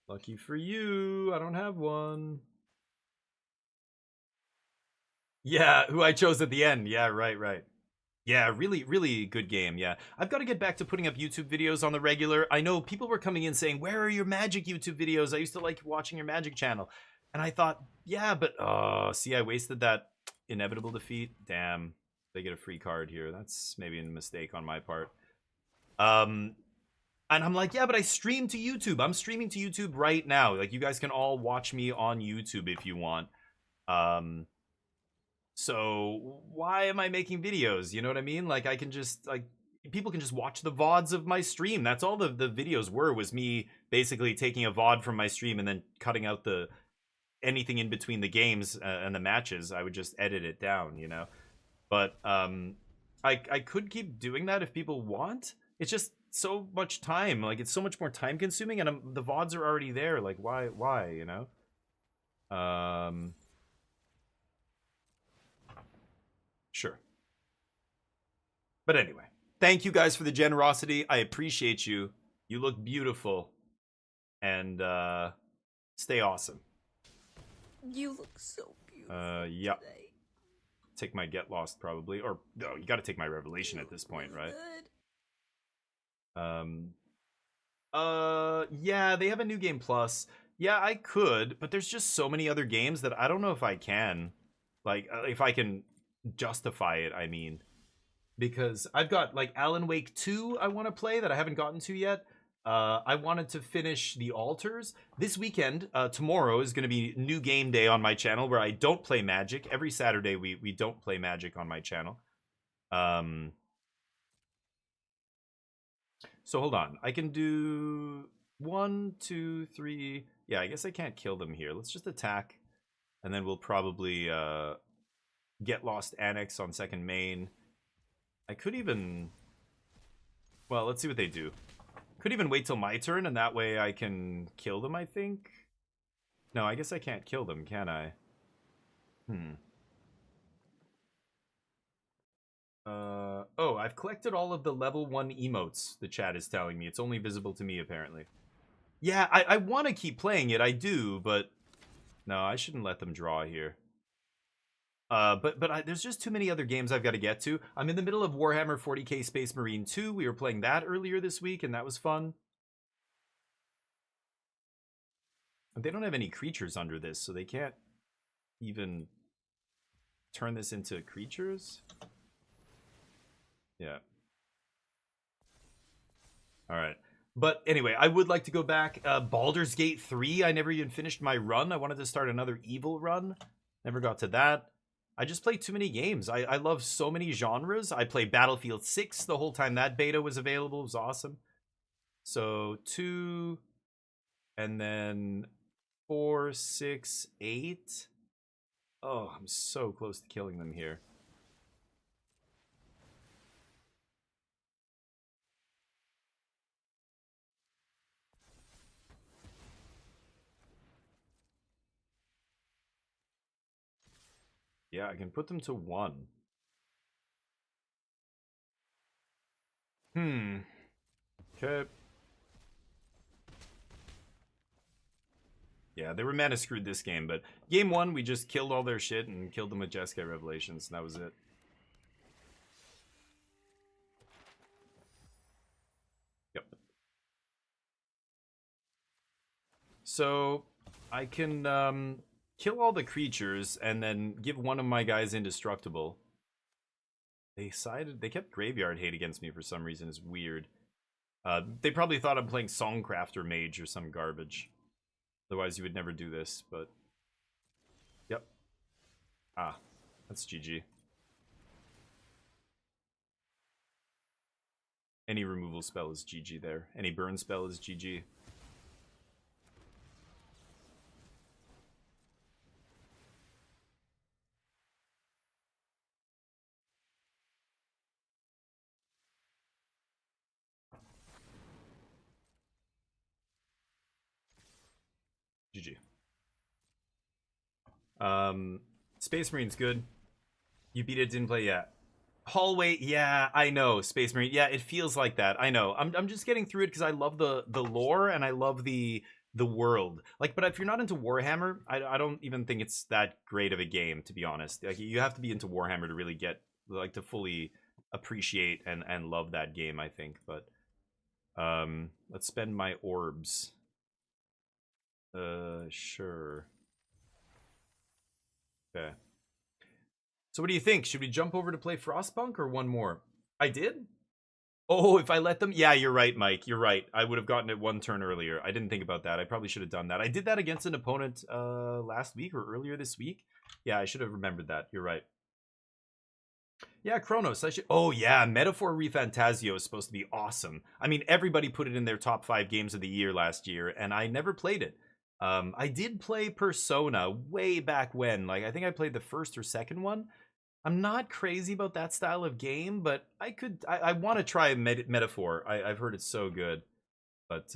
Lucky for you, I don't have one. Yeah, who I chose at the end. Yeah, right. Yeah, really good game. Yeah, I've got to get back to putting up YouTube videos on the regular. I know people were coming in saying, "Where are your Magic YouTube videos? I used to like watching your Magic channel." And I thought, yeah, but see, I wasted that inevitable defeat. Damn, they get a free card here. That's maybe a mistake on my part. And I'm like, yeah, but I stream to YouTube. I'm streaming to YouTube right now. Like, you guys can all watch me on YouTube if you want. So why am I making videos? You know what I mean? Like, I can just, like, people can just watch the VODs of my stream. That's all the videos were, was me basically taking a VOD from my stream and then cutting out the anything in between the games and the matches. I would just edit it down, you know? But I could keep doing that if people want. It's just so much time. Like, it's so much more time consuming, and the VODs are already there. Like, why, you know? Sure. But anyway, thank you guys for the generosity. I appreciate you. You look beautiful. And stay awesome. You look so beautiful yeah. today. Take my Get Lost, probably. Or, no, you gotta take my Revelation at this point, right? Good. Yeah, they have a New Game Plus. Yeah, I could, but there's just so many other games that I don't know if I can. Like, if I can justify it, I mean. Because I've got, like, Alan Wake 2 I want to play that I haven't gotten to yet. I wanted to finish The Altars. This weekend, tomorrow, is going to be New Game Day on my channel, where I don't play Magic. Every Saturday, we don't play Magic on my channel. So hold on. I can do 1, 2, 3. Yeah, I guess I can't kill them here. Let's just attack. And then we'll probably Get Lost Annex on second main. I could even... Well, let's see what they do. Could even wait till my turn, and that way I can kill them, I think. No, I guess I can't kill them, can I? Oh, I've collected all of the level 1 emotes, the chat is telling me. It's only visible to me, apparently. Yeah, I want to keep playing it, I do, but... No, I shouldn't let them draw here. But there's just too many other games I've got to get to. I'm in the middle of Warhammer 40k Space Marine 2. We were playing that earlier this week, and that was fun. They don't have any creatures under this, so they can't even turn this into creatures. Yeah. Alright. But anyway, I would like to go back. Baldur's Gate 3, I never even finished my run. I wanted to start another evil run. Never got to that. I just play too many games. I love so many genres. I played Battlefield 6 the whole time that beta was available. It was awesome. So 2, and then 4, 6, 8. Oh, I'm so close to killing them here. Yeah, I can put them to 1. Okay. Yeah, they were mana screwed this game, but game 1, we just killed all their shit and killed them with Jeskai Revelations, and that was it. Yep. So, I can, kill all the creatures and then give one of my guys indestructible. They kept Graveyard Hate against me for some reason. It's weird. They probably thought I'm playing Songcrafter Mage or some garbage. Otherwise, you would never do this, but... Yep. Ah, that's GG. Any removal spell is GG there. Any burn spell is GG. GG. Space Marine's good. You beat it, didn't play yet. Hallway, yeah, I know. Space Marine, yeah, it feels like that. I know. I'm just getting through it because I love the lore and I love the the world. Like, but if you're not into Warhammer, I don't even think it's that great of a game, to be honest. Like, you have to be into Warhammer to really get, like, to fully appreciate and love that game, I think. But let's spend my orbs. Sure. Okay. So what do you think? Should we jump over to play Frostpunk or one more? I did? Oh, if I let them? Yeah, you're right, Mike. You're right. I would have gotten it one turn earlier. I didn't think about that. I probably should have done that. I did that against an opponent last week or earlier this week. Yeah, I should have remembered that. You're right. Yeah, Chronos. I should. Oh yeah, Metaphor ReFantasio is supposed to be awesome. I mean, everybody put it in their top 5 games of the year last year, and I never played it. I did play Persona way back when. Like, I think I played the first or second one. I'm not crazy about that style of game, but I want to try Metaphor. I've heard it's so good. But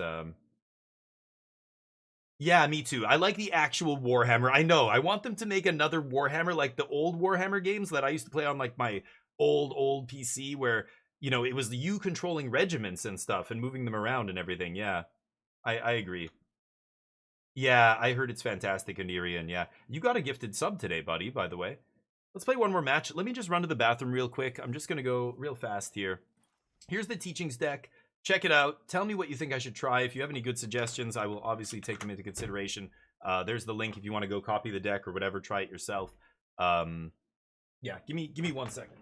yeah, me too. I like the actual Warhammer. I know. I want them to make another Warhammer like the old Warhammer games that I used to play on like my old PC where, you know, it was you controlling regiments and stuff and moving them around and everything. Yeah. I agree. Yeah, I heard it's fantastic, Onirian. Yeah. You got a gifted sub today, buddy, by the way. Let's play one more match. Let me just run to the bathroom real quick. I'm just going to go real fast here. Here's the teachings deck. Check it out. Tell me what you think I should try. If you have any good suggestions, I will obviously take them into consideration. There's the link if you want to go copy the deck or whatever. Try it yourself. Yeah, give me 1 second.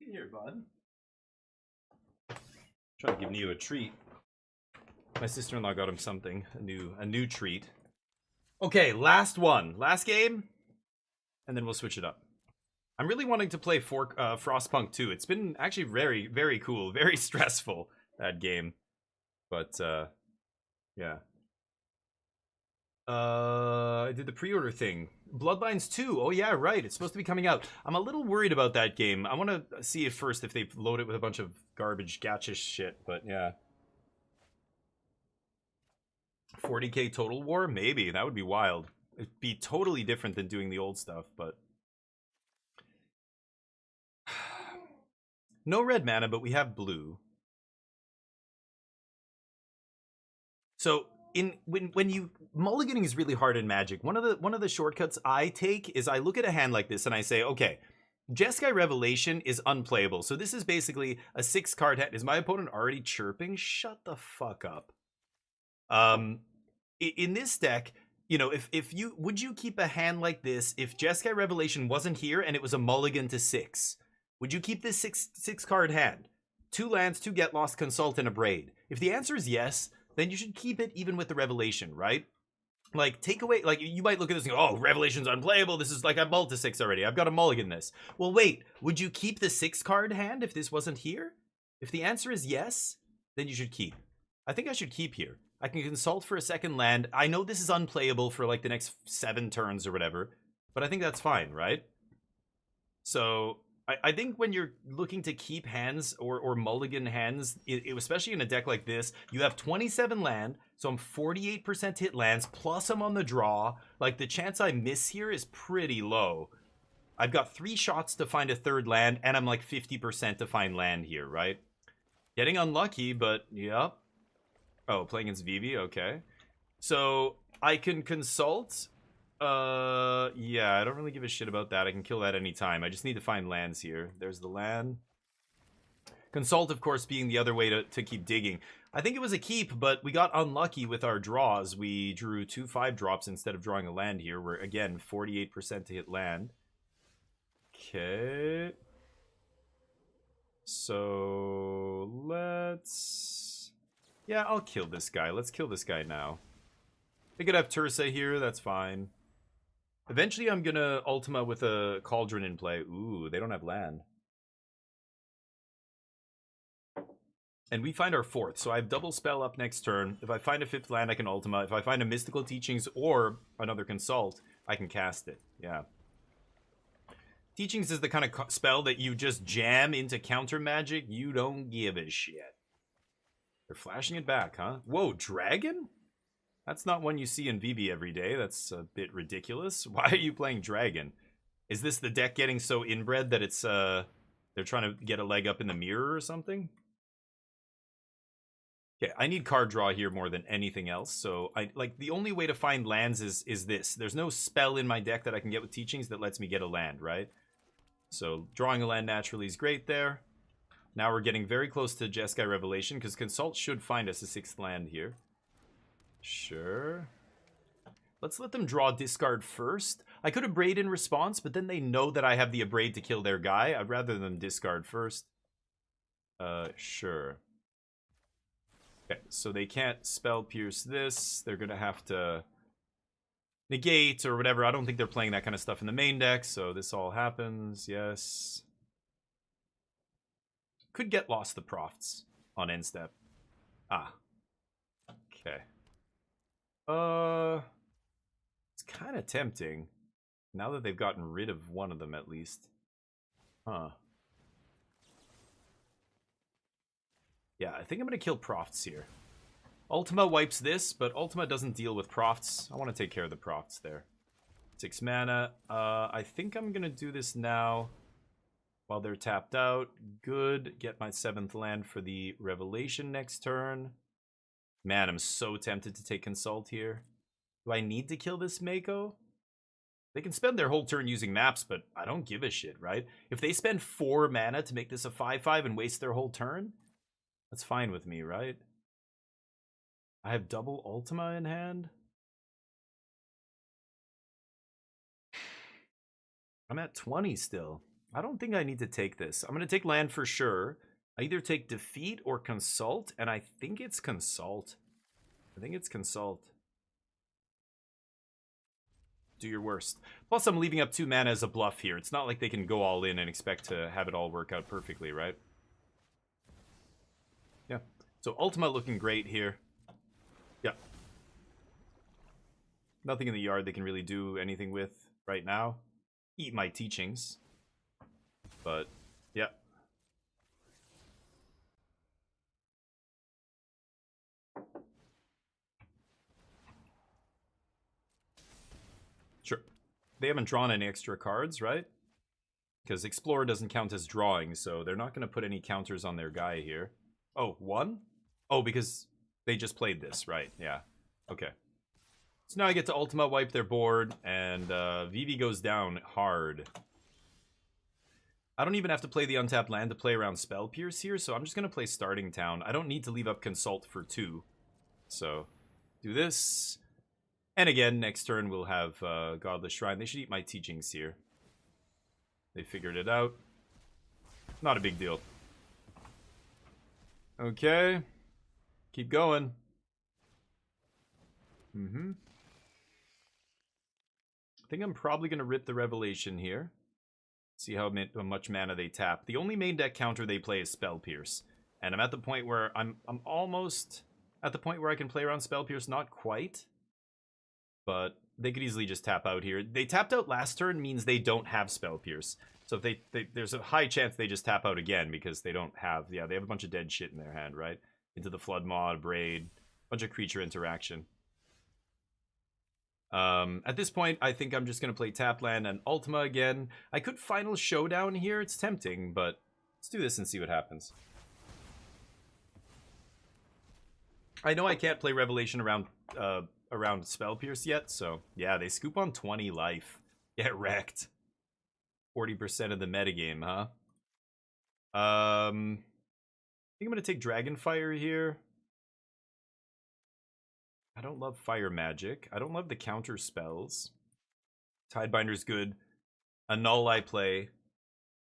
Here, bud. Trying to give Neo a treat. My sister-in-law got him something, a new treat. Okay, last one, last game, and then we'll switch it up. I'm really wanting to play Frostpunk 2. It's been actually very, very cool, very stressful, that game. But yeah. I did the pre-order thing. Bloodlines 2. Oh yeah, right. It's supposed to be coming out. I'm a little worried about that game. I want to see if first if they load it with a bunch of garbage gacha shit, but yeah. 40k Total War? Maybe. That would be wild. It'd be totally different than doing the old stuff, but no red mana, but we have blue. So when you mulliganing is really hard in Magic. One of the shortcuts I take is I look at a hand like this and I say, okay, Jeskai Revelation is unplayable. So this is basically a 6-card hand. Is my opponent already chirping? Shut the fuck up. In this deck, you know, if you would you keep a hand like this if Jeskai Revelation wasn't here and it was a mulligan to 6? Would you keep this six card hand? 2 lands, 2 get lost, consult, and a braid. If the answer is yes, then you should keep it even with the Revelation, right? Like, take away, like, you might look at this and go, oh, Revelation's unplayable. This is like, I mulled to 6 already. I've got to mulligan this. Well, wait, would you keep the 6 card hand if this wasn't here? If the answer is yes, then you should keep. I think I should keep here. I can consult for a second land. I know this is unplayable for like the next 7 turns or whatever, but I think that's fine, right? So I think when you're looking to keep hands or mulligan hands, especially in a deck like this, you have 27 land, so I'm 48% hit lands, plus I'm on the draw. Like, the chance I miss here is pretty low. I've got 3 shots to find a 3rd land, and I'm like 50% to find land here, right? Getting unlucky, but yep. Oh, playing against Vivi, okay. So I can consult. Yeah, I don't really give a shit about that. I can kill that anytime. I just need to find lands here. There's the land. Consult, of course, being the other way to keep digging. I think it was a keep, but we got unlucky with our draws. We drew 2 5-drops instead of drawing a land here. We're, again, 48% to hit land. Okay. So, let's... Yeah, I'll kill this guy. Let's kill this guy now. They could have Tursa here. That's fine. Eventually, I'm going to Ultima with a Cauldron in play. Ooh, they don't have land. And we find our 4th. So I have double spell up next turn. If I find a 5th land, I can Ultima. If I find a Mystical Teachings or another Consult, I can cast it. Yeah. Teachings is the kind of spell that you just jam into counter magic. You don't give a shit. They're flashing it back, huh? Whoa, Dragon? That's not one you see in VB every day. That's a bit ridiculous. Why are you playing Dragon? Is this the deck getting so inbred that it's, they're trying to get a leg up in the mirror or something? Okay, I need card draw here more than anything else. So, the only way to find lands is this. There's no spell in my deck that I can get with Teachings that lets me get a land, right? So, drawing a land naturally is great there. Now we're getting very close to Jeskai Revelation, because Consult should find us a 6th land here. Sure. Let's let them draw discard first. I could Abrade in response, but then they know that I have the Abrade to kill their guy. I'd rather them discard first. Sure. Okay, so they can't Spell Pierce this. They're going to have to negate or whatever. I don't think they're playing that kind of stuff in the main deck, so this all happens. Yes. Could get lost the Profts on end step. Ah. Okay. It's kind of tempting. Now that they've gotten rid of one of them at least. Huh. Yeah, I think I'm going to kill Profts here. Ultima wipes this, but Ultima doesn't deal with Profts. I want to take care of the Profts there. 6 mana. I think I'm going to do this now while they're tapped out. Good. Get my 7th land for the Revelation next turn. Man, I'm so tempted to take Consult here. Do I need to kill this Mako? They can spend their whole turn using maps, but I don't give a shit, right? If they spend 4 mana to make this a 5/5 and waste their whole turn, that's fine with me, right? I have double Ultima in hand. I'm at 20 still. I don't think I need to take this. I'm going to take land for sure. I either take Defeat or Consult, and I think it's Consult. I think it's Consult. Do your worst. Plus, I'm leaving up 2 mana as a bluff here. It's not like they can go all in and expect to have it all work out perfectly, right? Yeah. So, Ultima looking great here. Yeah. Nothing in the yard they can really do anything with right now. Eat my Teachings. But, yeah. Sure. They haven't drawn any extra cards, right? Because Explorer doesn't count as drawing, so they're not going to put any counters on their guy here. Oh, 1? Oh, because they just played this, right? Yeah. Okay. So now I get to Ultima wipe their board, and Vivi goes down hard. I don't even have to play the untapped land to play around Spell Pierce here, so I'm just going to play Starting Town. I don't need to leave up Consult for 2. So, do this. And again, next turn we'll have Godless Shrine. They should eat my teachings here. They figured it out. Not a big deal. Okay. Keep going. I think I'm probably going to rip the Revelation here. See how much mana they tap. The only main deck counter they play is Spell Pierce. And I'm at the point where I'm almost at the point where I can play around Spell Pierce. Not quite. But they could easily just tap out here. They tapped out last turn means they don't have Spell Pierce. So if there's a high chance they just tap out again because they don't have... Yeah, they have a bunch of dead shit in their hand, right? Into the Flood Maw, Braid, bunch of creature interaction. At this point, I think I'm just going to play Tapland and Ultima again. I could Final Showdown here. It's tempting, but let's do this and see what happens. I know I can't play Revelation around Spell Pierce yet, so yeah, they scoop on 20 life. Get wrecked. 40% of the metagame, huh? I think I'm going to take Dragonfire here. I don't love Fire Magic. I don't love the counter spells. Tidebinder's good. Annul I play.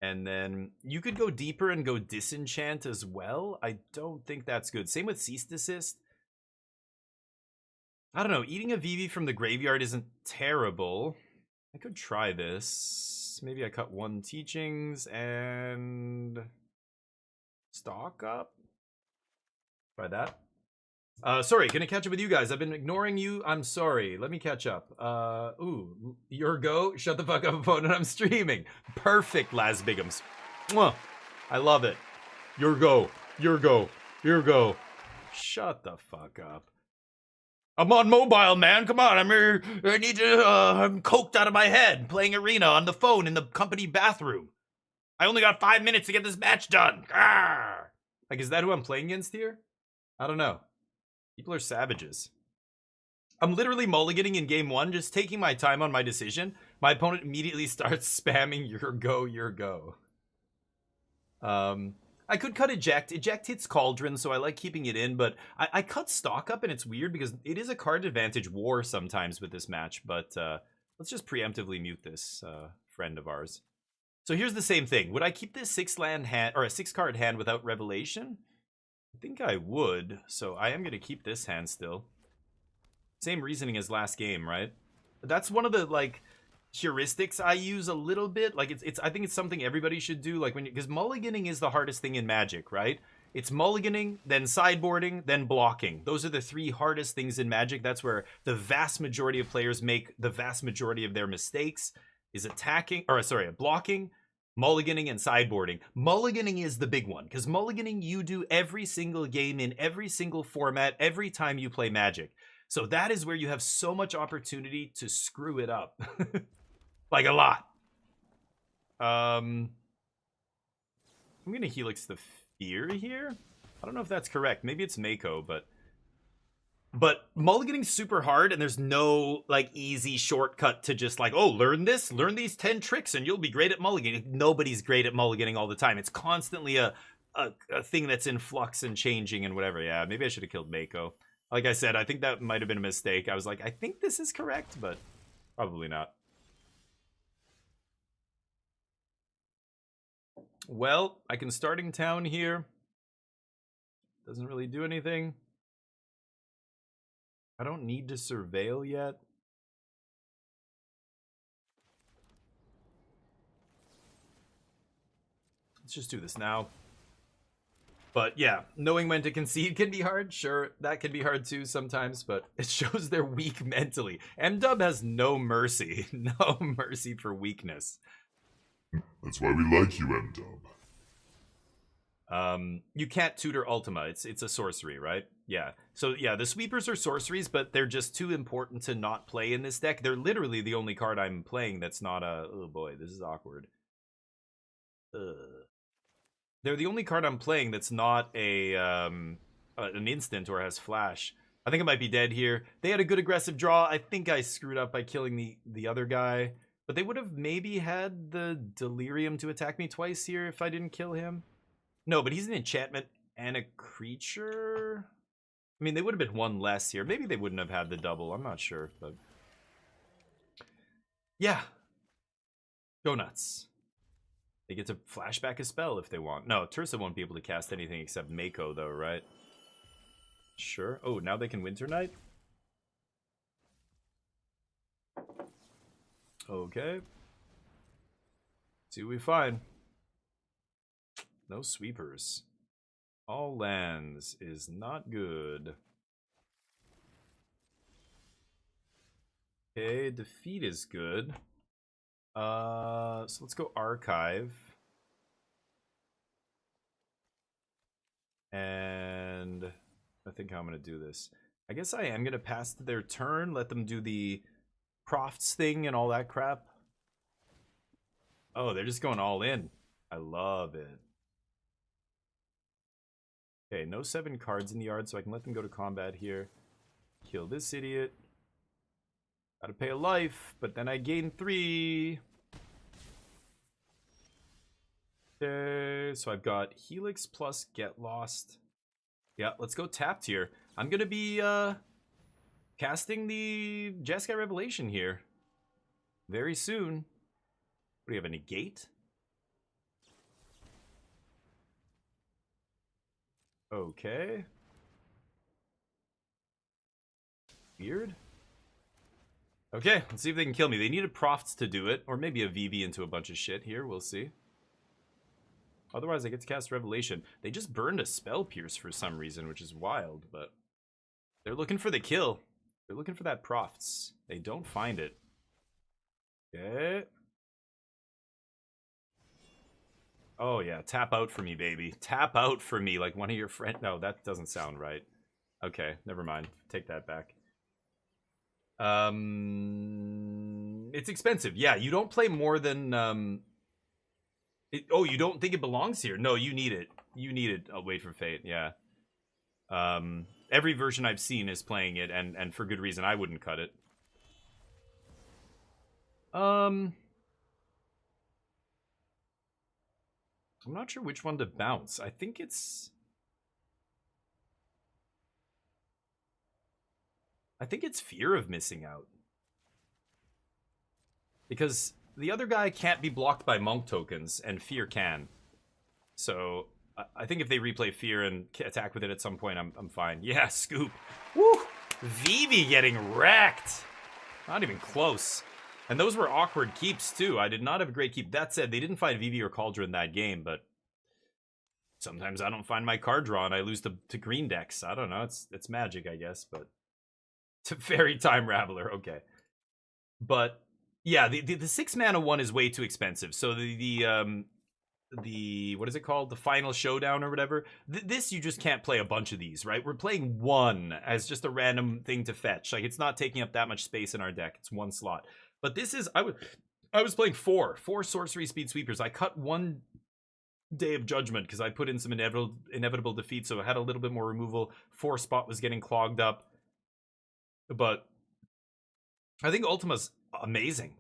And then you could go deeper and go Disenchant as well. I don't think that's good. Same with Cease Desist. I don't know. Eating a VV from the graveyard isn't terrible. I could try this. Maybe I cut one Teachings and stock up. Try that. Sorry, gonna catch up with you guys. I've been ignoring you. I'm sorry. Let me catch up. Ooh, your go. Shut the fuck up, opponent. I'm streaming. Perfect, Laz Bigums. Mwah. I love it. Your go. Your go. Your go. Shut the fuck up. I'm on mobile, man. Come on. I'm here. I need to. I'm coked out of my head playing Arena on the phone in the company bathroom. I only got 5 minutes to get this match done. Arrgh. Like, is that who I'm playing against here? I don't know. People are savages. I'm literally mulliganing in game one, just taking my time on my decision. My opponent immediately starts spamming your go, your go. I could cut Eject. Eject hits Cauldron, so I like keeping it in, but I cut Stock Up, and it's weird because it is a card advantage war sometimes with this match, but let's just preemptively mute this friend of ours. So here's the same thing. Would I keep this 6-land hand, or a 6-card hand without Revelation? I think I would, so I am going to keep this hand still. Same reasoning as last game, right? That's one of the, like, heuristics I use a little bit. Like, I think it's something everybody should do, like, because mulliganing is the hardest thing in Magic, right? It's mulliganing, then sideboarding, then blocking. Those are the 3 hardest things in Magic. That's where the vast majority of players make the vast majority of their mistakes, is blocking, mulliganing, and sideboarding. Mulliganing is the big one, because mulliganing you do every single game in every single format, every time you play Magic. So that is where you have so much opportunity to screw it up. Like a lot. I'm going to Helix the Fear here. I don't know if that's correct. Maybe it's Mako, but mulliganing's super hard, and there's no, like, easy shortcut to just, like, oh, learn these 10 tricks, and you'll be great at mulliganing. Nobody's great at mulliganing all the time. It's constantly a thing that's in flux and changing and whatever. Yeah, maybe I should have killed Mako. Like I said, I think that might have been a mistake. I was like, I think this is correct, but probably not. Well, I can starting town here. Doesn't really do anything. I don't need to surveil yet. Let's just do this now. But yeah, knowing when to concede can be hard. Sure, that can be hard too sometimes, but it shows they're weak mentally. M-Dub has no mercy. No mercy for weakness. That's why we like you, M-Dub. You can't tutor Ultima. It's a sorcery, right? Yeah. So yeah, the sweepers are sorceries, but they're just too important to not play in this deck. They're literally the only card I'm playing that's not a... Oh boy, this is awkward. They're the only card I'm playing that's not an instant or has flash. I think I might be dead here. They had a good aggressive draw. I think I screwed up by killing the other guy. But they would have maybe had the Delirium to attack me twice here if I didn't kill him. No, but he's an enchantment and a creature. I mean, they would have been one less here. Maybe they wouldn't have had the double. I'm not sure, but yeah. Go nuts. They get to flashback a spell if they want. No, Tursa won't be able to cast anything except Mako, though, right? Sure. Oh, now they can Winter Knight? Okay. See what we find. No sweepers. All lands is not good. Okay, defeat is good. So let's go archive. And I think I'm gonna do this. I guess I am gonna pass their turn, let them do the crofts thing and all that crap. Oh, they're just going all in. I love it. Okay, no 7 cards in the yard, so I can let them go to combat here. Kill this idiot. Gotta pay a life, but then I gain 3. Okay, so I've got Helix plus Get Lost. Yeah, let's go tapped here. I'm gonna be casting the Jeskai Revelation here very soon. What do you have, a negate? Okay. Weird. Okay, let's see if they can kill me. They needed Profts to do it, or maybe a VV into a bunch of shit here. We'll see. Otherwise, I get to cast Revelation. They just burned a Spell Pierce for some reason, which is wild, but they're looking for the kill. They're looking for that Profts. They don't find it. Okay. Oh, yeah. Tap out for me, baby. Tap out for me like one of your friends. No, that doesn't sound right. Okay, never mind. Take that back. It's expensive. Yeah, you don't play more than oh, you don't think it belongs here? No, you need it. You need it. Away from Fate. Yeah. Every version I've seen is playing it, and for good reason. I wouldn't cut it. I'm not sure which one to bounce. I think it's fear of missing out. Because the other guy can't be blocked by monk tokens, and fear can. So I think if they replay fear and attack with it at some point, I'm fine. Yeah, scoop. Woo! Vivi getting wrecked. Not even close. And those were awkward keeps, too. I did not have a great keep. That said, they didn't find Vivi or Cauldron that game, but sometimes I don't find my card draw and I lose to green decks. I don't know. It's magic, I guess, but to Fairy Time Raveler, okay. But yeah, the 6 mana one is way too expensive. So the what is it called? The Final Showdown or whatever. This you just can't play a bunch of these, right? We're playing one as just a random thing to fetch. Like, it's not taking up that much space in our deck. It's one slot. But this is, I was playing four sorcery speed sweepers. I cut 1 Day of Judgment because I put in some inevitable defeat, so it had a little bit more removal. 4 spot was getting clogged up. But I think Ultima's amazing.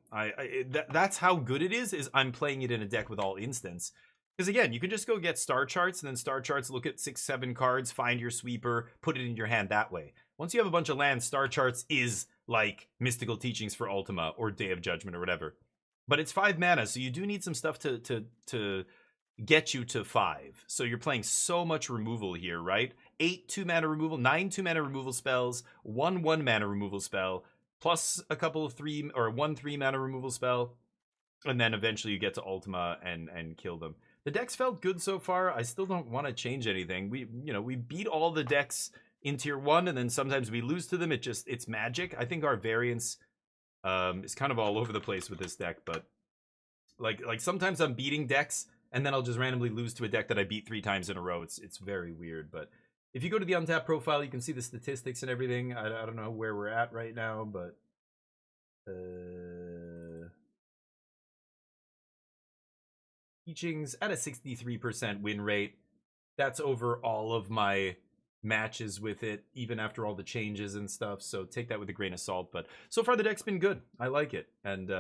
That's how good it is I'm playing it in a deck with all instants. Because again, you can just go get star charts, and then star charts look at 6-7 cards, find your sweeper, put it in your hand that way. Once you have a bunch of lands, star charts is like Mystical Teachings for Ultima or Day of Judgment or whatever. But it's 5 mana, so you do need some stuff to get you to 5. So you're playing so much removal here, right? 8 2-mana removal, 9 2-mana removal spells, 1 1-mana removal spell, plus a couple of 1 3-mana removal spell, and then eventually you get to Ultima and kill them. The decks felt good so far. I still don't want to change anything. We beat all the decks in tier 1, and then sometimes we lose to them. It's magic. I think our variance is kind of all over the place with this deck, but like sometimes I'm beating decks and then I'll just randomly lose to a deck that I beat 3 times in a row. It's very weird, but if you go to the Untap profile, you can see the statistics and everything. I don't know where we're at right now, but Teachings at a 63% win rate. That's over all of my matches with it, even after all the changes and stuff, so take that with a grain of salt. But so far the deck's been good. I like it. And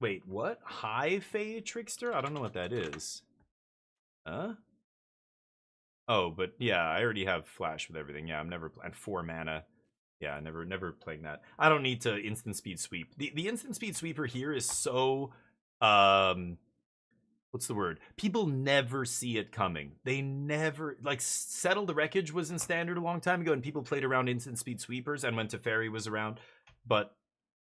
wait, what? High Fae Trickster? I don't know what that is. Huh? Oh, but yeah, I already have flash with everything. Yeah, I'm never and 4 mana. Yeah, never playing that. I don't need to instant speed sweep. The instant speed sweeper here is so what's the word? People never see it coming. They never like Settle the Wreckage was in standard a long time ago, and people played around instant speed sweepers, and when Teferi was around. But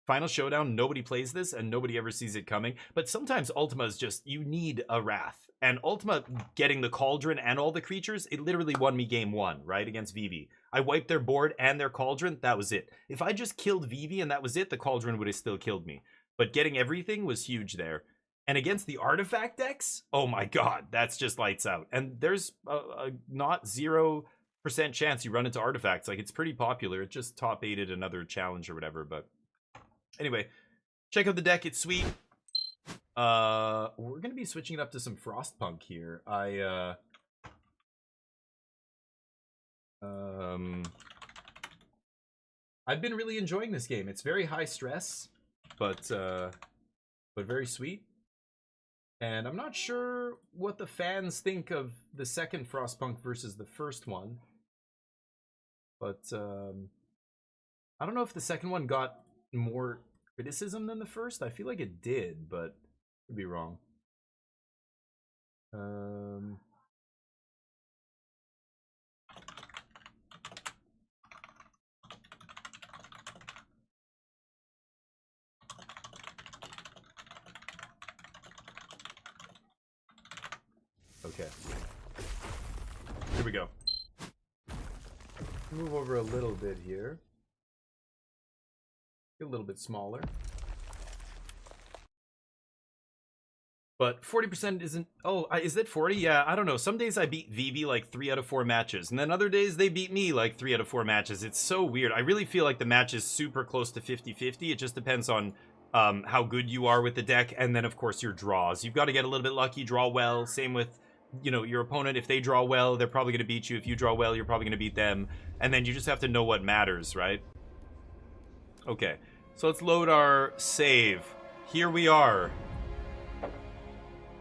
Final Showdown, nobody plays this, and nobody ever sees it coming. But sometimes Ultima is just, you need a Wrath. And Ultima getting the Cauldron and all the creatures, it literally won me game 1, right, against Vivi. I wiped their board and their Cauldron, that was it. If I just killed Vivi and that was it, the Cauldron would have still killed me. But getting everything was huge there. And against the artifact decks, oh my god, that's just lights out. And there's a not 0% chance you run into artifacts. Like, it's pretty popular. It just top 8'd another challenge or whatever. But anyway, check out the deck. It's sweet. We're gonna be switching it up to some Frostpunk here. I've been really enjoying this game. It's very high stress, but very sweet. And I'm not sure what the fans think of the second Frostpunk versus the first one. But I don't know if the second one got more criticism than the first. I feel like it did, but could be wrong. Okay. Here we go. Move over a little bit here. Get a little bit smaller. But 40% isn't... Oh, is it 40? Yeah, I don't know. Some days I beat Vivi like 3 out of 4 matches. And then other days they beat me like 3 out of 4 matches. It's so weird. I really feel like the match is super close to 50-50. It just depends on how good you are with the deck. And then, of course, your draws. You've got to get a little bit lucky, draw well. Same with, you know, your opponent. If they draw well, they're probably going to beat you. If you draw well, you're probably going to beat them. And then you just have to know what matters, right? Okay. So let's load our save. Here we are.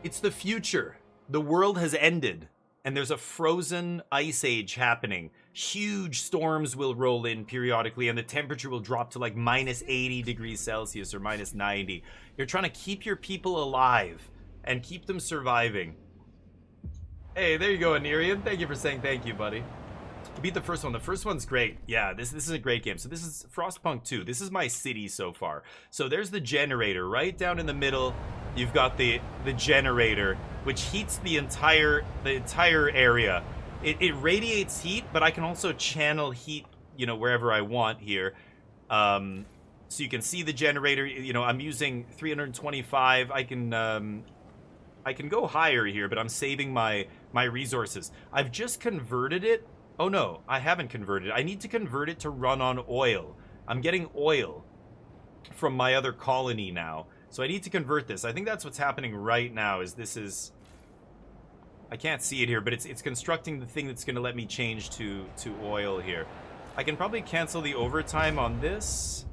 It's the future. The world has ended, and there's a frozen ice age happening. Huge storms will roll in periodically, and the temperature will drop to like minus 80 degrees Celsius or minus 90. You're trying to keep your people alive and keep them surviving. Hey, there you go, Anirian. Thank you for saying thank you, buddy. You beat the first one. The first one's great. Yeah, this is a great game. So this is Frostpunk 2. This is my city so far. So there's the generator right down in the middle. You've got the generator, which heats the entire area. It radiates heat, but I can also channel heat, you know, wherever I want here. So you can see the generator. You know, I'm using 325. I can go higher here, but I'm saving my resources. I've just converted it. Oh no, I haven't converted it. I need to convert it to run on oil. I'm getting oil from my other colony now. So I need to convert this. I think that's what's happening right now. I can't see it here, but it's constructing the thing that's going to let me change to oil here. I can probably cancel the overtime on this.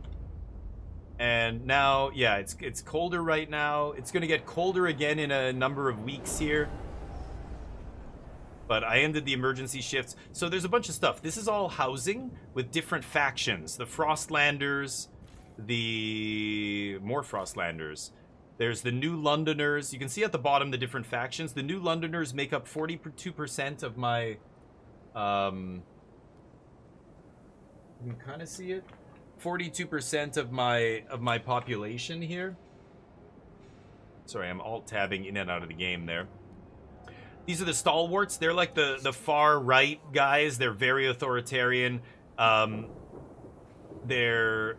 And now, yeah, it's colder right now. It's going to get colder again in a number of weeks here. But I ended the emergency shifts. So there's a bunch of stuff. This is all housing with different factions. The Frostlanders, more Frostlanders. There's the New Londoners. You can see at the bottom the different factions. The New Londoners make up 42% of my... you can kind of see it. 42% of my population here. Sorry, I'm alt-tabbing in and out of the game there. These are the stalwarts. They're like the far right guys. They're very authoritarian. They're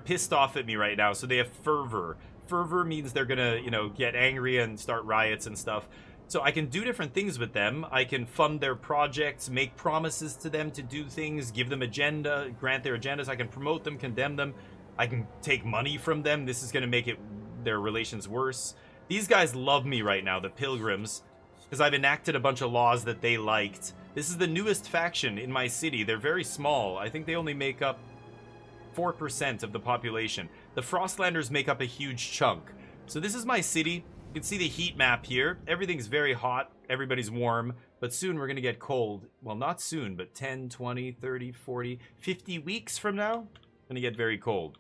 pissed off at me right now. So they have fervor. Fervor means they're gonna, you know, get angry and start riots and stuff. So I can do different things with them. I can fund their projects, make promises to them to do things, give them agenda, grant their agendas. I can promote them, condemn them. I can take money from them. This is gonna make their relations worse. These guys love me right now, the Pilgrims, because I've enacted a bunch of laws that they liked. This is the newest faction in my city. They're very small. I think they only make up 4% of the population. The Frostlanders make up a huge chunk. So this is my city. You can see the heat map here. Everything's very hot. Everybody's warm. But soon we're going to get cold. Well, not soon, but 10, 20, 30, 40, 50 weeks from now, going to get very cold.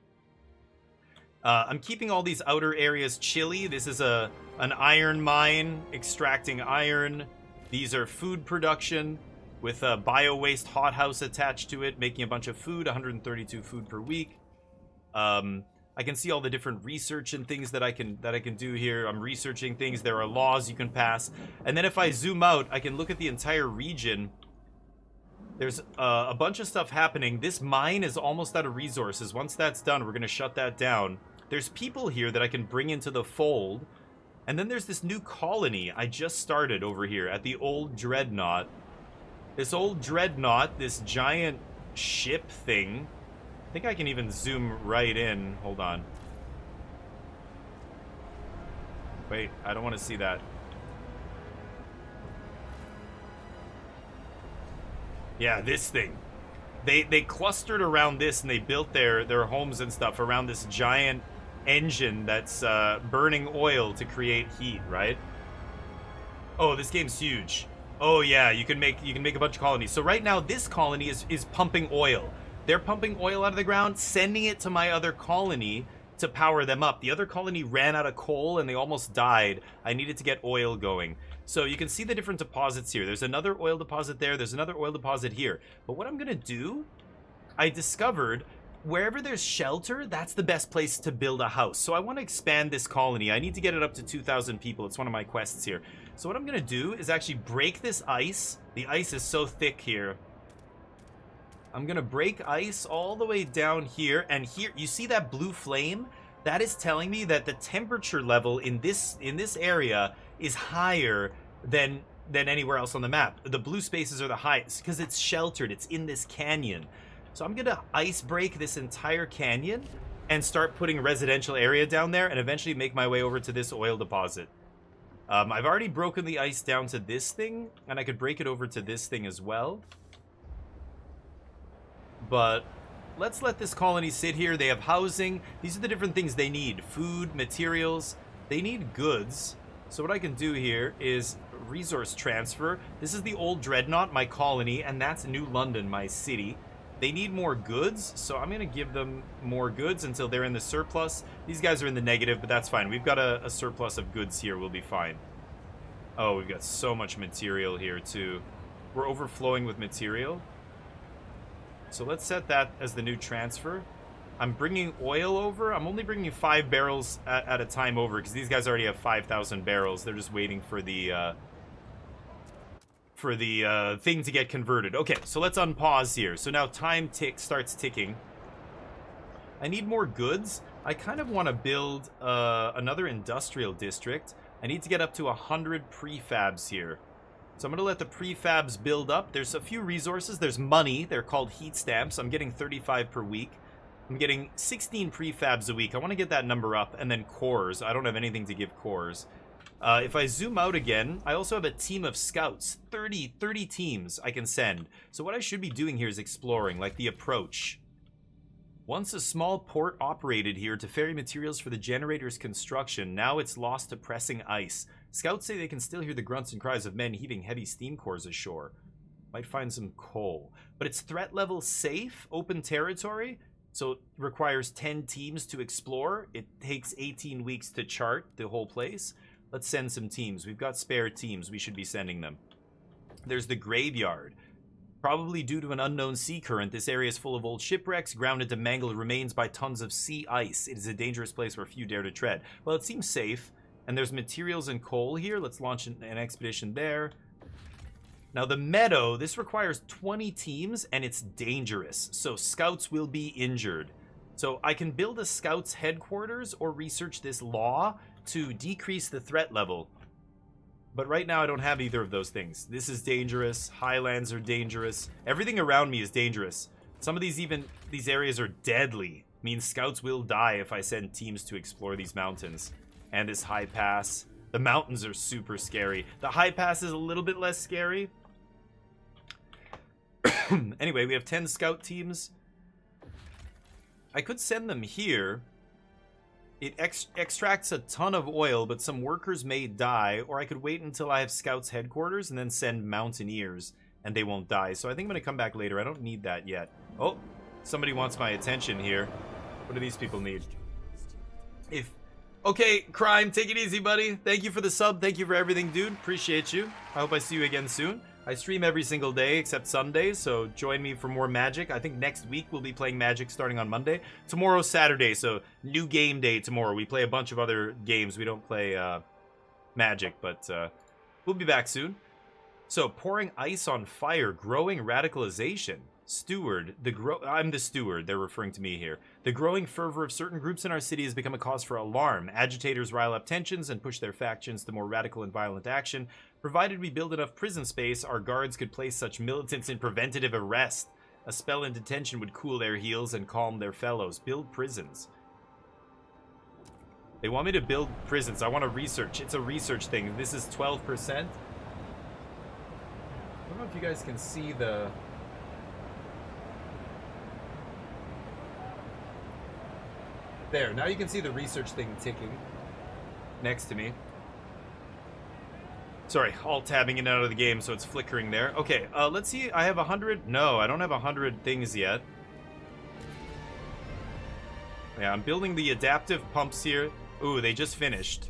I'm keeping all these outer areas chilly. This is an iron mine extracting iron. These are food production with a bio-waste hothouse attached to it, making a bunch of food, 132 food per week. I can see all the different research and things that I can do here. I'm researching things. There are laws you can pass. And then if I zoom out, I can look at the entire region. There's a bunch of stuff happening. This mine is almost out of resources. Once that's done, we're going to shut that down. There's people here that I can bring into the fold. And then there's this new colony I just started over here at the old Dreadnought. This old Dreadnought, this giant ship thing. I think I can even zoom right in. Hold on. Wait, I don't want to see that. Yeah, this thing. They clustered around this and they built their homes and stuff around this giant engine that's burning oil to create heat, right? Oh, this game's huge. Oh yeah, you can make a bunch of colonies. So right now this colony is pumping oil. They're pumping oil out of the ground, sending it to my other colony to power them up. The other colony ran out of coal and they almost died. I needed to get oil going. So you can see the different deposits here. There's another oil deposit there. There's another oil deposit here. But what I'm going to do, I discovered wherever there's shelter, that's the best place to build a house. So I want to expand this colony. I need to get it up to 2,000 people. It's one of my quests here. So what I'm going to do is actually break this ice. The ice is so thick here. I'm going to break ice all the way down here. And here, you see that blue flame? That is telling me that the temperature level in this area is higher than anywhere else on the map. The blue spaces are the highest because it's sheltered. It's in this canyon. So I'm going to ice break this entire canyon and start putting residential area down there and eventually make my way over to this oil deposit. I've already broken the ice down to this thing, and I could break it over to this thing as well. But let's let this colony sit here. They have housing. These are the different things they need. Food, materials. They need goods. So what I can do here is resource transfer. This is the old Dreadnought, my colony, and that's New London, my city. They need more goods, so I'm going to give them more goods until they're in the surplus. These guys are in the negative, but that's fine. We've got a surplus of goods here. We'll be fine. Oh, we've got so much material here, too. We're overflowing with material. So let's set that as the new transfer. I'm bringing oil over. I'm only bringing 5 barrels at a time over because these guys already have 5,000 barrels. They're just waiting for the thing to get converted. Okay, so let's unpause here. So now time starts ticking. I need more goods. I kind of want to build another industrial district. I need to get up to 100 prefabs here. So I'm going to let the prefabs build up. There's a few resources. There's money. They're called heat stamps. I'm getting 35 per week. I'm getting 16 prefabs a week. I want to get that number up. And then cores. I don't have anything to give cores. If I zoom out again, I also have a team of scouts. 30 teams I can send. So what I should be doing here is exploring, like the approach. Once a small port operated here to ferry materials for the generator's construction. Now it's lost to pressing ice. Scouts say they can still hear the grunts and cries of men heaving heavy steam cores ashore. Might find some coal. But it's threat level safe, open territory. So it requires 10 teams to explore. It takes 18 weeks to chart the whole place. Let's send some teams. We've got spare teams. We should be sending them. There's the graveyard. Probably due to an unknown sea current, this area is full of old shipwrecks, grounded to mangled remains by tons of sea ice. It is a dangerous place where few dare to tread. Well, it seems safe. And there's materials and coal here. Let's launch an expedition there. Now, the meadow, this requires 20 teams, and it's dangerous. So scouts will be injured. So I can build a scouts headquarters or research this law to decrease the threat level. But right now I don't have either of those things. This is dangerous. Highlands are dangerous. Everything around me is dangerous. Some of these areas are deadly. Means scouts will die if I send teams to explore these mountains. And this high pass. The mountains are super scary. The high pass is a little bit less scary. Anyway, we have 10 scout teams. I could send them here. It extracts a ton of oil, but some workers may die, or I could wait until I have Scouts headquarters and then send Mountaineers, and they won't die. So I think I'm going to come back later. I don't need that yet. Oh, somebody wants my attention here. What do these people need? Okay, Crime, take it easy, buddy. Thank you for the sub. Thank you for everything, dude. Appreciate you. I hope I see you again soon. I stream every single day except Sundays, so join me for more Magic. I think next week we'll be playing Magic starting on Monday. Tomorrow's Saturday, so new game day tomorrow. We play a bunch of other games. We don't play Magic, but we'll be back soon. So, pouring ice on fire, growing radicalization. Steward, I'm the steward, they're referring to me here. The growing fervor of certain groups in our city has become a cause for alarm. Agitators rile up tensions and push their factions to more radical and violent action. Provided we build enough prison space, our guards could place such militants in preventative arrest. A spell in detention would cool their heels and calm their fellows. Build prisons. They want me to build prisons. I want to research. It's a research thing. This is 12%. I don't know if you guys can see the... There, now you can see the research thing ticking next to me. Sorry, alt-tabbing in and out of the game, so it's flickering there. Okay, let's see. I have 100. No, I don't have 100 things yet. Yeah, I'm building the adaptive pumps here. Ooh, they just finished.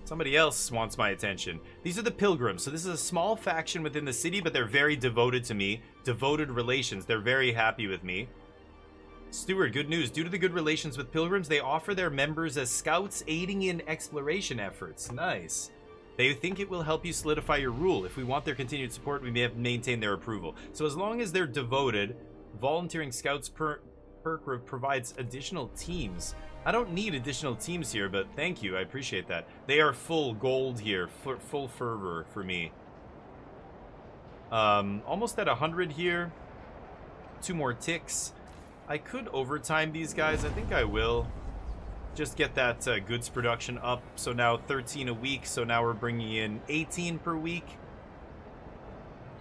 Somebody else wants my attention. These are the Pilgrims. So this is a small faction within the city, but they're very devoted to me. Devoted relations. They're very happy with me. Steward, good news. Due to the good relations with Pilgrims, they offer their members as scouts aiding in exploration efforts. Nice. They think it will help you solidify your rule. If we want their continued support, we may have to maintain their approval. So as long as they're devoted, volunteering scouts perk provides additional teams. I don't need additional teams here, but thank you. I appreciate that. They are full gold here. Full fervor for me. Almost at 100 here. 2 more ticks. I could overtime these guys. I think I will. Just get that goods production up. So now 13 a week. So now we're bringing in 18 per week.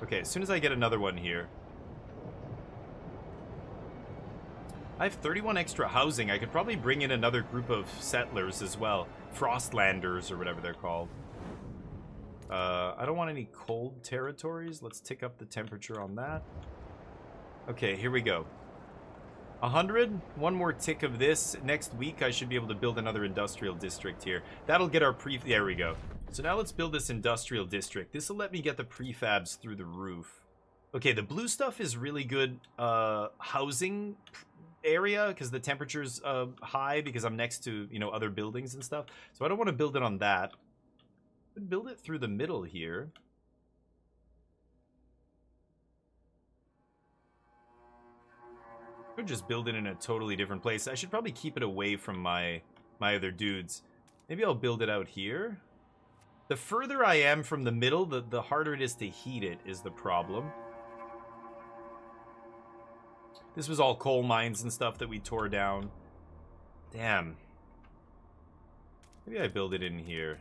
Okay, as soon as I get another one here. I have 31 extra housing. I could probably bring in another group of settlers as well. Frostlanders or whatever they're called. I don't want any cold territories. Let's tick up the temperature on that. Okay, here we go. 100. One more tick of this. Next week, I should be able to build another industrial district here. That'll get our there we go. So now let's build this industrial district. This will let me get the prefabs through the roof. Okay, the blue stuff is really good housing area because the temperature's high because I'm next to, you know, other buildings and stuff. So I don't want to build it on that. Build it through the middle here. Or just build it in a totally different place. I should probably keep it away from my other dudes. Maybe I'll build it out here. The further I am from the middle, the harder it is to heat it is the problem. This was all coal mines and stuff that we tore down. Damn. Maybe I build it in here.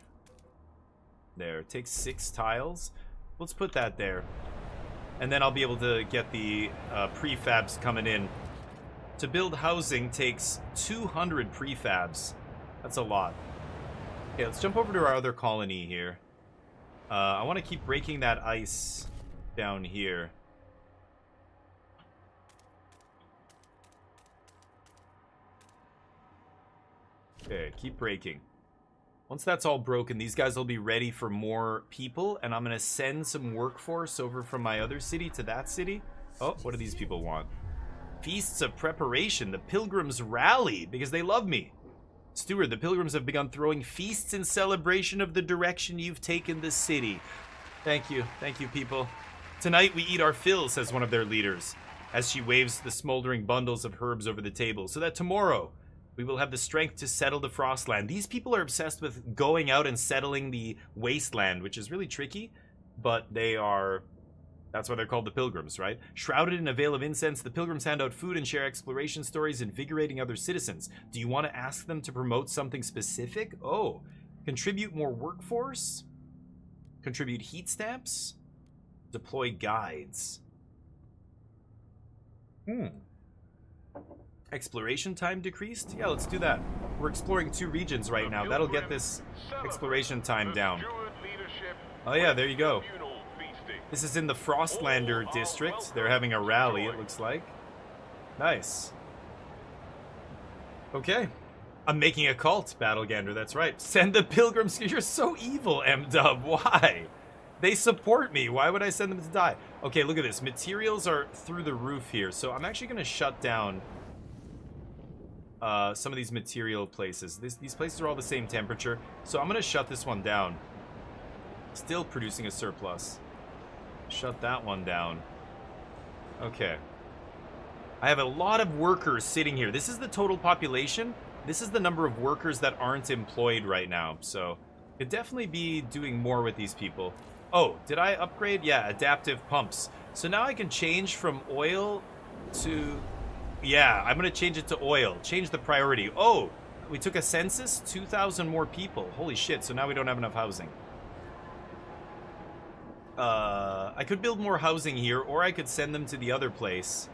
There. It takes 6 tiles. Let's put that there. And then I'll be able to get the prefabs coming in. To build housing takes 200 prefabs. That's a lot. Okay, let's jump over to our other colony here. I want to keep breaking that ice down here. Okay, keep breaking. Once that's all broken, these guys will be ready for more people, and I'm going to send some workforce over from my other city to that city. Oh, what do these people want? Feasts of preparation. The Pilgrims rally because they love me. Steward, the Pilgrims have begun throwing feasts in celebration of the direction you've taken the city. Thank you. Thank you, people. Tonight we eat our fill, says one of their leaders, as she waves the smoldering bundles of herbs over the table, so that tomorrow we will have the strength to settle the Frostland. These people are obsessed with going out and settling the wasteland, which is really tricky, but they are... That's why they're called the Pilgrims, right? Shrouded in a veil of incense, the Pilgrims hand out food and share exploration stories, invigorating other citizens. Do you want to ask them to promote something specific? Oh, contribute more workforce? Contribute heat stamps? Deploy guides. Exploration time decreased? Yeah, let's do that. We're exploring 2 regions right now. That'll get this exploration time down. Oh yeah, there you go. This is in the Frostlander district. They're having a rally, it looks like. Nice. Okay. I'm making a cult, Battlegander, that's right. Send the pilgrims. You're so evil, M-Dub. Why? They support me. Why would I send them to die? Okay, look at this. Materials are through the roof here. So I'm actually going to shut down some of these material places. These places are all the same temperature. So I'm going to shut this one down. Still producing a surplus. Shut that one down. Okay. I have a lot of workers sitting here. This is the total population. This is the number of workers that aren't employed right now. So, could definitely be doing more with these people. Oh, did I upgrade? Yeah, adaptive pumps. So now I can change from oil to... Yeah, I'm going to change it to oil. Change the priority. Oh, we took a census? 2,000 more people. Holy shit, so now we don't have enough housing. I could build more housing here, or I could send them to the other place.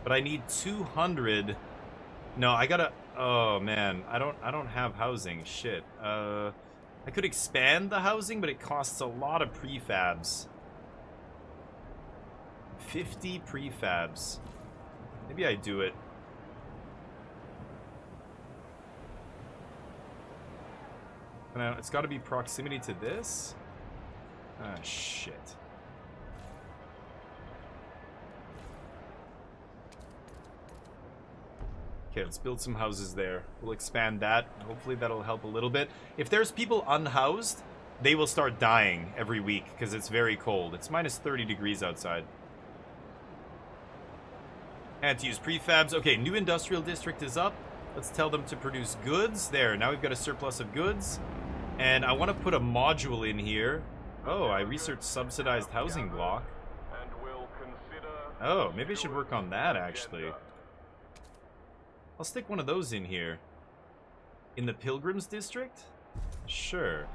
But I need 200... No, I gotta... Oh, man. I don't have housing. Shit. I could expand the housing, but it costs a lot of prefabs. 50 prefabs. Maybe I do it. It's got to be proximity to this? Ah, shit. Okay, let's build some houses there. We'll expand that. Hopefully that'll help a little bit. If there's people unhoused, they will start dying every week because it's very cold. It's minus 30 degrees outside. And to use prefabs. Okay, new industrial district is up. Let's tell them to produce goods. There, now we've got a surplus of goods. And I want to put a module in here. Oh, I researched subsidized housing block. Oh, maybe I should work on that, actually. I'll stick one of those in here. In the Pilgrims District? Sure.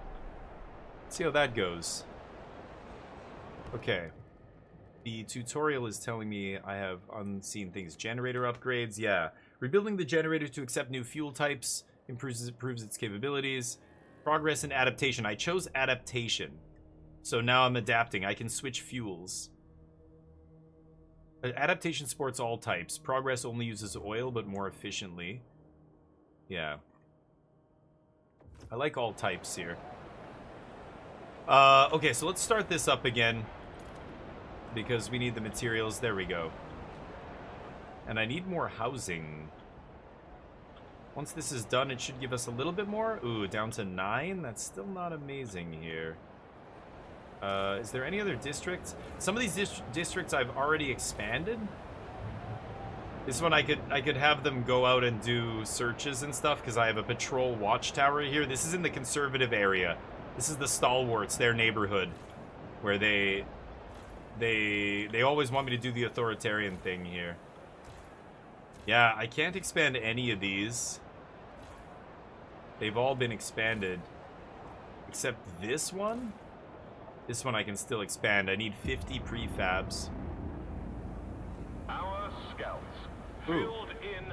Let's see how that goes. Okay. The tutorial is telling me I have unseen things. Generator upgrades, yeah. Rebuilding the generator to accept new fuel types improves its capabilities. Progress and adaptation. I chose adaptation. So now I'm adapting. I can switch fuels. Adaptation supports all types. Progress only uses oil, but more efficiently. Yeah. I like all types here. Okay, so let's start this up again. Because we need the materials. There we go. And I need more housing. Once this is done, it should give us a little bit more. Ooh, down to 9? That's still not amazing here. Is there any other districts? Some of these districts I've already expanded. This one I could have them go out and do searches and stuff because I have a patrol watchtower here. This is in the conservative area. This is the Stalwarts, their neighborhood, where they always want me to do the authoritarian thing here. Yeah, I can't expand any of these. They've all been expanded. Except this one? This one I can still expand. I need 50 prefabs. Our scouts filled in.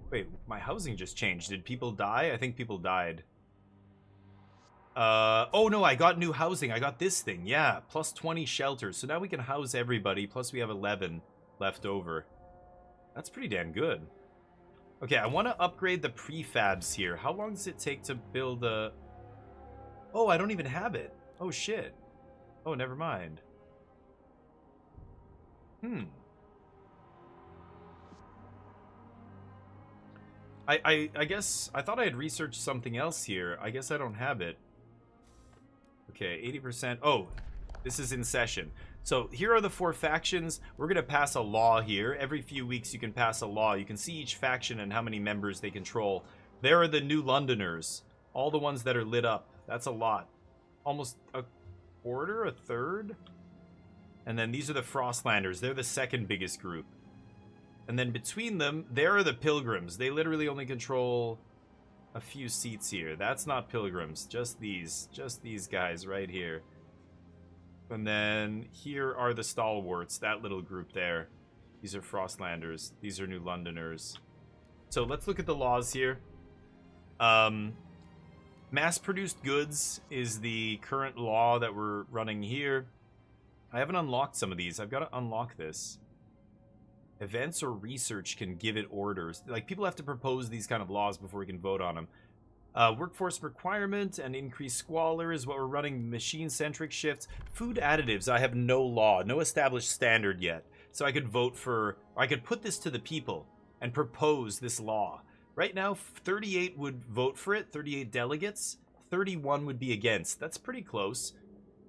Wait, my housing just changed. Did people die? I think people died. Oh no, I got new housing. I got this thing. Yeah, plus 20 shelters. So now we can house everybody. Plus we have 11 left over. That's pretty damn good. Okay, I want to upgrade the prefabs here. How long does it take to build a... Oh, I don't even have it. Oh, shit. Oh, never mind. I guess... I thought I had researched something else here. I guess I don't have it. Okay, 80%. Oh, this is in session. So here are the 4 factions. We're going to pass a law here. Every few weeks you can pass a law. You can see each faction and how many members they control. There are the New Londoners. All the ones that are lit up. That's a lot. Almost a quarter, a third. And then these are the Frostlanders. They're the second biggest group. And then between them, there are the Pilgrims. They literally only control a few seats here. That's not Pilgrims. Just these guys right here. And then here are the Stalwarts, that little group there. These are Frostlanders. These are New Londoners. So let's look at the laws here. Mass-produced goods is the current law that we're running here. I haven't unlocked some of these. I've got to unlock this. Events or research can give it orders. Like, people have to propose these kind of laws before we can vote on them. Workforce requirement and increased squalor is what we're running. Machine-centric shifts. Food additives, I have no law, no established standard yet. So I could vote for... I could put this to the people and propose this law. Right now, 38 would vote for it, 38 delegates. 31 would be against. That's pretty close.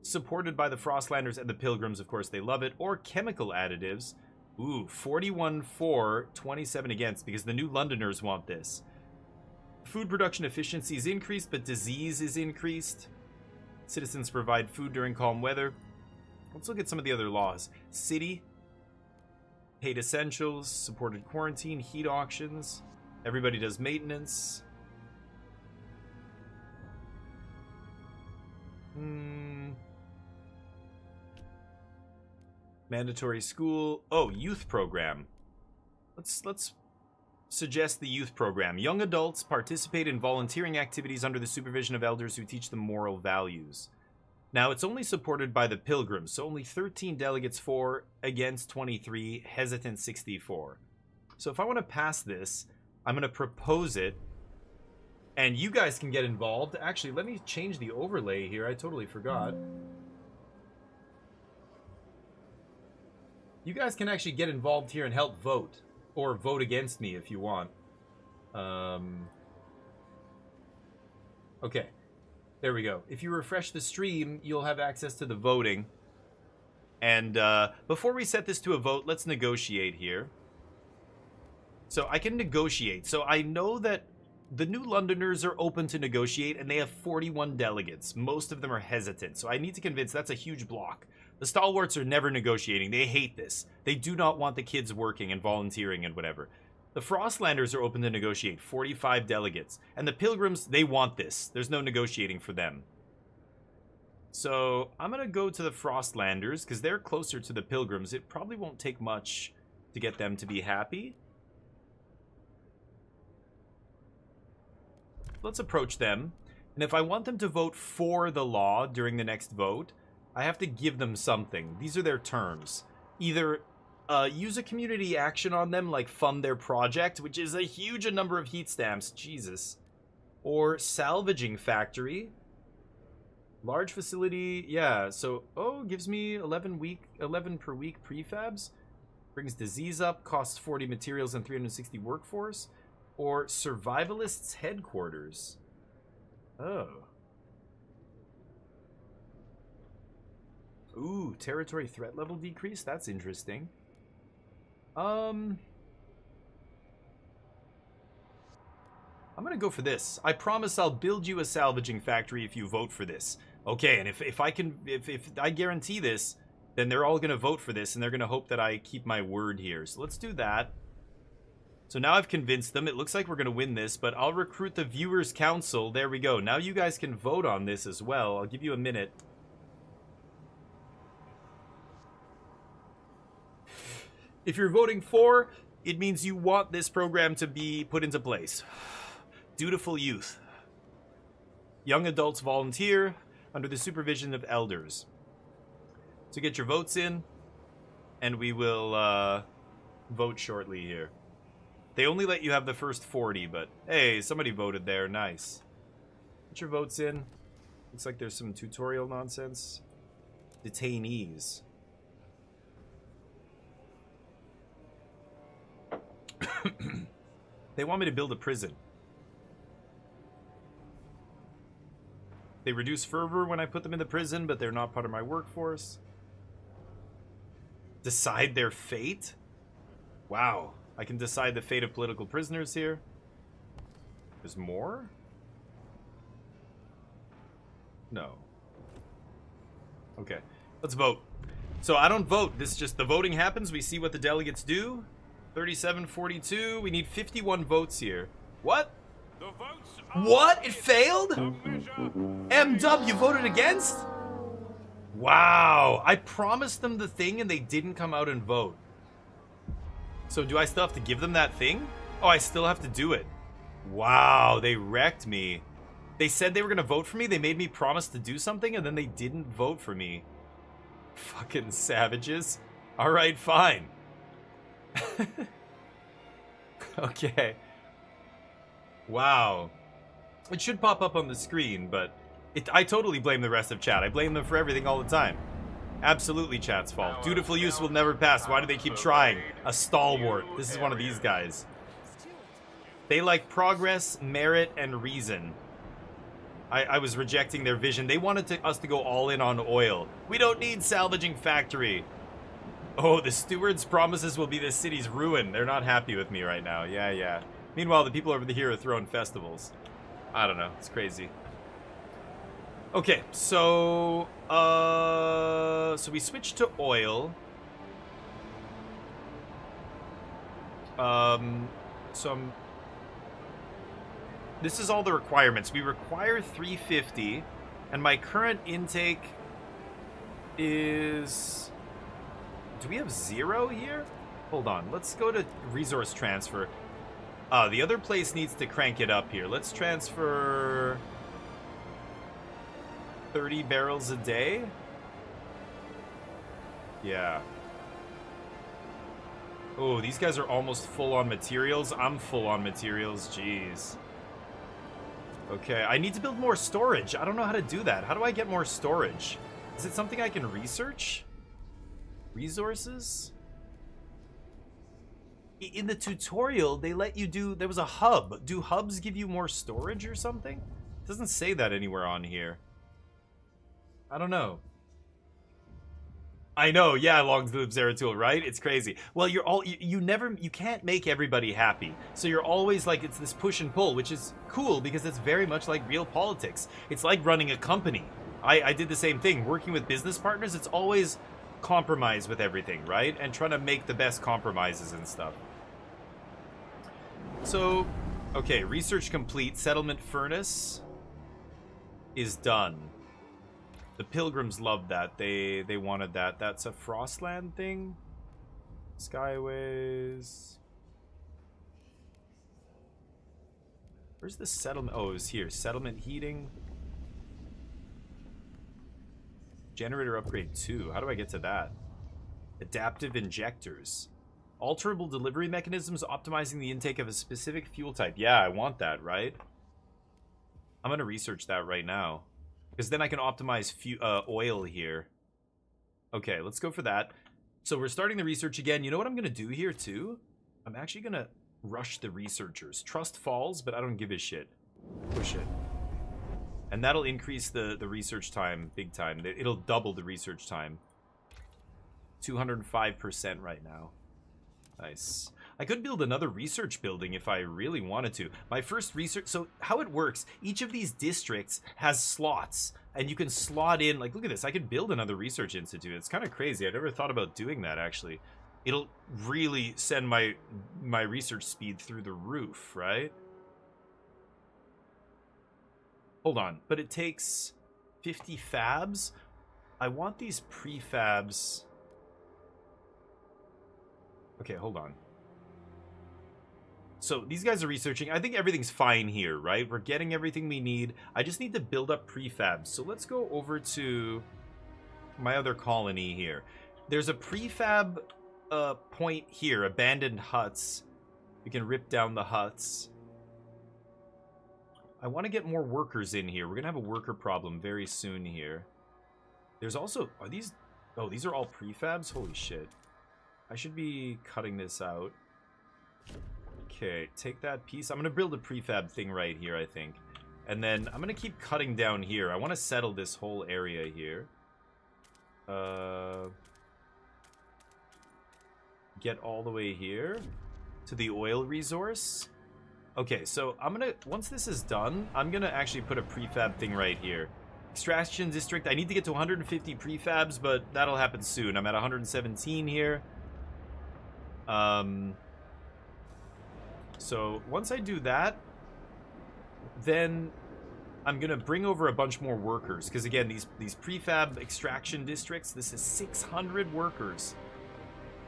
Supported by the Frostlanders and the Pilgrims, of course, they love it. Or chemical additives. Ooh, 41 for, 27 against, because the New Londoners want this. Food production efficiency is increased, but disease is increased. Citizens provide food during calm weather. Let's look at some of the other laws. City. Paid essentials. Supported quarantine. Heat auctions. Everybody does maintenance. Mandatory school. Oh, youth program. Let's suggest the youth program. Young adults participate in volunteering activities under the supervision of elders who teach them moral values. Now, it's only supported by the Pilgrims, so only 13 delegates for, against 23, hesitant 64. So if I want to pass this, I'm going to propose it, and you guys can get involved. Actually, let me change the overlay here. I totally forgot. You guys can actually get involved here and help vote. Or vote against me if you want. Okay. There we go. If you refresh the stream, you'll have access to the voting. And before we set this to a vote, let's negotiate here. So I can negotiate. So I know that the New Londoners are open to negotiate, and they have 41 delegates. Most of them are hesitant. So I need to convince that's a huge block. The stalwarts are never negotiating. They hate this. They do not want the kids working and volunteering and whatever. The Frostlanders are open to negotiate. 45 delegates. And the Pilgrims, they want this. There's no negotiating for them. So I'm going to go to the Frostlanders because they're closer to the Pilgrims. It probably won't take much to get them to be happy. Let's approach them. And if I want them to vote for the law during the next vote, I have to give them something. These are their terms. Either use a community action on them, like fund their project, which is a huge number of heat stamps. Jesus. Or salvaging factory. Large facility. Yeah, so, gives me 11 per week prefabs. Brings disease up, costs 40 materials and 360 workforce. Or survivalists headquarters. Oh. Ooh, territory threat level decrease? That's interesting. I'm gonna go for this. I promise I'll build you a salvaging factory if you vote for this. Okay, and if I guarantee this, then they're all gonna vote for this, and they're gonna hope that I keep my word here. So let's do that. So now I've convinced them. It looks like we're gonna win this, but I'll recruit the Viewers Council. There we go. Now you guys can vote on this as well. I'll give you a minute. If you're voting for, it means you want this program to be put into place. Dutiful youth. Young adults volunteer under the supervision of elders. So get your votes in, and we will vote shortly here. They only let you have the first 40, but hey, somebody voted there. Nice. Get your votes in. Looks like there's some tutorial nonsense. Detainees. They want me to build a prison. They reduce fervor when I put them in the prison, but they're not part of my workforce. Decide their fate? Wow. I can decide the fate of political prisoners here. There's more? No. Okay. Let's vote. So I don't vote. This is just the voting happens. We see what the delegates do. 37-42. We need 51 votes here. What? What? It failed? M-Dub, you voted against? Wow. I promised them the thing and they didn't come out and vote. So do I still have to give them that thing? Oh, I still have to do it. Wow, they wrecked me. They said they were gonna vote for me. They made me promise to do something, and then they didn't vote for me. Fucking savages. All right, fine. Okay. Wow. It should pop up on the screen, but I totally blame the rest of chat. I blame them for everything all the time. Absolutely chat's fault. Dutiful use will never pass. Why do they keep trying? A stalwart. This is one of these guys. They like progress, merit, and reason. I was rejecting their vision. They wanted us to go all in on oil. We don't need salvaging factory. Oh, the steward's promises will be this city's ruin. They're not happy with me right now. Yeah, yeah. Meanwhile, the people over here are throwing festivals. I don't know. It's crazy. Okay, so so we switched to oil. This is all the requirements. We require 350, and my current intake is... Do we have 0 here? Hold on. Let's go to resource transfer. The other place needs to crank it up here. Let's transfer 30 barrels a day. Yeah. Oh, these guys are almost full on materials. I'm full on materials. Jeez. Okay, I need to build more storage. I don't know how to do that. How do I get more storage? Is it something I can research? Resources? In the tutorial, they let you do... There was a hub. Do hubs give you more storage or something? It doesn't say that anywhere on here. I don't know. I know, yeah, long live Zeratul, right? It's crazy. Well, you can't make everybody happy. So you're always like, it's this push and pull, which is cool because it's very much like real politics. It's like running a company. I did the same thing. Working with business partners, it's always compromise with everything, right? And trying to make the best compromises and stuff. So, okay, research complete. Settlement furnace is done. The pilgrims loved that. They wanted that. That's a Frostland thing. Skyways. Where's the settlement? Oh, it was here. Settlement heating. Generator upgrade 2. How do I get to that? Adaptive injectors. Alterable delivery mechanisms optimizing the intake of a specific fuel type. Yeah, I want that, right? I'm going to research that right now. Because then I can optimize oil here. Okay, let's go for that. So we're starting the research again. You know what I'm going to do here, too? I'm actually going to rush the researchers. Trust falls, but I don't give a shit. Push it. And that'll increase the research time big time. It'll double the research time. 205% right now. Nice. I could build another research building if I really wanted to. My first research... So how it works, each of these districts has slots. And you can slot in... Like, look at this. I could build another research institute. It's kind of crazy. I never thought about doing that, actually. It'll really send my research speed through the roof, right? Hold on. But it takes 50 fabs? I want these prefabs... Okay, hold on. So these guys are researching. I think everything's fine here, right? We're getting everything we need. I just need to build up prefabs. So let's go over to my other colony here. There's a prefab point here, abandoned huts. We can rip down the huts. I want to get more workers in here. We're going to have a worker problem very soon here. There's also... Are these... Oh, these are all prefabs? Holy shit. I should be cutting this out. Okay, take that piece. I'm going to build a prefab thing right here, I think. And then I'm going to keep cutting down here. I want to settle this whole area here. Get all the way here to the oil resource. Okay, so I'm going to... Once this is done, I'm going to actually put a prefab thing right here. Extraction district. I need to get to 150 prefabs, but that'll happen soon. I'm at 117 here. So once I do that, then I'm gonna bring over a bunch more workers, because again, these prefab extraction districts, this is 600 workers.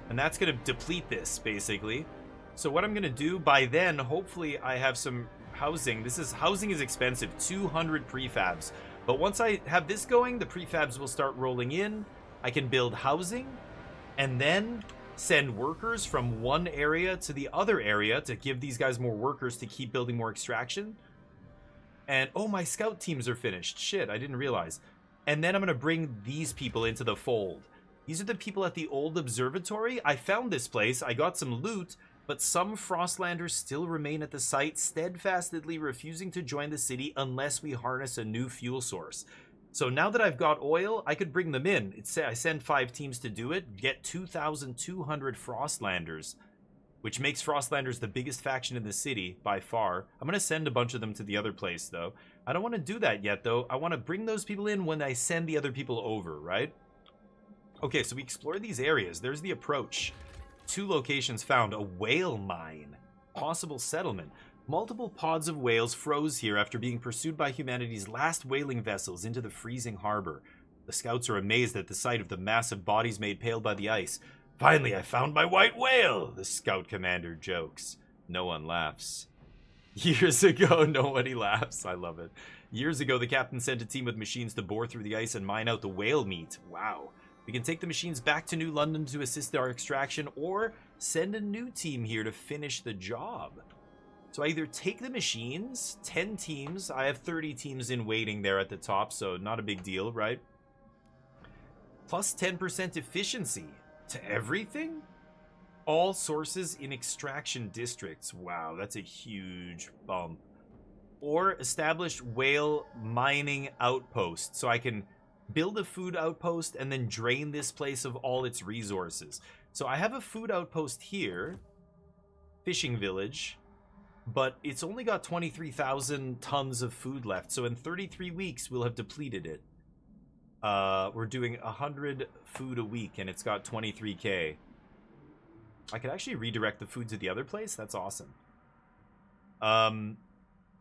And that's going to deplete this, basically. So what I'm going to do by then, hopefully I have some housing. Housing is expensive, 200 prefabs. But once I have this going, the prefabs will start rolling in. I can build housing and then send workers from one area to the other area to give these guys more workers to keep building more extraction. And, oh, my scout teams are finished. Shit, I didn't realize. And then I'm going to bring these people into the fold. These are the people at the old observatory. I found this place. I got some loot, but some Frostlanders still remain at the site, steadfastly refusing to join the city unless we harness a new fuel source. So now that I've got oil, I could bring them in. I send 5 teams to do it, get 2,200 Frostlanders, which makes Frostlanders the biggest faction in the city by far. I'm going to send a bunch of them to the other place, though. I don't want to do that yet, though. I want to bring those people in when I send the other people over, right? Okay, so we explore these areas. There's the approach. 2 locations found. A whale mine. Possible settlement. Multiple pods of whales froze here after being pursued by humanity's last whaling vessels into the freezing harbor. The scouts are amazed at the sight of the massive bodies made pale by the ice. Finally, I found my white whale, the scout commander jokes. No one laughs. Years ago, nobody laughs. I love it. Years ago, the captain sent a team with machines to bore through the ice and mine out the whale meat. Wow. We can take the machines back to New London to assist our extraction, or send a new team here to finish the job. So I either take the machines, 10 teams. I have 30 teams in waiting there at the top, so not a big deal, right? Plus 10% efficiency to everything? All sources in extraction districts. Wow, that's a huge bump. Or established whale mining outpost. So I can build a food outpost and then drain this place of all its resources. So I have a food outpost here. Fishing village. But it's only got 23,000 tons of food left. So in 33 weeks, we'll have depleted it. We're doing 100 food a week, and it's got 23k. I could actually redirect the food to the other place. That's awesome.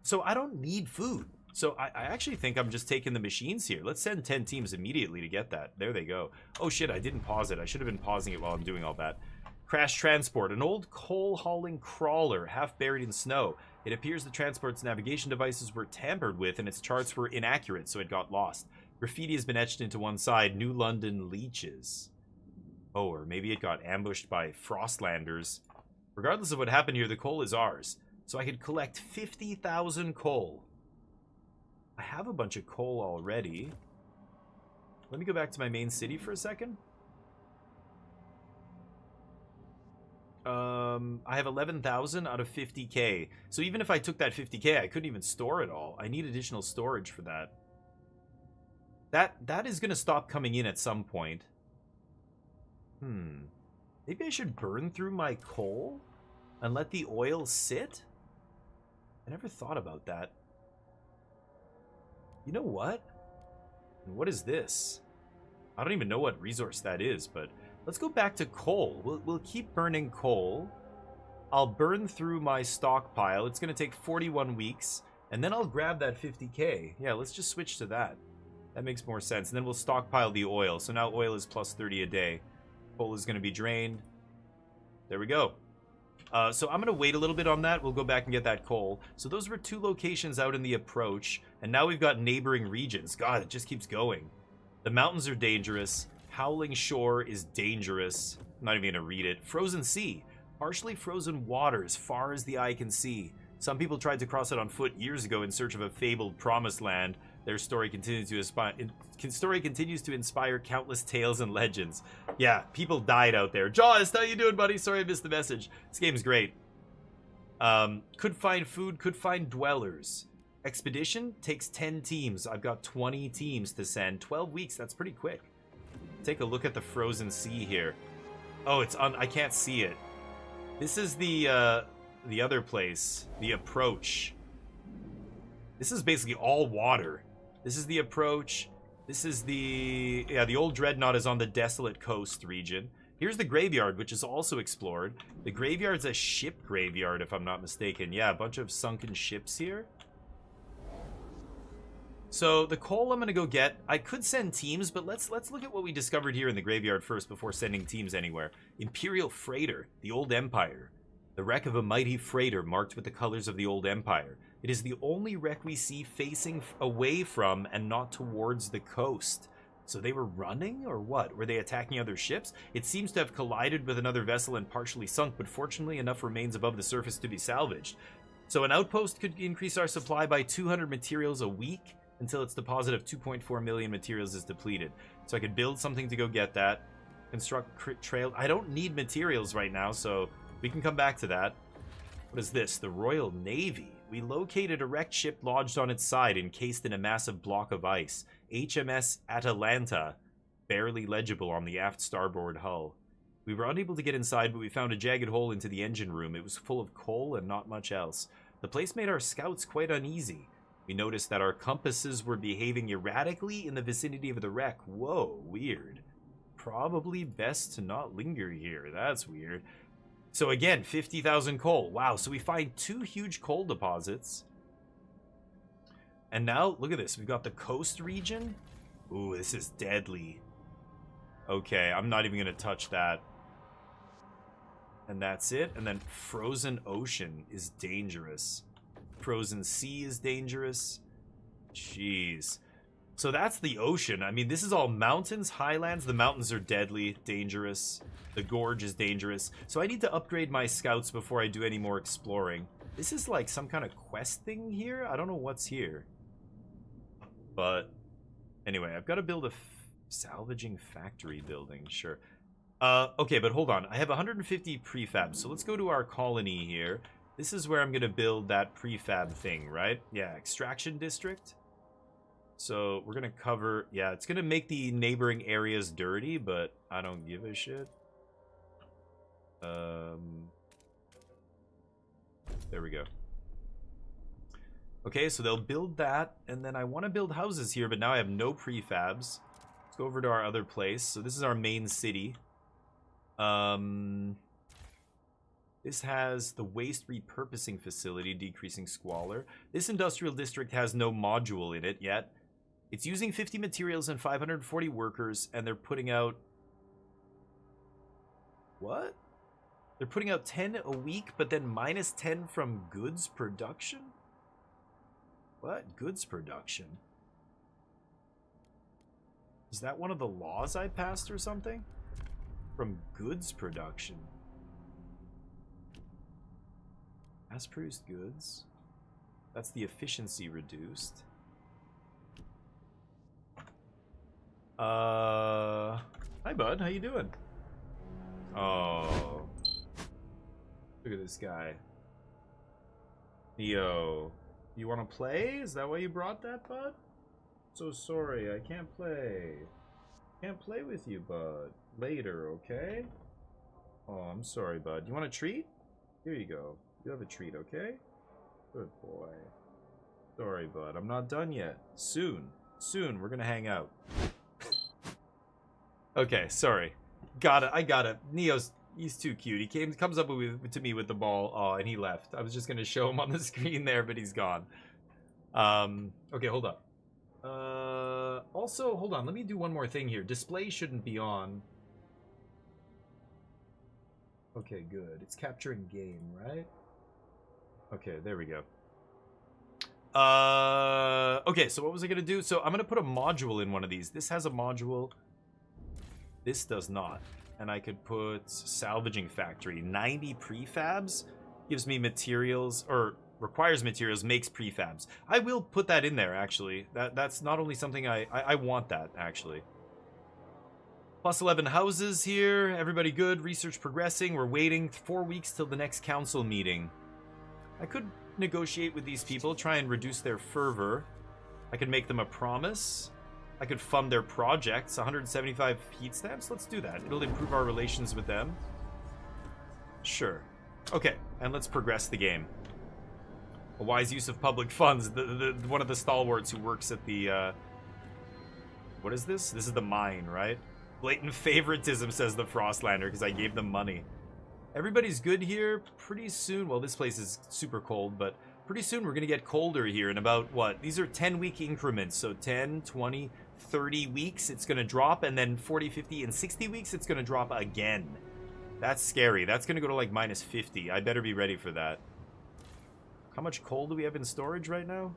So I don't need food. So I actually think I'm just taking the machines here. Let's send 10 teams immediately to get that. There they go. Oh shit, I didn't pause it. I should have been pausing it while I'm doing all that. Crash transport. An old coal-hauling crawler, half buried in snow. It appears the transport's navigation devices were tampered with and its charts were inaccurate, so it got lost. Graffiti has been etched into one side. New London leeches. Oh, or maybe it got ambushed by Frostlanders. Regardless of what happened here, the coal is ours. So I could collect 50,000 coal. I have a bunch of coal already. Let me go back to my main city for a second. I have 11,000 out of 50k. So even if I took that 50k, I couldn't even store it all. I need additional storage for that. That is going to stop coming in at some point. Maybe I should burn through my coal and let the oil sit? I never thought about that. You know what? What is this? I don't even know what resource that is, but let's go back to coal. We'll keep burning coal. I'll burn through my stockpile. It's going to take 41 weeks, and then I'll grab that 50k. Yeah, let's just switch to that. That makes more sense. And then we'll stockpile the oil. So now oil is plus 30 a day. Coal is going to be drained. There we go. So I'm going to wait a little bit on that. We'll go back and get that coal. So those were 2 locations out in the approach. And now we've got neighboring regions. God, it just keeps going. The mountains are dangerous. Howling Shore is dangerous. I'm not even going to read it. Frozen Sea. Partially frozen waters far as the eye can see. Some people tried to cross it on foot years ago in search of a fabled promised land. Their story continues to inspire countless tales and legends. Yeah, people died out there. Jaws, how you doing, buddy? Sorry I missed the message. This game's great. Could find food, could find dwellers. Expedition takes 10 teams. I've got 20 teams to send. 12 weeks, that's pretty quick. Take a look at the frozen sea here. Oh, it's on. I can't see it. This is the other place, the approach. This is basically all water. This is the approach. This is the... Yeah, the old dreadnought is on the desolate coast region. Here's the graveyard, which is also explored. The graveyard's a ship graveyard, if I'm not mistaken. Yeah, a bunch of sunken ships here. So the coal I'm gonna go get. I could send teams, but let's look at what we discovered here in the graveyard first before sending teams anywhere. Imperial Freighter, the Old Empire. The wreck of a mighty freighter marked with the colors of the Old Empire. It is the only wreck we see facing away from and not towards the coast. So they were running, or what? Were they attacking other ships? It seems to have collided with another vessel and partially sunk, but fortunately enough remains above the surface to be salvaged. So an outpost could increase our supply by 200 materials a week until its deposit of 2.4 million materials is depleted. So I could build something to go get that. Construct trail. I don't need materials right now, so we can come back to that. What is this? The Royal Navy. We located a wrecked ship lodged on its side, encased in a massive block of ice. HMS Atalanta, barely legible on the aft starboard hull. We were unable to get inside, but we found a jagged hole into the engine room. It was full of coal and not much else. The place made our scouts quite uneasy. We noticed that our compasses were behaving erratically in the vicinity of the wreck. Whoa, weird. Probably best to not linger here. That's weird. So again, 50,000 coal. Wow, so we find 2 huge coal deposits. And now, look at this. We've got the coast region. Ooh, this is deadly. Okay, I'm not even going to touch that. And that's it. And then frozen ocean is dangerous. Frozen sea is dangerous. Jeez. So that's the ocean. I mean, this is all mountains, highlands. The mountains are deadly, dangerous. The gorge is dangerous. So I need to upgrade my scouts before I do any more exploring. This is like some kind of quest thing here. I don't know what's here. But anyway, I've got to build a salvaging factory building. Sure. Okay, but hold on. I have 150 prefabs. So let's go to our colony here. This is where I'm going to build that prefab thing, right? Yeah, extraction district. So we're going to cover... Yeah, it's going to make the neighboring areas dirty, but I don't give a shit. There we go. Okay, so they'll build that, and then I want to build houses here, but now I have no prefabs. Let's go over to our other place. So this is our main city. This has the waste repurposing facility, decreasing squalor. This industrial district has no module in it yet. It's using 50 materials and 540 workers, and they're putting out... What? They're putting out 10 a week, but then minus 10 from goods production? What? Goods production? Is that one of the laws I passed or something? From goods production. Mass-produced goods. That's the efficiency reduced. Hi, bud. How you doing? Oh. Look at this guy. Neo. You want to play? Is that why you brought that, bud? So sorry, I can't play. Can't play with you, bud. Later, okay? Oh, I'm sorry, bud. You want a treat? Here you go. You have a treat, okay? Good boy. Sorry, bud. I'm not done yet. Soon. Soon, we're gonna hang out. Okay, sorry. Got it. I got it. Neo's... He's too cute. He comes up to me with the ball. Oh, and he left. I was just gonna show him on the screen there, but he's gone. Okay, hold up. Also, hold on. Let me do one more thing here. Display shouldn't be on. Okay, good. It's capturing game, right? Okay, there we go. Okay, so what was I gonna do? So I'm gonna put a module in one of these. This has a module. This does not. And I could put salvaging factory. 90 prefabs gives me materials, or requires materials, makes prefabs. I will put that in there, actually. That's not only something I want that, actually. Plus 11 houses here. Everybody good. Research progressing. We're waiting 4 weeks till the next council meeting. I could negotiate with these people, try and reduce their fervor. I could make them a promise. I could fund their projects. 175 heat stamps. Let's do that. It'll improve our relations with them. Sure. Okay, and let's progress the game. A wise use of public funds. One of the stalwarts who works at the... What is this? This is the mine, right? Blatant favoritism, says the Frostlander, because I gave them money. Everybody's good here pretty soon. Well, this place is super cold, but Pretty soon we're going to get colder here in about, what? These are 10-week increments. So 10, 20, 30 weeks, it's going to drop. And then 40, 50, and 60 weeks, it's going to drop again. That's scary. That's going to go to like minus 50. I better be ready for that. How much coal do we have in storage right now?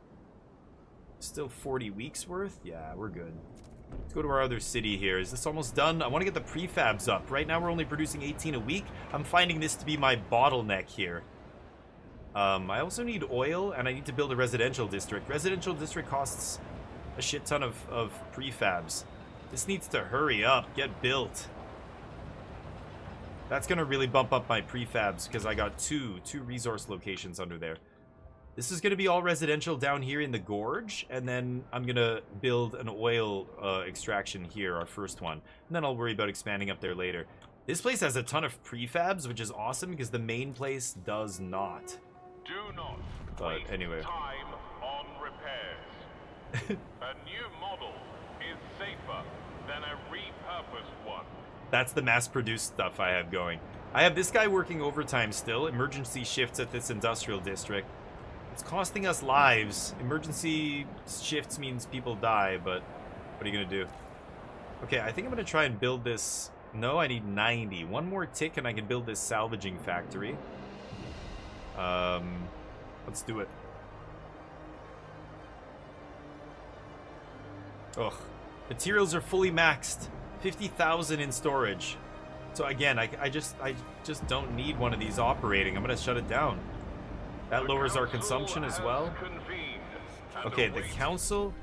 Still 40 weeks worth? Yeah, we're good. Let's go to our other city here. Is this almost done? I want to get the prefabs up. Right now we're only producing 18 a week. I'm finding this to be my bottleneck here. I also need oil, and I need to build a residential district. Residential district costs a shit ton of prefabs. This needs to hurry up, get built. That's going to really bump up my prefabs, because I got two resource locations under there. This is going to be all residential down here in the gorge, and then I'm going to build an oil extraction here, our first one. And then I'll worry about expanding up there later. This place has a ton of prefabs, which is awesome, because the main place does not. Do not But anyway. time on repairs. A new model is safer than a repurposed one. That's the mass-produced stuff I have going. I have this guy working overtime still. Emergency shifts at this industrial district. It's costing us lives. Emergency shifts means people die, but what are you going to do? Okay, I think I'm going to try and build this. No, I need 90. One more tick and I can build this salvaging factory. Let's do it. Ugh. Materials are fully maxed. 50,000 in storage. So again, I just don't need one of these operating. I'm gonna shut it down. That lowers our consumption as well. Okay, the council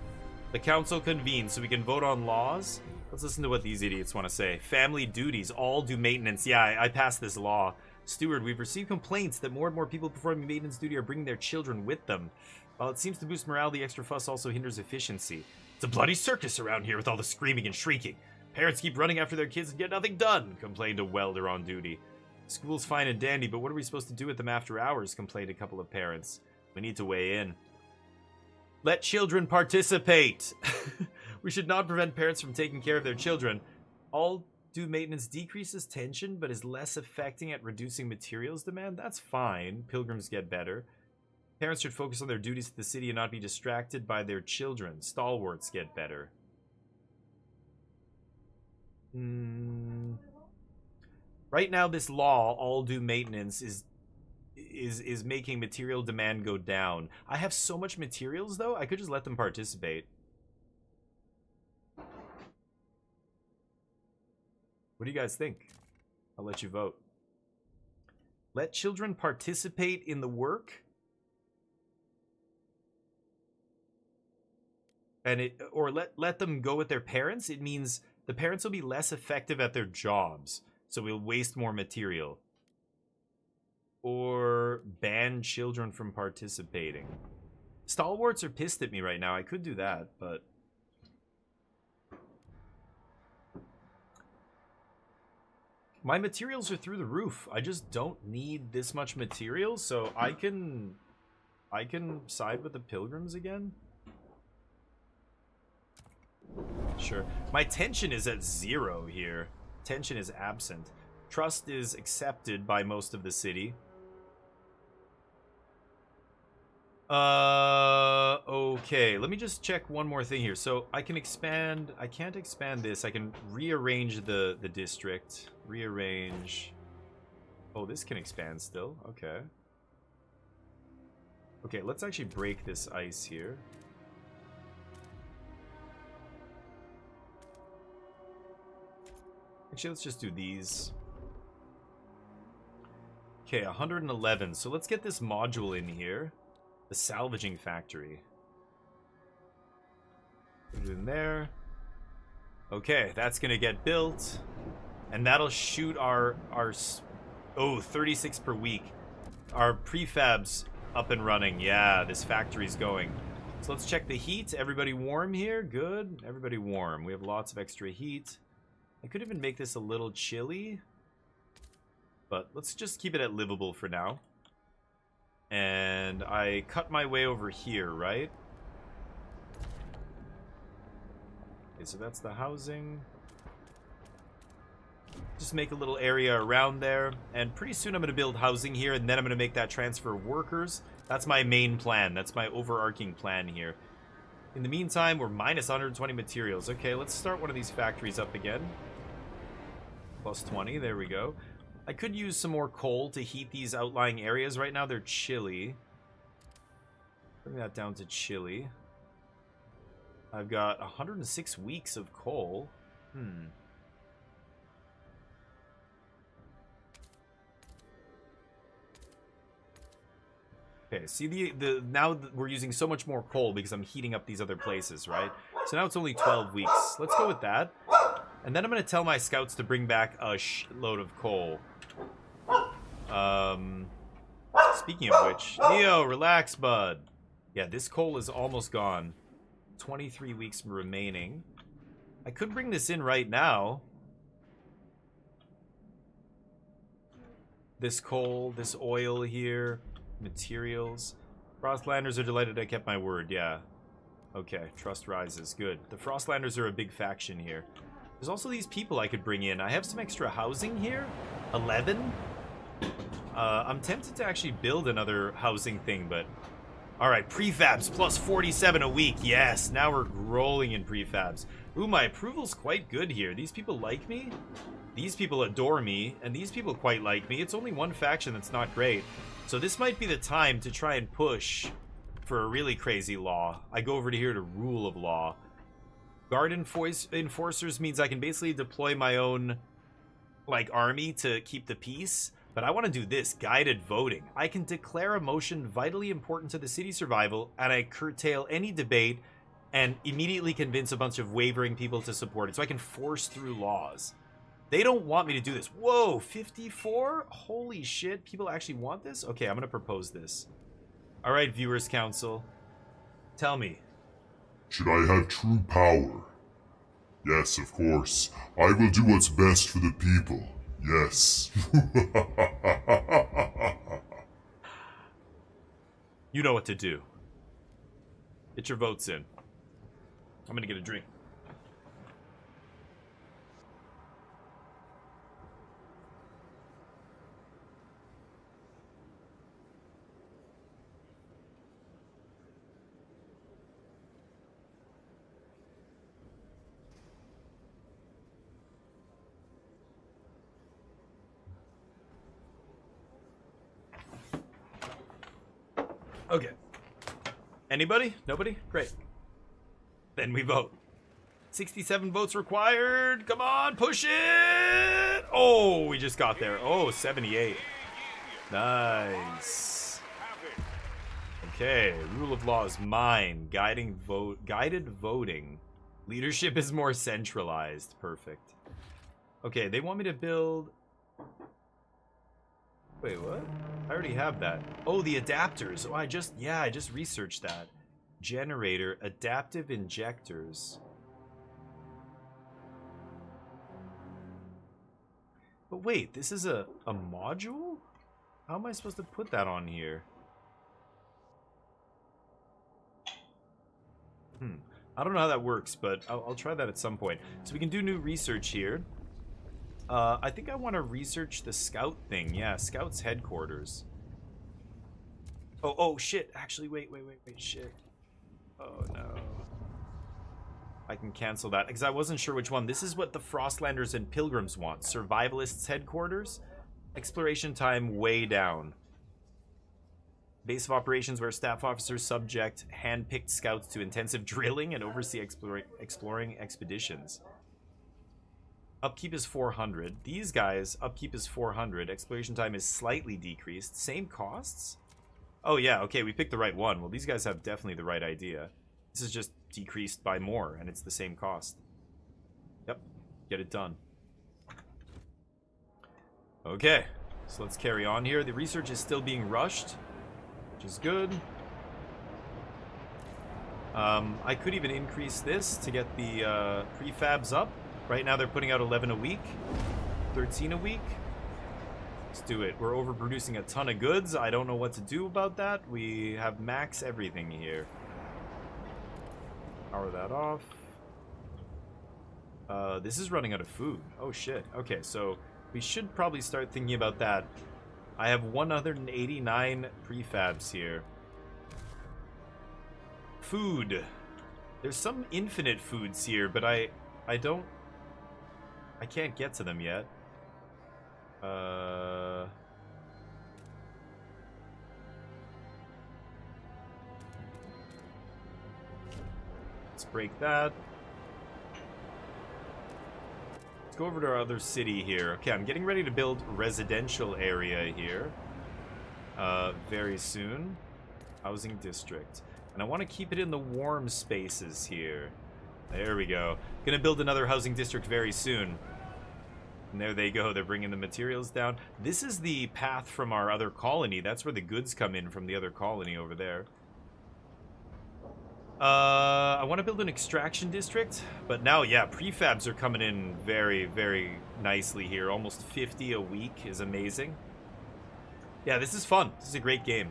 convenes so we can vote on laws. Let's listen to what these idiots want to say. Family duties, all do maintenance. Yeah, I passed this law. Steward, we've received complaints that more and more people performing maintenance duty are bringing their children with them. While it seems to boost morale, the extra fuss also hinders efficiency. It's a bloody circus around here with all the screaming and shrieking. Parents keep running after their kids and get nothing done, complained a welder on duty. School's fine and dandy, but what are we supposed to do with them after hours, complained a couple of parents. We need to weigh in. Let children participate! We should not prevent parents from taking care of their children. All do maintenance decreases tension, but is less affecting at reducing materials demand? That's fine. Pilgrims get better. Parents should focus on their duties to the city and not be distracted by their children. Stalwarts get better. Right now, this law, all do maintenance, is making material demand go down. I have so much materials, though, I could just let them participate. What do you guys think? I'll let you vote. Let children participate in the work? And or let them go with their parents? It means the parents will be less effective at their jobs, so we'll waste more material. Or ban children from participating. Stalwarts are pissed at me right now. I could do that, but my materials are through the roof. I just don't need this much material, so I can side with the pilgrims again. Sure. My tension is at 0 here. Tension is absent. Trust is accepted by most of the city. Okay. Let me just check one more thing here. So I can expand. I can't expand this. I can rearrange the district. Rearrange. Oh, this can expand still. Okay. Okay, let's actually break this ice here. Actually, let's just do these. Okay, 111. So let's get this module in here. The salvaging factory. Put it in there. Okay, that's gonna get built. And that'll shoot our 36 per week. Our prefabs up and running. Yeah, this factory's going. So let's check the heat. Everybody warm here? Good. Everybody warm. We have lots of extra heat. I could even make this a little chilly, but let's just keep it at livable for now. And I cut my way over here, right? Okay, so that's the housing. Just make a little area around there, and pretty soon I'm going to build housing here, and then I'm going to make that transfer of workers, That's my main plan. That's my overarching plan here. In the meantime, we're minus 120 materials. Okay, let's start one of these factories up again. Plus 20, there we go. I could use some more coal to heat these outlying areas. Right now they're chilly. Bring that down to chilly. I've got 106 weeks of coal. Okay, see now we're using so much more coal because I'm heating up these other places, right? So now it's only 12 weeks. Let's go with that. And then I'm going to tell my scouts to bring back a shitload of coal. Speaking of which, Neo, relax, bud. Yeah, this coal is almost gone. 23 weeks remaining. I could bring this in right now. This coal, this oil here, materials. Frostlanders are delighted I kept my word, yeah. Okay, trust rises, good. The Frostlanders are a big faction here. There's also these people I could bring in. I have some extra housing here. 11. I'm tempted to actually build another housing thing, but... Alright, prefabs plus 47 a week. Yes, now we're rolling in prefabs. Ooh, my approval's quite good here. These people like me. These people adore me. And these people quite like me. It's only one faction that's not great. So this might be the time to try and push for a really crazy law. I go over to here to rule of law. Guard enforcers means I can basically deploy my own, like, army to keep the peace. But I want to do this, guided voting. I can declare a motion vitally important to the city's survival, and I curtail any debate and immediately convince a bunch of wavering people to support it. So I can force through laws. They don't want me to do this. Whoa, 54? Holy shit, people actually want this? Okay, I'm going to propose this. All right, Viewers Council. Tell me. Should I have true power? Yes, of course. I will do what's best for the people. Yes. You know what to do. Get your votes in. I'm gonna get a drink. Okay. Anybody? Nobody? Great. Then we vote. 67 votes required. Come on, push it. Oh, we just got there. Oh, 78. Nice. Okay, rule of law is mine. Guided voting. Leadership is more centralized. Perfect. Okay, they want me to build... Wait, what? I already have that. Oh, the adapters. Oh, I just researched that. Generator, adaptive injectors. But wait, this is a module? How am I supposed to put that on here? I don't know how that works, but I'll try that at some point. So we can do new research here. I think I want to research the scout thing. Yeah, scout's headquarters. Oh, shit. Actually, wait, shit. Oh, no. I can cancel that, because I wasn't sure which one. This is what the Frostlanders and Pilgrims want. Survivalists' headquarters. Exploration time way down. Base of operations where staff officers subject hand-picked scouts to intensive drilling and oversee exploring expeditions. Upkeep is 400. These guys, upkeep is 400. Exploration time is slightly decreased. Same costs? Oh yeah, okay, we picked the right one. Well, these guys have definitely the right idea. This is just decreased by more, and it's the same cost. Yep, get it done. Okay, so let's carry on here. The research is still being rushed, which is good. I could even increase this to get the prefabs up. Right now they're putting out 11 a week, 13 a week. Let's do it. We're overproducing a ton of goods. I don't know what to do about that. We have max everything here. Power that off. This is running out of food. Oh shit. Okay, so we should probably start thinking about that. I have 189 prefabs here. Food. There's some infinite foods here, but I can't get to them yet. Let's break that. Let's go over to our other city here. Okay, I'm getting ready to build residential area here. Very soon. Housing district. And I want to keep it in the warm spaces here. There we go. Gonna build another housing district very soon. And there they go. They're bringing the materials down. This is the path from our other colony. That's where the goods come in from the other colony over there. I want to build an extraction district. But now, yeah, prefabs are coming in very, very nicely here. Almost 50 a week is amazing. Yeah, this is fun. This is a great game.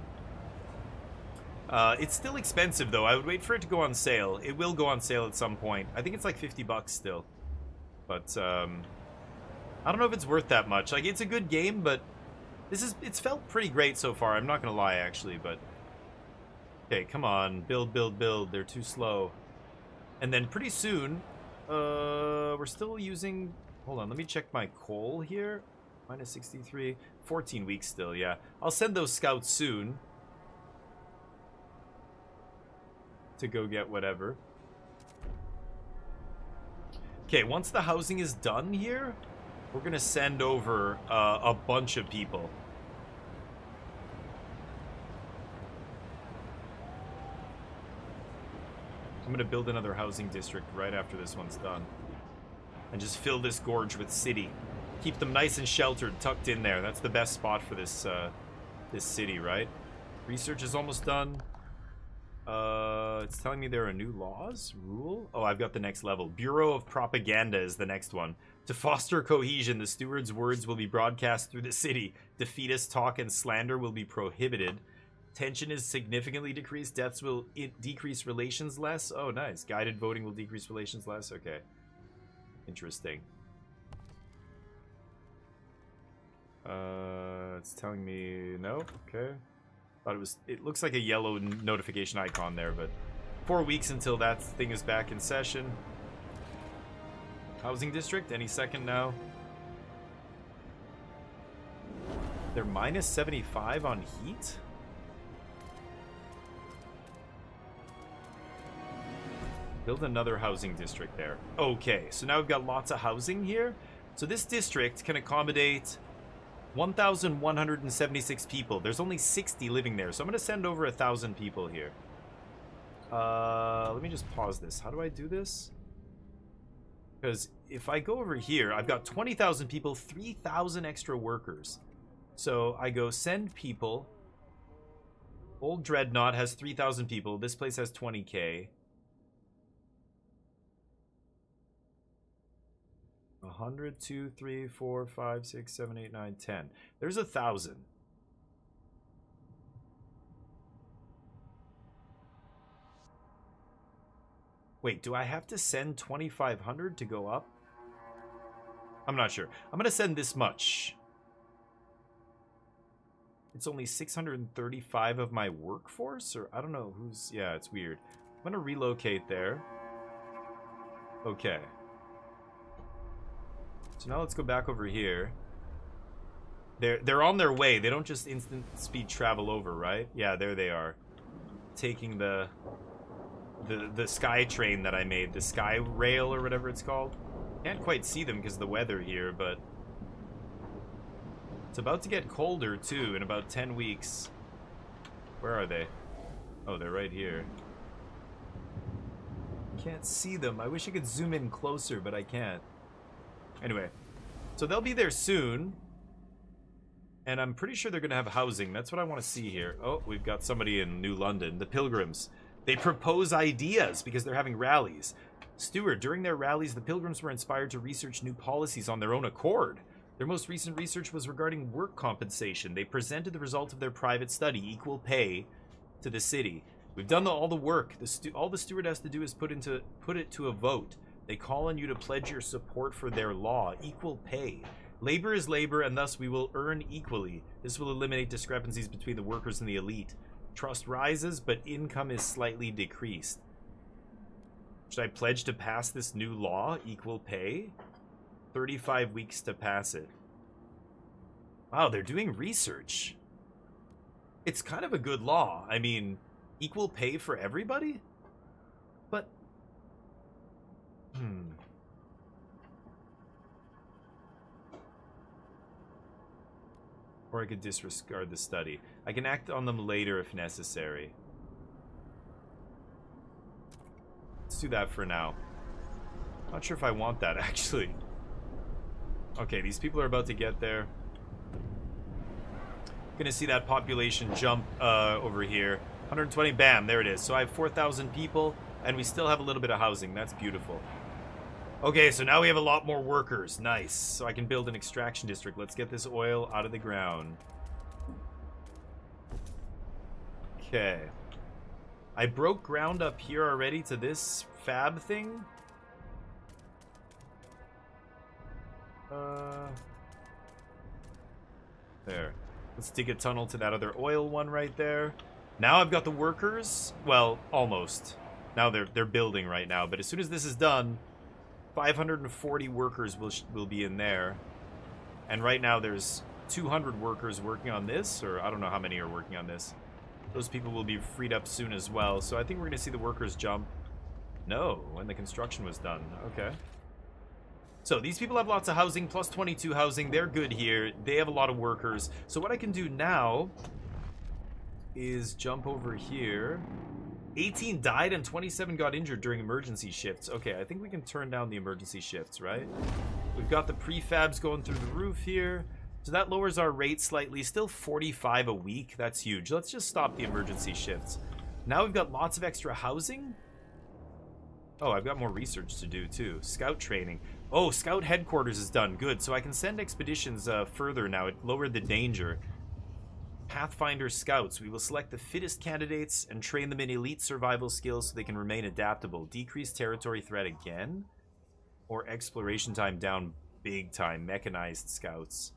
It's still expensive, though. I would wait for it to go on sale. It will go on sale at some point. I think it's like 50 bucks still. But, I don't know if it's worth that much. Like, it's a good game, but it's felt pretty great so far. I'm not gonna lie, actually, but... Okay, come on. Build, build, build. They're too slow. And then pretty soon, we're still using... Hold on, let me check my coal here. Minus 63. 14 weeks still, yeah. I'll send those scouts soon. To go get whatever. Okay, once the housing is done here, we're gonna send over a bunch of people. I'm gonna build another housing district right after this one's done. And just fill this gorge with city. Keep them nice and sheltered, tucked in there. That's the best spot for this this city, right? Research is almost done. It's telling me there are new laws? Rule? Oh, I've got the next level. Bureau of Propaganda is the next one. To foster cohesion, the steward's words will be broadcast through the city. Defeatist talk and slander will be prohibited. Tension is significantly decreased. Deaths will decrease relations less. Oh, nice. Guided voting will decrease relations less. Okay. Interesting. It's telling me no. Okay. Thought it looks like a yellow notification icon there, but 4 weeks until that thing is back in session. Housing district, any second now. They're minus 75 on heat? Build another housing district there. Okay, so now we've got lots of housing here. So this district can accommodate 1,176 people. There's only 60 living there, so I'm going to send over 1,000 people here. Let me just pause this. How do I do this? Because if I go over here, I've got 20,000 people, 3,000 extra workers. So I go send people. Old Dreadnought has 3,000 people. This place has 20k. 100, 2, 3, 4, 5, 6, 7, 8, 9, 10. There's 1,000. Wait, do I have to send 2,500 to go up? I'm not sure. I'm going to send this much. It's only 635 of my workforce? Or I don't know who's... Yeah, it's weird. I'm going to relocate there. Okay. So now let's go back over here. They're on their way. They don't just instant speed travel over, right? Yeah, there they are. Taking the sky train that I made. The sky rail or whatever it's called. Can't quite see them because of the weather here, but... It's about to get colder, too, in about 10 weeks. Where are they? Oh, they're right here. Can't see them. I wish I could zoom in closer, but I can't. Anyway, so they'll be there soon. And I'm pretty sure they're going to have housing. That's what I want to see here. Oh, we've got somebody in New London. The Pilgrims. They propose ideas because they're having rallies. Stewart, during their rallies, the Pilgrims were inspired to research new policies on their own accord. Their most recent research was regarding work compensation. They presented the result of their private study, equal pay, to the city. We've done all the work. All the steward has to do is put it to a vote. They call on you to pledge your support for their law, equal pay. Labor is labor, and thus we will earn equally. This will eliminate discrepancies between the workers and the elite. Trust rises, but income is slightly decreased. Should I pledge to pass this new law? Equal pay? 35 weeks to pass it. Wow, they're doing research. It's kind of a good law. I mean, equal pay for everybody? But... Or I could disregard the study. I can act on them later if necessary. Let's do that for now. Not sure if I want that, actually. Okay, these people are about to get there. Gonna see that population jump over here. 120, bam, there it is. So I have 4,000 people, and we still have a little bit of housing. That's beautiful. Okay, so now we have a lot more workers. Nice. So I can build an extraction district. Let's get this oil out of the ground. Okay. I broke ground up here already to this fab thing. There. Let's dig a tunnel to that other oil one right there. Now I've got the workers. Well, almost. Now they're building right now, but as soon as this is done, 540 workers will be in there. And right now there's 200 workers working on this, or I don't know how many are working on this. Those people will be freed up soon as well, so I think we're going to see the workers jump. No, when the construction was done. Okay. So these people have lots of housing, plus 22 housing. They're good here. They have a lot of workers. So what I can do now is jump over here. 18 died and 27 got injured during emergency shifts. Okay, I think we can turn down the emergency shifts, right? We've got the prefabs going through the roof here. So that lowers our rate slightly. Still 45 a week. That's huge. Let's just stop the emergency shifts. Now we've got lots of extra housing. Oh, I've got more research to do too. Scout training. Oh, scout headquarters is done. Good. So I can send expeditions further now. It lowered the danger. Pathfinder scouts. We will select the fittest candidates and train them in elite survival skills so they can remain adaptable. Decrease territory threat again? Or exploration time down big time. Mechanized scouts.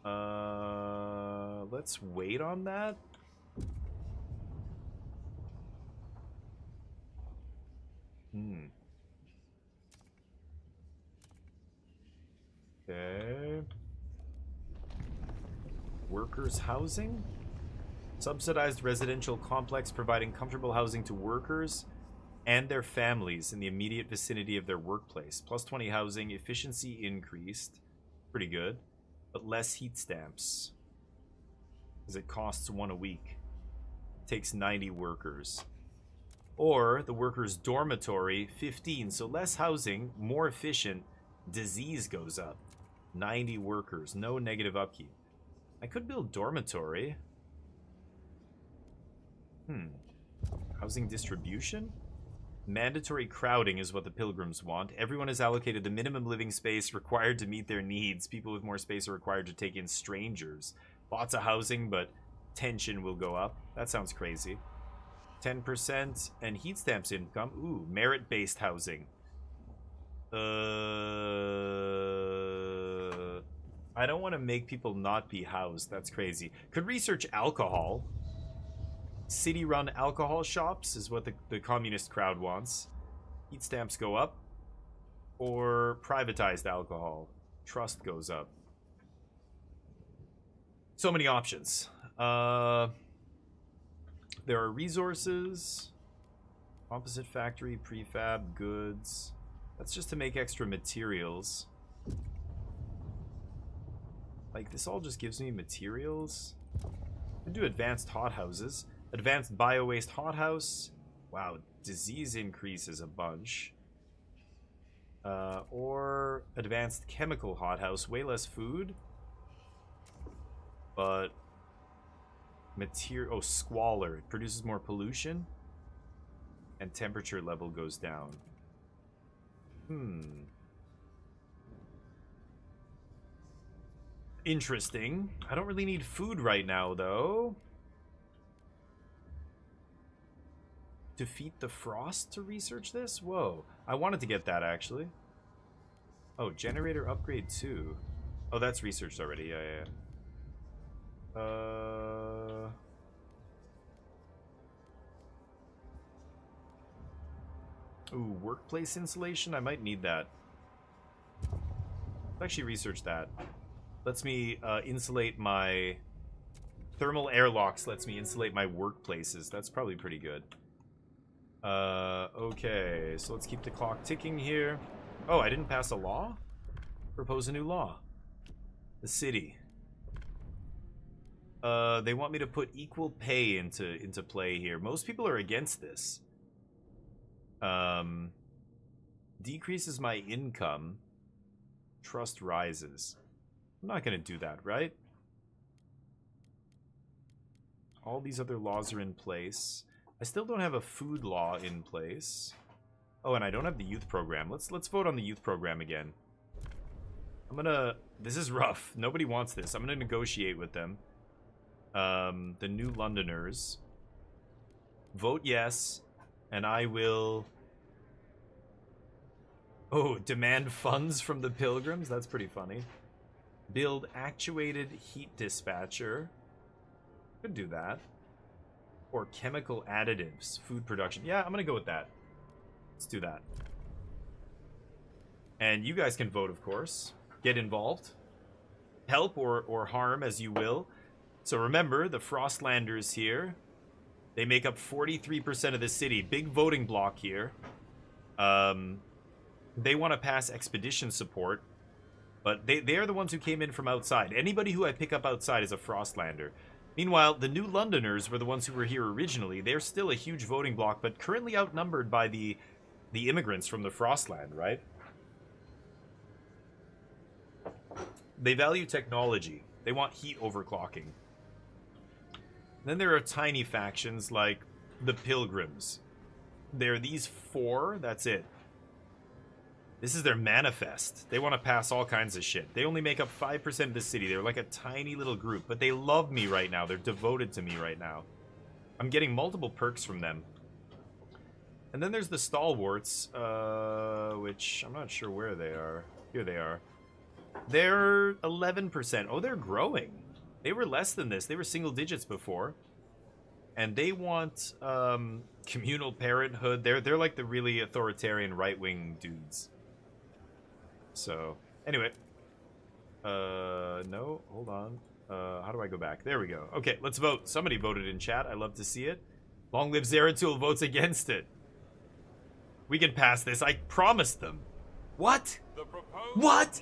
Let's wait on that. Okay. Workers' housing? Subsidized residential complex providing comfortable housing to workers and their families in the immediate vicinity of their workplace. Plus 20 housing, efficiency increased. Pretty good. But less heat stamps. Because it costs 1 a week. Takes 90 workers. Or the workers' dormitory, 15. So less housing, more efficient. Disease goes up. 90 workers, no negative upkeep. I could build dormitory. Housing distribution? Mandatory crowding is what the pilgrims want. Everyone is allocated the minimum living space required to meet their needs. People with more space are required to take in strangers. Lots of housing, but tension will go up. That sounds crazy. 10% and heat stamps income. Ooh, merit-based housing. I don't want to make people not be housed. That's crazy. Could research alcohol. City-run alcohol shops is what the communist crowd wants. Heat stamps go up. Or privatized alcohol. Trust goes up. So many options. There are resources. Composite factory, prefab, goods. That's just to make extra materials. Like, this all just gives me materials. I can do advanced hothouses. Advanced bio-waste hothouse. Wow, disease increases a bunch. Or advanced chemical hothouse. Way less food. But material... Oh, squalor. It produces more pollution. And temperature level goes down. Interesting. I don't really need food right now, though. Defeat the frost to research this? Whoa. I wanted to get that, actually. Oh, generator upgrade 2. Oh, that's researched already. Yeah. Ooh, workplace insulation? I might need that. Let's actually research that. Lets me insulate my... Thermal airlocks lets me insulate my workplaces. That's probably pretty good. Okay, so let's keep the clock ticking here. Oh, I didn't pass a law? Propose a new law. The city. They want me to put equal pay into play here. Most people are against this. Decreases my income. Trust rises. I'm not gonna do that, right? All these other laws are in place. I still don't have a food law in place. Oh, and I don't have the youth program. Let's vote on the youth program again. I'm gonna... This is rough. Nobody wants this. I'm gonna negotiate with them. The New Londoners. Vote yes. And I will... Oh, demand funds from the Pilgrims? That's pretty funny. Build actuated heat dispatcher. Could do that. Or chemical additives. Food production. Yeah, I'm gonna go with that. Let's do that. And you guys can vote, of course. Get involved. Help or harm as you will. So remember, the Frostlanders here. They make up 43% of the city. Big voting block here. They want to pass expedition support. But they are the ones who came in from outside. Anybody who I pick up outside is a Frostlander. Meanwhile, the New Londoners were the ones who were here originally. They're still a huge voting block, but currently outnumbered by the immigrants from the Frostland, right? They value technology. They want heat overclocking. Then there are tiny factions like the Pilgrims. There are these four, that's it. This is their manifest. They want to pass all kinds of shit. They only make up 5% of the city. They're like a tiny little group, but they love me right now. They're devoted to me right now. I'm getting multiple perks from them. And then there's the Stalwarts, which I'm not sure where they are. Here they are. They're 11%. Oh, they're growing. They were less than this. They were single digits before. And they want communal parenthood. They're like the really authoritarian right-wing dudes. So, anyway. No, hold on. How do I go back? There we go. Okay, let's vote. Somebody voted in chat. I love to see it. Long live Zeratul votes against it. We can pass this. I promised them. What? What?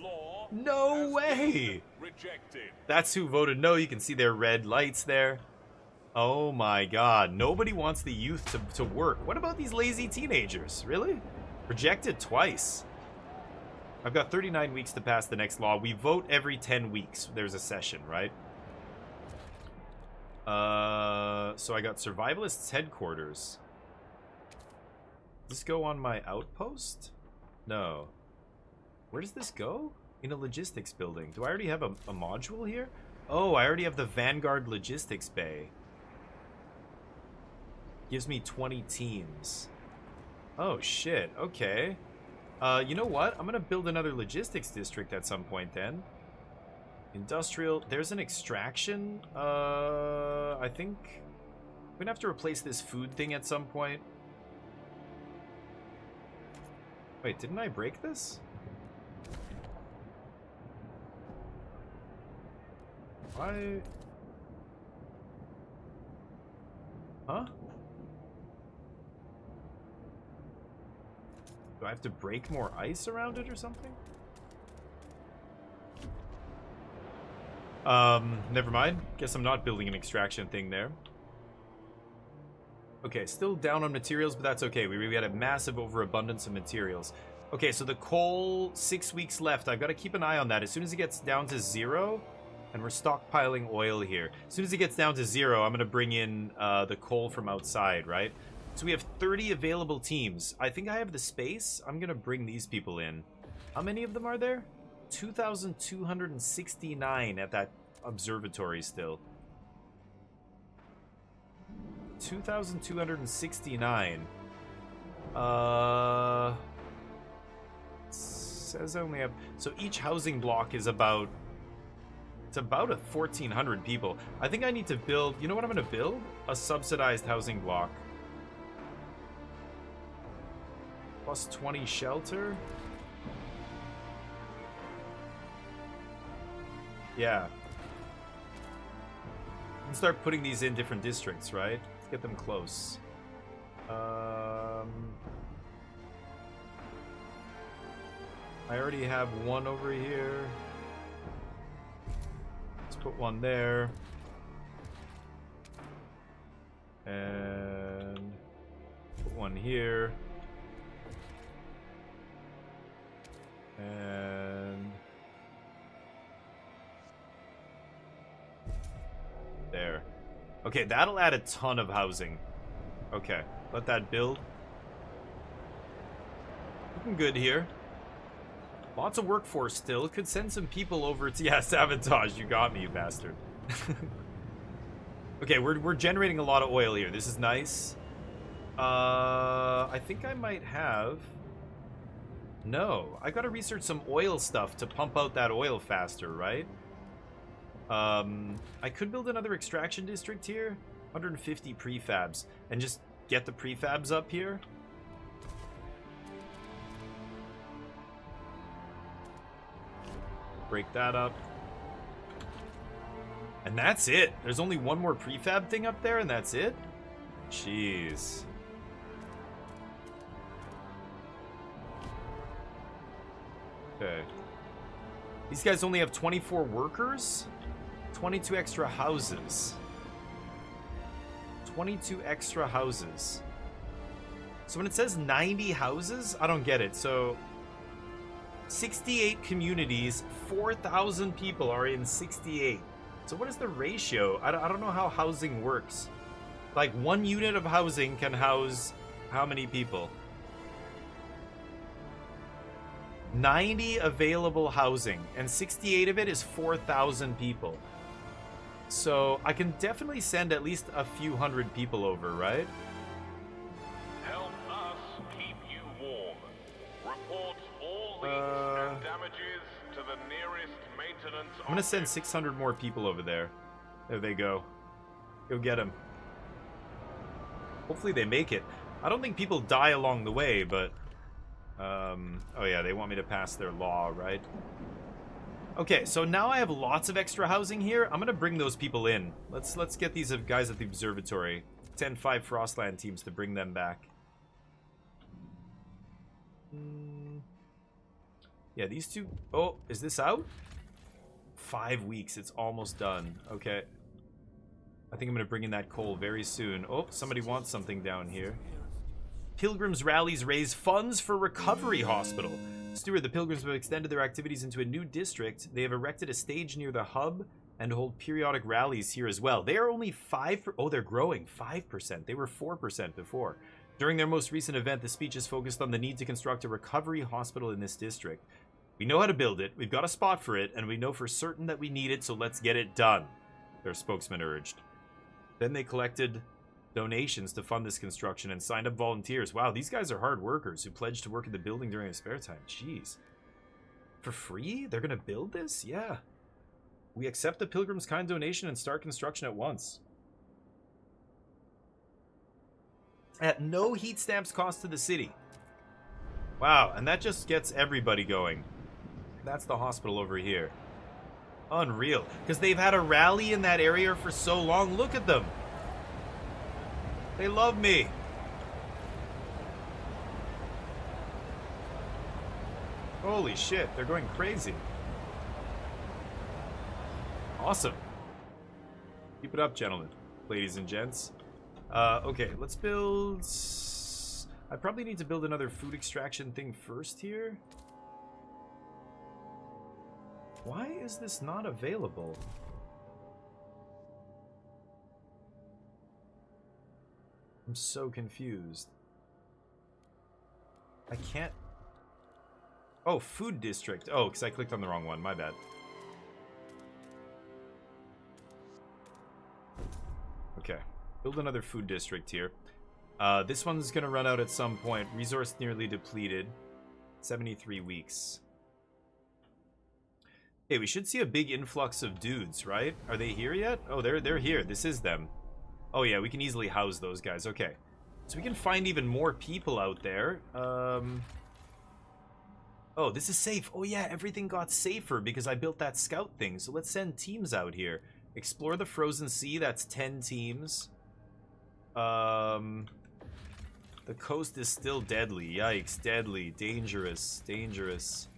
No way! Rejected. That's who voted no. You can see their red lights there. Oh my god. Nobody wants the youth to work. What about these lazy teenagers? Really? Rejected twice. I've got 39 weeks to pass the next law. We vote every 10 weeks. There's a session, right? So I got Survivalists Headquarters. Does this go on my outpost? No. Where does this go? In a logistics building. Do I already have a module here? Oh, I already have the Vanguard Logistics Bay. Gives me 20 teams. Oh, shit. Okay. You know what? I'm gonna build another logistics district at some point then. Industrial. There's an extraction. I think I'm gonna have to replace this food thing at some point. Wait, didn't I break this? Why? Huh? Do I have to break more ice around it or something? Never mind. Guess I'm not building an extraction thing there. Okay, still down on materials, but that's okay. We had a massive overabundance of materials. Okay, so the coal, 6 weeks left. I've got to keep an eye on that. As soon as it gets down to 0, and we're stockpiling oil here. As soon as it gets down to 0, I'm going to bring in the coal from outside, right? So we have 30 available teams. I think I have the space. I'm going to bring these people in. How many of them are there? 2,269 at that observatory still. 2,269. Says I only have... So each housing block is about... It's about 1,400 people. I think I need to build... You know what I'm going to build? A subsidized housing block. Plus 20 shelter. Yeah. We can start putting these in different districts, right? Let's get them close. I already have one over here. Let's put one there. And put one here. And there. Okay, that'll add a ton of housing. Okay, let that build. Looking good here. Lots of workforce still. Could send some people over to... Yeah, sabotage. You got me, you bastard. Okay, we're generating a lot of oil here. This is nice. I think I might have... No, I gotta research some oil stuff to pump out that oil faster, right? I could build another extraction district here. 150 prefabs. And just get the prefabs up here. Break that up. And that's it. There's only one more prefab thing up there and that's it? Jeez. Okay. These guys only have 24 workers? 22 extra houses. 22 extra houses. So when it says 90 houses, I don't get it. So 68 communities, 4,000 people are in 68. So what is the ratio? I don't know how housing works. Like one unit of housing can house how many people? 90 available housing, and 68 of it is 4,000 people. So I can definitely send at least a few hundred people over, right? Help us keep you warm. Report all leaks and damages to the nearest maintenance. I'm gonna send 600 more people over there. There they go. Go get them. Hopefully they make it. I don't think people die along the way, but... oh yeah, they want me to pass their law, right? Okay, so now I have lots of extra housing here. I'm gonna bring those people in. Let's get these guys at the observatory. 10-5 Frostland teams to bring them back. Yeah, these two... Oh, is this out? 5 weeks. It's almost done. Okay. I think I'm gonna bring in that coal very soon. Oh, somebody wants something down here. Pilgrims rallies raise funds for recovery hospital. Steward, the Pilgrims have extended their activities into a new district. They have erected a stage near the hub and hold periodic rallies here as well. They are only 5%. Oh, they're growing 5%. They were 4% before. During their most recent event, the speech is focused on the need to construct a recovery hospital in this district. We know how to build it, we've got a spot for it, and we know for certain that we need it, so let's get it done, their spokesman urged. Then they collected donations to fund this construction and signed up volunteers. Wow, these guys are hard workers who pledged to work in the building during their spare time. Jeez. For free? They're gonna build this? Yeah. We accept the Pilgrim's kind donation and start construction at once. At no heat stamps cost to the city. Wow, and that just gets everybody going. That's the hospital over here. Unreal. Because they've had a rally in that area for so long. Look at them. They love me. Holy shit, they're going crazy. Awesome. Keep it up, gentlemen, ladies and gents. Okay, let's build... I probably need to build another food extraction thing first here. Why is this not available? I'm so confused. I can't... Oh, food district. Oh, because I clicked on the wrong one. My bad. Okay. Build another food district here. This one's going to run out at some point. Resource nearly depleted. 73 weeks. Hey, we should see a big influx of dudes, right? Are they here yet? Oh, they're here. This is them. Oh yeah, we can easily house those guys. Okay. So we can find even more people out there. Oh, this is safe. Oh yeah, everything got safer because I built that scout thing. So let's send teams out here. Explore the frozen sea. That's 10 teams. The coast is still deadly. Yikes, deadly, dangerous, dangerous.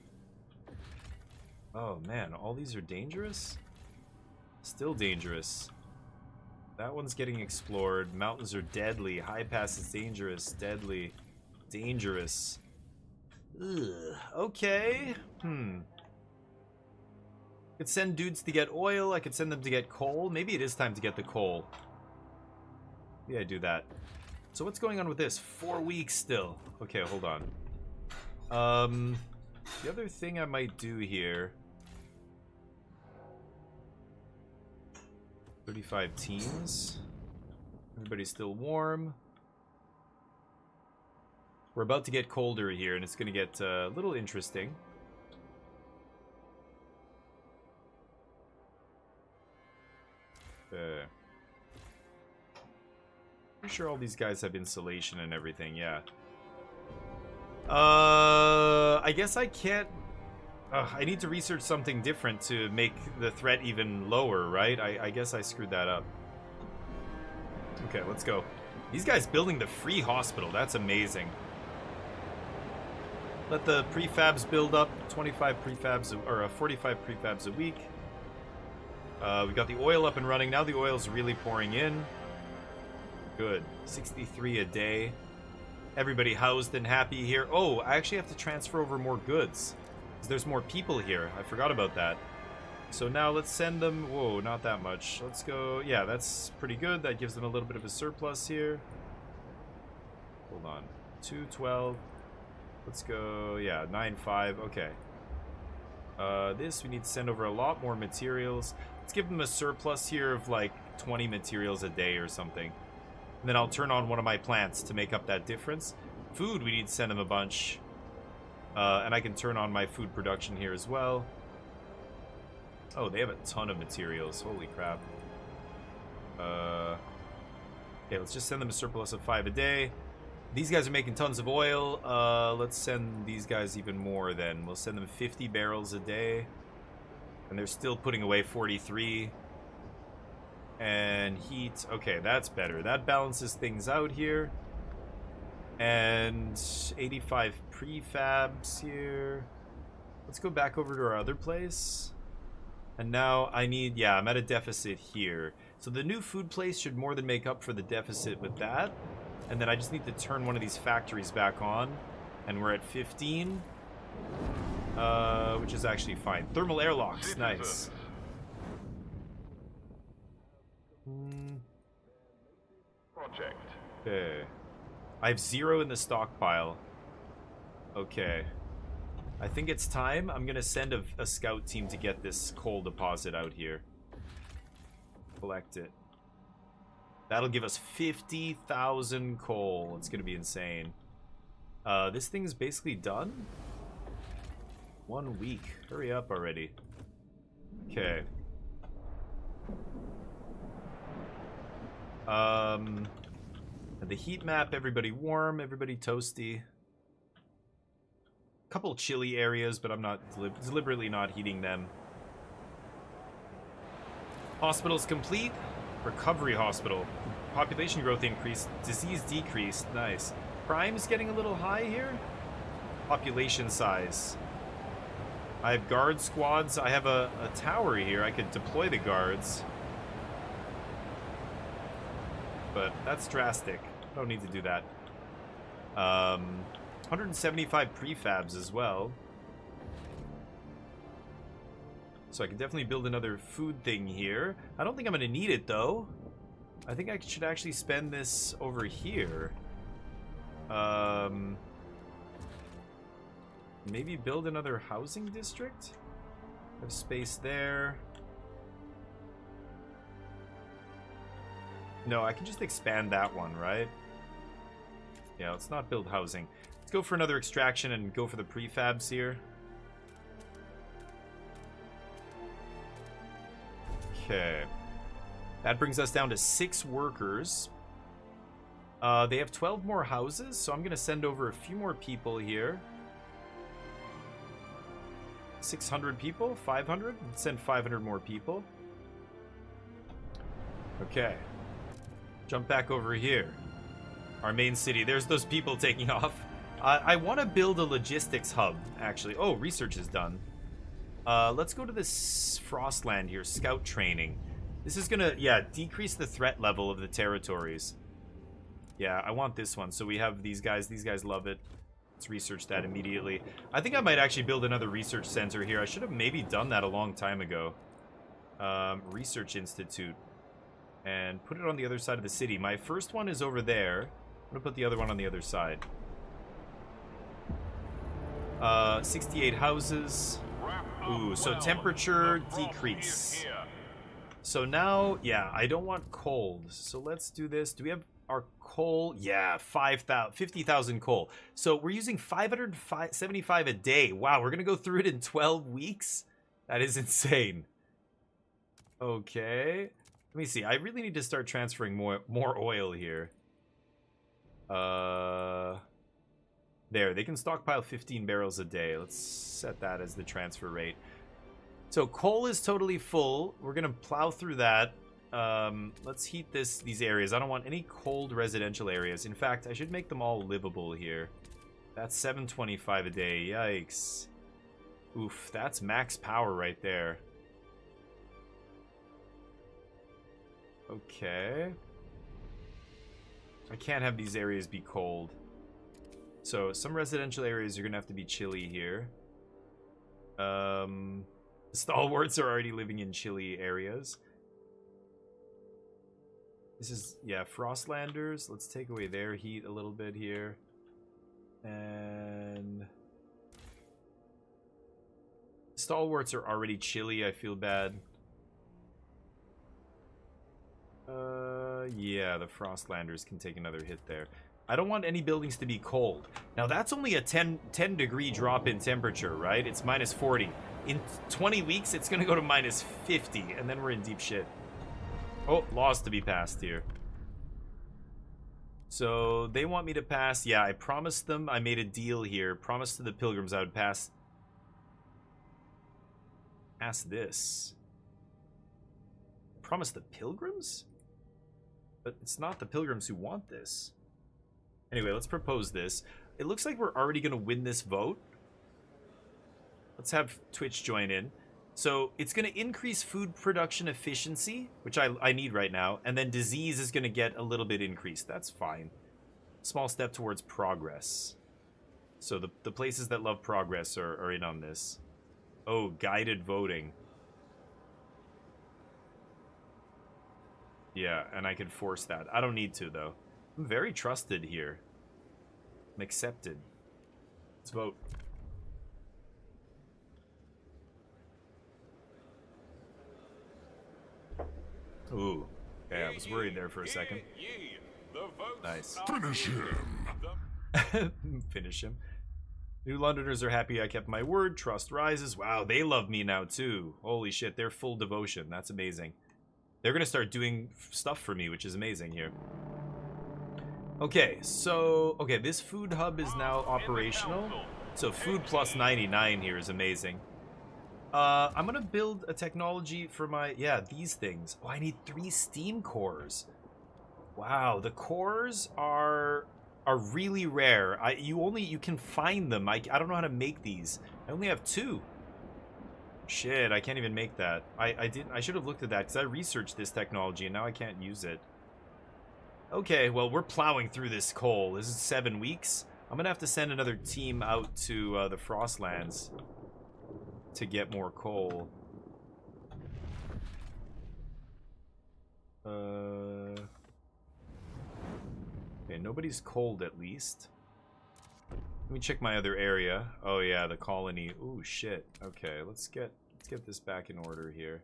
Oh man, all these are dangerous? Still dangerous. That one's getting explored. Mountains are deadly. High pass is dangerous. Deadly. Dangerous. Ugh. Okay. Could send dudes to get oil. I could send them to get coal. Maybe it is time to get the coal. Yeah, I do that. So what's going on with this? 4 weeks still. Okay, hold on. The other thing I might do here. 35 teams. Everybody's still warm. We're about to get colder here, and it's going to get a little interesting. Pretty sure all these guys have insulation and everything, yeah. I guess I can't... I need to research something different to make the threat even lower, right? I guess I screwed that up. Okay, let's go. These guys building the free hospital, that's amazing. Let the prefabs build up, 25 prefabs, or 45 prefabs a week. We got the oil up and running, now the oil's really pouring in. Good, 63 a day. Everybody housed and happy here. Oh, I actually have to transfer over more goods. Because there's more people here. I forgot about that. So now let's send them... Whoa, not that much. Let's go... Yeah, that's pretty good. That gives them a little bit of a surplus here. Hold on. 212. Let's go... Yeah, 95. Okay. This, we need to send over a lot more materials. Let's give them a surplus here of like 20 materials a day or something. And then I'll turn on one of my plants to make up that difference. Food, we need to send them a bunch. And I can turn on my food production here as well. Oh, they have a ton of materials. Holy crap. Okay, let's just send them a surplus of 5 a day. These guys are making tons of oil. Let's send these guys even more then. We'll send them 50 barrels a day. And they're still putting away 43. And heat. Okay, that's better. That balances things out here. And 85 prefabs here. Let's go back over to our other place. And now I need... Yeah, I'm at a deficit here. So the new food place should more than make up for the deficit with that. And then I just need to turn one of these factories back on. And we're at 15. Which is actually fine. Thermal airlocks. Nice. Project. Okay. I have 0 in the stockpile. Okay. I think it's time. I'm gonna send a scout team to get this coal deposit out here. Collect it. That'll give us 50,000 coal. It's gonna be insane. This thing's basically done? 1 week. Hurry up already. Okay. The heat map, everybody warm, everybody toasty. Couple chilly areas, but I'm not deliberately not heating them. Hospitals complete. Recovery hospital. Population growth increased. Disease decreased. Nice. Crime's getting a little high here. Population size. I have guard squads. I have a tower here. I could deploy the guards. But that's drastic. Don't need to do that. 175 prefabs as well. So I can definitely build another food thing here. I don't think I'm going to need it, though. I think I should actually spend this over here. Maybe build another housing district? Have space there. No, I can just expand that one, right? Yeah, let's not build housing. Let's go for another extraction and go for the prefabs here. Okay. That brings us down to 6 workers. They have 12 more houses, so I'm going to send over a few more people here. 600 people? 500? Let's send 500 more people. Okay. Jump back over here. Our main city. There's those people taking off. I want to build a logistics hub, actually. Oh, research is done. Let's go to this Frostland here. Scout training. This is gonna, yeah, decrease the threat level of the territories. Yeah, I want this one. So we have these guys. These guys love it. Let's research that immediately. I think I might actually build another research center here. I should have maybe done that a long time ago. Research Institute. And put it on the other side of the city. My first one is over there. I'm gonna put the other one on the other side. 68 houses. Ooh, so temperature decrease. So now, yeah, I don't want cold. So let's do this. Do we have our coal? Yeah, 50,000 coal. So we're using 575 a day. Wow, we're gonna go through it in 12 weeks? That is insane. Okay. Let me see. I really need to start transferring more oil here. There, they can stockpile 15 barrels a day. Let's set that as the transfer rate. So coal is totally full. We're gonna plow through that. Let's heat these areas. I don't want any cold residential areas. In fact, I should make them all livable here. That's 725 a day. Yikes. Oof, that's max power right there. Okay. I can't have these areas be cold. So some residential areas are gonna have to be chilly here. Stalwarts are already living in chilly areas. This is, yeah, Frostlanders. Let's take away their heat a little bit here. And Stalwarts are already chilly. I feel bad. Yeah, the Frostlanders can take another hit there. I don't want any buildings to be cold. Now, that's only a 10 degree drop in temperature, right? It's minus 40. In 20 weeks, it's going to go to minus 50, and then we're in deep shit. Oh, laws to be passed here. So, they want me to pass. Yeah, I promised them. I made a deal here. Promised to the Pilgrims I would pass this. Promised the Pilgrims? But it's not the Pilgrims who want this. Anyway, let's propose this. It looks like we're already going to win this vote. Let's have Twitch join in. So it's going to increase food production efficiency, which I need right now. And then disease is going to get a little bit increased. That's fine. Small step towards progress. So the places that love progress are in on this. Oh, guided voting. Yeah, and I could force that. I don't need to, though. I'm very trusted here. I'm accepted. Let's vote. Ooh. Okay, I was worried there for a second. Nice. Finish him. Finish him. New Londoners are happy I kept my word. Trust rises. Wow, they love me now, too. Holy shit, they're full devotion. That's amazing. They're gonna start doing stuff for me, which is amazing here. Okay, so... Okay, this food hub is now operational. So food plus 99 here is amazing. I'm gonna build a technology for my... Yeah, these things. Oh, I need 3 steam cores. Wow, the cores are really rare. You can find them. I don't know how to make these. I only have 2. Shit, I can't even make that. I should have looked at that because I researched this technology and now I can't use it. Okay, well, we're plowing through this coal. This is 7 weeks. I'm gonna have to send another team out to the Frostlands to get more coal. Okay, nobody's cold at least. Let me check my other area. Oh yeah, the colony. Ooh, shit. Okay, let's get this back in order here.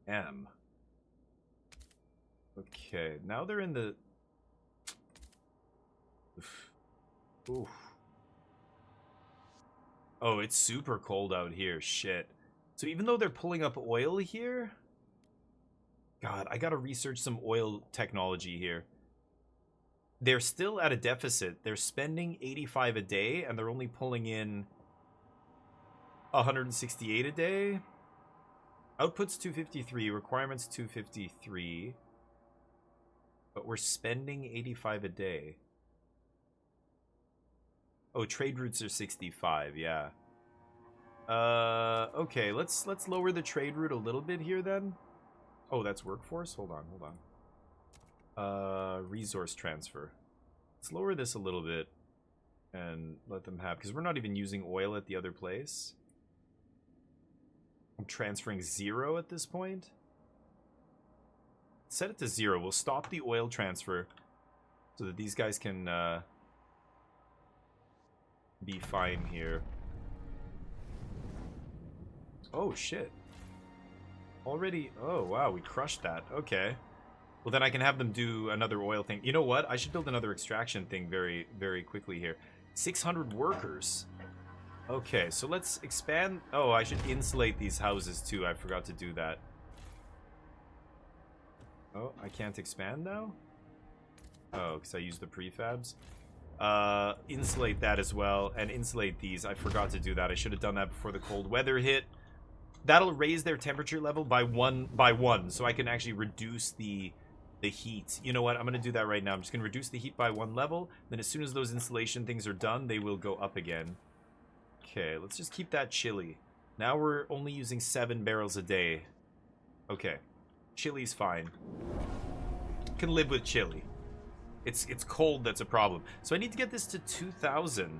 M. Okay, now they're in the... Oof. Oh, it's super cold out here. Shit. So even though they're pulling up oil here... God, I gotta research some oil technology here. they're still at a deficit. They're spending 85 a day, and they're only pulling in 168 a day. Output's 253, requirements 253. But we're spending 85 a day. Oh, trade routes are 65, yeah. Okay, let's lower the trade route a little bit here then. Oh, that's workforce? Hold on. Resource transfer. Let's lower this a little bit and let them have, because we're not even using oil at the other place. I'm transferring 0 at this point. Set it to 0. We'll stop the oil transfer so that these guys can be fine here. Oh, shit. Already? Oh, wow. We crushed that. Okay. Well, then I can have them do another oil thing. You know what? I should build another extraction thing very, very quickly here. 600 workers. Okay, so let's expand. Oh, I should insulate these houses too. I forgot to do that. Oh, I can't expand now? Oh, because I used the prefabs. Insulate that as well, and insulate these. I forgot to do that. I should have done that before the cold weather hit. That'll raise their temperature level by one, so I can actually reduce the heat. You know what? I'm going to do that right now. I'm just going to reduce the heat by 1 level. Then as soon as those insulation things are done, they will go up again. Okay, let's just keep that chilly. Now we're only using 7 barrels a day. Okay. Chili's fine. Can live with chili. It's cold that's a problem. So I need to get this to 2,000.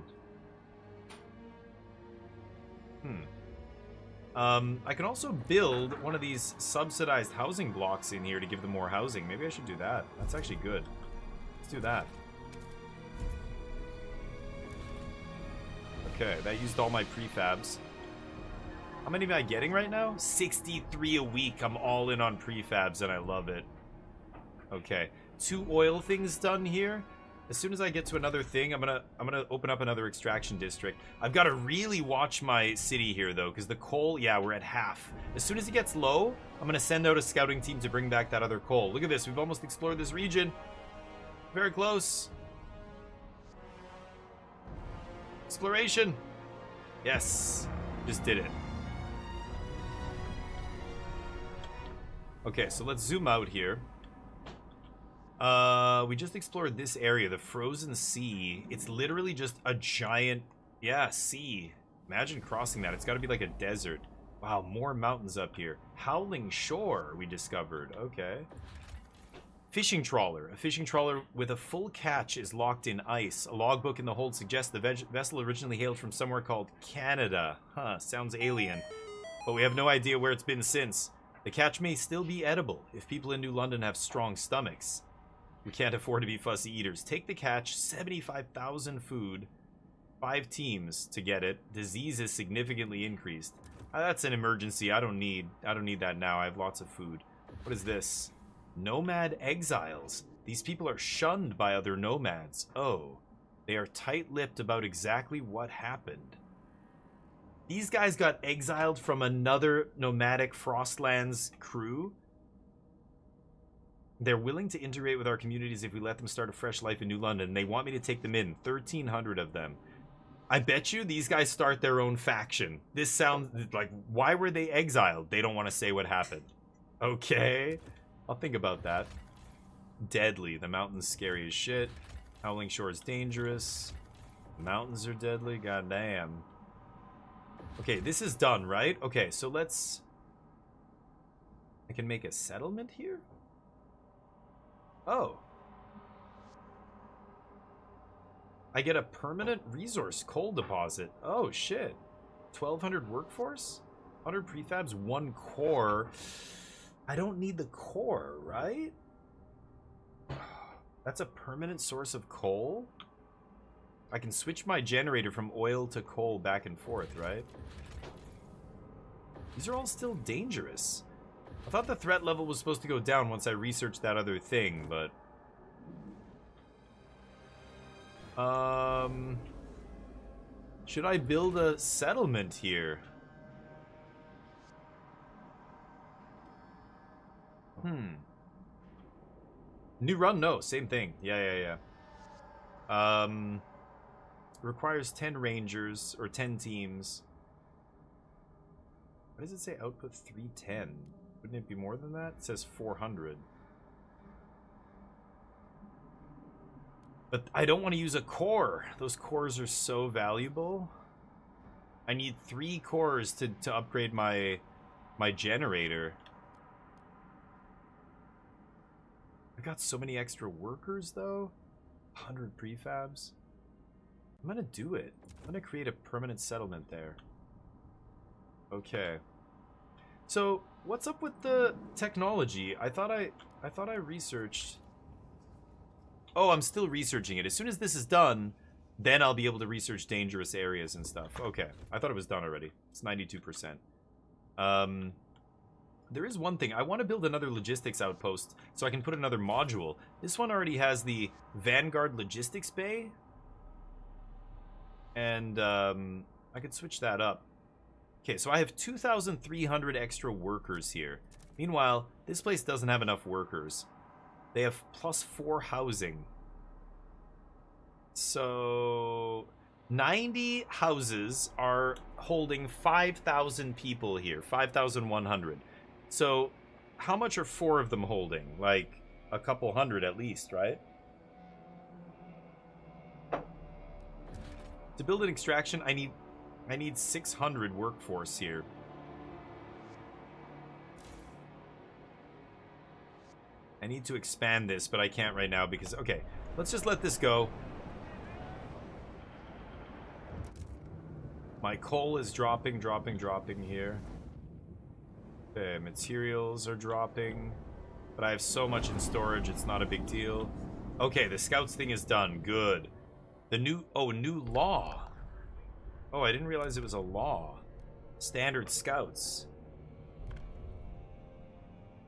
I can also build one of these subsidized housing blocks in here to give them more housing. Maybe I should do that. That's actually good. Let's do that. Okay, that used all my prefabs. How many am I getting right now? 63 a week. I'm all in on prefabs and I love it. Okay, 2 oil things done here. As soon as I get to another thing, I'm gonna open up another extraction district. I've got to really watch my city here though, because the coal, yeah, we're at half. As soon as it gets low, I'm gonna send out a scouting team to bring back that other coal. Look at this, we've almost explored this region. Very close. Exploration. Yes, just did it. Okay, so let's zoom out here. We just explored this area, the frozen sea. It's literally just a giant, yeah, sea. Imagine crossing that. It's got to be like a desert. Wow, more mountains up here. Howling Shore, we discovered. Okay. Fishing trawler. A fishing trawler with a full catch is locked in ice. A logbook in the hold suggests the vessel originally hailed from somewhere called Canada. Huh, sounds alien. But we have no idea where it's been since. The catch may still be edible if people in New London have strong stomachs. We can't afford to be fussy eaters. Take the catch, 75,000 food, 5 teams to get it. Disease is significantly increased. That's an emergency. I don't need that now. I have lots of food. What is this? Nomad exiles. These people are shunned by other nomads. Oh, they are tight-lipped about exactly what happened. These guys got exiled from another nomadic Frostlands crew. They're willing to integrate with our communities if we let them start a fresh life in New London. They want me to take them in. 1,300 of them. I bet you these guys start their own faction. This sounds like, why were they exiled? They don't want to say what happened. Okay. I'll think about that. Deadly. The mountain's scary as shit. Howling Shore is dangerous. The mountains are deadly. Goddamn. Okay, this is done, right? Okay, so let's... I can make a settlement here? Oh. I get a permanent resource coal deposit. Oh, shit. 1,200 workforce? 100 prefabs, 1 core. I don't need the core, right? That's a permanent source of coal? I can switch my generator from oil to coal back and forth, right? These are all still dangerous. I thought the threat level was supposed to go down once I researched that other thing, but... Should I build a settlement here? New run? No, same thing. Yeah. Requires 10 rangers or 10 teams. What does it say? Output 310. Wouldn't it be more than that? It says 400. But I don't want to use a core. Those cores are so valuable. I need 3 cores to upgrade my generator. I got so many extra workers though. 100 prefabs. I'm gonna do it. I'm gonna create a permanent settlement there. Okay. So what's up with the technology? I thought I researched. Oh, I'm still researching it. As soon as this is done, then I'll be able to research dangerous areas and stuff. Okay. I thought it was done already. It's 92%. There is one thing. I want to build another logistics outpost so I can put another module. This one already has the Vanguard Logistics Bay. And I could switch that up. Okay, so I have 2,300 extra workers here. Meanwhile, this place doesn't have enough workers. They have +4 housing. So 90 houses are holding 5,000 people here. 5,100. So how much are 4 of them holding? Like a couple hundred at least, right? To build an extraction, I need 600 workforce here. I need to expand this, but I can't right now because... Okay, let's just let this go. My coal is dropping here. Okay, materials are dropping. But I have so much in storage, it's not a big deal. Okay, the scouts thing is done. Good. The new... Oh, new law. Oh, I didn't realize it was a law. Standard scouts.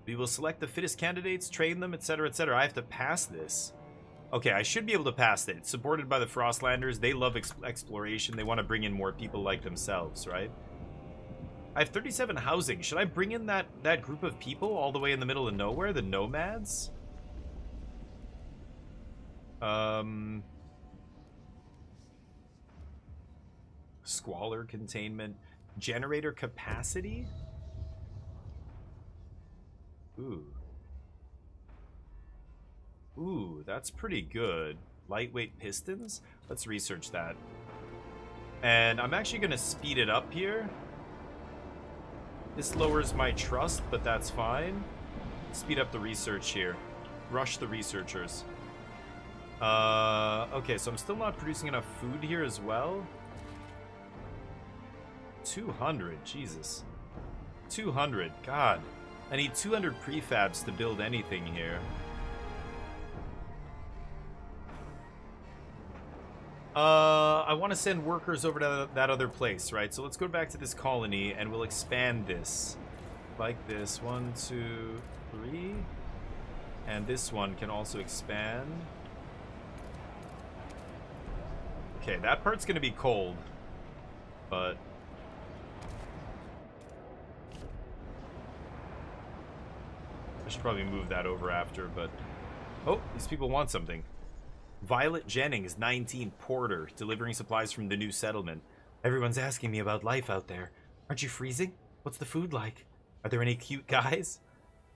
We will select the fittest candidates, train them, etc., etc. I have to pass this. Okay, I should be able to pass it. It's supported by the Frostlanders. They love exploration. They want to bring in more people like themselves, right? I have 37 housing. Should I bring in that group of people all the way in the middle of nowhere? The nomads? Squalor containment. Generator capacity? Ooh, that's pretty good. Lightweight pistons? Let's research that. And I'm actually going to speed it up here. This lowers my trust, but that's fine. Speed up the research here. Rush the researchers. Okay, so I'm still not producing enough food here as well. 200, Jesus. 200, God. I need 200 prefabs to build anything here. I want to send workers over to that other place, right? So let's go back to this colony and we'll expand this. Like this. 1, 2, 3. And this one can also expand. Okay, that part's going to be cold. But... I should probably move that over after, but... Oh, these people want something. Violet Jennings, 19, Porter, delivering supplies from the new settlement. Everyone's asking me about life out there. Aren't you freezing? What's the food like? Are there any cute guys?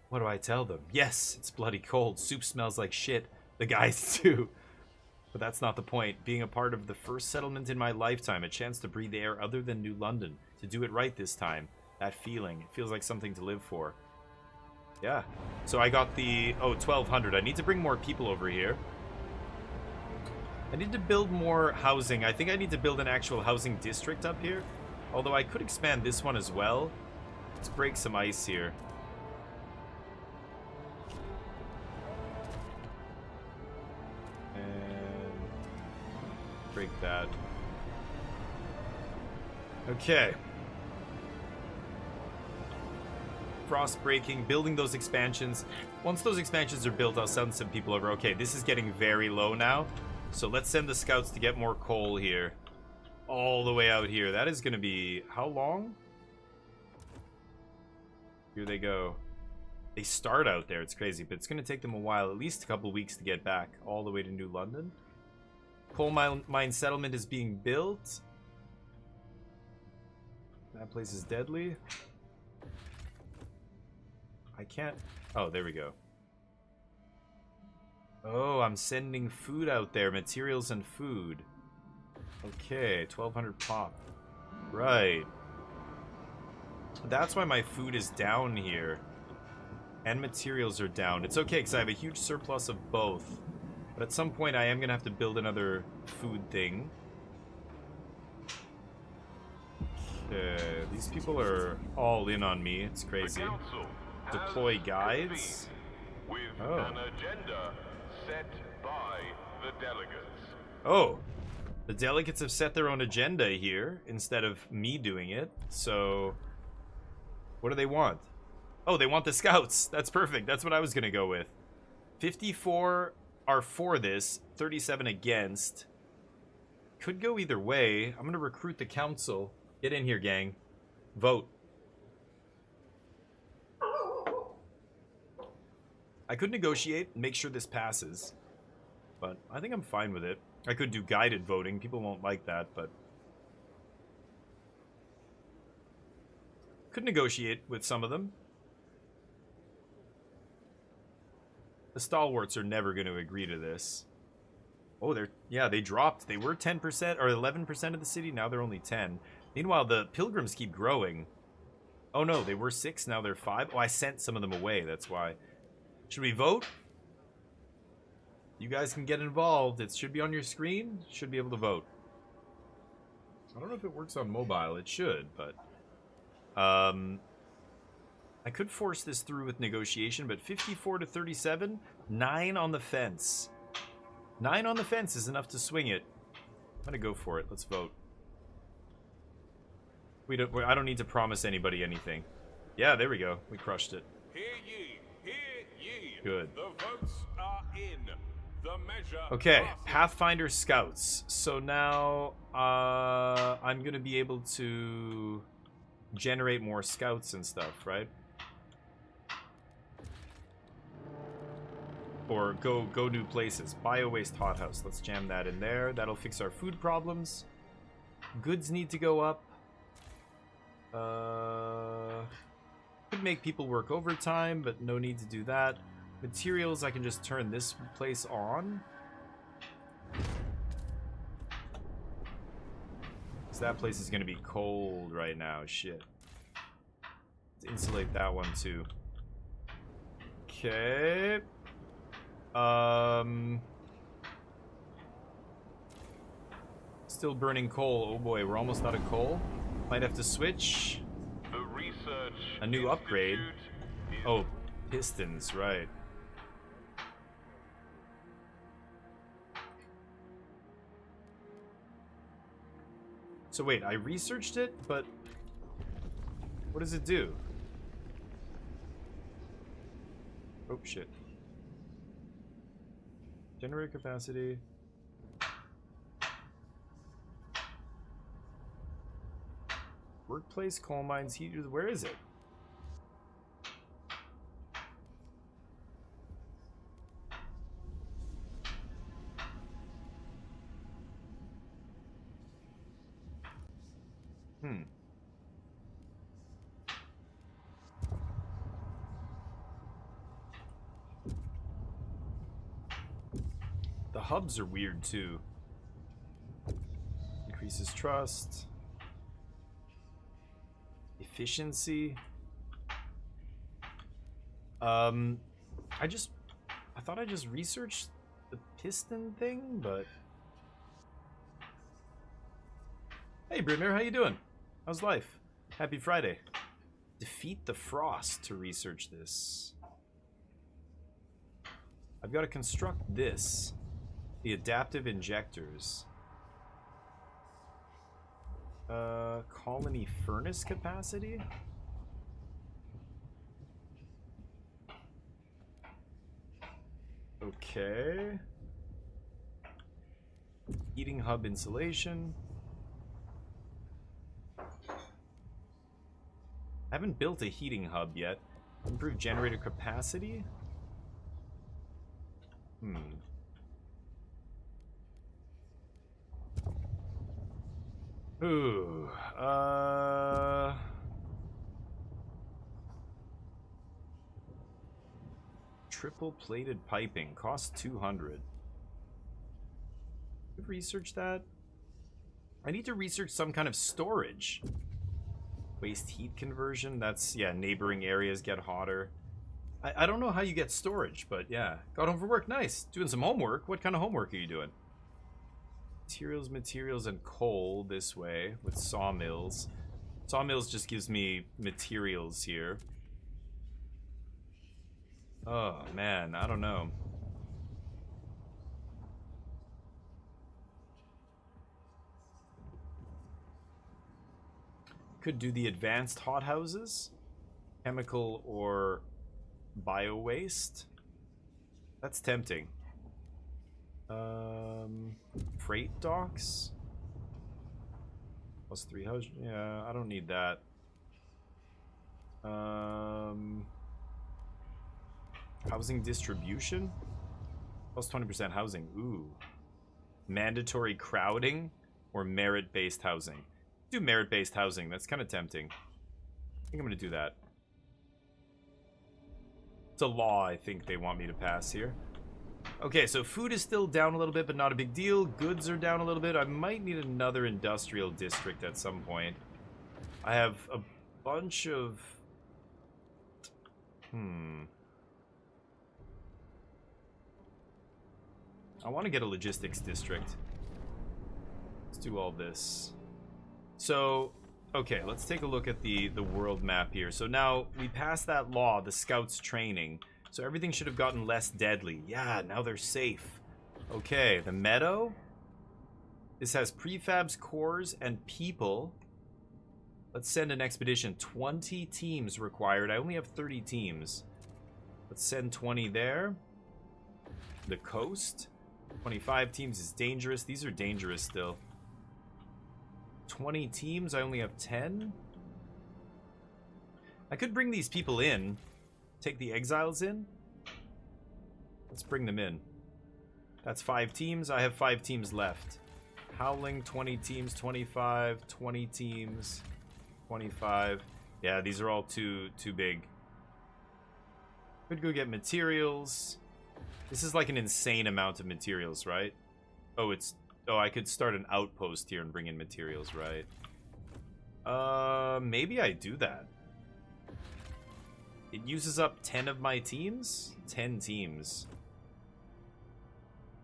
What do I tell them? Yes, it's bloody cold. Soup smells like shit. The guys too. But that's not the point. Being a part of the first settlement in my lifetime, a chance to breathe air other than New London. To do it right this time. That feeling. It feels like something to live for. Yeah. So I got the... Oh, 1,200. I need to bring more people over here. I need to build more housing. I think I need to build an actual housing district up here. Although I could expand this one as well. Let's break some ice here. And break that. Okay. Frost breaking, building those expansions. Once those expansions are built, I'll send some people over. Okay, this is getting very low now. So let's send the scouts to get more coal here. All the way out here. That is going to be... How long? Here they go. They start out there. It's crazy. But it's going to take them a while. At least a couple weeks to get back. All the way to New London. Coal mine settlement is being built. That place is deadly. I can't... Oh, there we go. Oh, I'm sending food out there. Materials and food. Okay, 1,200 pop. Right. That's why my food is down here. And materials are down. It's okay, because I have a huge surplus of both. But at some point, I am going to have to build another food thing. Okay, these people are all in on me. It's crazy. Deploy guides. With Oh. an agenda set by the delegates. Oh. The delegates have set their own agenda here instead of me doing it. So, what do they want? Oh, they want the scouts. That's perfect. That's what I was going to go with. 54 are for this, 37 against. Could go either way. I'm going to recruit the council. Get in here, gang. Vote. I could negotiate and make sure this passes. But I think I'm fine with it. I could do guided voting. People won't like that, but... Could negotiate with some of them. The stalwarts are never going to agree to this. Oh, they dropped. They were 10% or 11% of the city. Now they're only 10. Meanwhile, the pilgrims keep growing. Oh no, they were 6. Now they're 5. Oh, I sent some of them away. That's why. Should we vote? You guys can get involved. It should be on your screen. Should be able to vote. I don't know if it works on mobile. It should, but... I could force this through with negotiation, but 54 to 37, 9 on the fence. 9 on the fence is enough to swing it. I'm gonna go for it. Let's vote. I don't need to promise anybody anything. Yeah, there we go. We crushed it. Hear ye, hear ye. Good. The votes are in. The measure Okay, passes. Pathfinder Scouts. So now I'm gonna be able to generate more scouts and stuff, right? Or go new places. Bio-waste hothouse. Let's jam that in there. That'll fix our food problems. Goods need to go up. Could make people work overtime, but no need to do that. Materials, I can just turn this place on. So that place is going to be cold right now. Shit. Let's insulate that one too. Okay. Still burning coal. Oh boy, we're almost out of coal. Might have to switch. The research A new upgrade. institute is Oh, pistons, right. So wait, I researched it, but what does it do? Oh shit. Generator capacity. Workplace, coal mines, heaters. Where is it? The hubs are weird too. Increases trust. Efficiency. I thought I just researched the piston thing, but... Hey Brimir, how you doing? How's life? Happy Friday. Defeat the Frost to research this. I've got to construct this. The adaptive injectors. Colony furnace capacity? Okay. Heating hub insulation. I haven't built a heating hub yet. Improve generator capacity? Ooh. Triple plated piping costs 200. Research that. I need to research some kind of storage. Waste heat conversion. That's, yeah, neighboring areas get hotter. I don't know how you get storage, but yeah. Got home from work. Nice. Doing some homework. What kind of homework are you doing? Materials, and coal this way with sawmills. Sawmills just gives me materials here. Oh, man. I don't know. Could do the advanced hothouses. Chemical or bio waste. That's tempting. Freight docks. Plus 300. Yeah, I don't need that. Housing distribution. Plus 20% housing. Ooh. Mandatory crowding or merit-based housing. Do merit-based housing. That's kind of tempting. I think I'm going to do that. It's a law I think they want me to pass here. Okay, so food is still down a little bit, but not a big deal. Goods are down a little bit. I might need another industrial district at some point. I have a bunch of... I want to get a logistics district. Let's do all this. So, okay, let's take a look at the world map here. So now we passed that law, the scouts training. So everything should have gotten less deadly. Yeah, now they're safe. Okay, the meadow. This has prefabs, cores, and people. Let's send an expedition. 20 teams required. I only have 30 teams. Let's send 20 there. The coast. 25 teams is dangerous. These are dangerous still. 20 teams. I only have 10. I could bring these people in. Take the exiles in. Let's bring them in. That's 5 teams. I have 5 teams left. Howling, 20 teams, 25, 20 teams, 25. Yeah, these are all too big. Could go get materials. This is like an insane amount of materials, right? Oh, I could start an outpost here and bring in materials, right? Maybe I do that. It uses up 10 of my teams? 10 teams.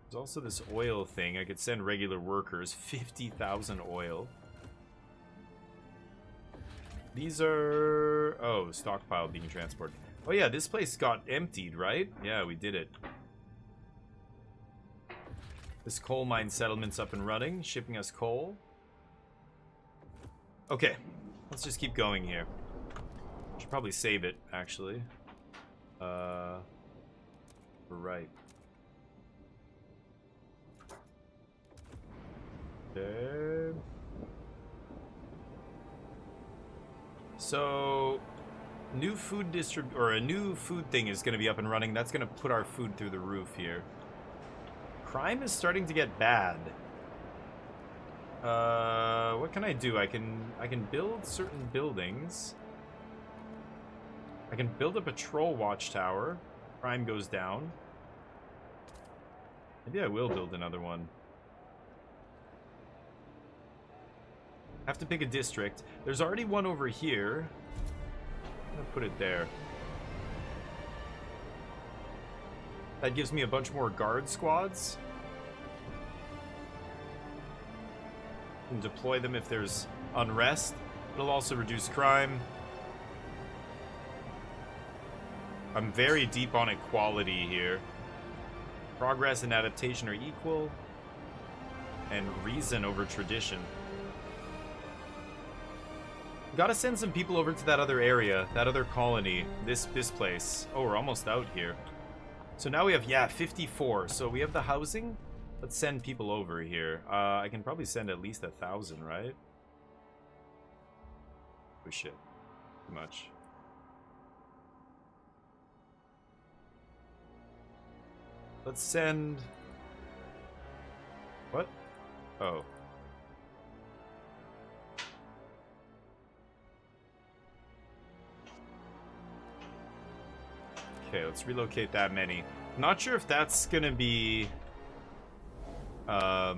There's also this oil thing. I could send regular workers. 50,000 oil. These are... Oh, stockpile being transported. Oh yeah, this place got emptied, right? Yeah, we did it. This coal mine settlement's up and running, shipping us coal. Okay, let's just keep going here. Should probably save it, actually. Right. Okay. So, a new food thing is going to be up and running. That's going to put our food through the roof here. Crime is starting to get bad. What can I do? I can build certain buildings. I can build a patrol watchtower. Crime goes down. Maybe I will build another one. I have to pick a district. There's already one over here. I'm gonna put it there. That gives me a bunch more guard squads. And deploy them if there's unrest. It'll also reduce crime. I'm very deep on equality here. Progress and adaptation are equal. And reason over tradition. Gotta send some people over to that other area, that other colony, this place. Oh, we're almost out here. So now we have, yeah, 54. So we have the housing. Let's send people over here. I can probably send at least 1,000, right? Oh shit. Too much. Let's send... What? Oh. Okay, let's relocate that many. Not sure if that's gonna be... Yeah,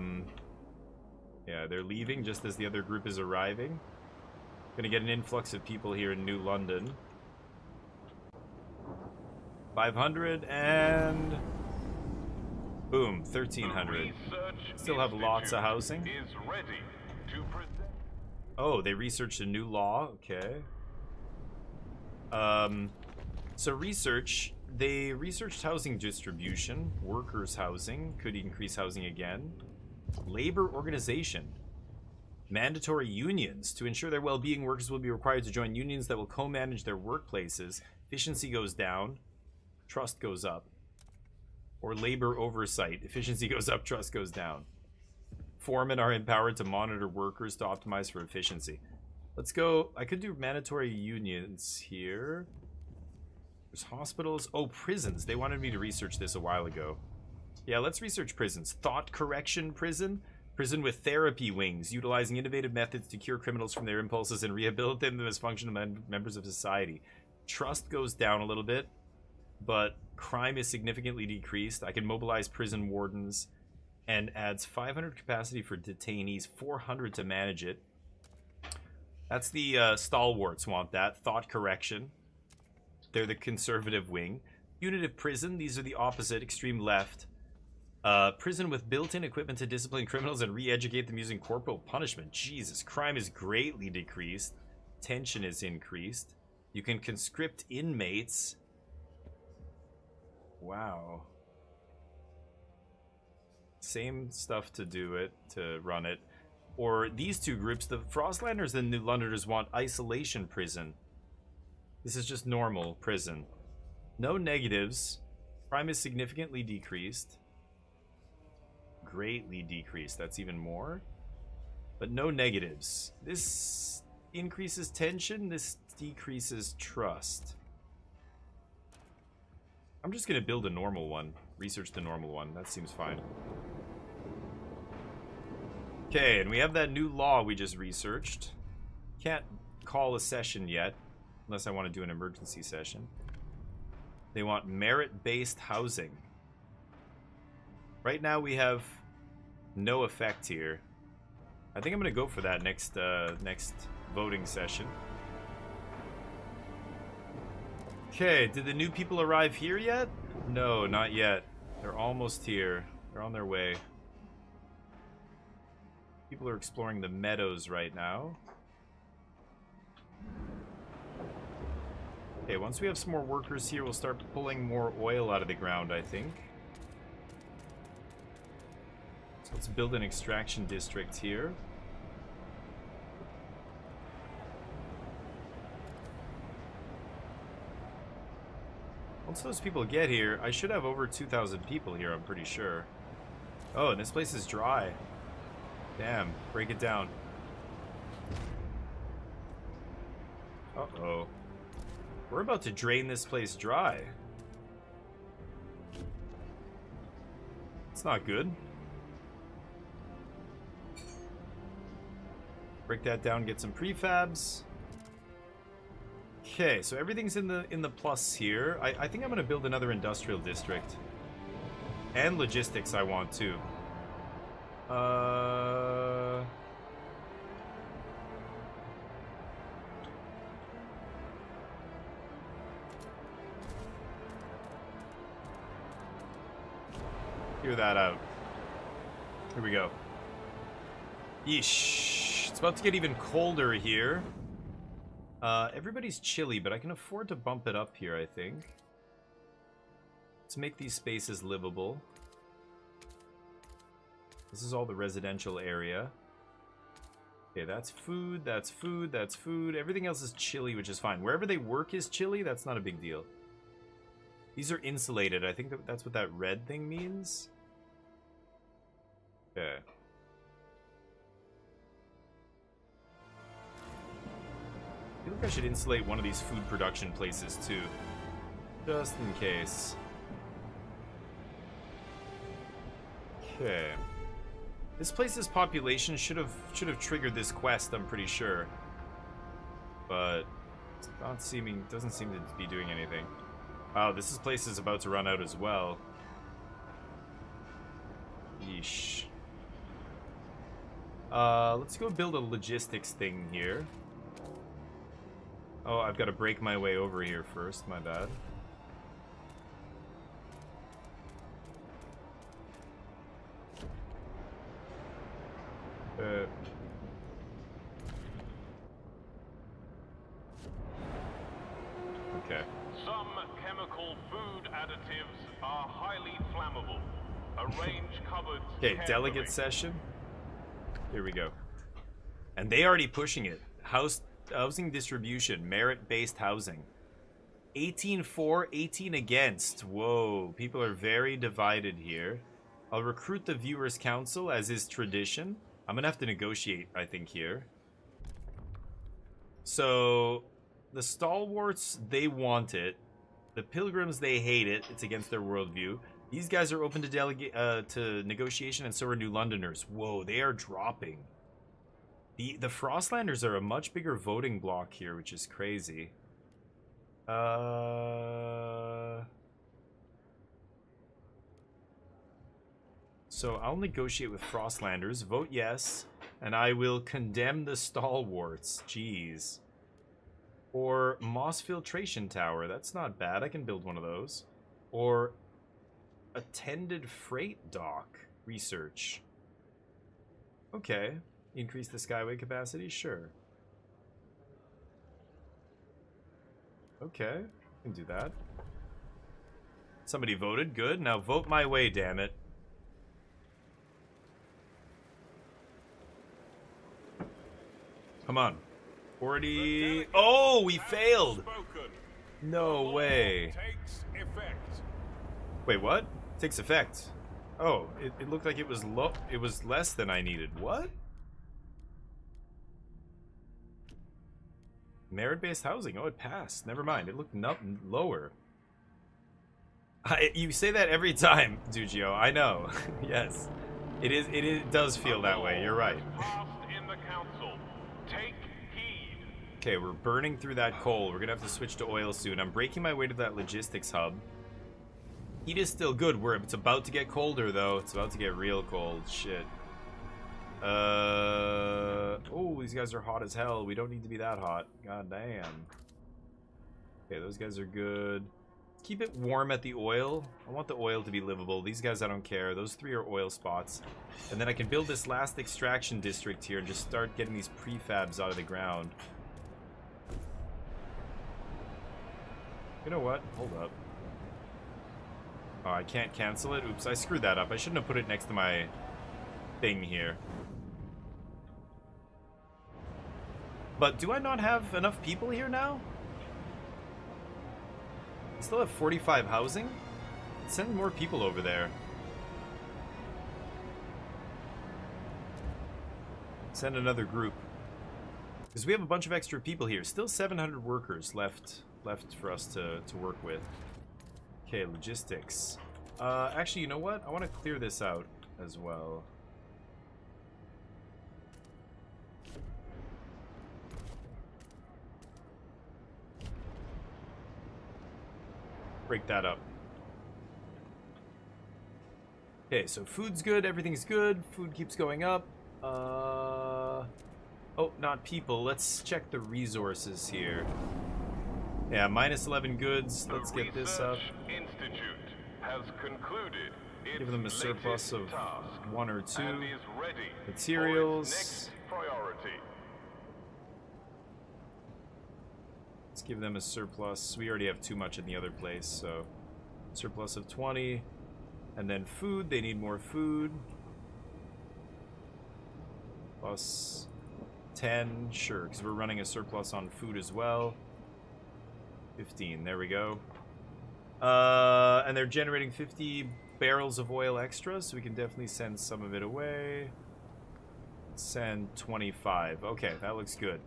they're leaving just as the other group is arriving. Gonna get an influx of people here in New London. 500 and... boom, 1,300. Still have lots of housing. Is ready to present. Oh, they researched a new law? Okay. So research, they researched housing distribution, workers' housing, could increase housing again. Labor organization. Mandatory unions. To ensure their well-being, workers will be required to join unions that will co-manage their workplaces. Efficiency goes down, trust goes up. Or labor oversight. Efficiency goes up, trust goes down. Foremen are empowered to monitor workers to optimize for efficiency. Let's go. I could do mandatory unions here. There's hospitals. Oh, prisons. They wanted me to research this a while ago. Yeah, let's research prisons. Thought correction prison. Prison with therapy wings, utilizing innovative methods to cure criminals from their impulses and rehabilitate them as functional members of society. Trust goes down a little bit, but crime is significantly decreased. I can mobilize prison wardens and adds 500 capacity for detainees, 400 to manage it. That's the stalwarts want that. Thought correction. They're the conservative wing. Punitive prison, these are the opposite, extreme left. Prison with built-in equipment to discipline criminals and re-educate them using corporal punishment. Jesus, crime is greatly decreased. Tension is increased. You can conscript inmates. Wow. Same stuff to do it, to run it. Or these two groups, the Frostlanders and New Londoners want isolation prison. This is just normal prison. No negatives. Crime is significantly decreased. Greatly decreased. That's even more. But no negatives. This increases tension. This decreases trust. I'm just going to build a normal one. Research the normal one. That seems fine. Okay, and we have that new law we just researched. Can't call a session yet, unless I want to do an emergency session. They want merit-based housing. Right now we have no effect here. I think I'm going to go for that next voting session. Okay, did the new people arrive here yet? No, not yet. They're almost here. They're on their way. People are exploring the meadows right now. Okay, once we have some more workers here, we'll start pulling more oil out of the ground, I think. So let's build an extraction district here. Once those people get here, I should have over 2,000 people here, I'm pretty sure. Oh, and this place is dry. Damn, break it down. Uh-oh. We're about to drain this place dry. It's not good. Break that down, get some prefabs. Okay, so everything's in the plus here. I think I'm gonna build another industrial district. And logistics I want too. Hear that out. Here we go. Yeesh. It's about to get even colder here. Everybody's chilly, but I can afford to bump it up here, I think. Let's make these spaces livable. This is all the residential area. Okay, that's food, that's food, that's food. Everything else is chilly, which is fine. Wherever they work is chilly, that's not a big deal. These are insulated. I think that's what that red thing means. Okay. I feel like I should insulate one of these food production places too. Just in case. Okay. This place's population should have triggered this quest, I'm pretty sure. But it's not doesn't seem to be doing anything. Wow, this place is about to run out as well. Yeesh. Let's go build a logistics thing here. Oh, I've got to break my way over here first. My bad. Okay. Some chemical food additives are highly flammable. Arrange cupboards Okay, carefully. delegate session. Here we go. And they already pushing it. Housing distribution, merit-based housing. 18 for, 18 against. Whoa, people are very divided here. I'll recruit the viewers' council as is tradition. I'm gonna have to negotiate, I think, here. So, the stalwarts, they want it. The pilgrims, they hate it. It's against their worldview. These guys are open to negotiation, and so are New Londoners. Whoa, they are dropping. The Frostlanders are a much bigger voting bloc here, which is crazy. So I'll negotiate with Frostlanders. Vote yes, and I will condemn the stalwarts. Jeez. Or Moss Filtration Tower. That's not bad. I can build one of those. Or attended freight dock. Research. Okay. Increase the skyway capacity? Sure. Okay. I can do that. Somebody voted. Good. Now vote my way, damn it. Come on. 40. Oh, we failed. No way. Wait, what? Takes effect. Oh, it looked like it was low. It was less than I needed. What? Merit-based housing. Oh, it passed. Never mind. It looked lower. You say that every time, Dugio. I know. Yes. It does feel that way. You're right. Okay, we're burning through that coal. We're gonna have to switch to oil soon. I'm breaking my way to that logistics hub. Heat is still good. It's about to get colder, though. It's about to get real cold. Shit. Oh, these guys are hot as hell. We don't need to be that hot. God damn. Okay, those guys are good. Keep it warm at the oil. I want the oil to be livable. These guys, I don't care. Those 3 are oil spots. And then I can build this last extraction district here and just start getting these prefabs out of the ground. You know what? Hold up. Oh, I can't cancel it? Oops, I screwed that up. I shouldn't have put it next to my thing here. But do I not have enough people here now? I still have 45 housing? Send more people over there. Send another group. Because we have a bunch of extra people here. Still 700 workers left for us to work with. Okay, logistics. Actually, you know what? I want to clear this out as well. Break that up. Okay, so food's good, everything's good, food keeps going up. Oh, not people. Let's check the resources here. Yeah, minus 11 goods. Let's get this up. Institute has concluded its Give them a surplus of task 1 or 2 and is ready materials. for its next priority. Let's give them a surplus. We already have too much in the other place, so surplus of 20. And then food, they need more food. Plus 10, sure, because we're running a surplus on food as well. 15, there we go. And they're generating 50 barrels of oil extra, so we can definitely send some of it away. Send 25. Okay, that looks good.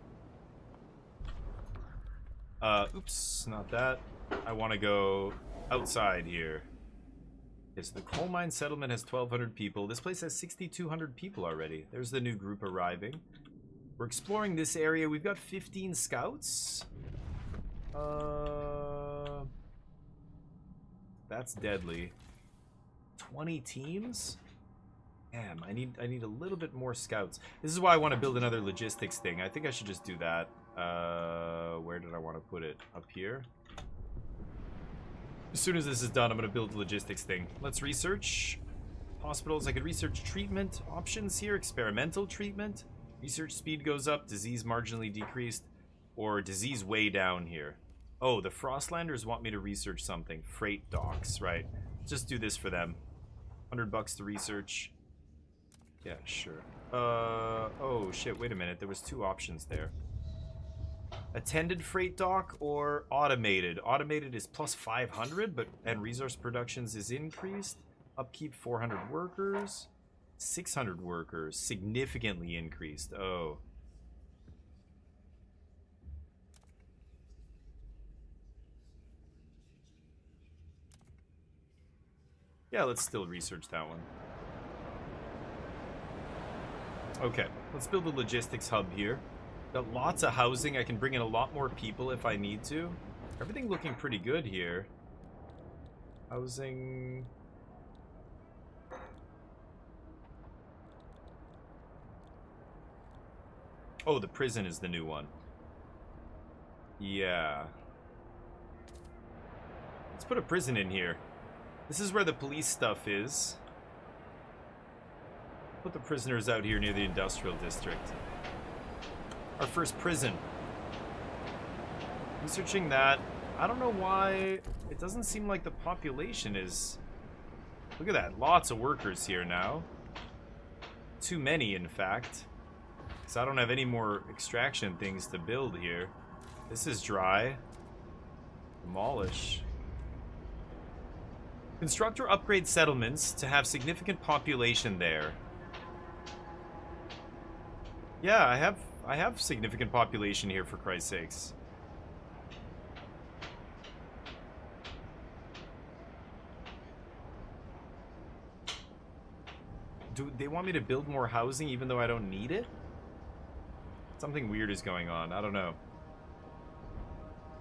Oops, not that. I want to go outside here. Okay, so the coal mine settlement has 1,200 people. This place has 6,200 people already. There's the new group arriving. We're exploring this area. We've got 15 scouts. That's deadly. 20 teams? Damn, I need a little bit more scouts. This is why I want to build another logistics thing. I think I should just do that. Where did I want to put it? Up here? As soon as this is done, I'm going to build the logistics thing. Let's research. Hospitals, I could research treatment options here. Experimental treatment. Research speed goes up, disease marginally decreased, or disease way down here. Oh, the Frostlanders want me to research something. Freight docks, right. Just do this for them. $100 to research. Yeah, sure. Oh shit, wait a minute. There was 2 options there. Attended freight dock or automated. Automated is plus 500, and resource productions is increased. Upkeep 400 workers. 600 workers. Significantly increased. Oh. Yeah, let's still research that one. Okay, let's build a logistics hub here. Got lots of housing. I can bring in a lot more people if I need to. Everything looking pretty good here. Housing... Oh, the prison is the new one. Yeah. Let's put a prison in here. This is where the police stuff is. Put the prisoners out here near the industrial district. Our first prison. Researching that. I don't know why it doesn't seem like the population is... Look at that. Lots of workers here now. Too many, in fact. So I don't have any more extraction things to build here. This is dry. Demolish. Construct or upgrade settlements to have significant population there. Yeah, I have significant population here, for Christ's sakes. Do they want me to build more housing even though I don't need it? Something weird is going on. I don't know.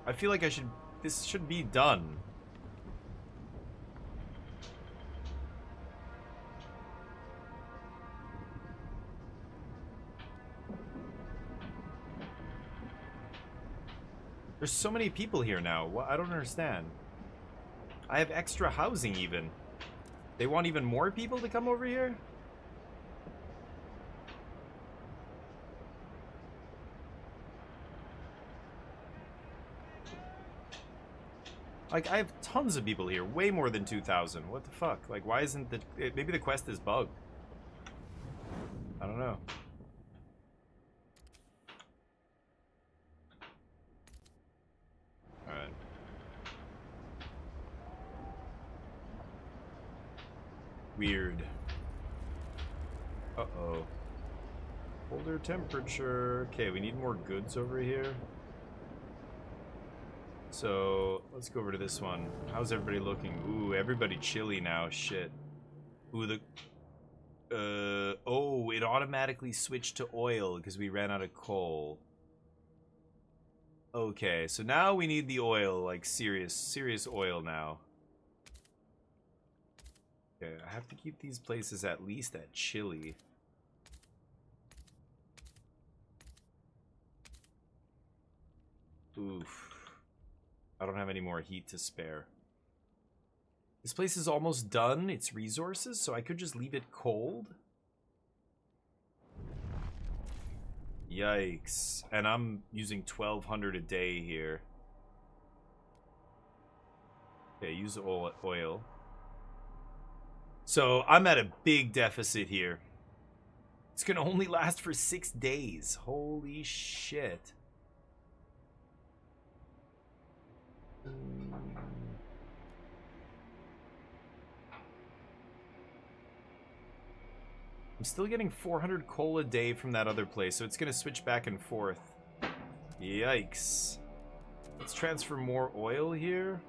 I feel like this should be done. There's so many people here now. I don't understand. I have extra housing even. They want even more people to come over here? Like, I have tons of people here. Way more than 2,000. What the fuck? Like, why isn't the... Maybe the quest is bugged. I don't know. Alright. Weird. Uh-oh. Colder temperature. Okay, we need more goods over here. So, let's go over to this one. How's everybody looking? Ooh, everybody chilly now. Shit. Ooh, oh, it automatically switched to oil because we ran out of coal. Okay, so now we need the oil, like serious oil now. Okay, I have to keep these places at least at chilly. Oof. I don't have any more heat to spare. This place is almost done, its resources, so I could just leave it cold. Yikes. And I'm using 1,200 a day here. Okay, use oil. So I'm at a big deficit here. It's gonna only last for 6 days. Holy shit. I'm still getting 400 coal a day from that other place, so it's gonna switch back and forth. Yikes. Let's transfer more oil here.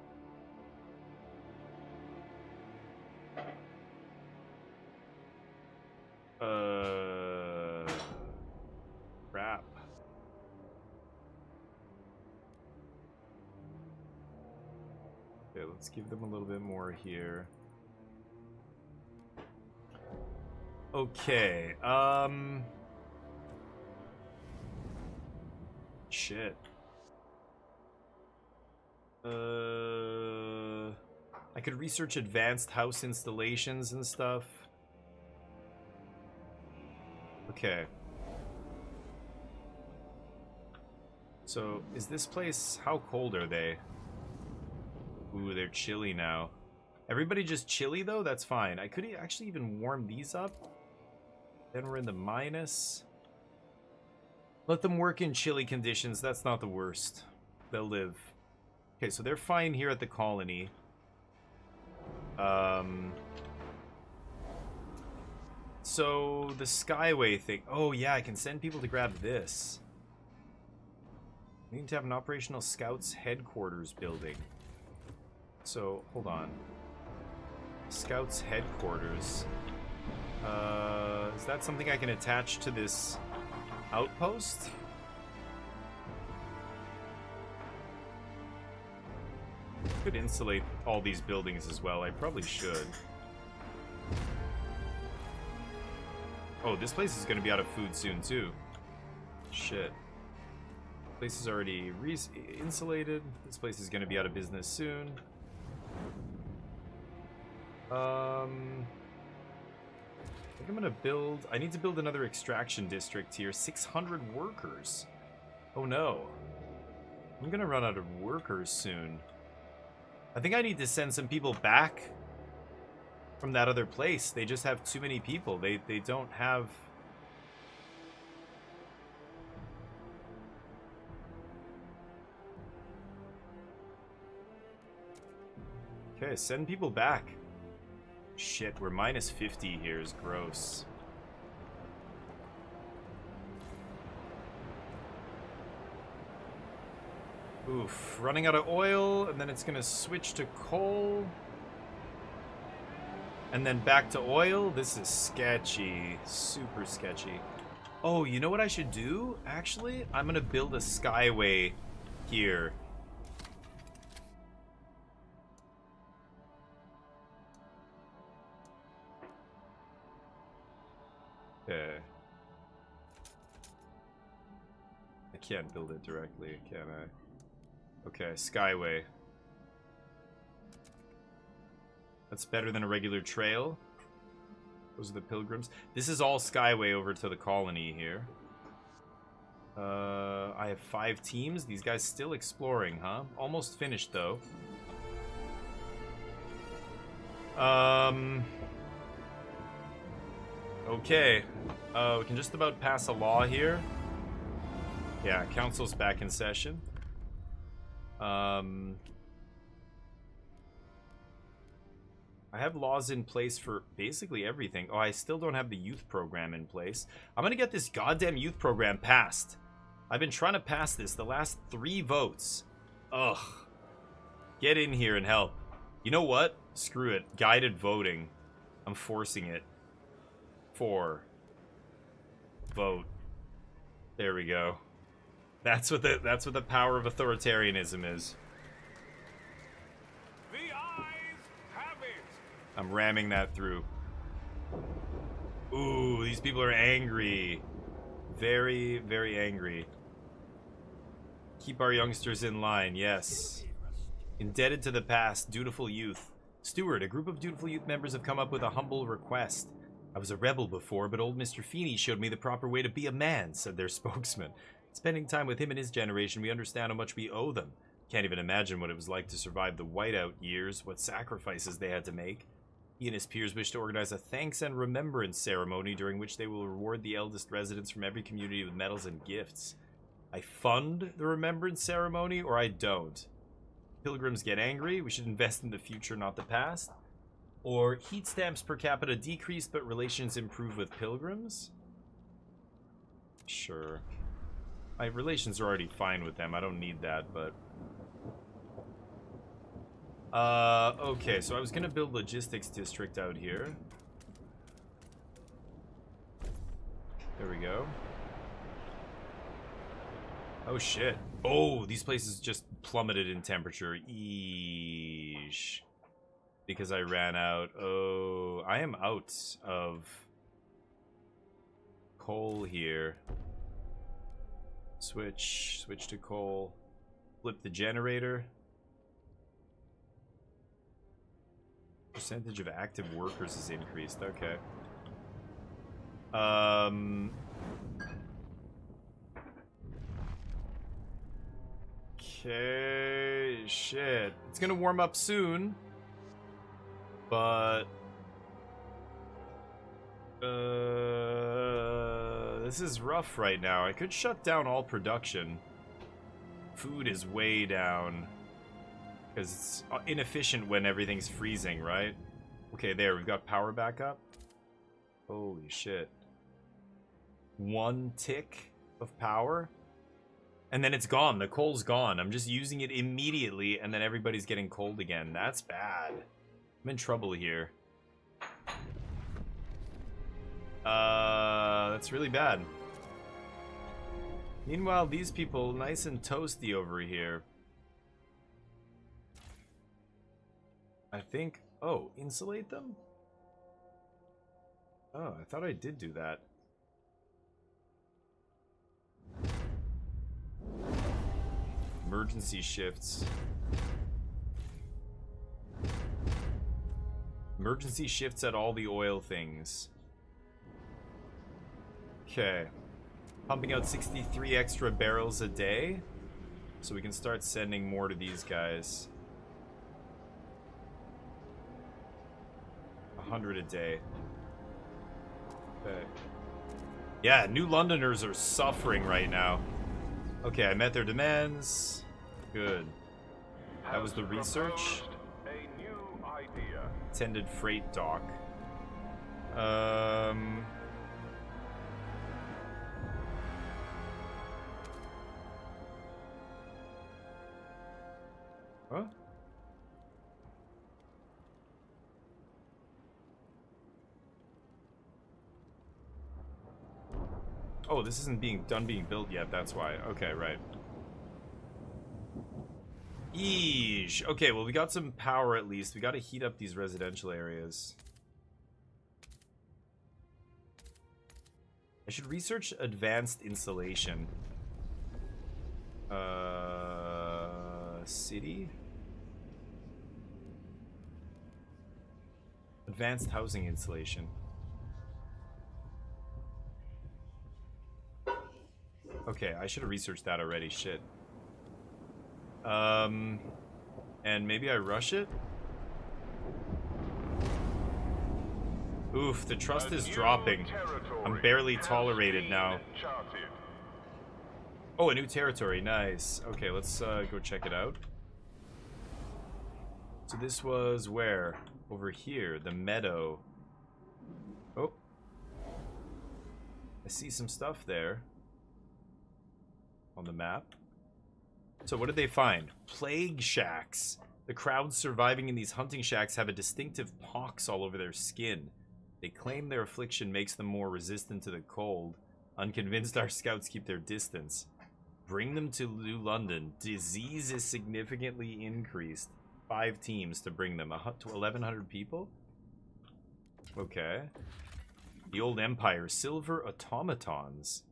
Crap. Okay, let's give them a little bit more here. Okay, shit. I could research advanced house installations and stuff. Okay. So, is this place... How cold are they? Ooh, they're chilly now. Everybody just chilly, though? That's fine. I could actually even warm these up. Then we're in the minus. Let them work in chilly conditions. That's not the worst. They'll live. Okay, so they're fine here at the colony. So, the Skyway thing. Oh, yeah, I can send people to grab this. We need to have an operational Scouts headquarters building. So, hold on. Scouts headquarters. Is that something I can attach to this outpost? Could insulate all these buildings as well. I probably should. Oh, this place is going to be out of food soon, too. Shit. Place is already insulated. This place is going to be out of business soon. I think I'm going to build... I need to build another extraction district here. 600 workers. Oh, no. I'm going to run out of workers soon. I think I need to send some people back from that other place. They just have too many people. They don't have... Okay, send people back. Shit, we're minus 50 here is gross. Oof, running out of oil, and then it's gonna switch to coal. And then back to oil. This is sketchy. Super sketchy. Oh, you know what I should do? Actually, I'm gonna build a Skyway here. Okay. I can't build it directly, can I? Okay, Skyway. That's better than a regular trail. Those are the pilgrims. This is all Skyway over to the colony here. I have 5 teams. These guys still exploring, huh? Almost finished, though. Okay. We can just about pass a law here. Yeah, council's back in session. I have laws in place for basically everything. Oh, I still don't have the youth program in place. I'm gonna get this goddamn youth program passed. I've been trying to pass this the last 3 votes. Ugh. Get in here and help. You know what? Screw it. Guided voting. I'm forcing it. 4. Vote. There we go. That's what the power of authoritarianism is. The eyes have it. I'm ramming that through. Ooh, these people are angry. Very, very angry. Keep our youngsters in line, yes. Indebted to the past, dutiful youth. Steward, a group of dutiful youth members have come up with a humble request. I was a rebel before, but old Mr. Feeney showed me the proper way to be a man, said their spokesman. Spending time with him and his generation, we understand how much we owe them. Can't even imagine what it was like to survive the whiteout years, what sacrifices they had to make. He and his peers wish to organize a thanks and remembrance ceremony during which they will reward the eldest residents from every community with medals and gifts. I fund the remembrance ceremony, or I don't. Pilgrims get angry, we should invest in the future, not the past. Or heat stamps per capita decrease, but relations improve with pilgrims? Sure. My relations are already fine with them, I don't need that, but... okay, so I was gonna build logistics district out here. There we go. Oh shit. Oh, these places just plummeted in temperature. Eesh. Because I ran out. Oh, I am out of coal here. Switch to coal. Flip the generator. Percentage of active workers is increased. Okay. Okay, shit. It's gonna warm up soon. But this is rough right now. I could shut down all production. Food is way down. Because it's inefficient when everything's freezing, right? Okay, there, we've got power back up. Holy shit. 1 tick of power? And then it's gone. The coal's gone. I'm just using it immediately, and then everybody's getting cold again. That's bad. I'm in trouble here. That's really bad. Meanwhile, these people nice and toasty over here. I think... Oh, insulate them? Oh, I thought I did do that. Emergency shifts. Emergency shifts at all the oil things. Okay. Pumping out 63 extra barrels a day. So we can start sending more to these guys. 100 a day. Okay. Yeah, New Londoners are suffering right now. Okay, I met their demands. Good. That was the research. A new idea. Tended freight dock. Huh? Oh, this isn't being built yet, that's why. Okay, right. Eesh. Okay, well, we got some power at least. We got to heat up these residential areas. I should research advanced installation. City? Advanced housing installation. Okay, I should have researched that already. Shit. And maybe I rush it? Oof, the trust is dropping. I'm barely tolerated now. Oh, a new territory. Nice. Okay, let's go check it out. So this was where? Over here, the meadow. Oh. I see some stuff there. On the map. So what did they find? Plague shacks. The crowds surviving in these hunting shacks have a distinctive pox all over their skin. They claim their affliction makes them more resistant to the cold. Unconvinced, our scouts keep their distance. Bring them to New London. Disease is significantly increased. 5 teams to bring them. To 1,100 people? Okay. The Old Empire. Silver automatons.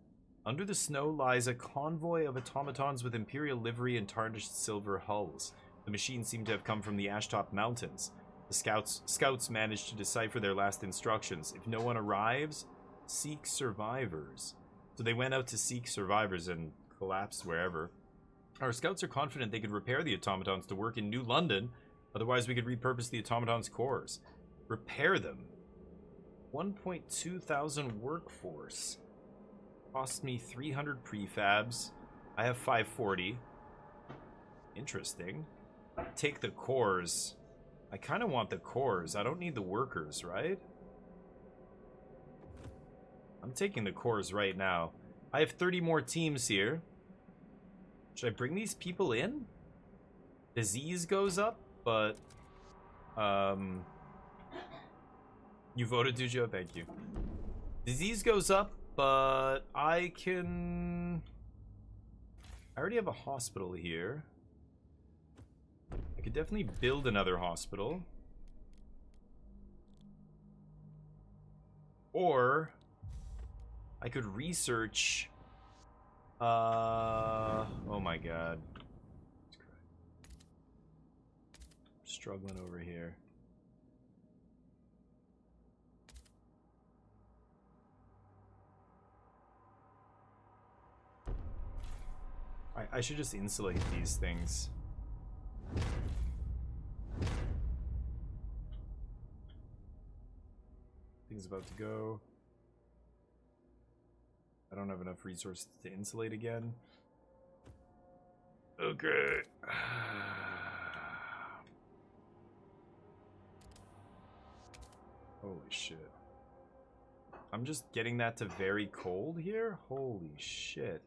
Under the snow lies a convoy of automatons with imperial livery and tarnished silver hulls. The machines seem to have come from the Ashtop Mountains. The scouts managed to decipher their last instructions. If no one arrives, seek survivors. So they went out to seek survivors and collapsed wherever. Our scouts are confident they could repair the automatons to work in New London. Otherwise, we could repurpose the automatons' cores. Repair them. 1.2 thousand workforce. Cost me 300 prefabs. I have 540. Interesting. Take the cores. I kind of want the cores. I don't need the workers, right? I'm taking the cores right now. I have 30 more teams here. Should I bring these people in? Disease goes up, but... You voted, Dujo? Thank you. Disease goes up, but I can... I already have a hospital here. I could definitely build another hospital. Or I could research. Oh my god. Struggling over here. I should just insulate these things. Thing's about to go. I don't have enough resources to insulate again. Okay. Holy shit. I'm just getting that to very cold here? Holy shit.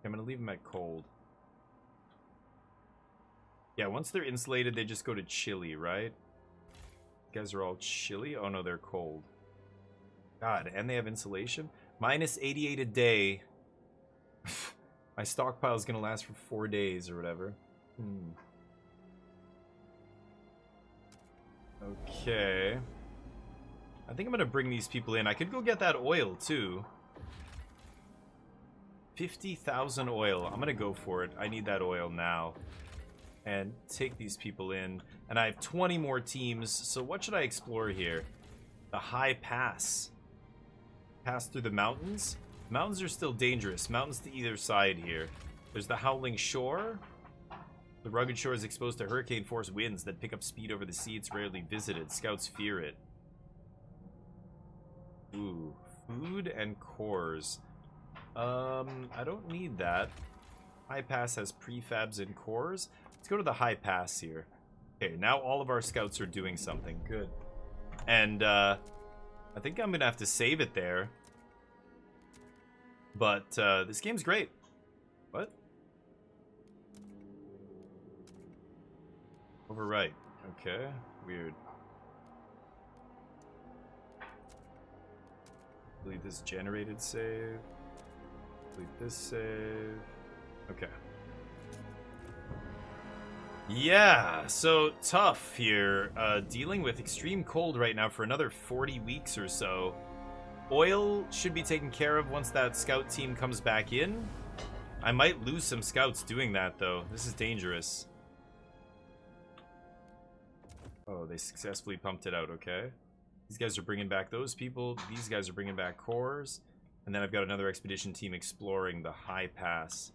I'm gonna leave them at cold. Yeah, once they're insulated, they just go to chilly, right? You guys are all chilly? Oh no, they're cold. God, and they have insulation? Minus 88 a day. My stockpile is gonna last for 4 days or whatever. Okay. I think I'm gonna bring these people in. I could go get that oil too. 50,000 oil. I'm gonna go for it. I need that oil now. And take these people in. And I have 20 more teams. So what should I explore here? The high pass. Pass through the mountains. Mountains are still dangerous. Mountains to either side here. There's the howling shore. The rugged shore is exposed to hurricane force winds that pick up speed over the sea. It's rarely visited. Scouts fear it. Ooh. Food and cores. I don't need that. High pass has prefabs and cores. Let's go to the high pass here. Okay, now all of our scouts are doing something. Good. And, I think I'm gonna have to save it there. But, this game's great. What? Overwrite. Okay, weird. Delete this generated save. Delete this save. Okay. Yeah, so tough here. Dealing with extreme cold right now for another 40 weeks or so. Oil should be taken care of once that scout team comes back in. I might lose some scouts doing that, though. This is dangerous. Oh, they successfully pumped it out, okay. These guys are bringing back those people. These guys are bringing back cores. And then I've got another expedition team exploring the high pass.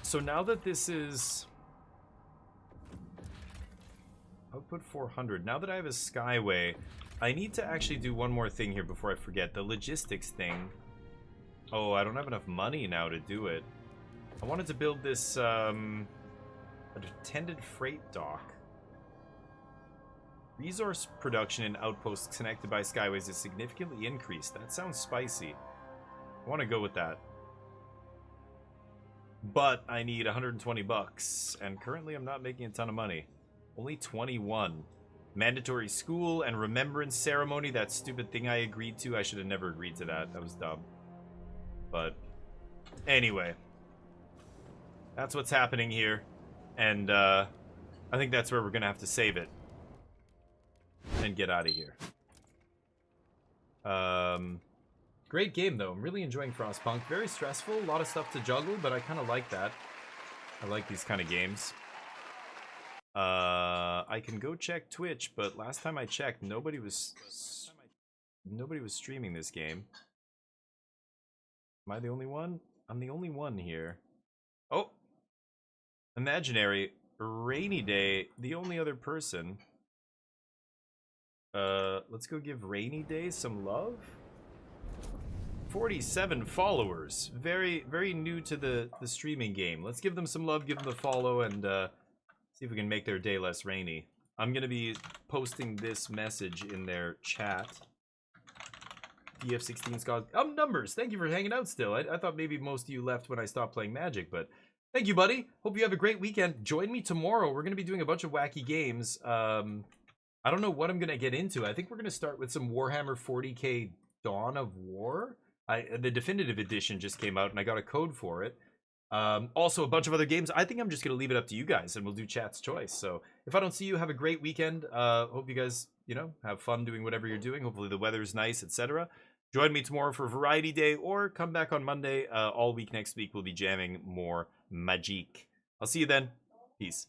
So now that this is... output 400. Now that I have a skyway, I need to actually do one more thing here before I forget. The logistics thing. Oh, I don't have enough money now to do it. I wanted to build this, attended freight dock. Resource production in outposts connected by skyways is significantly increased. That sounds spicy. I want to go with that. But I need 120 bucks, and currently I'm not making a ton of money. Only 21. Mandatory school and remembrance ceremony, that stupid thing I agreed to. I should have never agreed to that. That was dumb. But anyway, that's what's happening here, and I think that's where we're gonna have to save it and get out of here. Great game though. I'm really enjoying Frostpunk. Very stressful, a lot of stuff to juggle, but I kind of like that. I like these kind of games. I can go check Twitch, but last time I checked, nobody was streaming this game. Am I the only one? I'm the only one here. Oh! Imaginary. Rainy Day. The only other person. Let's go give Rainy Day some love. 47 followers. Very, very new to the streaming game. Let's give them some love, give them a follow, and see if we can make their day less rainy. I'm gonna be posting this message in their chat. DF16 Scott. Numbers. Thank you for hanging out still. I thought maybe most of you left when I stopped playing Magic, but thank you, buddy. Hope you have a great weekend. Join me tomorrow. We're going to be doing a bunch of wacky games. I don't know what I'm gonna get into. I think we're gonna start with some Warhammer 40k Dawn of War. The definitive edition just came out, and I got a code for it. Also, a bunch of other games. I think I'm just gonna leave it up to you guys, and we'll do chat's choice. So if I don't see you, have a great weekend. Hope you guys, have fun doing whatever you're doing. Hopefully the weather's nice, etc. Join me tomorrow for Variety Day, or come back on Monday. All week next week we'll be jamming more Magic. I'll see you then. Peace.